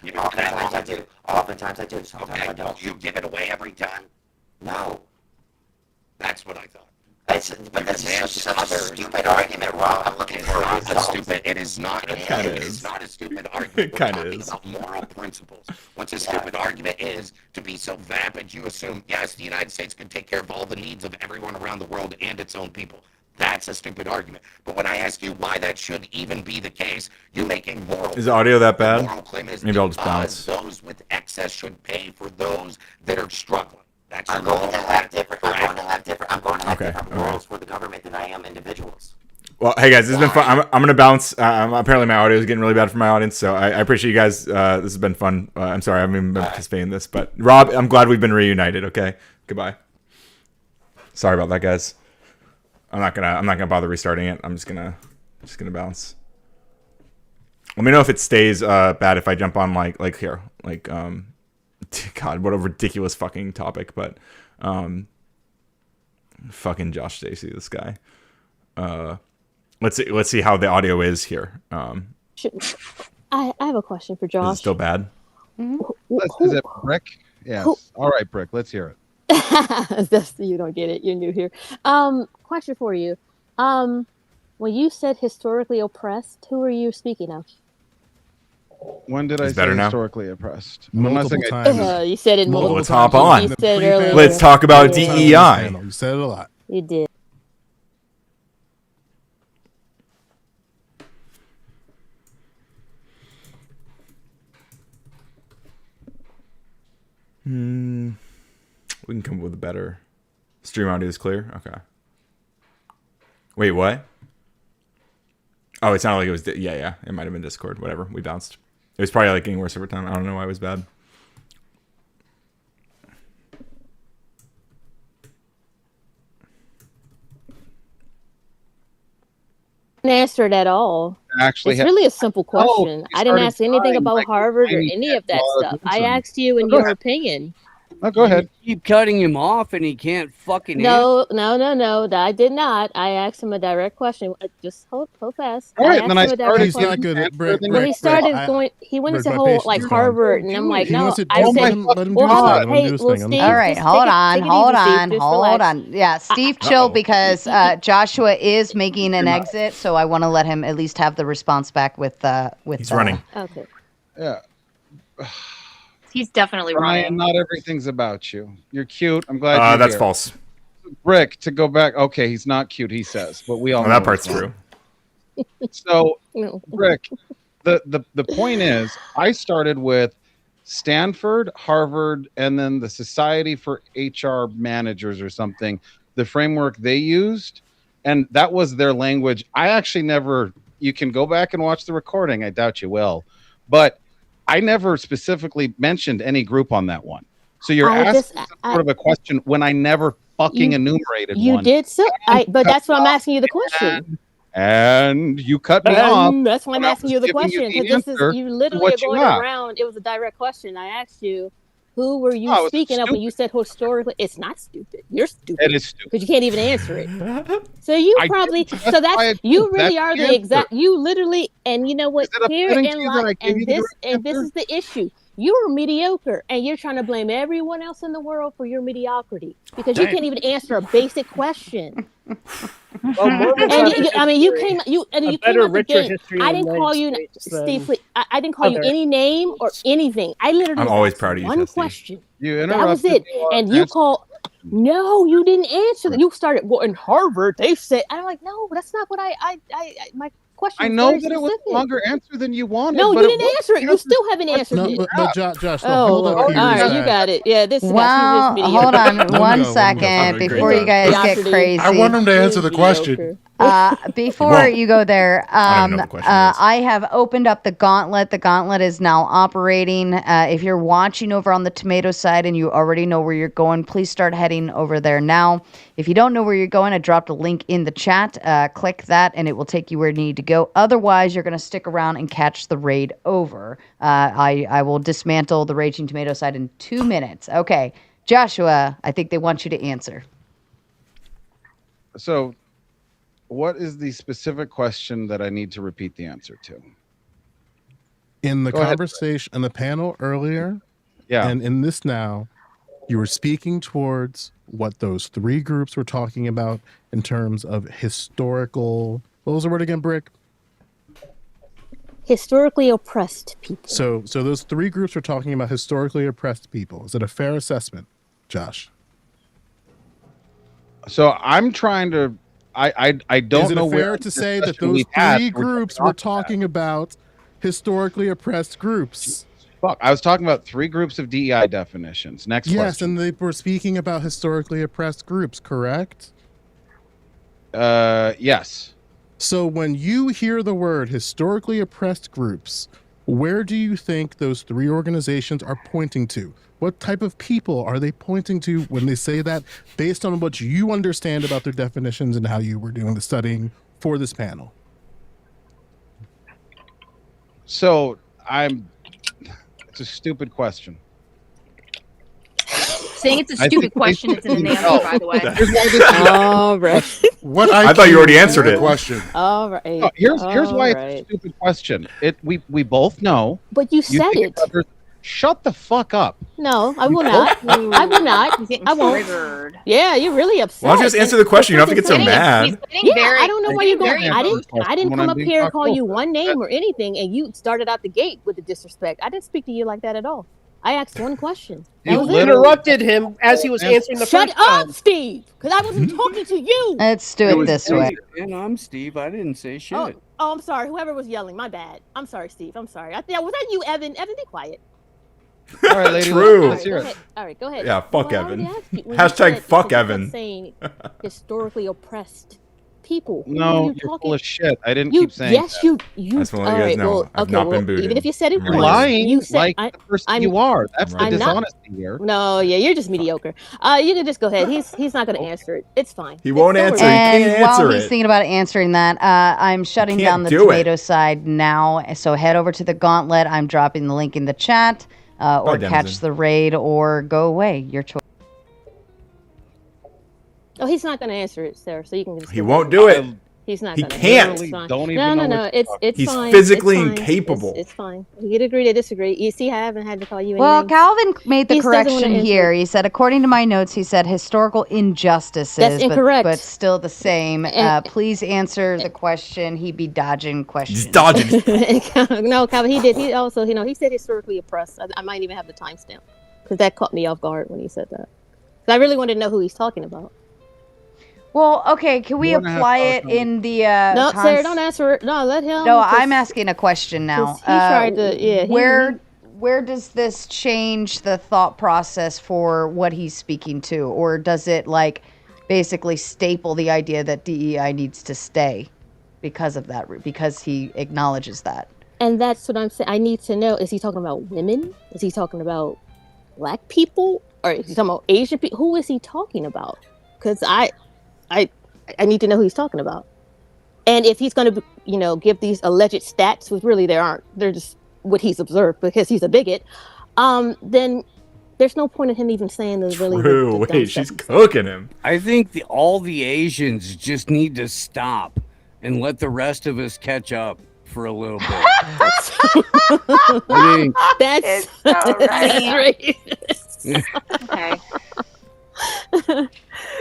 I do. Oftentimes I do. Sometimes I don't. You give it away every time? No. That's what I thought. But that's such a stupid argument, Rob. I'm looking for a reason. Stupid. It is not. It kinda is. It's not a stupid argument. It kinda is. About moral principles. What's a stupid argument is to be so vapid. You assume yes, the United States can take care of all the needs of everyone around the world and its own people. That's a stupid argument. But when I ask you why that should even be the case, you make a moral. Is the audio that bad? Moral claim is Maybe I'll just bounce. those with excess should pay for those that are struggling. That's I'm going to have different morals for the government than I am individuals. Well, hey guys, this has been fun. I'm gonna bounce. Apparently my audio is getting really bad for my audience, so I appreciate you guys. This has been fun. I'm sorry I haven't even been participating in this, but Rob, I'm glad we've been reunited. Okay, goodbye. Sorry about that, guys. I'm not gonna bother restarting it. I'm just gonna bounce. Let me know if it stays bad if I jump on like here, like God, what a ridiculous fucking topic, but fucking Josh Stacy, this guy. Let's see how the audio is here. I have a question for Josh. Is it still bad? Is it Brick? Yes. All right, Brick. Let's hear it. You don't get it. You're new here. Question for you. When you said historically oppressed, who are you speaking of? When did I say historically oppressed? Multiple times. You said it multiple Let's times. hop on. You said earlier. Let's talk about DEI. You said it a lot. You did. We can come up with a better stream audio is clear. Okay. Wait, what? Oh, it sounded like it was. Yeah. It might have been Discord. Whatever. We bounced. It was probably like getting worse over time. I don't know why it was bad. Answer it at all. Actually, it's really a simple question. I didn't ask anything about Harvard or any of that stuff. I asked you in your opinion. Oh, go ahead. You keep cutting him off, and he can't fucking. No. I did not. I asked him a direct question. Just hold fast. All right, then I started. He's not good at Brick. Well, he started going. He went into whole like Harvard, and I'm like, no. I said, let him do his thing. Steve, all right, hold on. Yeah, Steve, chill because Joshua is making an exit, so I want to let him at least have the response back with. He's running. Okay. Yeah. He's definitely Ryan, not everything's about you. You're cute. I'm glad you're that's here. false. Brick, to go back. Okay, he's not cute, he says, but we all know that part's true. So, Brick, the point is, I started with Stanford, Harvard, and then the Society for HR Managers or something, the framework they used, and that was their language. I actually never, you can go back and watch the recording. I doubt you will, but I never specifically mentioned any group on that one. So you're asking sort of a question when I never fucking enumerated you one. did so, but that's why I'm asking you the question. And you cut me off. That's why I'm asking you the question, because you literally are going got. around. It was a direct question. I asked you, who were you speaking of when you said historically? It's not stupid. You're stupid. It is stupid because you can't even answer it. So you probably so that's you really are the exact. You literally, and you know what? Here in life, and this is the issue. You're mediocre, and you're trying to blame everyone else in the world for your mediocrity because you can't even answer a basic question. I mean, you came out the gate. I didn't call you, Steve. I didn't call you any name or anything. I literally. I'm always proud of you. One question. You that was it, and you called. No, you didn't answer. You started. Well, in Harvard, they said. I'm like, no, that's not what my question. I know that it was a longer answer than you wanted. No, you didn't answer it. You still haven't answered it. But Josh, hold up. All right, you got it. Yeah, this. Well, hold on one second before you guys get crazy. I want him to answer the question. Before you go there, I have opened up the gauntlet. The gauntlet is now operating. If you're watching over on the tomato side and you already know where you're going, please start heading over there now. If you don't know where you're going, I dropped a link in the chat. Click that and it will take you where you need to go. Otherwise, you're going to stick around and catch the raid over. I will dismantle the Raging Tomato side in 2 minutes. Okay, Joshua, I think they want you to answer. So, what is the specific question that I need to repeat the answer to? In the conversation in the panel earlier, and in this now, you were speaking towards what those three groups were talking about in terms of historical. What was the word again, Brick? Historically oppressed people. So those three groups are talking about historically oppressed people. Is it a fair assessment, Josh? So I'm trying to. I don't know. Is it fair to say that those three groups were talking about historically oppressed groups? Fuck, I was talking about three groups of DEI definitions. Next question. Yes, and they were speaking about historically oppressed groups, correct? Yes. So when you hear the word historically oppressed groups, where do you think those three organizations are pointing to? What type of people are they pointing to when they say that, based on what you understand about their definitions and how you were doing the studying for this panel? So it's a stupid question. Saying it's a stupid question isn't an answer, by the way. All right. I thought you already answered it. Question. All right. No, here's why it's a stupid question. We both know. But you said it. Shut the fuck up. No, I will not. I will not. I won't. Triggered. Yeah, you're really upset. Why don't you just answer the question? You don't have to get so mad. Yeah, I don't know why you're going. I didn't come up here and call you one name or anything, and you started out the gate with the disrespect. I didn't speak to you like that at all. I asked one question. You interrupted him as he was answering the first time. Shut up, Steve, because I wasn't talking to you. Let's do it this way. And I'm Steve. I didn't say shit. Oh, I'm sorry. Whoever was yelling, my bad. I'm sorry, Steve. I'm sorry. Was that you, Evan? Evan, be quiet. All right, lady. True. Let's hear it. All right, go ahead. Yeah, fuck Evan. Hashtag fuck Evan. Saying historically oppressed people. No, you're full of shit. I didn't keep saying yes, that. you. That's what you guys know. I've not been booted. Even if you said it You're once, lying. you said, like the person you are. That's the dishonesty here. No, yeah, you're just mediocre. You can just go ahead. He's not going to answer it. It's fine. He won't answer. And he can't while answer he's it. thinking about answering that, I'm shutting down the tomato side now. So head over to the gauntlet. I'm dropping the link in the chat, or catch the raid, or go away. Your choice. Oh, he's not going to answer it, Sarah. So you can just. He won't do it. He's not. He gonna. can't. No. It's He's fine. physically It's fine. incapable. It's fine. We could agree to disagree. You see, I haven't had to call you. Well, anything. Calvin made the He just doesn't wanna correction answer. here. He said, according to my notes, he said historical injustices. That's incorrect. But still the same. And- Please answer the question. He be dodging questions. He's dodging. No, Calvin, he did. He also, he said historically oppressed. I might even have the timestamp because that caught me off guard when he said that. 'Cause I really wanted to know who he's talking about. Well, okay, can we 4.5 apply hours it on in the No, Sarah, don't answer it. No, let him. No, I'm asking a question now. 'cause he tried to- yeah, where does this change the thought process for what he's speaking to, or does it like basically staple the idea that DEI needs to stay because of that, because he acknowledges that? And that's what I'm saying. I need to know: is he talking about women? Is he talking about Black people, or is he talking about Asian people? Who is he talking about? Because I need to know who he's talking about. And if he's going to, give these alleged stats, which really there aren't, they're just what he's observed because he's a bigot. Then there's no point in him even saying the really. True. The dumb Wait, she's stuff. cooking him. I think all the Asians just need to stop and let the rest of us catch up for a little bit. I mean, That's so right. Okay.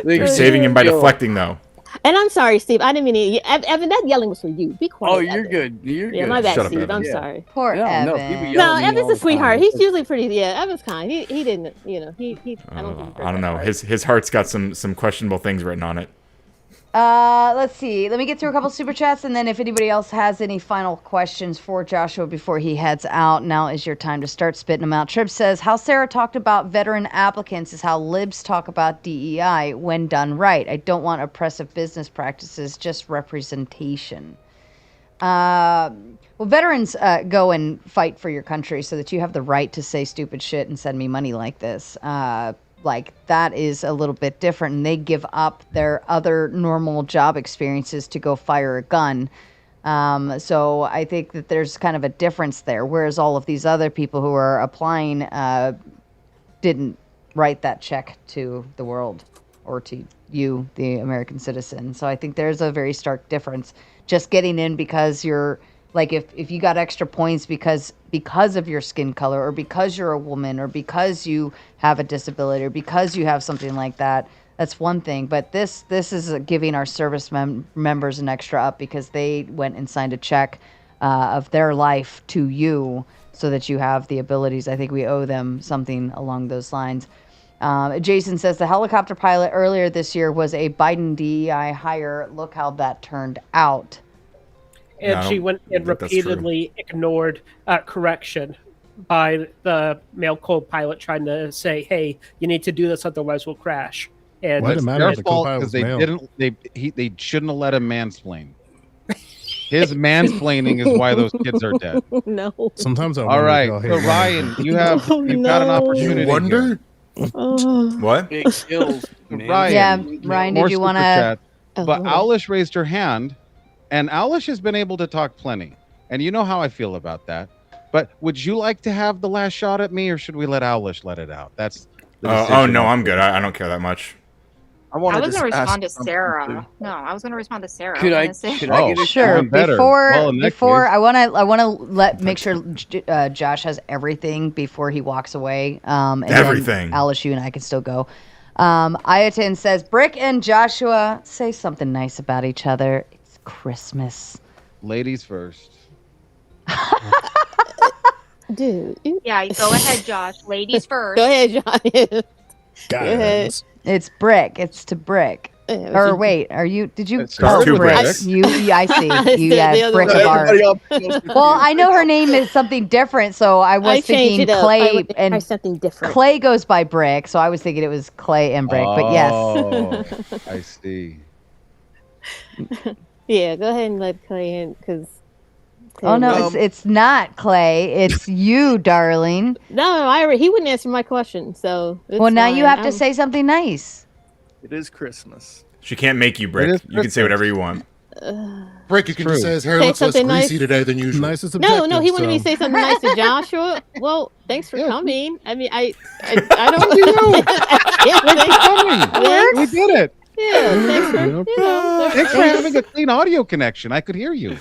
You're saving him by deflecting, though. And I'm sorry, Steve. I didn't mean to. Evan, that yelling was for you. Be quiet. Oh, you're Evan. good. You're Yeah, good. my bad, Shut up, Steve. Evan. I'm Yeah. sorry. Poor Evan. No, people yell No, at me Evan's all a the sweetheart. time. He's usually pretty. Yeah, Evan's kind. He didn't. He. I don't think. I don't know. His heart's got some questionable things written on it. Let's see. Let me get through a couple super chats, and then if anybody else has any final questions for Joshua before he heads out, now is your time to start spitting them out. Trip says, how Sarah talked about veteran applicants is how libs talk about DEI when done right. I don't want oppressive business practices, just representation. Well, veterans go and fight for your country so that you have the right to say stupid shit and send me money like this. Like, that is a little bit different, and they give up their other normal job experiences to go fire a gun. So I think that there's kind of a difference there, whereas all of these other people who are applying didn't write that check to the world or to you, the American citizen. So I think there's a very stark difference. Just getting in because you're, like, if you got extra points because of your skin color, or because you're a woman, or because you have a disability, or because you have something like that, that's one thing. But this is giving our service members an extra up because they went and signed a check of their life to you so that you have the abilities. I think we owe them something along those lines. Jason says the helicopter pilot earlier this year was a Biden DEI hire. Look how that turned out. And she went and repeatedly ignored correction by the male co-pilot trying to say, hey, you need to do this, otherwise we'll crash. And it's their fault because they shouldn't have let him mansplain. His mansplaining is why those kids are dead. No. Sometimes I all wonder right, if y'all so hate Ryan, women. you've got an opportunity. You wonder? What? It kills, man. Ryan, Yeah, Ryan, more did you want super to? chat. But Alish raised her hand, and Alish has been able to talk plenty, and you know how I feel about that. But would you like to have the last shot at me, or should we let Alish let it out? That's the Oh decision. no, I'm good. I don't care that much. I was going to respond to Sarah. No, I was going to respond to Sarah. Could I say, get a Sure. even better? Before Well, in that before case- I want to make sure Josh has everything before he walks away. And Everything. Then Alice, you and I can still go. Ayatin says, Brick and Joshua, say something nice about each other. It's Christmas. Ladies first. Dude. yeah, go ahead, Josh. Ladies first. Go ahead, John. Go ahead. Guys. It's Brick. It's to Brick. Or wait, did you? It starts with Brick. Bricks. I see. You, The yeah, other Brick one. of art. Well, I know her name is something different, so I was I changed thinking it up. I Clay would try and something different. Clay goes by Brick, so I was thinking it was Clay and Brick. But yes, Oh, I see. Yeah, go ahead and let Clay in, because. oh no, it's not Clay. It's you, darling. No, he wouldn't answer my question, so. It's Well, now you fine. have to say something nice. It is Christmas. She can't make you, It Brick. is You can say Christmas. whatever you want. Brick, you can just true. say his hair Say looks less something greasy nice. today than usual. Nice is No, subjective, he wanted me to so- say something nice to Joshua. Well, thanks for Yeah. coming. I mean, I don't. You know. Yeah, Coming. We did it. yeah, thanks for, Thanks for having a clean audio connection. I could hear you.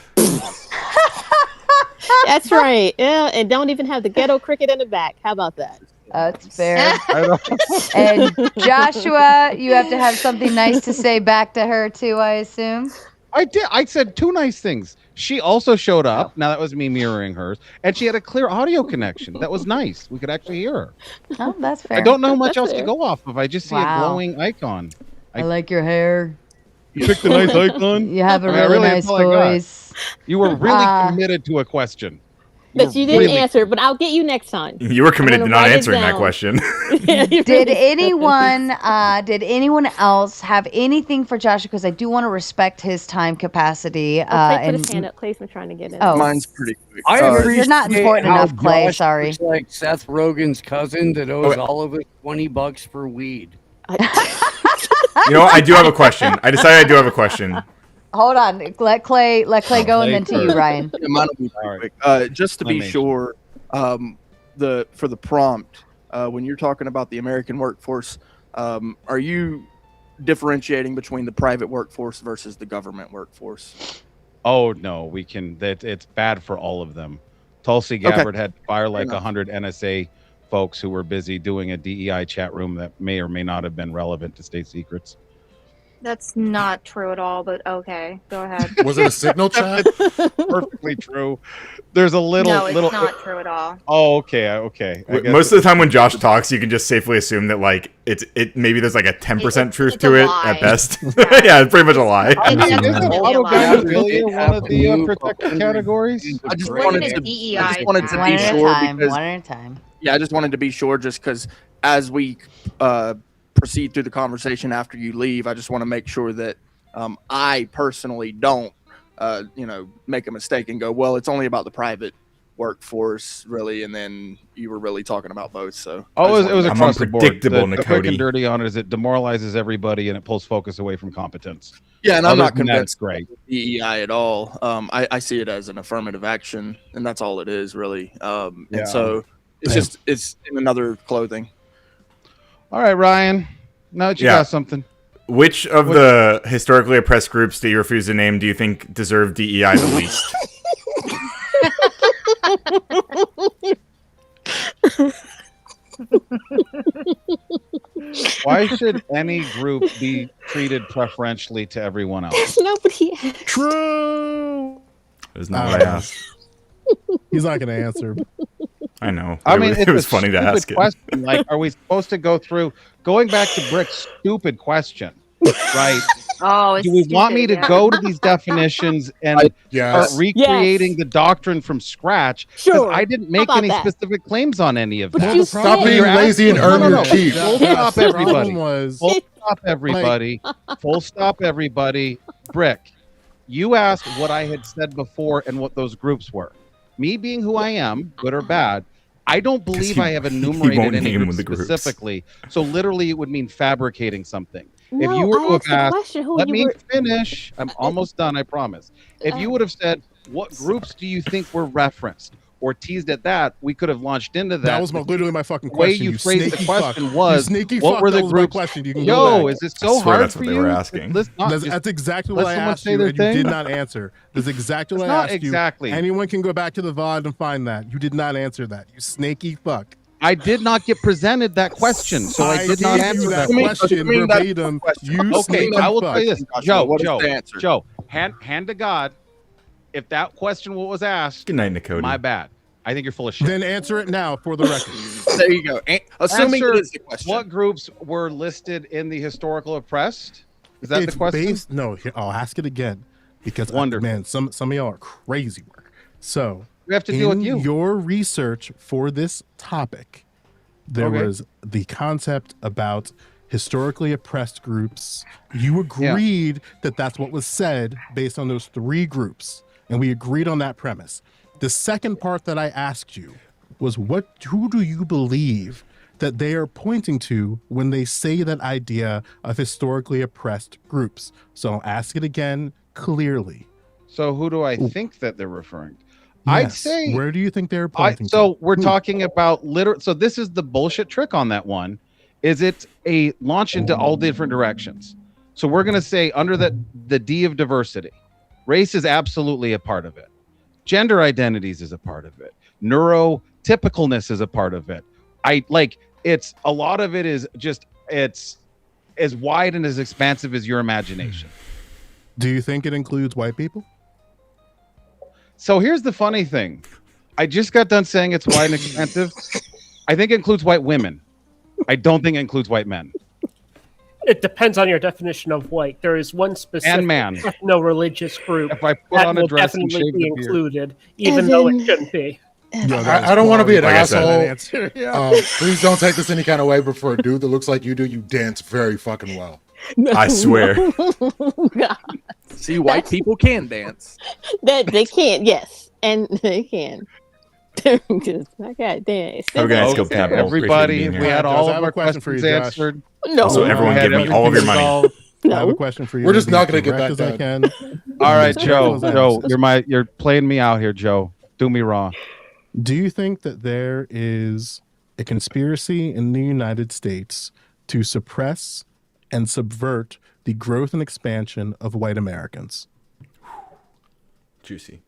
That's right. Yeah, and don't even have the ghetto cricket in the back. How about that? That's fair. I don't- And Joshua, you have to have something nice to say back to her too, I assume. I did. I said two nice things. She also showed up. Now that was me mirroring hers, and she had a clear audio connection. That was nice. We could actually hear her. Oh, that's fair. I don't know much That's else fair. to go off of. I just see a Wow. glowing icon. I like your hair. You picked a nice icon. You have a I mean, I really really- nice that's all I got. voice. You were really Uh, committed to a question. But you didn't answer. But I'll get you next time. You were committed I'm to gonna not write it answering that down. question. Did anyone else have anything for Joshua? Because I do want to respect his time capacity. Clay put his hand up. Clay's been trying to get in. Oh. Mine's pretty quick. I You're not appreciate important how enough, Clay. Josh Sorry. looks like Seth Rogen's cousin that owes all of us $20 for weed. You know what? I do have a question. I decided I do have a question. Hold on. Let Clay go, and then to you, Ryan. Yeah, mine will be pretty quick. Just to be sure, for the prompt, when you're talking about the American workforce, are you differentiating between the private workforce versus the government workforce? Oh no, we can. That it's bad for all of them. Tulsi Gabbard had to fire like 100 NSA folks who were busy doing a DEI chat room that may or may not have been relevant to state secrets. That's not true at all, but okay. Go ahead. Was it a signal chat? Perfectly true. There's a little. No, it's little. not true at all. Oh, okay. Okay. I guess Most of the time when Josh talks, you can just safely assume that like it maybe there's like a 10% truth to it at best. Yeah, it's pretty much a lie. I mean, isn't autogynephobia one of the blue protected categories? I just We're wanted in to a DEI I just wanted to One be at a sure time. because One at a time. yeah, I just wanted to be sure just because as we proceed through the conversation after you leave, I just want to make sure that I personally don't make a mistake and go, well, it's only about the private workforce, really, and then you were really talking about both. So it was I'm across the board. unpredictable, The quick and Nicody. dirty on it is it demoralizes everybody and it pulls focus away from competence. Yeah, and I'm Other not than that, convinced it's great. with DEI at all. I see it as an affirmative action, and that's all it is, really. Yeah. And so it's in another clothing. All right, Ryan. Now that you Yeah. got something. Which of the historically oppressed groups that you refuse to name do you think deserve DEI the least? Why should any group be treated preferentially to everyone else? Nobody. True. That's not what I asked. He's not going to answer. I know. I mean, it was funny to stupid ask it. question. Like, are we supposed to go through going back to Brick's stupid question, right? Oh, it's Do we want me to stupid, yeah. go to these definitions and start recreating the doctrine from scratch? 'Cause Sure. I didn't How make about any that? specific claims on any of But that. you Stop said- being You're lazy and asking- earn no, your no. keep. Full That's stop, the problem everybody. was- Full stop, everybody. Full stop, everybody. Brick, you asked what I had said before and what those groups were. Me being who I am, good or bad, I don't believe I have won't enumerated any name group the groups. specifically. So literally, it would mean fabricating something. If No, you were I to asked the have question asked, who let you me were- finish. I'm almost done, I promise. If you would have said, what groups do you think were referenced or teased at that, we could have launched into that. That was literally my fucking The way question. you phrased the sneaky question fuck. was, You sneaky what fuck, were that the was my groups? question. You can Yo, go back. is it so swear hard that's for what they you? were asking. Let's not That's, just that's exactly let what I someone asked say you, their and you thing? did not answer. That's exactly what It's I not asked exactly. you. Anyone can go back to the VOD and find that. You did not answer that. You snaky fuck. I did not get presented that question, so I did not gave answer you that that question. question verbatim. You Okay, snaky I will fuck. tell you this, Joshua, what is the answer? Joe, hand to God. If that question was asked, Good night, Nicody. my bad. I think you're full of shit. Then answer it now for the record. There you go. Assuming Answer it is the question. what groups were listed in the historical oppressed? Is that It's the question? based- no, here, I'll ask it again because Wonderful. man, some of y'all are crazy work. So We have to deal with you. Your research for this topic, there Okay. was the concept about historically oppressed groups. You agreed that that's what was said based on those three groups, and we agreed on that premise. The second part that I asked you was who do you believe that they are pointing to when they say that idea of historically oppressed groups? So I'll ask it again clearly. So who do I think that they're referring to? I'd Yes. say Where do you think they're pointing so to? we're talking about so this is the bullshit trick on that one. Is it a launch into all different directions? So we're going to say under the D of diversity, race is absolutely a part of it. Gender identities is a part of it. Neurotypicalness is a part of it. It's a lot of it is just, it's as wide and as expansive as your imagination. Do you think it includes white people? So here's the funny thing. I just got done saying it's wide and expansive. I think it includes white women. I don't think it includes white men. It depends on your definition of white. There is one specific man. ethno-religious group If I put that on a will dress and definitely shave be the beard. included, even though it shouldn't be. I don't want to be an Like I said, asshole. that answer. Please don't take this any kind of way, but for a dude that looks like you do, you dance very fucking well. I swear. God. See, white people can dance. That they can, yes, and they can. Just, I got dance. Have a good night, Skill Tap. Everybody, we had all I have of a our question for questions you, Josh. answered. No. Also, everyone We had give me all of your everything money. resolved. I have a question for you. We're just Be not gonna get correct that as I can. All right, As Joe. careful as I Joe, am. you're playing me out here, Joe. Do me wrong. Do you think that there is a conspiracy in the United States to suppress and subvert the growth and expansion of white Americans? Juicy.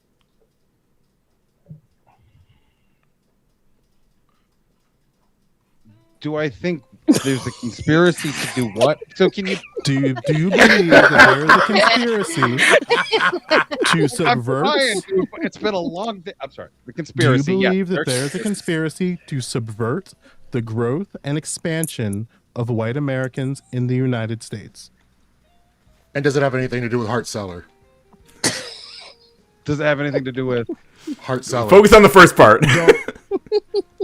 Do I think there's a conspiracy to do what? So can you do you believe that there is a conspiracy to subvert? It's been a long day. I'm sorry. The Do conspiracy. you believe yeah, that there is a conspiracy to subvert the growth and expansion of white Americans in the United States? And does it have anything to do with Hart Seller? Does it have anything to do with Hart Seller? Focus on the first part.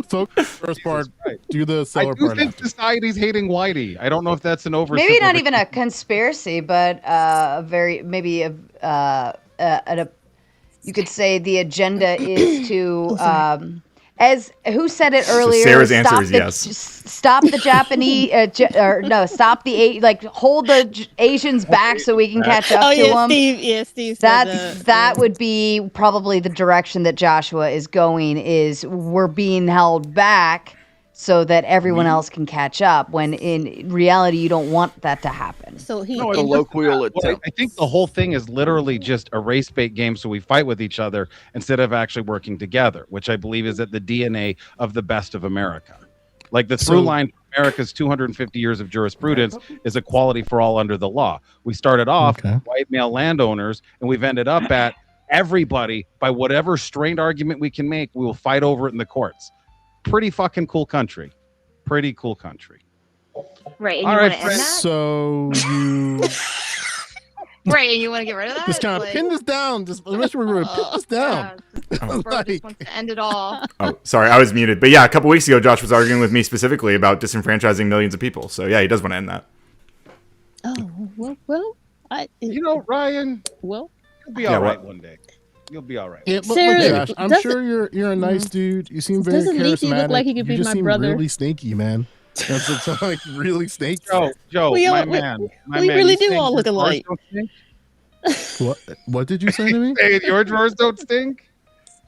Focus first part. Do the I seller do part. think after. society's hating whitey. I don't know if that's an over. Maybe not even a conspiracy, but you could say the agenda is to as who said it earlier? Sarah's answer is yes. Stop the Japanese, stop the hold the Asians back so we can catch up to them. Steve said That would be probably the direction that Joshua is going. Is we're being held back so that everyone else can catch up. When in reality, you don't want that to happen. So he. No, it's a colloquial attempt. I think the whole thing is literally just a race bait game, so we fight with each other instead of actually working together, which I believe is at the DNA of the best of America. Like the through line for America's 250 years of jurisprudence is equality for all under the law. We started off white male landowners, and we've ended up at everybody by whatever strained argument we can make, we will fight over it in the courts. Pretty fucking cool country. Pretty cool country. Right. And All you right, want to end that? So you Right. And you want to get rid of that? just kind of pin this down. Just make sure we pin this down. Bro just wants to end it all. Oh, sorry, I was muted. But yeah, a couple weeks ago, Josh was arguing with me specifically about disenfranchising millions of people. So yeah, he does want to end that. Oh well, Ryan. Well, you'll be all right one day. You'll be all right. Yeah, look, Sarah, Josh, I'm sure you're a nice dude. You seem very doesn't charismatic. Nietzsche look like he could you be just my seem brother? really sneaky, man. That's like really sneaky. Joe, We my all- man. we really do all look alike. What did you say to me? Say your drawers don't stink.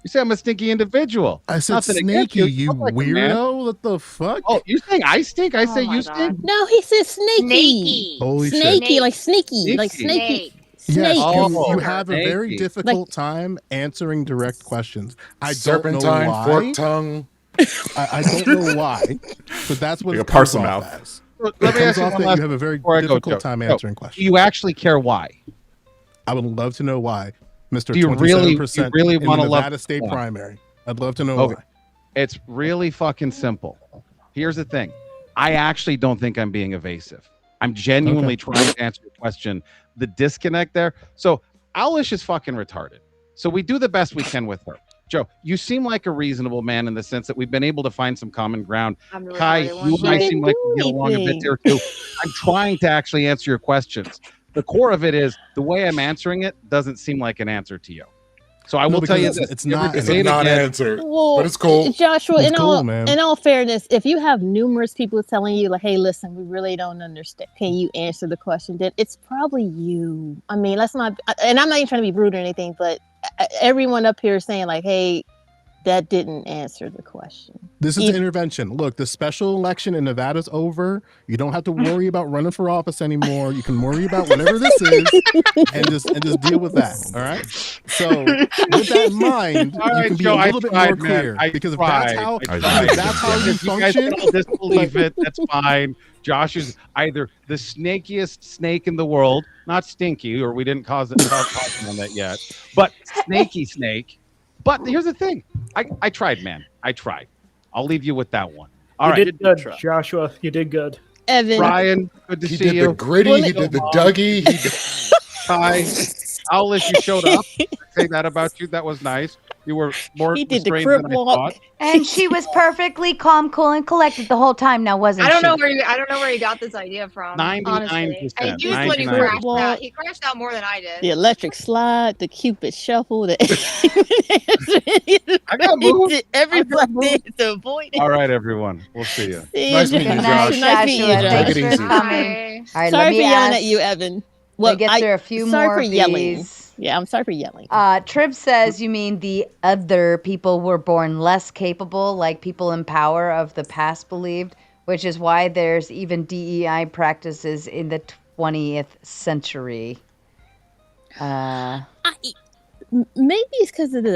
You say I'm a stinky individual. I said Nothing against snaky, you look like a man. weirdo. What the fuck? Oh, you saying I stink? I say my you God. stink. no, he said snaky. Snaky. Holy shit. Snaky, like sneaky, like Sneaky. snaky. Yes, Snake. you have a very Snaky. difficult time answering direct questions. I Serpentine, don't know why. forked tongue. I don't know why, but that's what Like it a parcel comes off mouth. as. Let It me comes ask you off one that last you have a very before I go, difficult Joe. time Joe, answering Do questions. you actually care why? I would love to know why, Mr. Do you 27% really in wanna the love- Nevada State Yeah. primary. I'd love to know Okay. why. It's really fucking simple. Here's the thing. I actually don't think I'm being evasive. I'm genuinely trying to answer your question. The disconnect there. So Owlish is fucking retarded. So we do the best we can with her. Joe, you seem like a reasonable man in the sense that we've been able to find some common ground. I'm the Kai, retarded one. you and I She seem didn't like do we get along a bit anything. there too. I'm trying to actually answer your questions. The core of it is the way I'm answering it doesn't seem like an answer to you. So I No, will tell you because this. it's You ever not- It's debate a again- non-answer, Well, but it's cool. Joshua, It's in cool, all man. in all fairness, if you have numerous people telling you like, "Hey, listen, we really don't understand. Can you answer the question?" Then it's probably you. I mean, let's not. And I'm not even trying to be rude or anything, but everyone up here is saying like, "Hey, that didn't answer the question." This is If- an intervention. Look, the special election in Nevada's over. You don't have to worry about running for office anymore. You can worry about whatever this is and just deal with that. All right. So with that in mind, All you right, can be Joe, a little bit tried, more man. clear. I Because if tried. that's how I if tried. that's how you If you guys function, all disbelieve it, that's fine. Josh is either the snakiest snake in the world, not stinky, or we didn't cause him on that yet, but snaky snake. But here's the thing. I tried, man. I tried. I'll leave you with that one. All You right. did good, Joshua. You did good. Evan. Ryan, good to He see did you. the gritty. He did the Dougie. He did... Hi. Owlish, you showed up. Say that about you. That was nice. You were more He did the restrained crip than I walk. thought. And she was perfectly calm, cool, and collected the whole time. Now, wasn't I don't she? know where you got this idea from. 99%, Honestly, and usually when he 99%. crashed out, he crashed out more than I did. The electric slide, the Cupid shuffle, the I got moved. everybody to avoid it. All right, everyone. We'll see you. Nice meeting you, Good night, Josh. Nice meeting Joshua. you, Take Thanks it for easy. coming. All right, Sorry let for me yelling ask. at you, Evan. Well, get through a few sorry more for of yelling. these. Yeah, I'm sorry for yelling. Trib says you mean the other people were born less capable, like people in power of the past believed, which is why there's even DEI practices in the 20th century. Maybe it's because of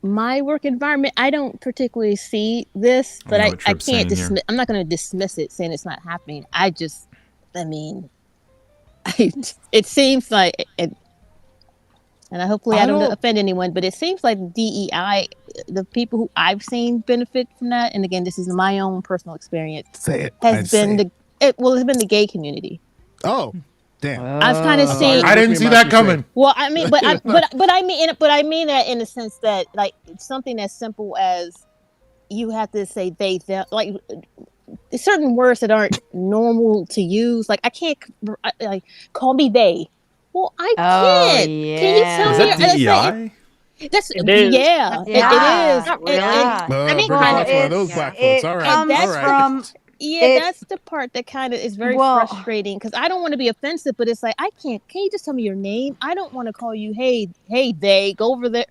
my work environment. I don't particularly see this, but I can't dismiss. I'm not going to dismiss it, saying it's not happening. It seems like, and hopefully I don't offend anyone, but it seems like DEI, the people who I've seen benefit from that, and again, this is my own personal experience. It's been the gay community. Oh, damn! I've kind of seen. I didn't see that coming. Well, I mean, but I mean that in the sense that like something as simple as you have to say they, them, like certain words that aren't normal to use. Like I can't like call me they. Well, I can't. Yeah. Can you tell Is me? that DEI? That's It is. yeah. It is. Not really. Yeah. One of those black folks. All right, comes all right. from That's the part that kind of is very frustrating because I don't want to be offensive, but it's like I can't. Can you just tell me your name? I don't want to call you. Hey, they go over there.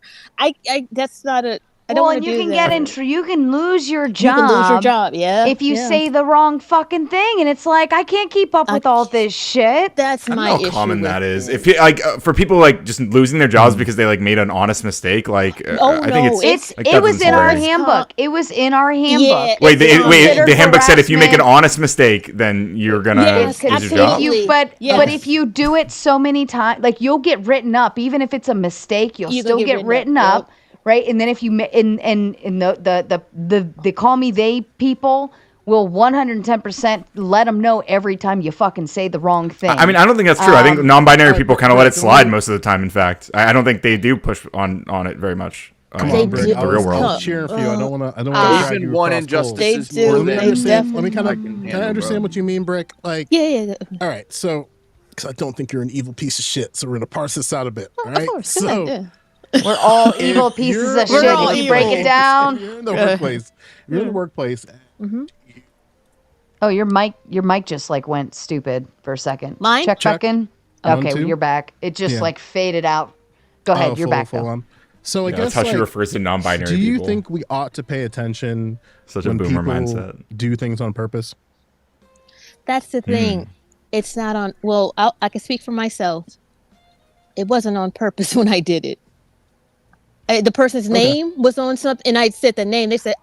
That's not a. I don't want to do that. You can lose your job. You can lose your job, yeah. If you say the wrong fucking thing, and it's like I can't keep up with all this shit. That's I don't know how common that is. If you like, for people like just losing their jobs because they like made an honest mistake, like I think it was in our handbook. It was in our handbook. Wait, the handbook said if you make an honest mistake, then you're gonna lose your job. But if you do it so many times, like you'll get written up, even if it's a mistake, you'll still get written up. Right, and then if you the call me they people will 110% let them know every time you fucking say the wrong thing. I mean, I don't think that's true. I think non-binary people kind of let it slide most of the time. In fact, I don't think they do push on it very much. Come in on, the real world. I was cheering for you. I don't want to. Even one injustice is Let more me than understand. Can I understand what you mean, Brick? Like, yeah. All right, so because I don't think you're an evil piece of shit, so we're gonna parse this out a bit. All right, of course, we're all evil pieces of shit. If you break it down, you're in the workplace. You're in the workplace. Mm-hmm. Oh, your mic just like went stupid for a second. Mine? Check back in. Okay, 1, 2. you're back. It just like faded out. Go ahead, you're back. Full on. So I guess that's how she refers to non-binary people. Do you think we ought to pay attention when boomer people mindset. do things on purpose? That's the thing. It's not on. Well, I can speak for myself. It wasn't on purpose when I did it. The person's name was on something, and I said the name. They said,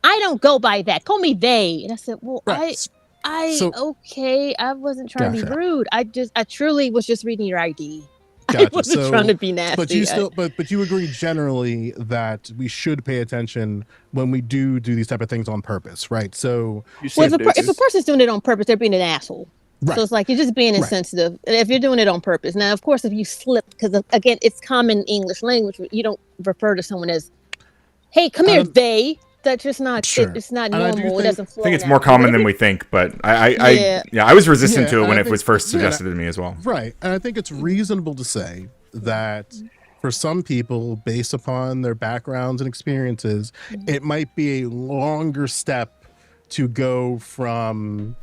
"I don't go by that. Call me they." And I said, "Well, okay. I wasn't trying to be rude. I truly was just reading your ID. I wasn't trying to be nasty." But you still, but you agree generally that we should pay attention when we do these type of things on purpose, right? So, if a person's doing it on purpose, they're being an asshole. Right. So it's like you're just being insensitive. If you're doing it on purpose. Now, of course, if you slip, because again, it's common English language. You don't refer to someone as, "Hey, come here, they." That's just not. It's not normal. It doesn't flow. I think it's more common than we think, but I was resistant to it when it was first suggested to me as well. Right, and I think it's reasonable to say that for some people, based upon their backgrounds and experiences, it might be a longer step to go from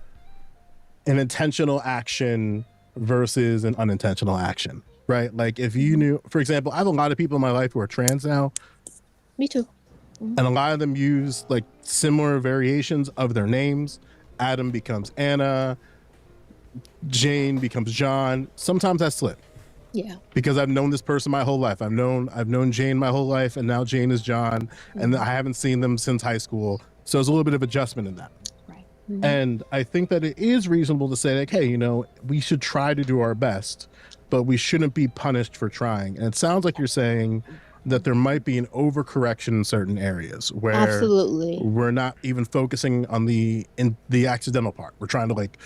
an intentional action versus an unintentional action, right? Like if you knew, for example, I have a lot of people in my life who are trans now. Me too. And a lot of them use like similar variations of their names. Adam becomes Anna, Jane becomes John. Sometimes I slip. Yeah. Because I've known this person my whole life. I've known Jane my whole life, and now Jane is John, and I haven't seen them since high school. So there's a little bit of adjustment in that. And I think that it is reasonable to say, like, hey, we should try to do our best, but we shouldn't be punished for trying. And it sounds like you're saying that there might be an overcorrection in certain areas where Absolutely. we're not even focusing on the accidental part. We're trying to like,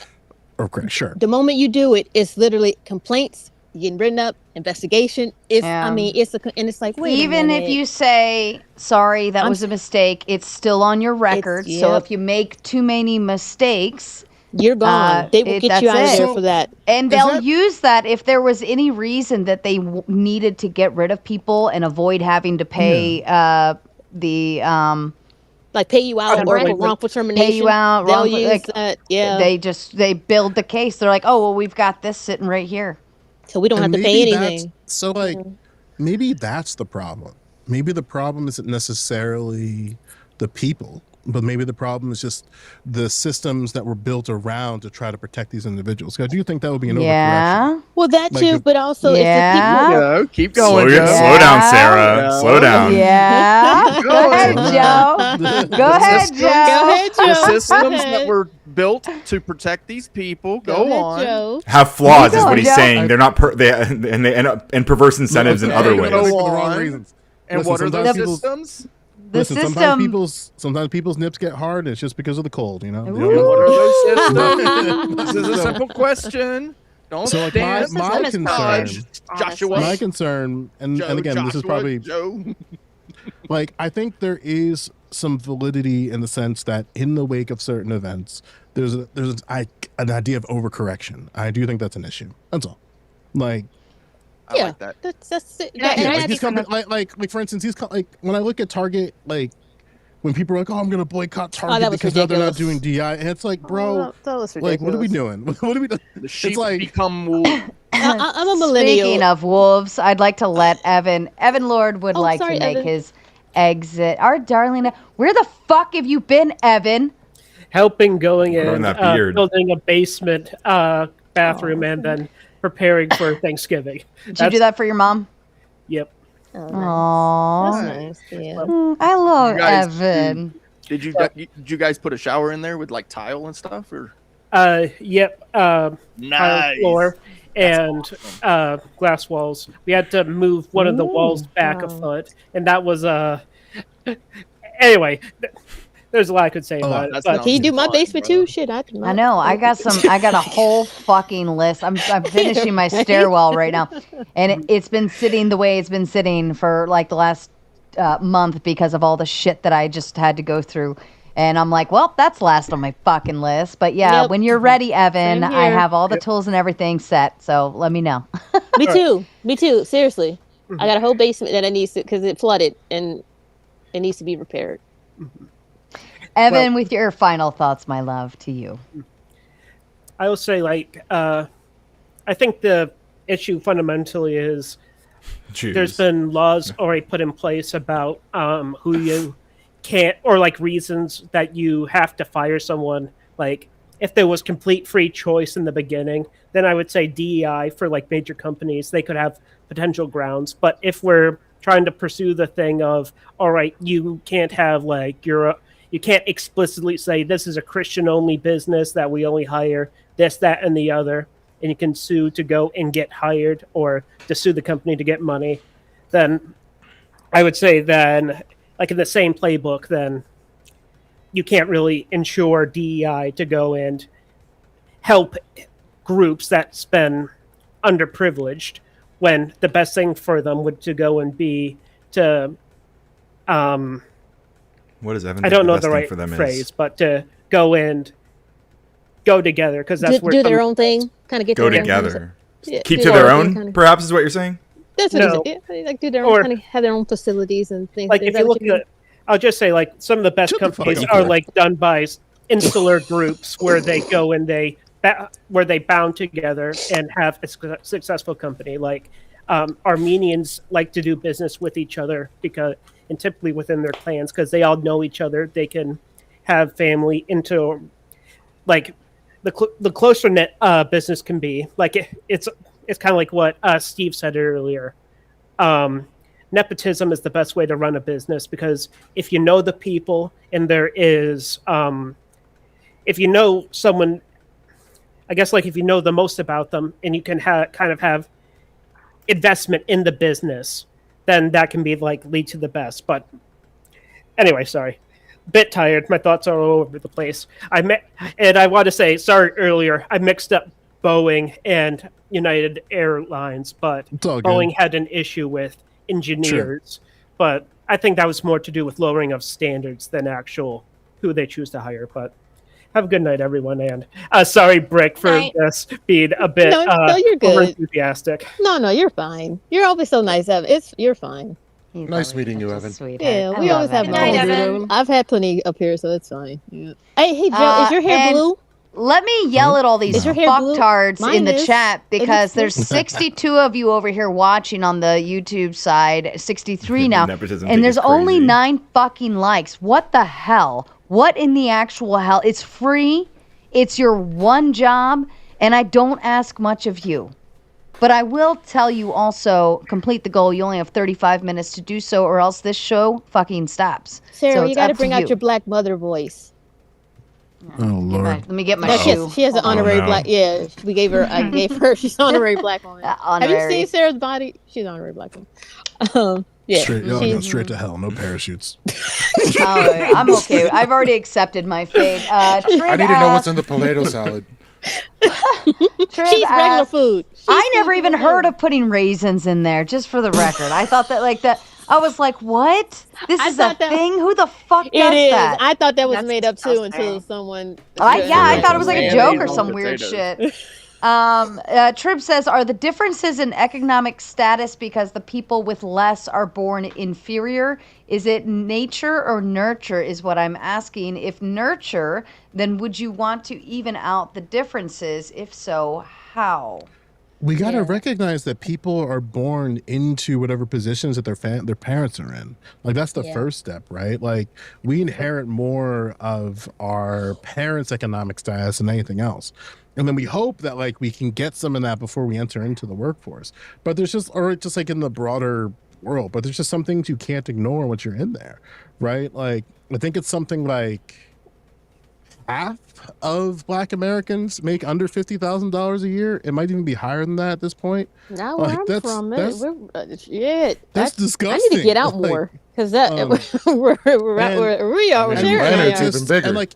okay, sure. The moment you do it, it's literally complaints, getting written up, investigation. It's, I mean, and it's like, wait Even a minute. if you say, sorry, that was a mistake, it's still on your record. So if you make too many mistakes, you're gone. They will get you out of there for that. And they'll use that if there was any reason that they needed to get rid of people and avoid having to pay like pay you out or for wrongful termination. Pay you out. They'll use that. Yeah. They build the case. They're like, oh, well, we've got this sitting right here. So we don't have to pay anything. So like, maybe that's the problem. Maybe the problem isn't necessarily the people, but maybe the problem is just the systems that were built around to try to protect these individuals. I do think that would be an overcorrection. Well, that Like too, but also if the people Keep going. Slow down, Sarah. Slow down. Yeah. Go ahead, Joe. Go ahead, Joe. The systems that were built to protect these people go on. Have flaws, is what he's saying. They're not they end up in perverse incentives in other ways. For the wrong reasons. And what are those systems? Listen, sometimes people's nips get hard, and it's just because of the cold, you know? What are those systems? This is a simple question. Don't so like dance. my concern, Joshua. my concern, and again, this is probably like I think there is some validity in the sense that in the wake of certain events, there's an idea of overcorrection. I do think that's an issue. That's all. Like. I like that. That's it. Like these companies, like for instance, like when I look at Target, like when people are like, "Oh, I'm gonna boycott Target because now they're not doing DI," and it's like, bro, that was like, what are we doing? What are we doing? The sheep it's like become wolves. I'm a millennial. Speaking of wolves, I'd like to let Evan Lord would like to make his exit. Our darling, where the fuck have you been, Evan? Helping going in, building a basement bathroom, and then preparing for Thanksgiving. Did you do that for your mom? Yep. Aww. That's nice. Yeah. I love Evan. Did you guys put a shower in there with like tile and stuff, or? Yep. Tile floor and glass walls. We had to move one of the walls back a foot, and that was anyway. There's a lot I could say about it. But can you do my basement too? Shit, I know. I got a whole fucking list. I'm finishing my stairwell right now, and it's been sitting the way it's been sitting for like the last month because of all the shit that I just had to go through. And I'm like, well, that's last on my fucking list. But yeah, when you're ready, Evan, I have all the tools and everything set. So let me know. Me too. Seriously, I got a whole basement that I need to because it flooded and it needs to be repaired. Evan, with your final thoughts, my love, to you. I will say, I think the issue fundamentally is there's been laws already put in place about who you can't, or like reasons that you have to fire someone. Like, if there was complete free choice in the beginning, then I would say DEI for like major companies, they could have potential grounds. But if we're trying to pursue the thing of, all right, you can't have like you can't explicitly say this is a Christian-only business that we only hire this, that, and the other, and you can sue to go and get hired or to sue the company to get money, then I would say then, like in the same playbook, then you can't really ensure DEI to go and help groups that's been underprivileged when the best thing for them would to go and be to what is Evan? I don't know the right phrase, but to go and go together because that's where do their own thing, kind of get go together. Keep to their own, perhaps, is what you're saying. That's what like do their own, kind of have their own facilities and things. Like if you look at, I'll just say like some of the best companies are like done by insular groups where they go and where they bound together and have a successful company. Like Armenians like to do business with each other and typically within their clans because they all know each other. They can have family into like the closer knit business can be. Like it's kind of like what Steve said earlier. Nepotism is the best way to run a business because if you know the people and there is, if you know someone, I guess like if you know the most about them and you can kind of have investment in the business, then that can be like lead to the best. But anyway, sorry. Bit tired. My thoughts are all over the place. And I want to say, sorry earlier, I mixed up Boeing and United Airlines, but Boeing had an issue with engineers. But I think that was more to do with lowering of standards than actual who they choose to hire. But have a good night, everyone. And sorry, Brick, for this being a bit no, you're good. Enthusiastic. No, you're fine. You're always so nice, Evan. You're fine. Nice meeting you, Evan. Yeah, we always have Night, Evan. I've had plenty up here, so it's fine. Yeah. Hey, Joe, is your hair blue? Let me yell at all these Is your hair blue? fucktards Mine in the is. chat because It there's is. 62 of you over here watching on the YouTube side, 63 now, Nepotism and thing there's is only crazy. 9 fucking likes. What the hell? What in the actual hell? It's free. It's your one job, and I don't ask much of you. But I will tell you also, complete the goal. You only have 35 minutes to do so, or else this show fucking stops. Sarah, So you it's got to up bring to out you. your black mother voice. Oh Lord. Let me get my No, shoe. she has an honorary no. black. Yeah, we gave her. I gave her. She's honorary black woman. Have you Honorary. seen Sarah's body? She's honorary black woman. Yeah, Straight, y'all go she's- straight to hell. No parachutes. Oh, I'm okay. I've already accepted my fate. I need to know what's in the potato salad. She's regular food. I never even heard of putting raisins in there, just for the record. I thought that like that. I was like, what? This I is a thought that- thing? Who the fuck It does is. that? I thought that was That's made up too disgusting. until someone. I thought it was like a Mayonnaise joke or on some weird potatoes. shit. Trib says, are the differences in economic status because the people with less are born inferior? Is it nature or nurture is what I'm asking. If nurture, then would you want to even out the differences? If so, how? We got to recognize that people are born into whatever positions that their parents are in. Like that's the first step, right? Like we inherit more of our parents' economic status than anything else. And then we hope that like we can get some of that before we enter into the workforce. But there's just like in the broader world, but there's just some things you can't ignore once you're in there, right? Like I think it's something like half of Black Americans make under $50,000 a year. It might even be higher than that at this point. Now Like, where I'm that's- from, that's- that's I disgusting. need to get out Like, more because that we're And sharing. Atlanta's Yeah. even bigger.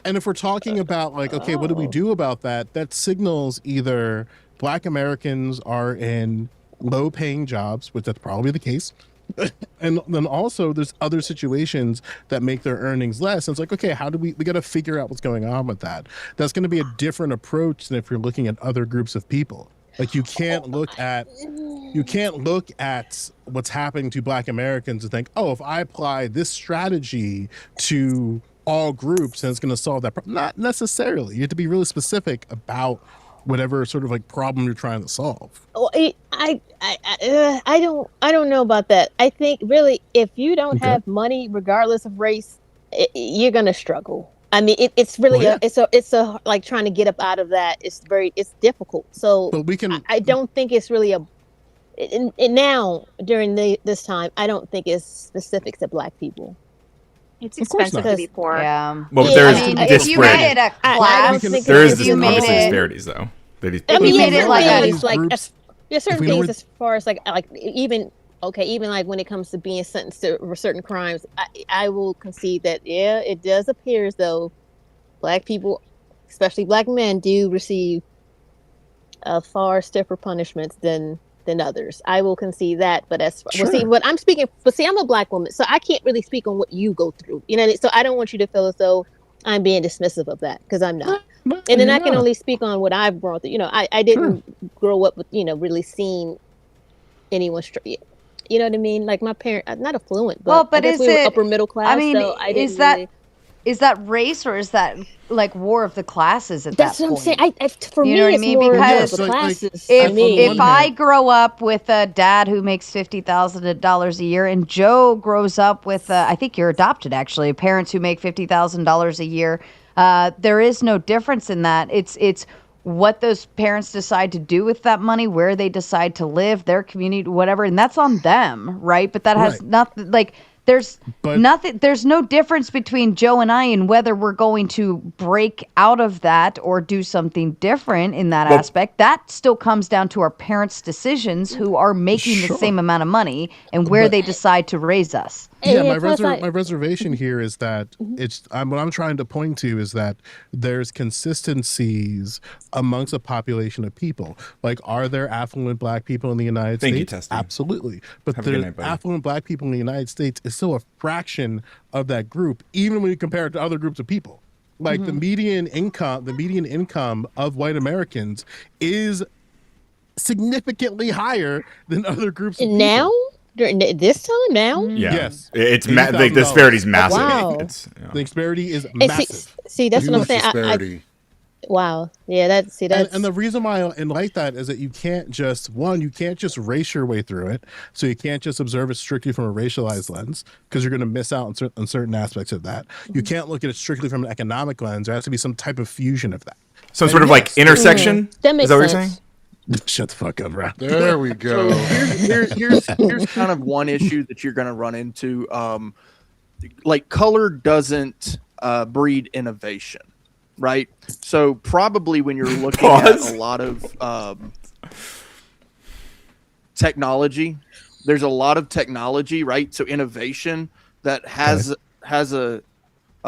And if we're talking about like, okay, what do we do about that? That signals either Black Americans are in low paying jobs, which that's probably the case. And then also there's other situations that make their earnings less. And it's like, okay, how do we got to figure out what's going on with that? That's going to be a different approach than if you're looking at other groups of people. Like you can't look at what's happening to Black Americans and think, oh, if I apply this strategy to all groups, then it's going to solve that problem. Not necessarily. You have to be really specific about whatever sort of like problem you're trying to solve. Well, I don't know about that. I think really, if you don't have money, regardless of race, you're gonna struggle. I mean, it's really it's a like trying to get up out of that. It's difficult. So, but we can. I don't think it's really now during this time. I don't think it's specific to Black people. It's expensive to be poor. Yeah. Well, Yeah, there's I mean, if you disparate. made it a I class, don't think There is if this you made obviously it- disparities though. I mean, you made it like certain a- things, like groups- there's certain if we know things where- as far as like even like when it comes to being sentenced to certain crimes, I will concede that it does appear as though Black people, especially Black men, do receive far stiffer punishments than others. I will concede that, but what I'm speaking. But see, I'm a Black woman, so I can't really speak on what you go through. You know, so I don't want you to feel as though I'm being dismissive of that because I'm not. And then I can only speak on what I've grown through. You know, I didn't grow up with, really seeing anyone straight. You know what I mean? Like my parents, not affluent, but, but I guess is we were it upper middle class. I mean, so I didn't is that really, is that race or is that like war of the classes at that's that what point? I'm saying. For You me, know what I it's mean? more Because of the classes. if I grow up with a dad who makes $50,000 a year, and Joe grows up with, I think you're adopted actually, parents who make $50,000 a year, there is no difference in that. It's what those parents decide to do with that money, where they decide to live, their community, whatever, and that's on them, right? But that has nothing like There's nothing. There's no difference between Joe and I in whether we're going to break out of that or do something different in that aspect. That still comes down to our parents' decisions, who are making the same amount of money and where they decide to raise us. Yeah, my reservation here is that what I'm trying to point to is that there's consistencies amongst a population of people. Like, are there affluent black people in the United Thank States? you, Testy. Absolutely. But Have a good the night, buddy. affluent black people in the United States is still a fraction of that group, even when you compare it to other groups of people. Like the median income of white Americans is significantly higher than other groups of people. Now? During this time now? Yeah. Yes. It's the disparity is massive. Wow. The disparity is And massive. see, that's what I'm saying. Disparity. Wow. Yeah, that's and the reason why I like that is that you can't just race your way through it. So you can't just observe it strictly from a racialized lens, because you're going to miss out on certain aspects of that. You can't look at it strictly from an economic lens. There has to be some type of fusion of that. Some sort of like intersection. That makes Is that what you're sense. saying? Shut the fuck up, bro. There we go. So here's kind of one issue that you're going to run into. Like, color doesn't breed innovation, right? So probably when you're looking at a lot of technology, there's a lot of technology, right? So innovation that has a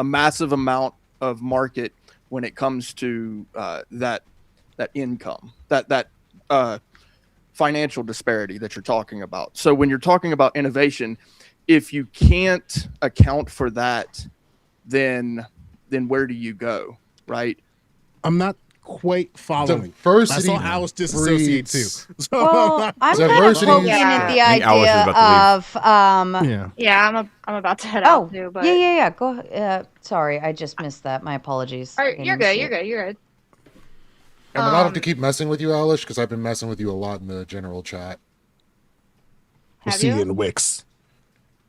massive amount of market when it comes to that income, that financial disparity that you're talking about. So when you're talking about innovation, if you can't account for that, then where do you go, right? I'm not quite following. Diversity I saw Alice disassociate too. So Well, I'm kind of Diversity- poking Yeah. at the I think Alice is idea about of yeah. Yeah, I'm about to head Oh, out too, but yeah. Go. Sorry, I just missed that. My apologies. All right, I you're missed good. it. You're good. You're good. I'm gonna have to keep messing with you, Alice, because I've been messing with you a lot in the general chat. We'll Have see you? you in Wix.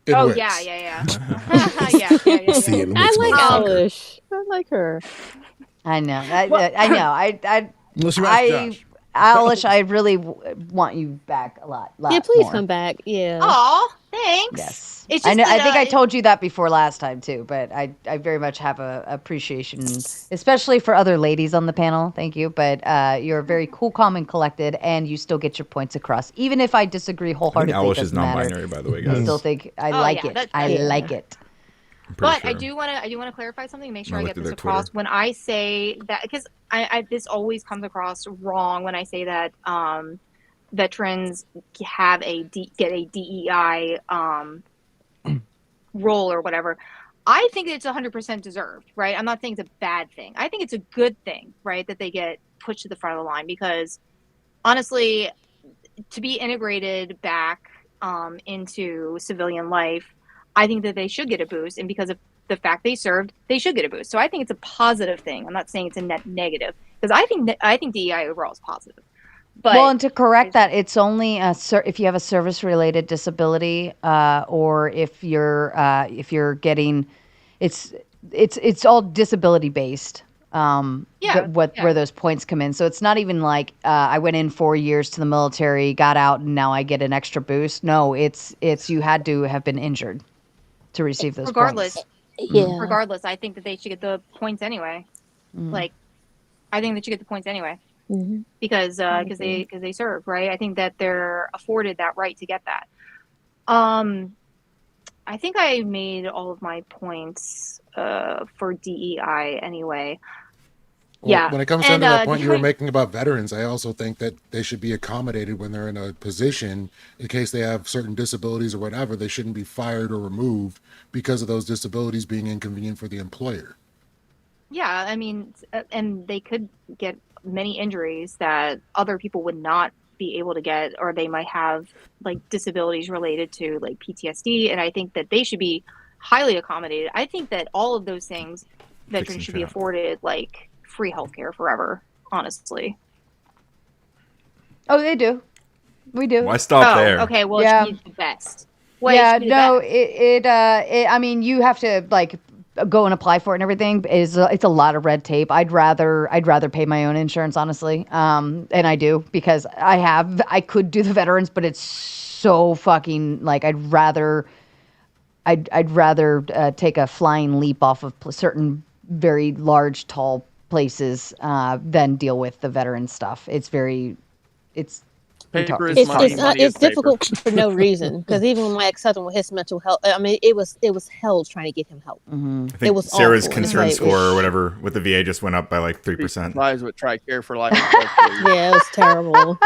In Oh Wix. yeah. yeah. See you in I Wix. like motherfucker. Alice. I like her. I know. I know. Unless you ask Josh. Alice, I really want you back a lot. Yeah, please more. come back. Yeah. Aw, thanks. Yes. It's I just know. that, I think I told you that before last time too, but I very much have a appreciation, especially for other ladies on the panel. Thank you, but you're very cool, calm, and collected, and you still get your points across, even if I disagree I think wholeheartedly. Alice it is doesn't matter. non-binary, by the way, I guys. still think I Oh, like yeah, it. that's- I yeah. like it. I'm pretty But I sure. do want to clarify something. Make sure I I looked get at this their across. Twitter. When I say that, because this always comes across wrong when I say that veterans have get a DEI role or whatever. I think it's 100% deserved, right? I'm not saying it's a bad thing. I think it's a good thing, right, that they get pushed to the front of the line, because honestly, to be integrated back into civilian life, I think that they should get a boost, and because of the fact they served, they should get a boost. So I think it's a positive thing. I'm not saying it's a net negative, because I think DEI overall is positive. But Well, and to correct that, it's only if you have a service-related disability, or if you're getting, it's all disability-based. Where those points come in. So it's not even like I went in 4 years to the military, got out, and now I get an extra boost. No, it's you had to have been injured to receive those regardless, points. Yeah. regardless, I think that they should get the points anyway. Like, I think they should get the points anyway. Mm-hmm. Because they serve, right? I think that they're afforded that right to get that. I think I made all of my points for DEI anyway. Well, Yeah. When it comes down to that point you were different- making about veterans, I also think that they should be accommodated when they're in a position in case they have certain disabilities or whatever. They shouldn't be fired or removed because of those disabilities being inconvenient for the employer. Yeah, I mean, and they could get many injuries that other people would not be able to get, or they might have like disabilities related to like PTSD, and I think that they should be highly accommodated. I think that all of those things veterans should be afforded like free healthcare forever, honestly. Oh, they do. We do. Why stop there? Okay, well, Yeah. it should be the best. I mean, you have to like go and apply for it and everything. It's a lot of red tape. I'd rather pay my own insurance, honestly. And I do, because I could do the veterans, but it's so fucking like I'd rather I'd rather take a flying leap off of certain very large, tall places than deal with the veteran stuff. It's Paper is It's money. Money is it's difficult paper. for no reason because even when my ex-husband with his mental health, I mean, it was hell trying to get him help. I think It was Sarah's awful. concern It score was- or whatever with the VA just went up by like 3%. Lives with TRICARE for life. Yeah, it was terrible.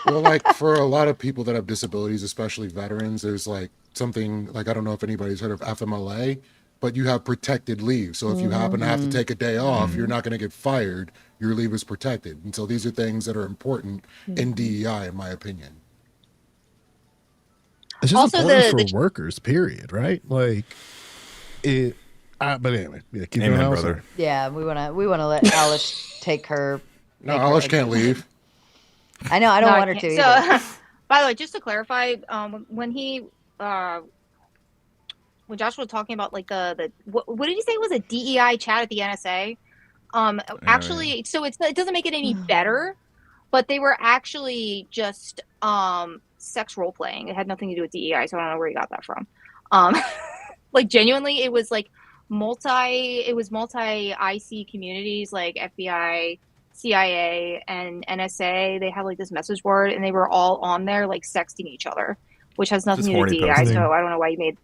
Well, like for a lot of people that have disabilities, especially veterans, there's like something like, I don't know if anybody's heard of FMLA, but you have protected leave. So if you happen to have to take a day off, you're not going to get fired. Your leave is protected. And so these are things that are important in DEI, in my opinion. It's just Also, important the- for workers, period, right? Like it. But anyway, yeah, keep Amen, going, Alice. brother. Yeah, we wanna let Alice take her. No, make her Alice exit. can't leave. I know. I don't No, want her can't. to either. So, by the way, just to clarify, when Josh was talking about like the what did he say was a DEI chat at the NSA? Actually, so it doesn't make it any better, but they were actually just sex role playing. It had nothing to do with DEI, so I don't know where you got that from. Like genuinely, it was like multi IC communities like FBI, CIA, and NSA. They had like this message board, and they were all on there like sexting each other, which has nothing to do with DEI. posting. So I don't know why you made.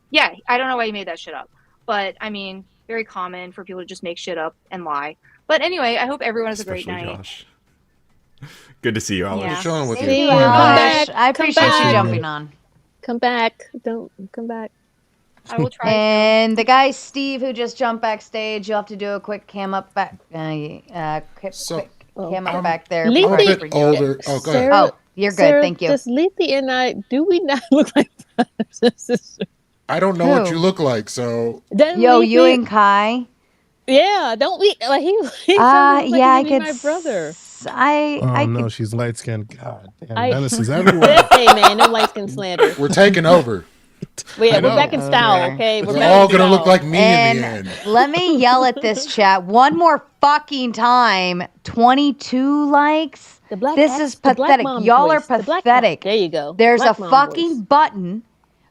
Yeah, I don't know why you made that shit up. But I mean, very common for people to just make shit up and lie. But anyway, I hope everyone has a great Especially night. Josh. Good to see you, Alice. Yeah. We're chilling with Thank you. you, Come Alice. back, I come appreciate you back. jumping on. Come back. Don't come back. I will try. And the guy Steve who just jumped backstage, you'll have to do a quick cam up back. So, Quick cam up back there. I'm Leave a before I bit bring you older. Oh, go ahead. Sarah- Oh, you're good. Sarah, Thank you. Does Lethe and I, do we not look like brothers and sisters? I don't know what Who? you look like, so Doesn't Yo, Lethe- you and Kai. Yeah, don't we? Like he sounds like Yeah, he I could be could. my brother. Oh no, could. she's light skinned. God damn, I- Dennis is everywhere. Hey man, no light skin slander. we're taking over. We're know. back in style, Okay. okay? We're They're back all in gonna look style. like me in the end. Let me yell at this chat one more fucking time. 22 likes. The black This act- is the black pathetic. mom Y'all are voice. The black- pathetic. There you go. There's Black a mom fucking voice. button,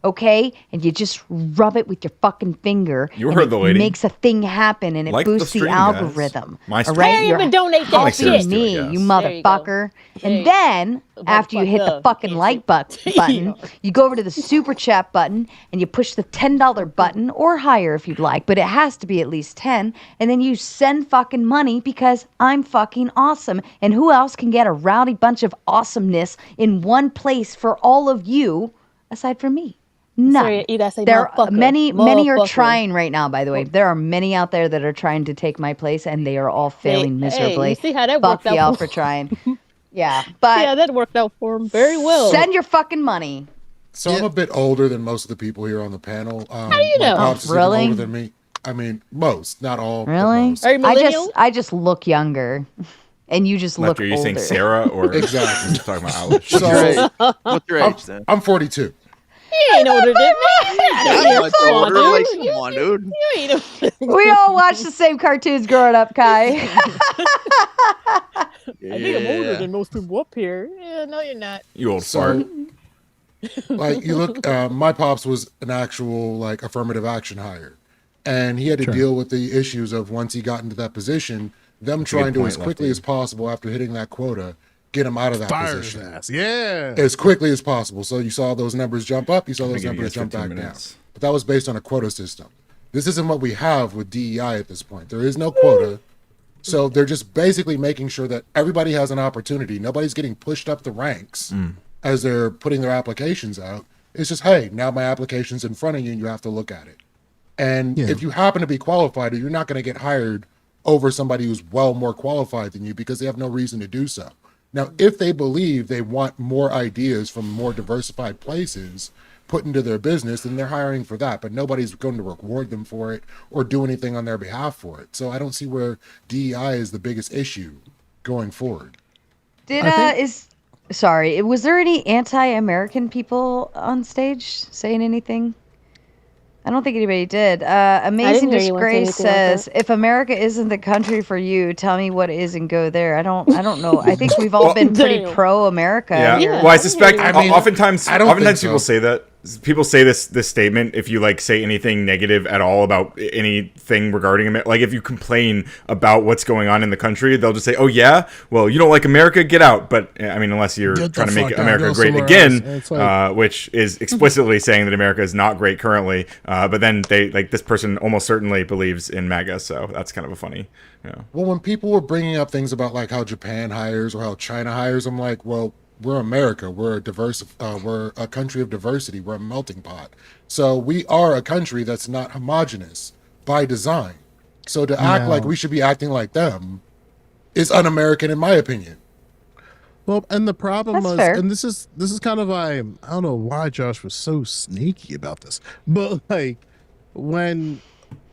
okay? And you just rub it with your fucking finger. You and heard the it lady. makes a thing happen and it Like the boosts the, stream, guys. algorithm. My All stream. right? Hey, You're even donate that like helping Sarah's shit. doing, me, yes. you There you go. motherfucker. There you And go. then, after you hit the Motherfucker. fucking Can't like see. button, you go over to the super chat button and you push the $10 button or higher if you'd like, but it has to be at least 10. And then you send fucking money because I'm fucking awesome. And who else can get a rowdy bunch of awesomeness in one place for all of you aside from me? None. Sorry, you gotta say There motherfucker. many are Motherfucker. trying right now, by the way. There are many out there that are trying to take my place and they are all failing miserably. you see how that Fuck worked out y'all for- for trying. Yeah, but Yeah, that worked out for him very well. send your fucking money. So I'm a bit older than most of the people here on the panel. How do you know? My pops is even Really? older than me. I mean, most, not all. but Really? most. Are you millennial? I just look younger, and you just look Lefty, are you saying older. Sarah or Exactly. just talking about Alice? So What's your age then? I'm 42. He ain't older than me. That much Come on, older, like, dude. come on, dude. You ain't older. We all watched the same cartoons growing up, Kai. I think I'm older than most people up here. Yeah, no, you're not. You old fart. Like you look, my pops was an actual like affirmative action hire, and he had to Sure. deal with the issues of once he got into that position, them That's a trying good to as point, quickly Lefty. as possible after hitting that quota, get him out of that Fire his position ass. Yeah. as quickly as possible. So you saw those numbers jump up, you saw I'm those gonna give you numbers guys jump 15 back minutes. down. But that was based on a quota system. This isn't what we have with DEI at this point. There is no quota. So they're just basically making sure that everybody has an opportunity. Nobody's getting pushed up the ranks as they're putting their applications out. It's just, hey, now my application's in front of you and you have to look at it. And Yeah. if you happen to be qualified, you're not going to get hired over somebody who's well more qualified than you because they have no reason to do so. Now, if they believe they want more ideas from more diversified places put into their business, then they're hiring for that. But nobody's going to reward them for it or do anything on their behalf for it. So I don't see where DEI is the biggest issue going forward. Did was there any anti-American people on stage saying anything? I don't think anybody did. Amazing hear anyone say Disgrace anything like says, "If America isn't the country for you, tell me what is and go there." I don't know. I think we've all been pretty Damn. pro-America. Yeah. here. Well, I suspect. I mean, oftentimes I don't think people so. say that. people say this statement if you like say anything negative at all about anything regarding America. Like if you complain about what's going on in the country, they'll just say, "Oh yeah, well you don't like America, get out." But I mean, unless you're trying to make America great again, which is explicitly saying that America is not great currently. But then they like this person almost certainly believes in MAGA, so that's kind of a funny. Yeah. Well, when people were bringing up things about like how Japan hires or how China hires, I'm like, well, we're America. We're we're a country of diversity. We're a melting pot. So we are a country that's not homogenous by design. So to act like we should be acting like them is un-American, in my opinion. Well, and the problem was, and this is kind of I don't know why Josh was so sneaky about this, but like when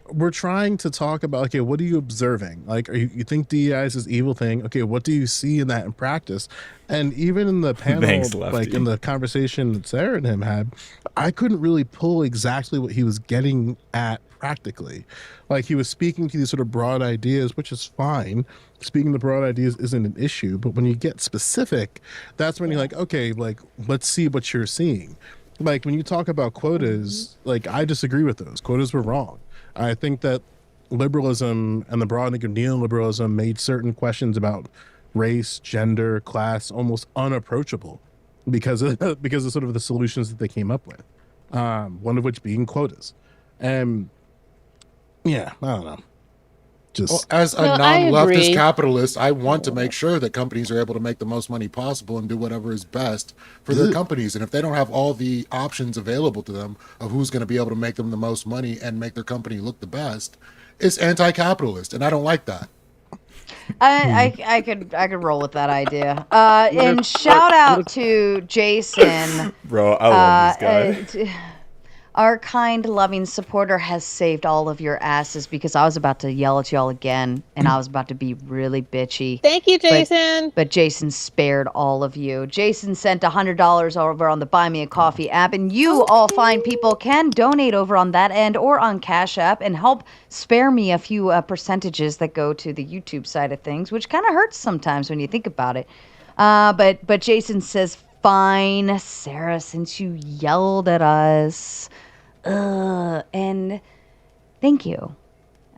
we're trying to talk about, okay, what are you observing? Like, you think DEI is this evil thing? Okay, what do you see in that in practice? And even in the panel, like in the conversation that Sarah and him had, I couldn't really pull exactly what he was getting at practically. Like he was speaking to these sort of broad ideas, which is fine. Speaking to broad ideas isn't an issue, but when you get specific, that's when you're like, okay, like let's see what you're seeing. Like when you talk about quotas, like I disagree with those. Quotas were wrong. I think that liberalism and the broadening of neoliberalism made certain questions about race, gender, class almost unapproachable because of sort of the solutions that they came up with. One of which being quotas. And yeah, I don't know. Well, as a non-leftist capitalist, I want to make sure that companies are able to make the most money possible and do whatever is best for their companies. And if they don't have all the options available to them of who's going to be able to make them the most money and make their company look the best, it's anti-capitalist, and I don't like that. I could roll with that idea. And shout out to Jason. Bro, I love this guy. Our kind, loving supporter has saved all of your asses because I was about to yell at y'all again and I was about to be really bitchy. Thank you, Jason. But Jason spared all of you. Jason sent $100 over on the Buy Me a Coffee app, and you all fine people can donate over on that end or on Cash App and help spare me a few percentages that go to the YouTube side of things, which kind of hurts sometimes when you think about it. But Jason says, fine, Sarah, since you yelled at us. And thank you.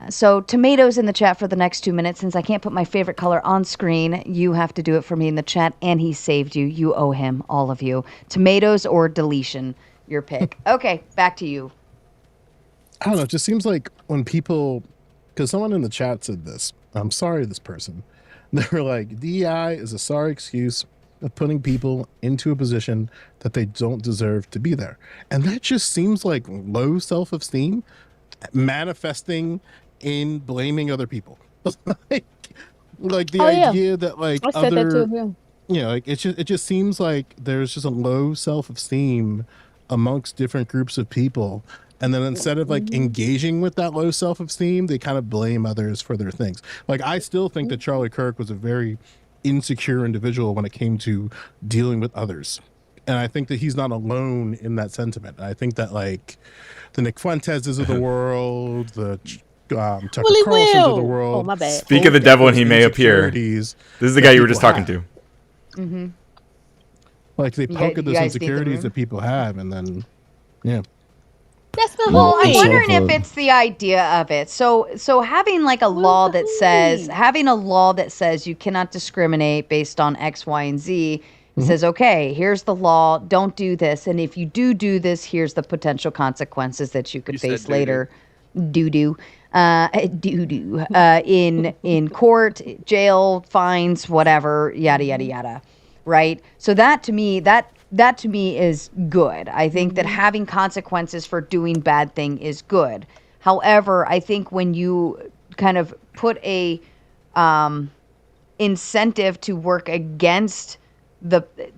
So tomatoes in the chat for the next 2 minutes. Since I can't put my favorite color on screen, you have to do it for me in the chat. And he saved you. You owe him, all of you. Tomatoes or deletion, your pick. Okay, back to you. I don't know. It just seems like when people, because someone in the chat said this, I'm sorry, this person. They were like, DEI is a sorry excuse of putting people into a position that they don't deserve to be there. And that just seems like low self-esteem manifesting in blaming other people. like the idea that like I said that too, you know, like it just seems like there's just a low self-esteem amongst different groups of people. And then instead of like engaging with that low self-esteem, they kind of blame others for their things. Like I still think that Charlie Kirk was a very insecure individual when it came to dealing with others, and I think that he's not alone in that sentiment. I think that like the Nick Fuentes's of the world, the Tucker Carlson's of the world. Oh, my bad. Speak of the devil and he may appear. This is the guy you were just talking to. Mm-hmm. Like they poke at those insecurities that people have, and then That's the Well, whole I'm thing. wondering if it's the idea of it. So having like a law that says you cannot discriminate based on X, Y, and Z. It says, okay, here's the law. Don't do this, and if you do this, here's the potential consequences that you could face later. In court, jail, fines, whatever, yada yada yada. Right. So that to me is good. I think that having consequences for doing bad thing is good. However, I think when you kind of put a incentive to work against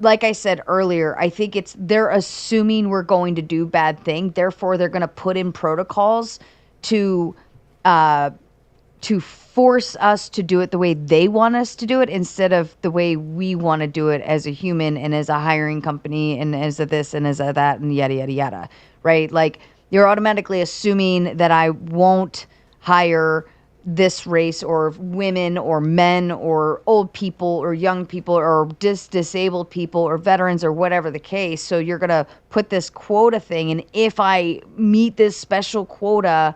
like I said earlier, I think they're assuming we're going to do bad thing. Therefore, they're going to put in protocols to force us to do it the way they want us to do it instead of the way we want to do it as a human and as a hiring company and as a this and as a that and yada, yada, yada, right? Like you're automatically assuming that I won't hire this race or women or men or old people or young people or disabled people or veterans or whatever the case. So you're going to put this quota thing, and if I meet this special quota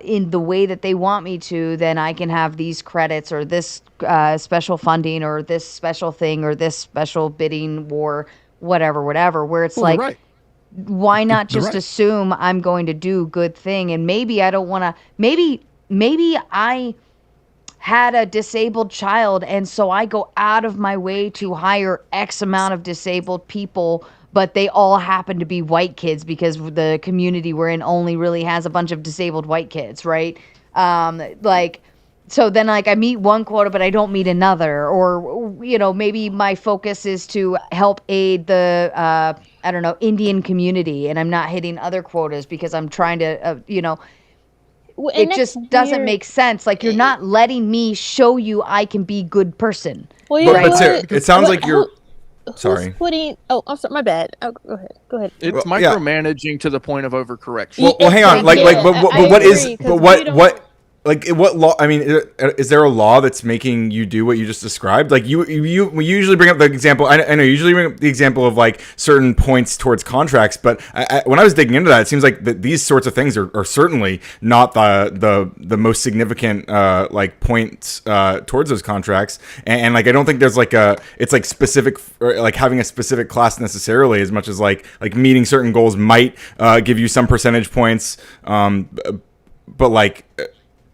in the way that they want me to, then I can have these credits or this special funding or this special thing or this special bidding war, whatever, where it's like, right. Why not just assume I'm going to do good thing? And maybe I don't want to, maybe I had a disabled child, and so I go out of my way to hire X amount of disabled people, but they all happen to be white kids because the community we're in only really has a bunch of disabled white kids, right? So then I meet one quota, but I don't meet another. Or, maybe my focus is to help aid the, Indian community, and I'm not hitting other quotas because I'm trying to, it just doesn't make sense. Like, you're not letting me show you I can be good person. Well, but it sounds like you're... Sorry. I'm sorry, my bad. Oh, go ahead. It's micromanaging to the point of overcorrection. Well, hang on. What law? I mean, is there a law that's making you do what you just described? Like we usually bring up the example. I know you usually bring up the example of like certain points towards contracts, but when I was digging into that, it seems like these sorts of things are certainly not the most significant points towards those contracts. And like I don't think there's it's like specific, or like having a specific class necessarily, as much as like meeting certain goals might give you some percentage points, but like.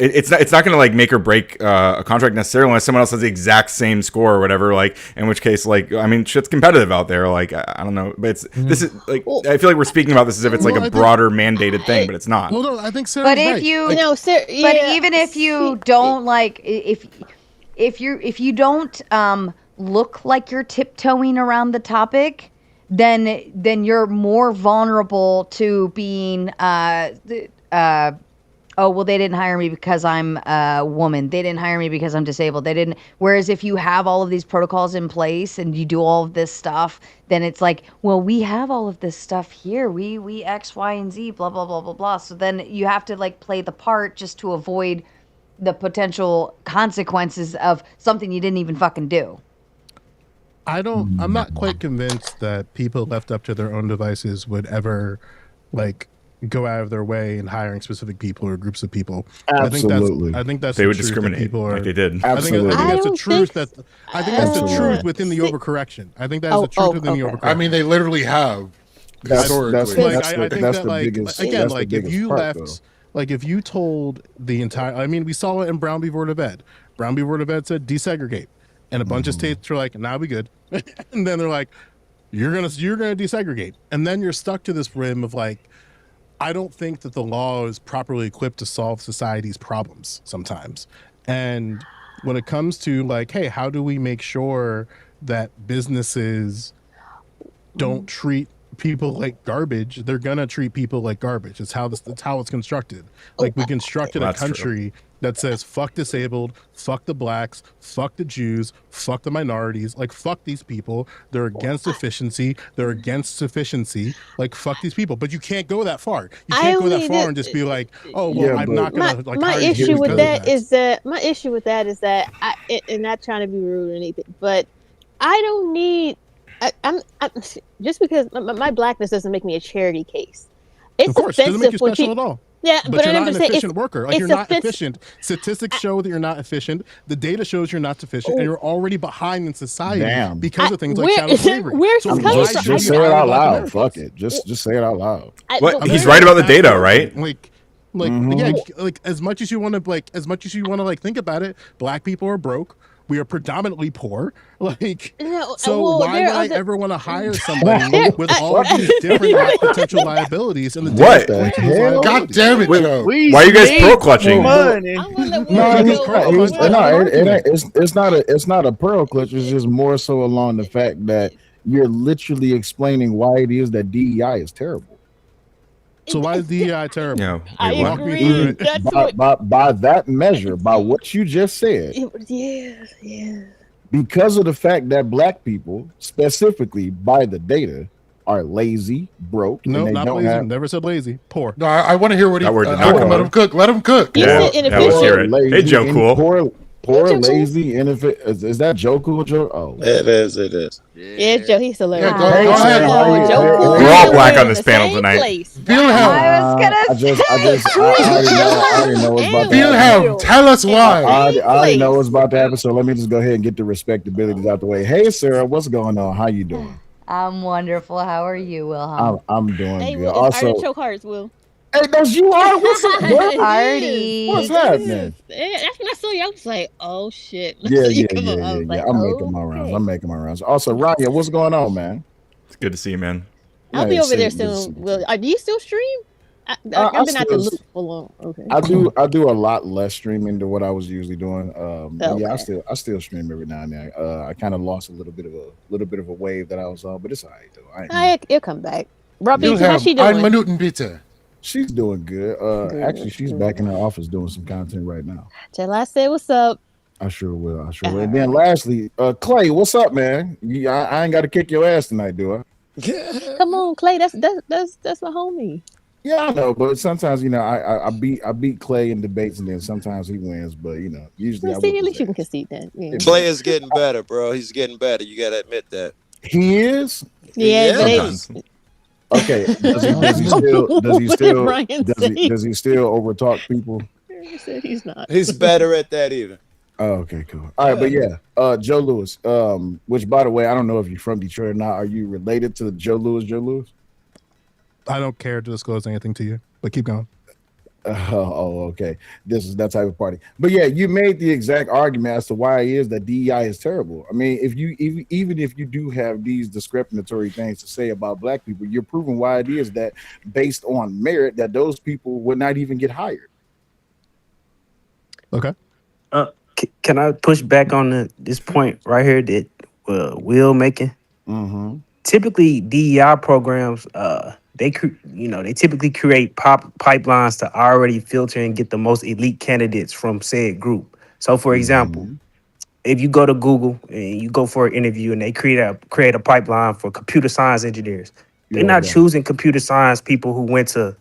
It's not going to like make or break a contract necessarily unless someone else has the exact same score or whatever. Like, in which case, shit's competitive out there. Like, I don't know, but this is like I feel like we're speaking about this as if it's like a broader mandated thing, but it's not. Well, no, I think Sarah's But if right. you, Like, but even if you don't if you don't look like you're tiptoeing around the topic, then you're more vulnerable to being oh, well, they didn't hire me because I'm a woman. They didn't hire me because I'm disabled. They didn't. Whereas if you have all of these protocols in place and you do all of this stuff, then it's like, well, we have all of this stuff here. We X, Y, and Z, blah, blah, blah, blah, blah. So then you have to like play the part just to avoid the potential consequences of something you didn't even fucking do. I'm not quite convinced that people left up to their own devices would ever like go out of their way in hiring specific people or groups of people. Absolutely. I think that's they the would truth discriminate that people are, like they did. Absolutely. I think that's the truth I think that's the truth within the overcorrection. I think that's the truth within the overcorrection. I mean, they literally have. Historically. If you left, like if you told the entire, I mean, we saw it in Brown v. Board of Ed. Brown v. Board of Ed said desegregate, and a bunch of states were like, "Now we good," and then they're like, "You're gonna desegregate," and then you're stuck to this rim of like. I don't think that the law is properly equipped to solve society's problems sometimes. And when it comes to like, hey, how do we make sure that businesses don't treat people like garbage? They're gonna treat people like garbage. It's how it's constructed. Like we constructed a country that says fuck disabled, fuck the blacks, fuck the Jews, fuck the minorities, like fuck these people. They're against efficiency, they're against sufficiency, like fuck these people. But you can't go that far. You can't go that far and just be like, oh well, I'm not gonna like my issue with that is that I, and not trying to be rude or anything, but I don't need I'm just because my blackness doesn't make me a charity case. It's of course, it doesn't make you special at all. Yeah, but you're not an efficient worker. Like you're not efficient. Statistics show that you're not efficient. The data shows you're not sufficient, and you're already behind in society because of things like chattel slavery. Just say it out loud. Fuck it. Just say it out loud. He's right about the data, right? Like as much as you want to think about it, black people are broke. We are predominantly poor. Like, why would I ever want to hire somebody with all of these different potential liabilities? And what? God damn it, Joe. Why are you guys pearl clutching? It's not a pearl clutch. It's just more so along the fact that you're literally explaining why it is that DEI is terrible. So why is DEI terrible? Yeah, I agree. By that measure, by what you just said. Yeah. Because of the fact that black people, specifically by the data, are lazy, broke, No, and they not don't lazy. have. Never said lazy. Poor. No, I want to hear what he. That word did I not want come let out. him cook. Let him cook. You said Yeah, let's hear inefficient. it. Hey, Joe, cool. Poor, Joe Cool. lazy, inefficient. Is that Joe Cool, Joe? Oh, It is. It is. Yeah, Joe, he's hilarious. Yeah, go Hey, ahead. man, how you? Joe Cool We're all and black Will on in this the panel same tonight. place. Wilhelm. I was gonna I already know what's about to happen. Wilhelm, tell us why. I already know what's about to happen. So let me just go ahead and get the respectabilities out the way. Hey, Sarah, what's going on? How you doing? I'm wonderful. How are you, Wilhelm? I'm doing Hey, good. Will, it's Also, artichoke hearts, Will. hey, those you are. What's up, bro? Artie. What's happening? That's when I saw you. I was like, "Oh shit!" Yeah, You yeah, come up. I yeah, was yeah. like, I'm making my rounds. okay. I'm making my rounds. Also, Ryan, what's going on, man? It's good to see you, man. I'll be over there soon. Will, do you still stream? I've been out to look for long. Okay. I do a lot less streaming than what I was usually doing. But yeah, I still stream every now and then. I kind of lost a little bit of a wave that I was on, but it's all right though. It'll come back. Robbie, how's she doing? Ein Minuten bitte. She's doing good. Actually, she's back in her office doing some content right now. Till I say what's up. I sure will. And then lastly, Clay, what's up, man? I ain't got to kick your ass tonight, do I? Come on, Clay. That's my homie. Yeah, I know, but sometimes I beat Clay in debates, and then sometimes he wins. But usually Well, see, at least you can concede that. Yeah. Clay is getting better, bro. He's getting better. You gotta admit that. He is. Yeah, Yes. Okay. Does he still overtalk people? He said he's not. He's better at that even. Oh, okay, cool. All right, but yeah, Joe Lewis. Which, by the way, I don't know if you're from Detroit or not. Are you related to Joe Lewis? Joe Lewis? I don't care to disclose anything to you, but keep going. Oh, okay. This is that type of party. But yeah, you made the exact argument as to why it is that DEI is terrible. I mean, if you even if you do have these discriminatory things to say about black people, you're proving why it is that based on merit that those people would not even get hired. Okay. Can I push back on this point right here that Will making? Mm-hmm. Typically, DEI programs, they typically create pipelines to already filter and get the most elite candidates from said group. So, for example, if you go to Google and you go for an interview and they create a pipeline for computer science engineers, they're not choosing computer science people who went to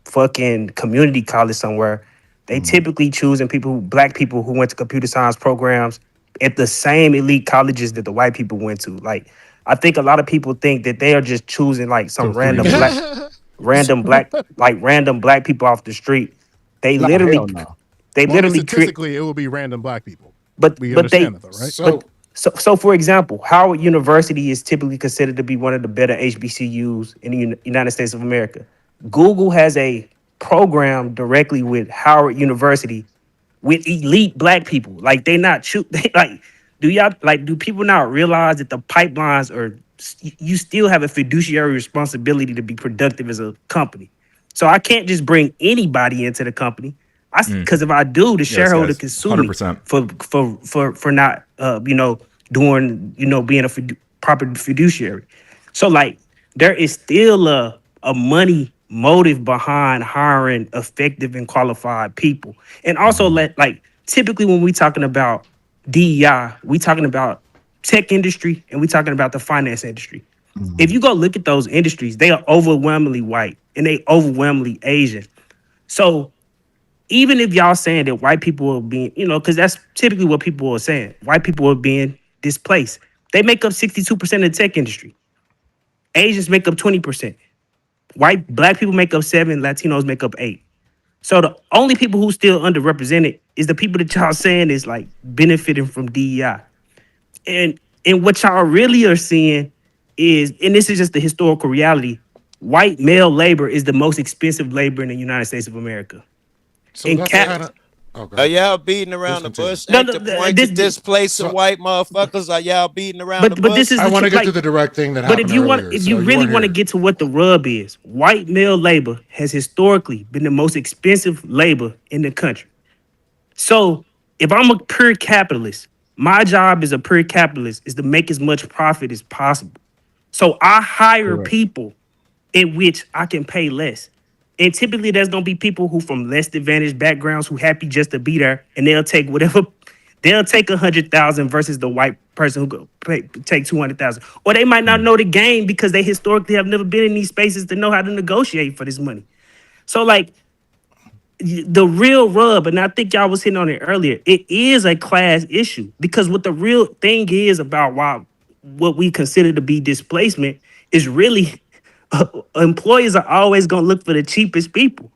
fucking community college somewhere. They typically choosing black people who went to computer science programs at the same elite colleges that the white people went to. Like, I think a lot of people think that they are just choosing like some random black people off the street. They literally statistically it will be random black people. But we understand that, though, right? So for example, Howard University is typically considered to be one of the better HBCUs in the United States of America. Google has a program directly with Howard University with elite black people. Like do people not realize that the pipelines you still have a fiduciary responsibility to be productive as a company. So I can't just bring anybody into the company. Because if I do, the shareholder can sue me for not doing being a proper fiduciary. So like there is still a money motive behind hiring effective and qualified people. And also typically when we talking about DEI, we talking about tech industry and we talking about the finance industry. If you go look at those industries, they are overwhelmingly white and they overwhelmingly Asian. So even if y'all saying that white people are being, because that's typically what people are saying, white people are being displaced. They make up 62% of the tech industry. Asians make up 20%. Black people make up 7%, Latinos make up 8%. So the only people who still underrepresented is the people that y'all saying is like benefiting from DEI. And what y'all really are seeing is, and this is just the historical reality, white male labor is the most expensive labor in the United States of America. So are y'all beating around the bush? Ain't the point to displace some white motherfuckers? Are y'all beating around the bush? I want to get to the direct thing that happened earlier. If you really want to get to what the rub is, white male labor has historically been the most expensive labor in the country. So if I'm a pure capitalist, my job as a pure capitalist is to make as much profit as possible. So I hire people in which I can pay less. And typically there's going to be people who from less advantaged backgrounds who happy just to be there, and they'll take whatever They'll take 100,000 versus the white person who take 200,000. Or they might not know the game because they historically have never been in these spaces to know how to negotiate for this money. So like the real rub, and I think y'all was hitting on it earlier, it is a class issue because what the real thing is about what we consider to be displacement is really employers are always going to look for the cheapest people.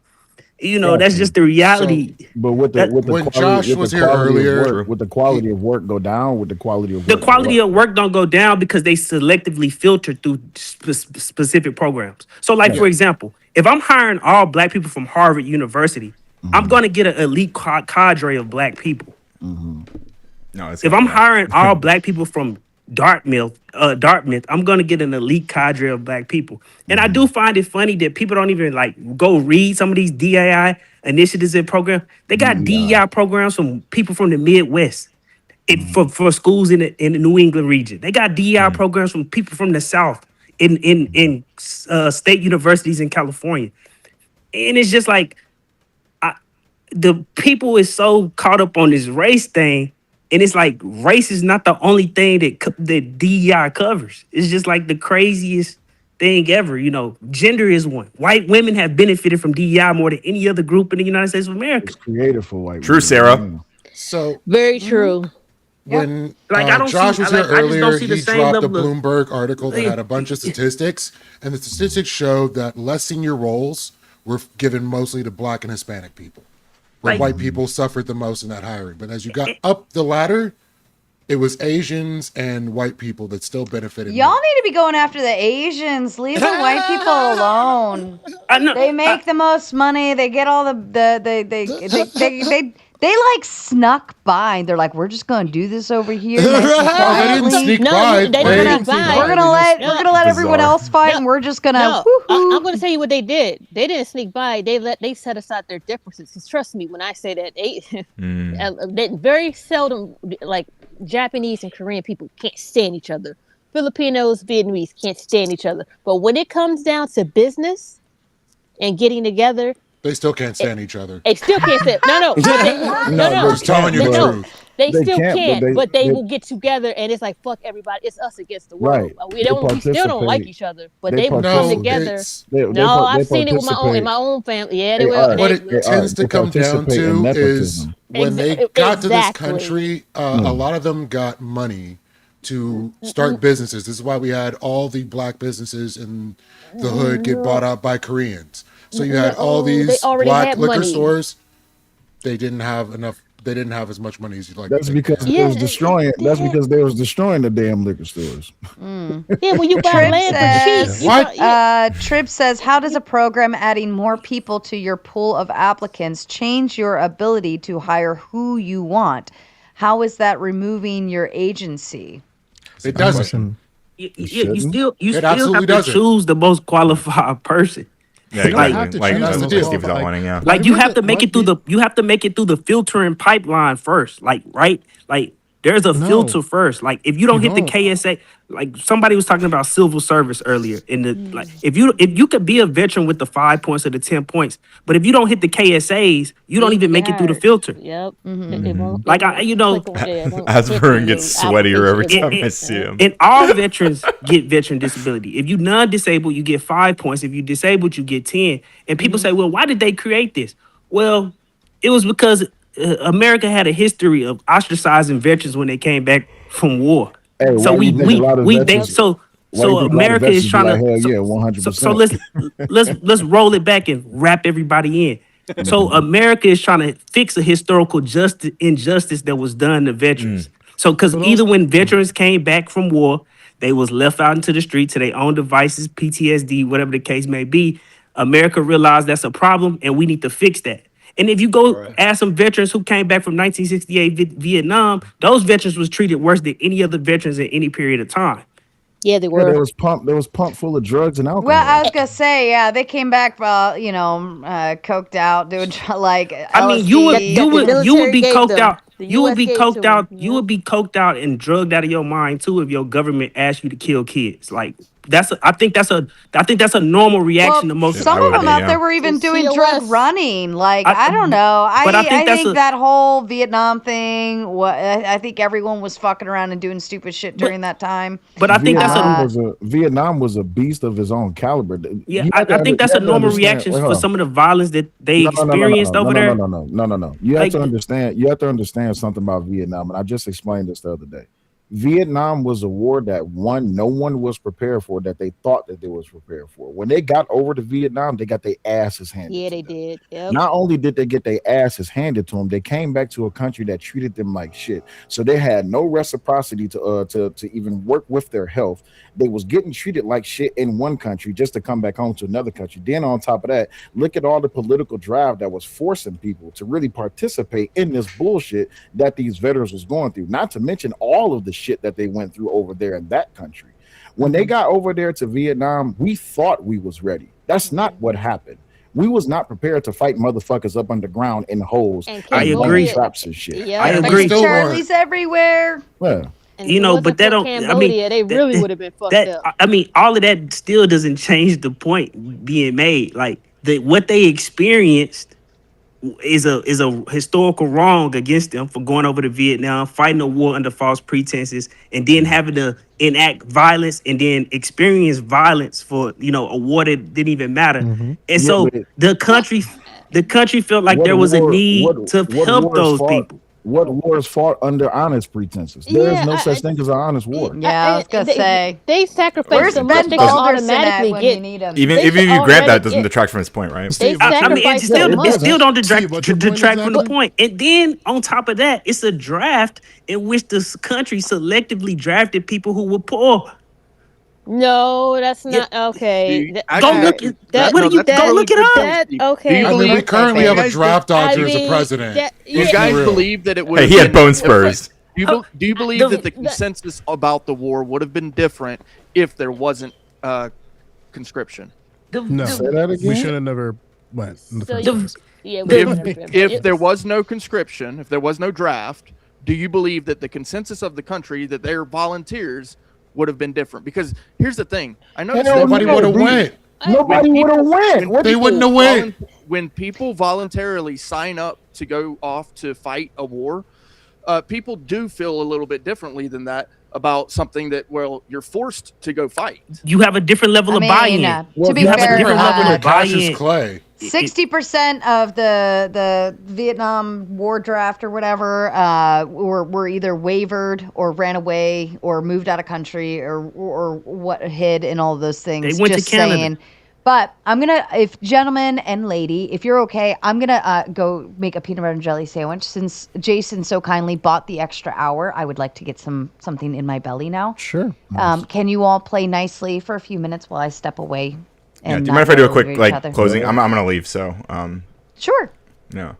You know, that's just the reality. But with the when quality, Josh with was the here quality earlier, of work, would the quality of work go down? With the quality of work, the quality of work don't go down because they selectively filter through specific programs. So, like for example, if I'm hiring all black people from Harvard University, I'm going to get an elite cadre of black people. No, if I'm hiring all black people from Dartmouth, I'm going to get an elite cadre of black people. And I do find it funny that people don't even like go read some of these DEI initiatives and programs. They got DEI programs from people from the Midwest for schools in the New England region. They got DEI programs from people from the South in state universities in California. And it's just like the people is so caught up on this race thing. And it's like race is not the only thing that DEI covers. It's just like the craziest thing ever. You know, gender is one. White women have benefited from DEI more than any other group in the United States of America. It's created for white True, women. Sarah. So very true. When I don't Josh see- was I here like- I just don't earlier, see the he same dropped a level of- Bloomberg article that had a bunch of statistics, and the statistics showed that less senior roles were given mostly to Black and Hispanic people, where Like- white people suffered the most in that hiring. But as you got up the ladder, it was Asians and white people that still benefited. Y'all need to be going after the Asians. Leave the white people alone. They make the most money. They get all they like snuck by. They're like, we're just gonna do this over here. Nice and They didn't quietly. sneak No, by. they They didn't didn't sneak by. We're gonna let everyone else fight, and we're just gonna. No, woo-hoo. I'm going to tell you what they did. They didn't sneak by. They set aside their differences. 'Cause trust me when I say that they very seldom, like Japanese and Korean people can't stand each other. Filipinos, Vietnamese can't stand each other. But when it comes down to business and getting together, They still can't stand each other. they still can't stand. No. Just telling you the truth. They They still can't, but they will get together, and it's like fuck everybody. It's us against the world. Right. We still don't like each other, but they will come participate. together. They I've seen it with participate. in my own family. Yeah, they They will. are. What They, it tends to They come down participate in to is nepotism. when they got to this Exactly. country, a lot of them got money to start businesses. This is why we had all the Black businesses in the hood get bought out by Koreans. So you had all these they already Black had liquor money. stores. They didn't have enough. They didn't have as much money as you'd like. That's to think. because they was destroying. That's because they was destroying the damn liquor stores. yeah, when you buy Trip land for cheap. says, Trip says, how does a program adding more people to your pool of applicants change your ability to hire who you want? How is that removing your agency? It doesn't. You still It have absolutely to doesn't. choose the most qualified person. Yeah, Like- exactly. have to choose the Steve deal. was outlining, yeah. Like you have to make it through the filtering pipeline first. Like there's a filter first. Like if you don't hit the KSA, like somebody was talking about civil service earlier. In the like if you could be a veteran with the 5 points or the 10 points, but if you don't hit the KSAs, you don't even make it through the filter. Yep. Like Asburin gets sweatier every time I see him. And all veterans get veteran disability. If you non-disabled, you get 5 points. If you disabled, you get 10. And people say, well, why did they create this? Well, it was because America had a history of ostracizing veterans when they came back from war. Hey, So why do you think a lot of veterans- why do you think a lot of America is veterans be trying like, to hell yeah, 100%. So let's roll it back and wrap everybody in. So America is trying to fix a historical injustice that was done to veterans. So because either when veterans came back from war, they was left out into the street to their own devices, PTSD, whatever the case may be. America realized that's a problem and we need to fix that. And if you go ask some veterans who came back from 1968 Vietnam, those veterans was treated worse than any other veterans in any period of time. Yeah, they Yeah, were. they was pumped full of drugs and alcohol. Well, I was gonna say, yeah, they came back, coked out, doing like. I mean, you would be coked out. You would be coked out. them, You would be coked out and drugged out of your mind too if your government asked you to kill kids. Like I think that's a normal reaction to most. Some of them out there were even doing drug running. Like I don't know. but I think that's think that whole Vietnam thing. I think everyone was fucking around and doing stupid shit during that time. But I think Vietnam was a beast of his own caliber. Yeah, I think that's a normal reaction for some of the violence that they experienced over there. No. You have to understand. You have to understand something about Vietnam, and I just explained this the other day. Vietnam was a war that no one was prepared for, that they thought that they was prepared for. When they got over to Vietnam, they got their asses handed. Yeah, they did. Yep. Not only did they get their asses handed to them, they came back to a country that treated them like shit. So they had no reciprocity to even work with their health. They was getting treated like shit in one country just to come back home to another country. Then on top of that, look at all the political drive that was forcing people to really participate in this bullshit that these veterans was going through. Not to mention all of the shit that they went through over there in that country. When they got over there to Vietnam, we thought we was ready. That's not what happened. We was not prepared to fight motherfuckers up underground in holes. I agree. Traps and shit. Yeah, I agree. Charlie's everywhere. Yeah. And but that don't. Cambodia, they really would have been fucked up. I mean, all of that still doesn't change the point being made. Like what they experienced is a historical wrong against them for going over to Vietnam, fighting a war under false pretenses, and then having to enact violence and then experience violence for a war that didn't even matter. And so the country felt like there was a need to help those people. What wars fought under honest pretenses? There is no such thing as an honest war. Yeah, I was gonna say they sacrificed so much they can automatically get. Even if you grant that, doesn't detract from his point, right? I mean, it still don't detract from the point. And then on top of that, it's a draft in which the country selectively drafted people who were poor. No, that's not okay. Go look it up. Okay. I mean, we currently have a draft dodger as a president. You guys believe that it would? Hey, he had bone spurs. Do you believe that the consensus about the war would have been different if there wasn't conscription? No, say that again. We should have never went. In the first place. If there was no conscription, if there was no draft, do you believe that the consensus of the country that they're volunteers would have been different? Because here's the thing, I know nobody would have went. Nobody would have went. They wouldn't have went. When people voluntarily sign up to go off to fight a war, people do feel a little bit differently than that about something that, well, you're forced to go fight. You have a different level of buy-in. To be you have fair, a different level of buy-in. Clay. 60% of the Vietnam War draft or whatever were either wavered or ran away or moved out of country or what hid in all of those things. They went Just to Canada. saying. But I'm gonna, if gentlemen and lady, if you're okay, I'm gonna go make a peanut butter and jelly sandwich. Since Jason so kindly bought the extra hour, I would like to get something in my belly now. Sure. Can you all play nicely for a few minutes while I step away? Yeah, do you mind if I do a quick closing? I'm gonna leave. So sure. Yeah.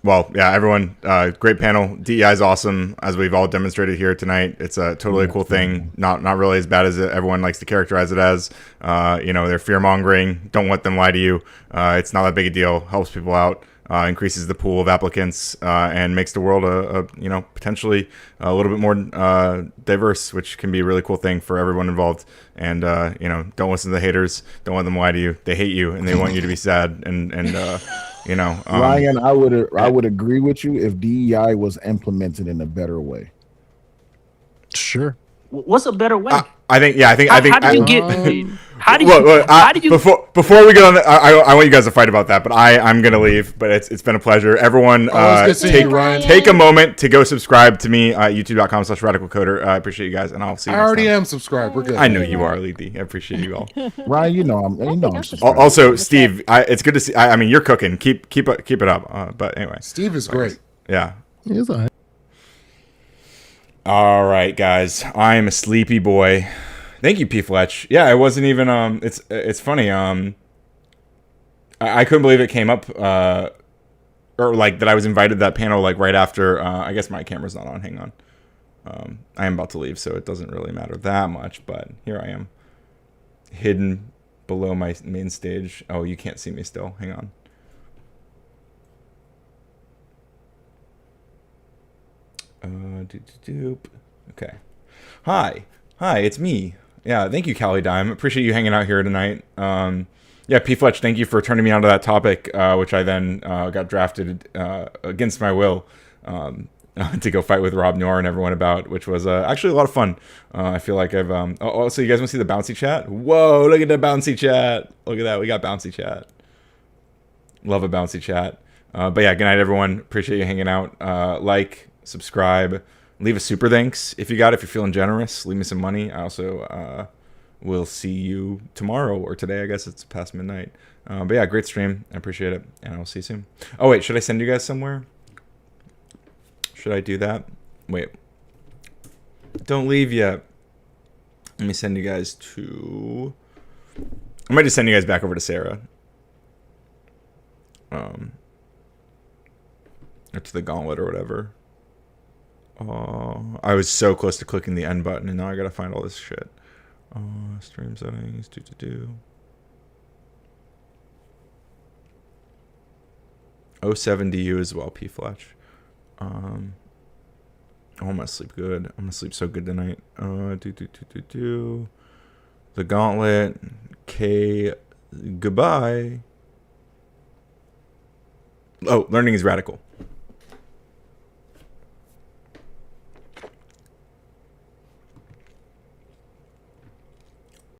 Well, yeah, everyone, great panel. DEI is awesome, as we've all demonstrated here tonight. It's a totally a cool thing. Not really as bad as everyone likes to characterize it as. They're fear mongering. Don't let them lie to you. It's not that big a deal. Helps people out. Increases the pool of applicants and makes the world potentially a little bit more diverse, which can be a really cool thing for everyone involved. And don't listen to the haters. Don't let them lie to you. They hate you and they want you to be sad. Ryan, I would agree with you if DEI was implemented in a better way. Sure. What's a better way? I think. How did you get? How did you? Before we get on, I want you guys to fight about that, but I'm gonna leave. But it's been a pleasure. Everyone, take a moment to go subscribe to me at youtube.com/radicalcoder. I appreciate you guys, and I'll see you. I already am subscribed. We're good. I know you are, Leedy. I appreciate you all. Ryan, I'm subscribed. Also, Steve, it's good to see. I mean, you're cooking. Keep it up. But anyway, Steve is great. Yeah. He is all right. All right, guys. I am a sleepy boy. Thank you, P. Fletch. Yeah, it wasn't even. It's funny. I couldn't believe it came up, or like that I was invited to that panel like right after. I guess my camera's not on. Hang on. I am about to leave, so it doesn't really matter that much. But here I am, hidden below my main stage. Oh, you can't see me still. Hang on. Okay. Hi, it's me. Yeah, thank you, Callie Dime. Appreciate you hanging out here tonight. Yeah, P. Fletch, thank you for turning me onto that topic, which I then got drafted against my will to go fight with Rob Noerr and everyone about, which was actually a lot of fun. I feel like I've... Oh, so you guys want to see the bouncy chat? Whoa, look at the bouncy chat. Look at that. We got bouncy chat. Love a bouncy chat. But yeah, good night, everyone. Appreciate you hanging out. Like, subscribe, leave a super thanks if you got it, if you're feeling generous. Leave me some money. I also will see you tomorrow or today. I guess it's past midnight. But yeah, great stream. I appreciate it, and I'll see you soon. Oh wait, should I send you guys somewhere? Should I do that? Wait, don't leave yet. Let me send you guys to... I might just send you guys back over to Sarah. Or to the gauntlet or whatever. Oh, I was so close to clicking the end button, and now I gotta find all this shit. Stream settings, do. 07DU as well, P. Fletch. Oh, I'm gonna sleep good. I'm gonna sleep so good tonight. The gauntlet. K. Goodbye. Oh, learning is radical.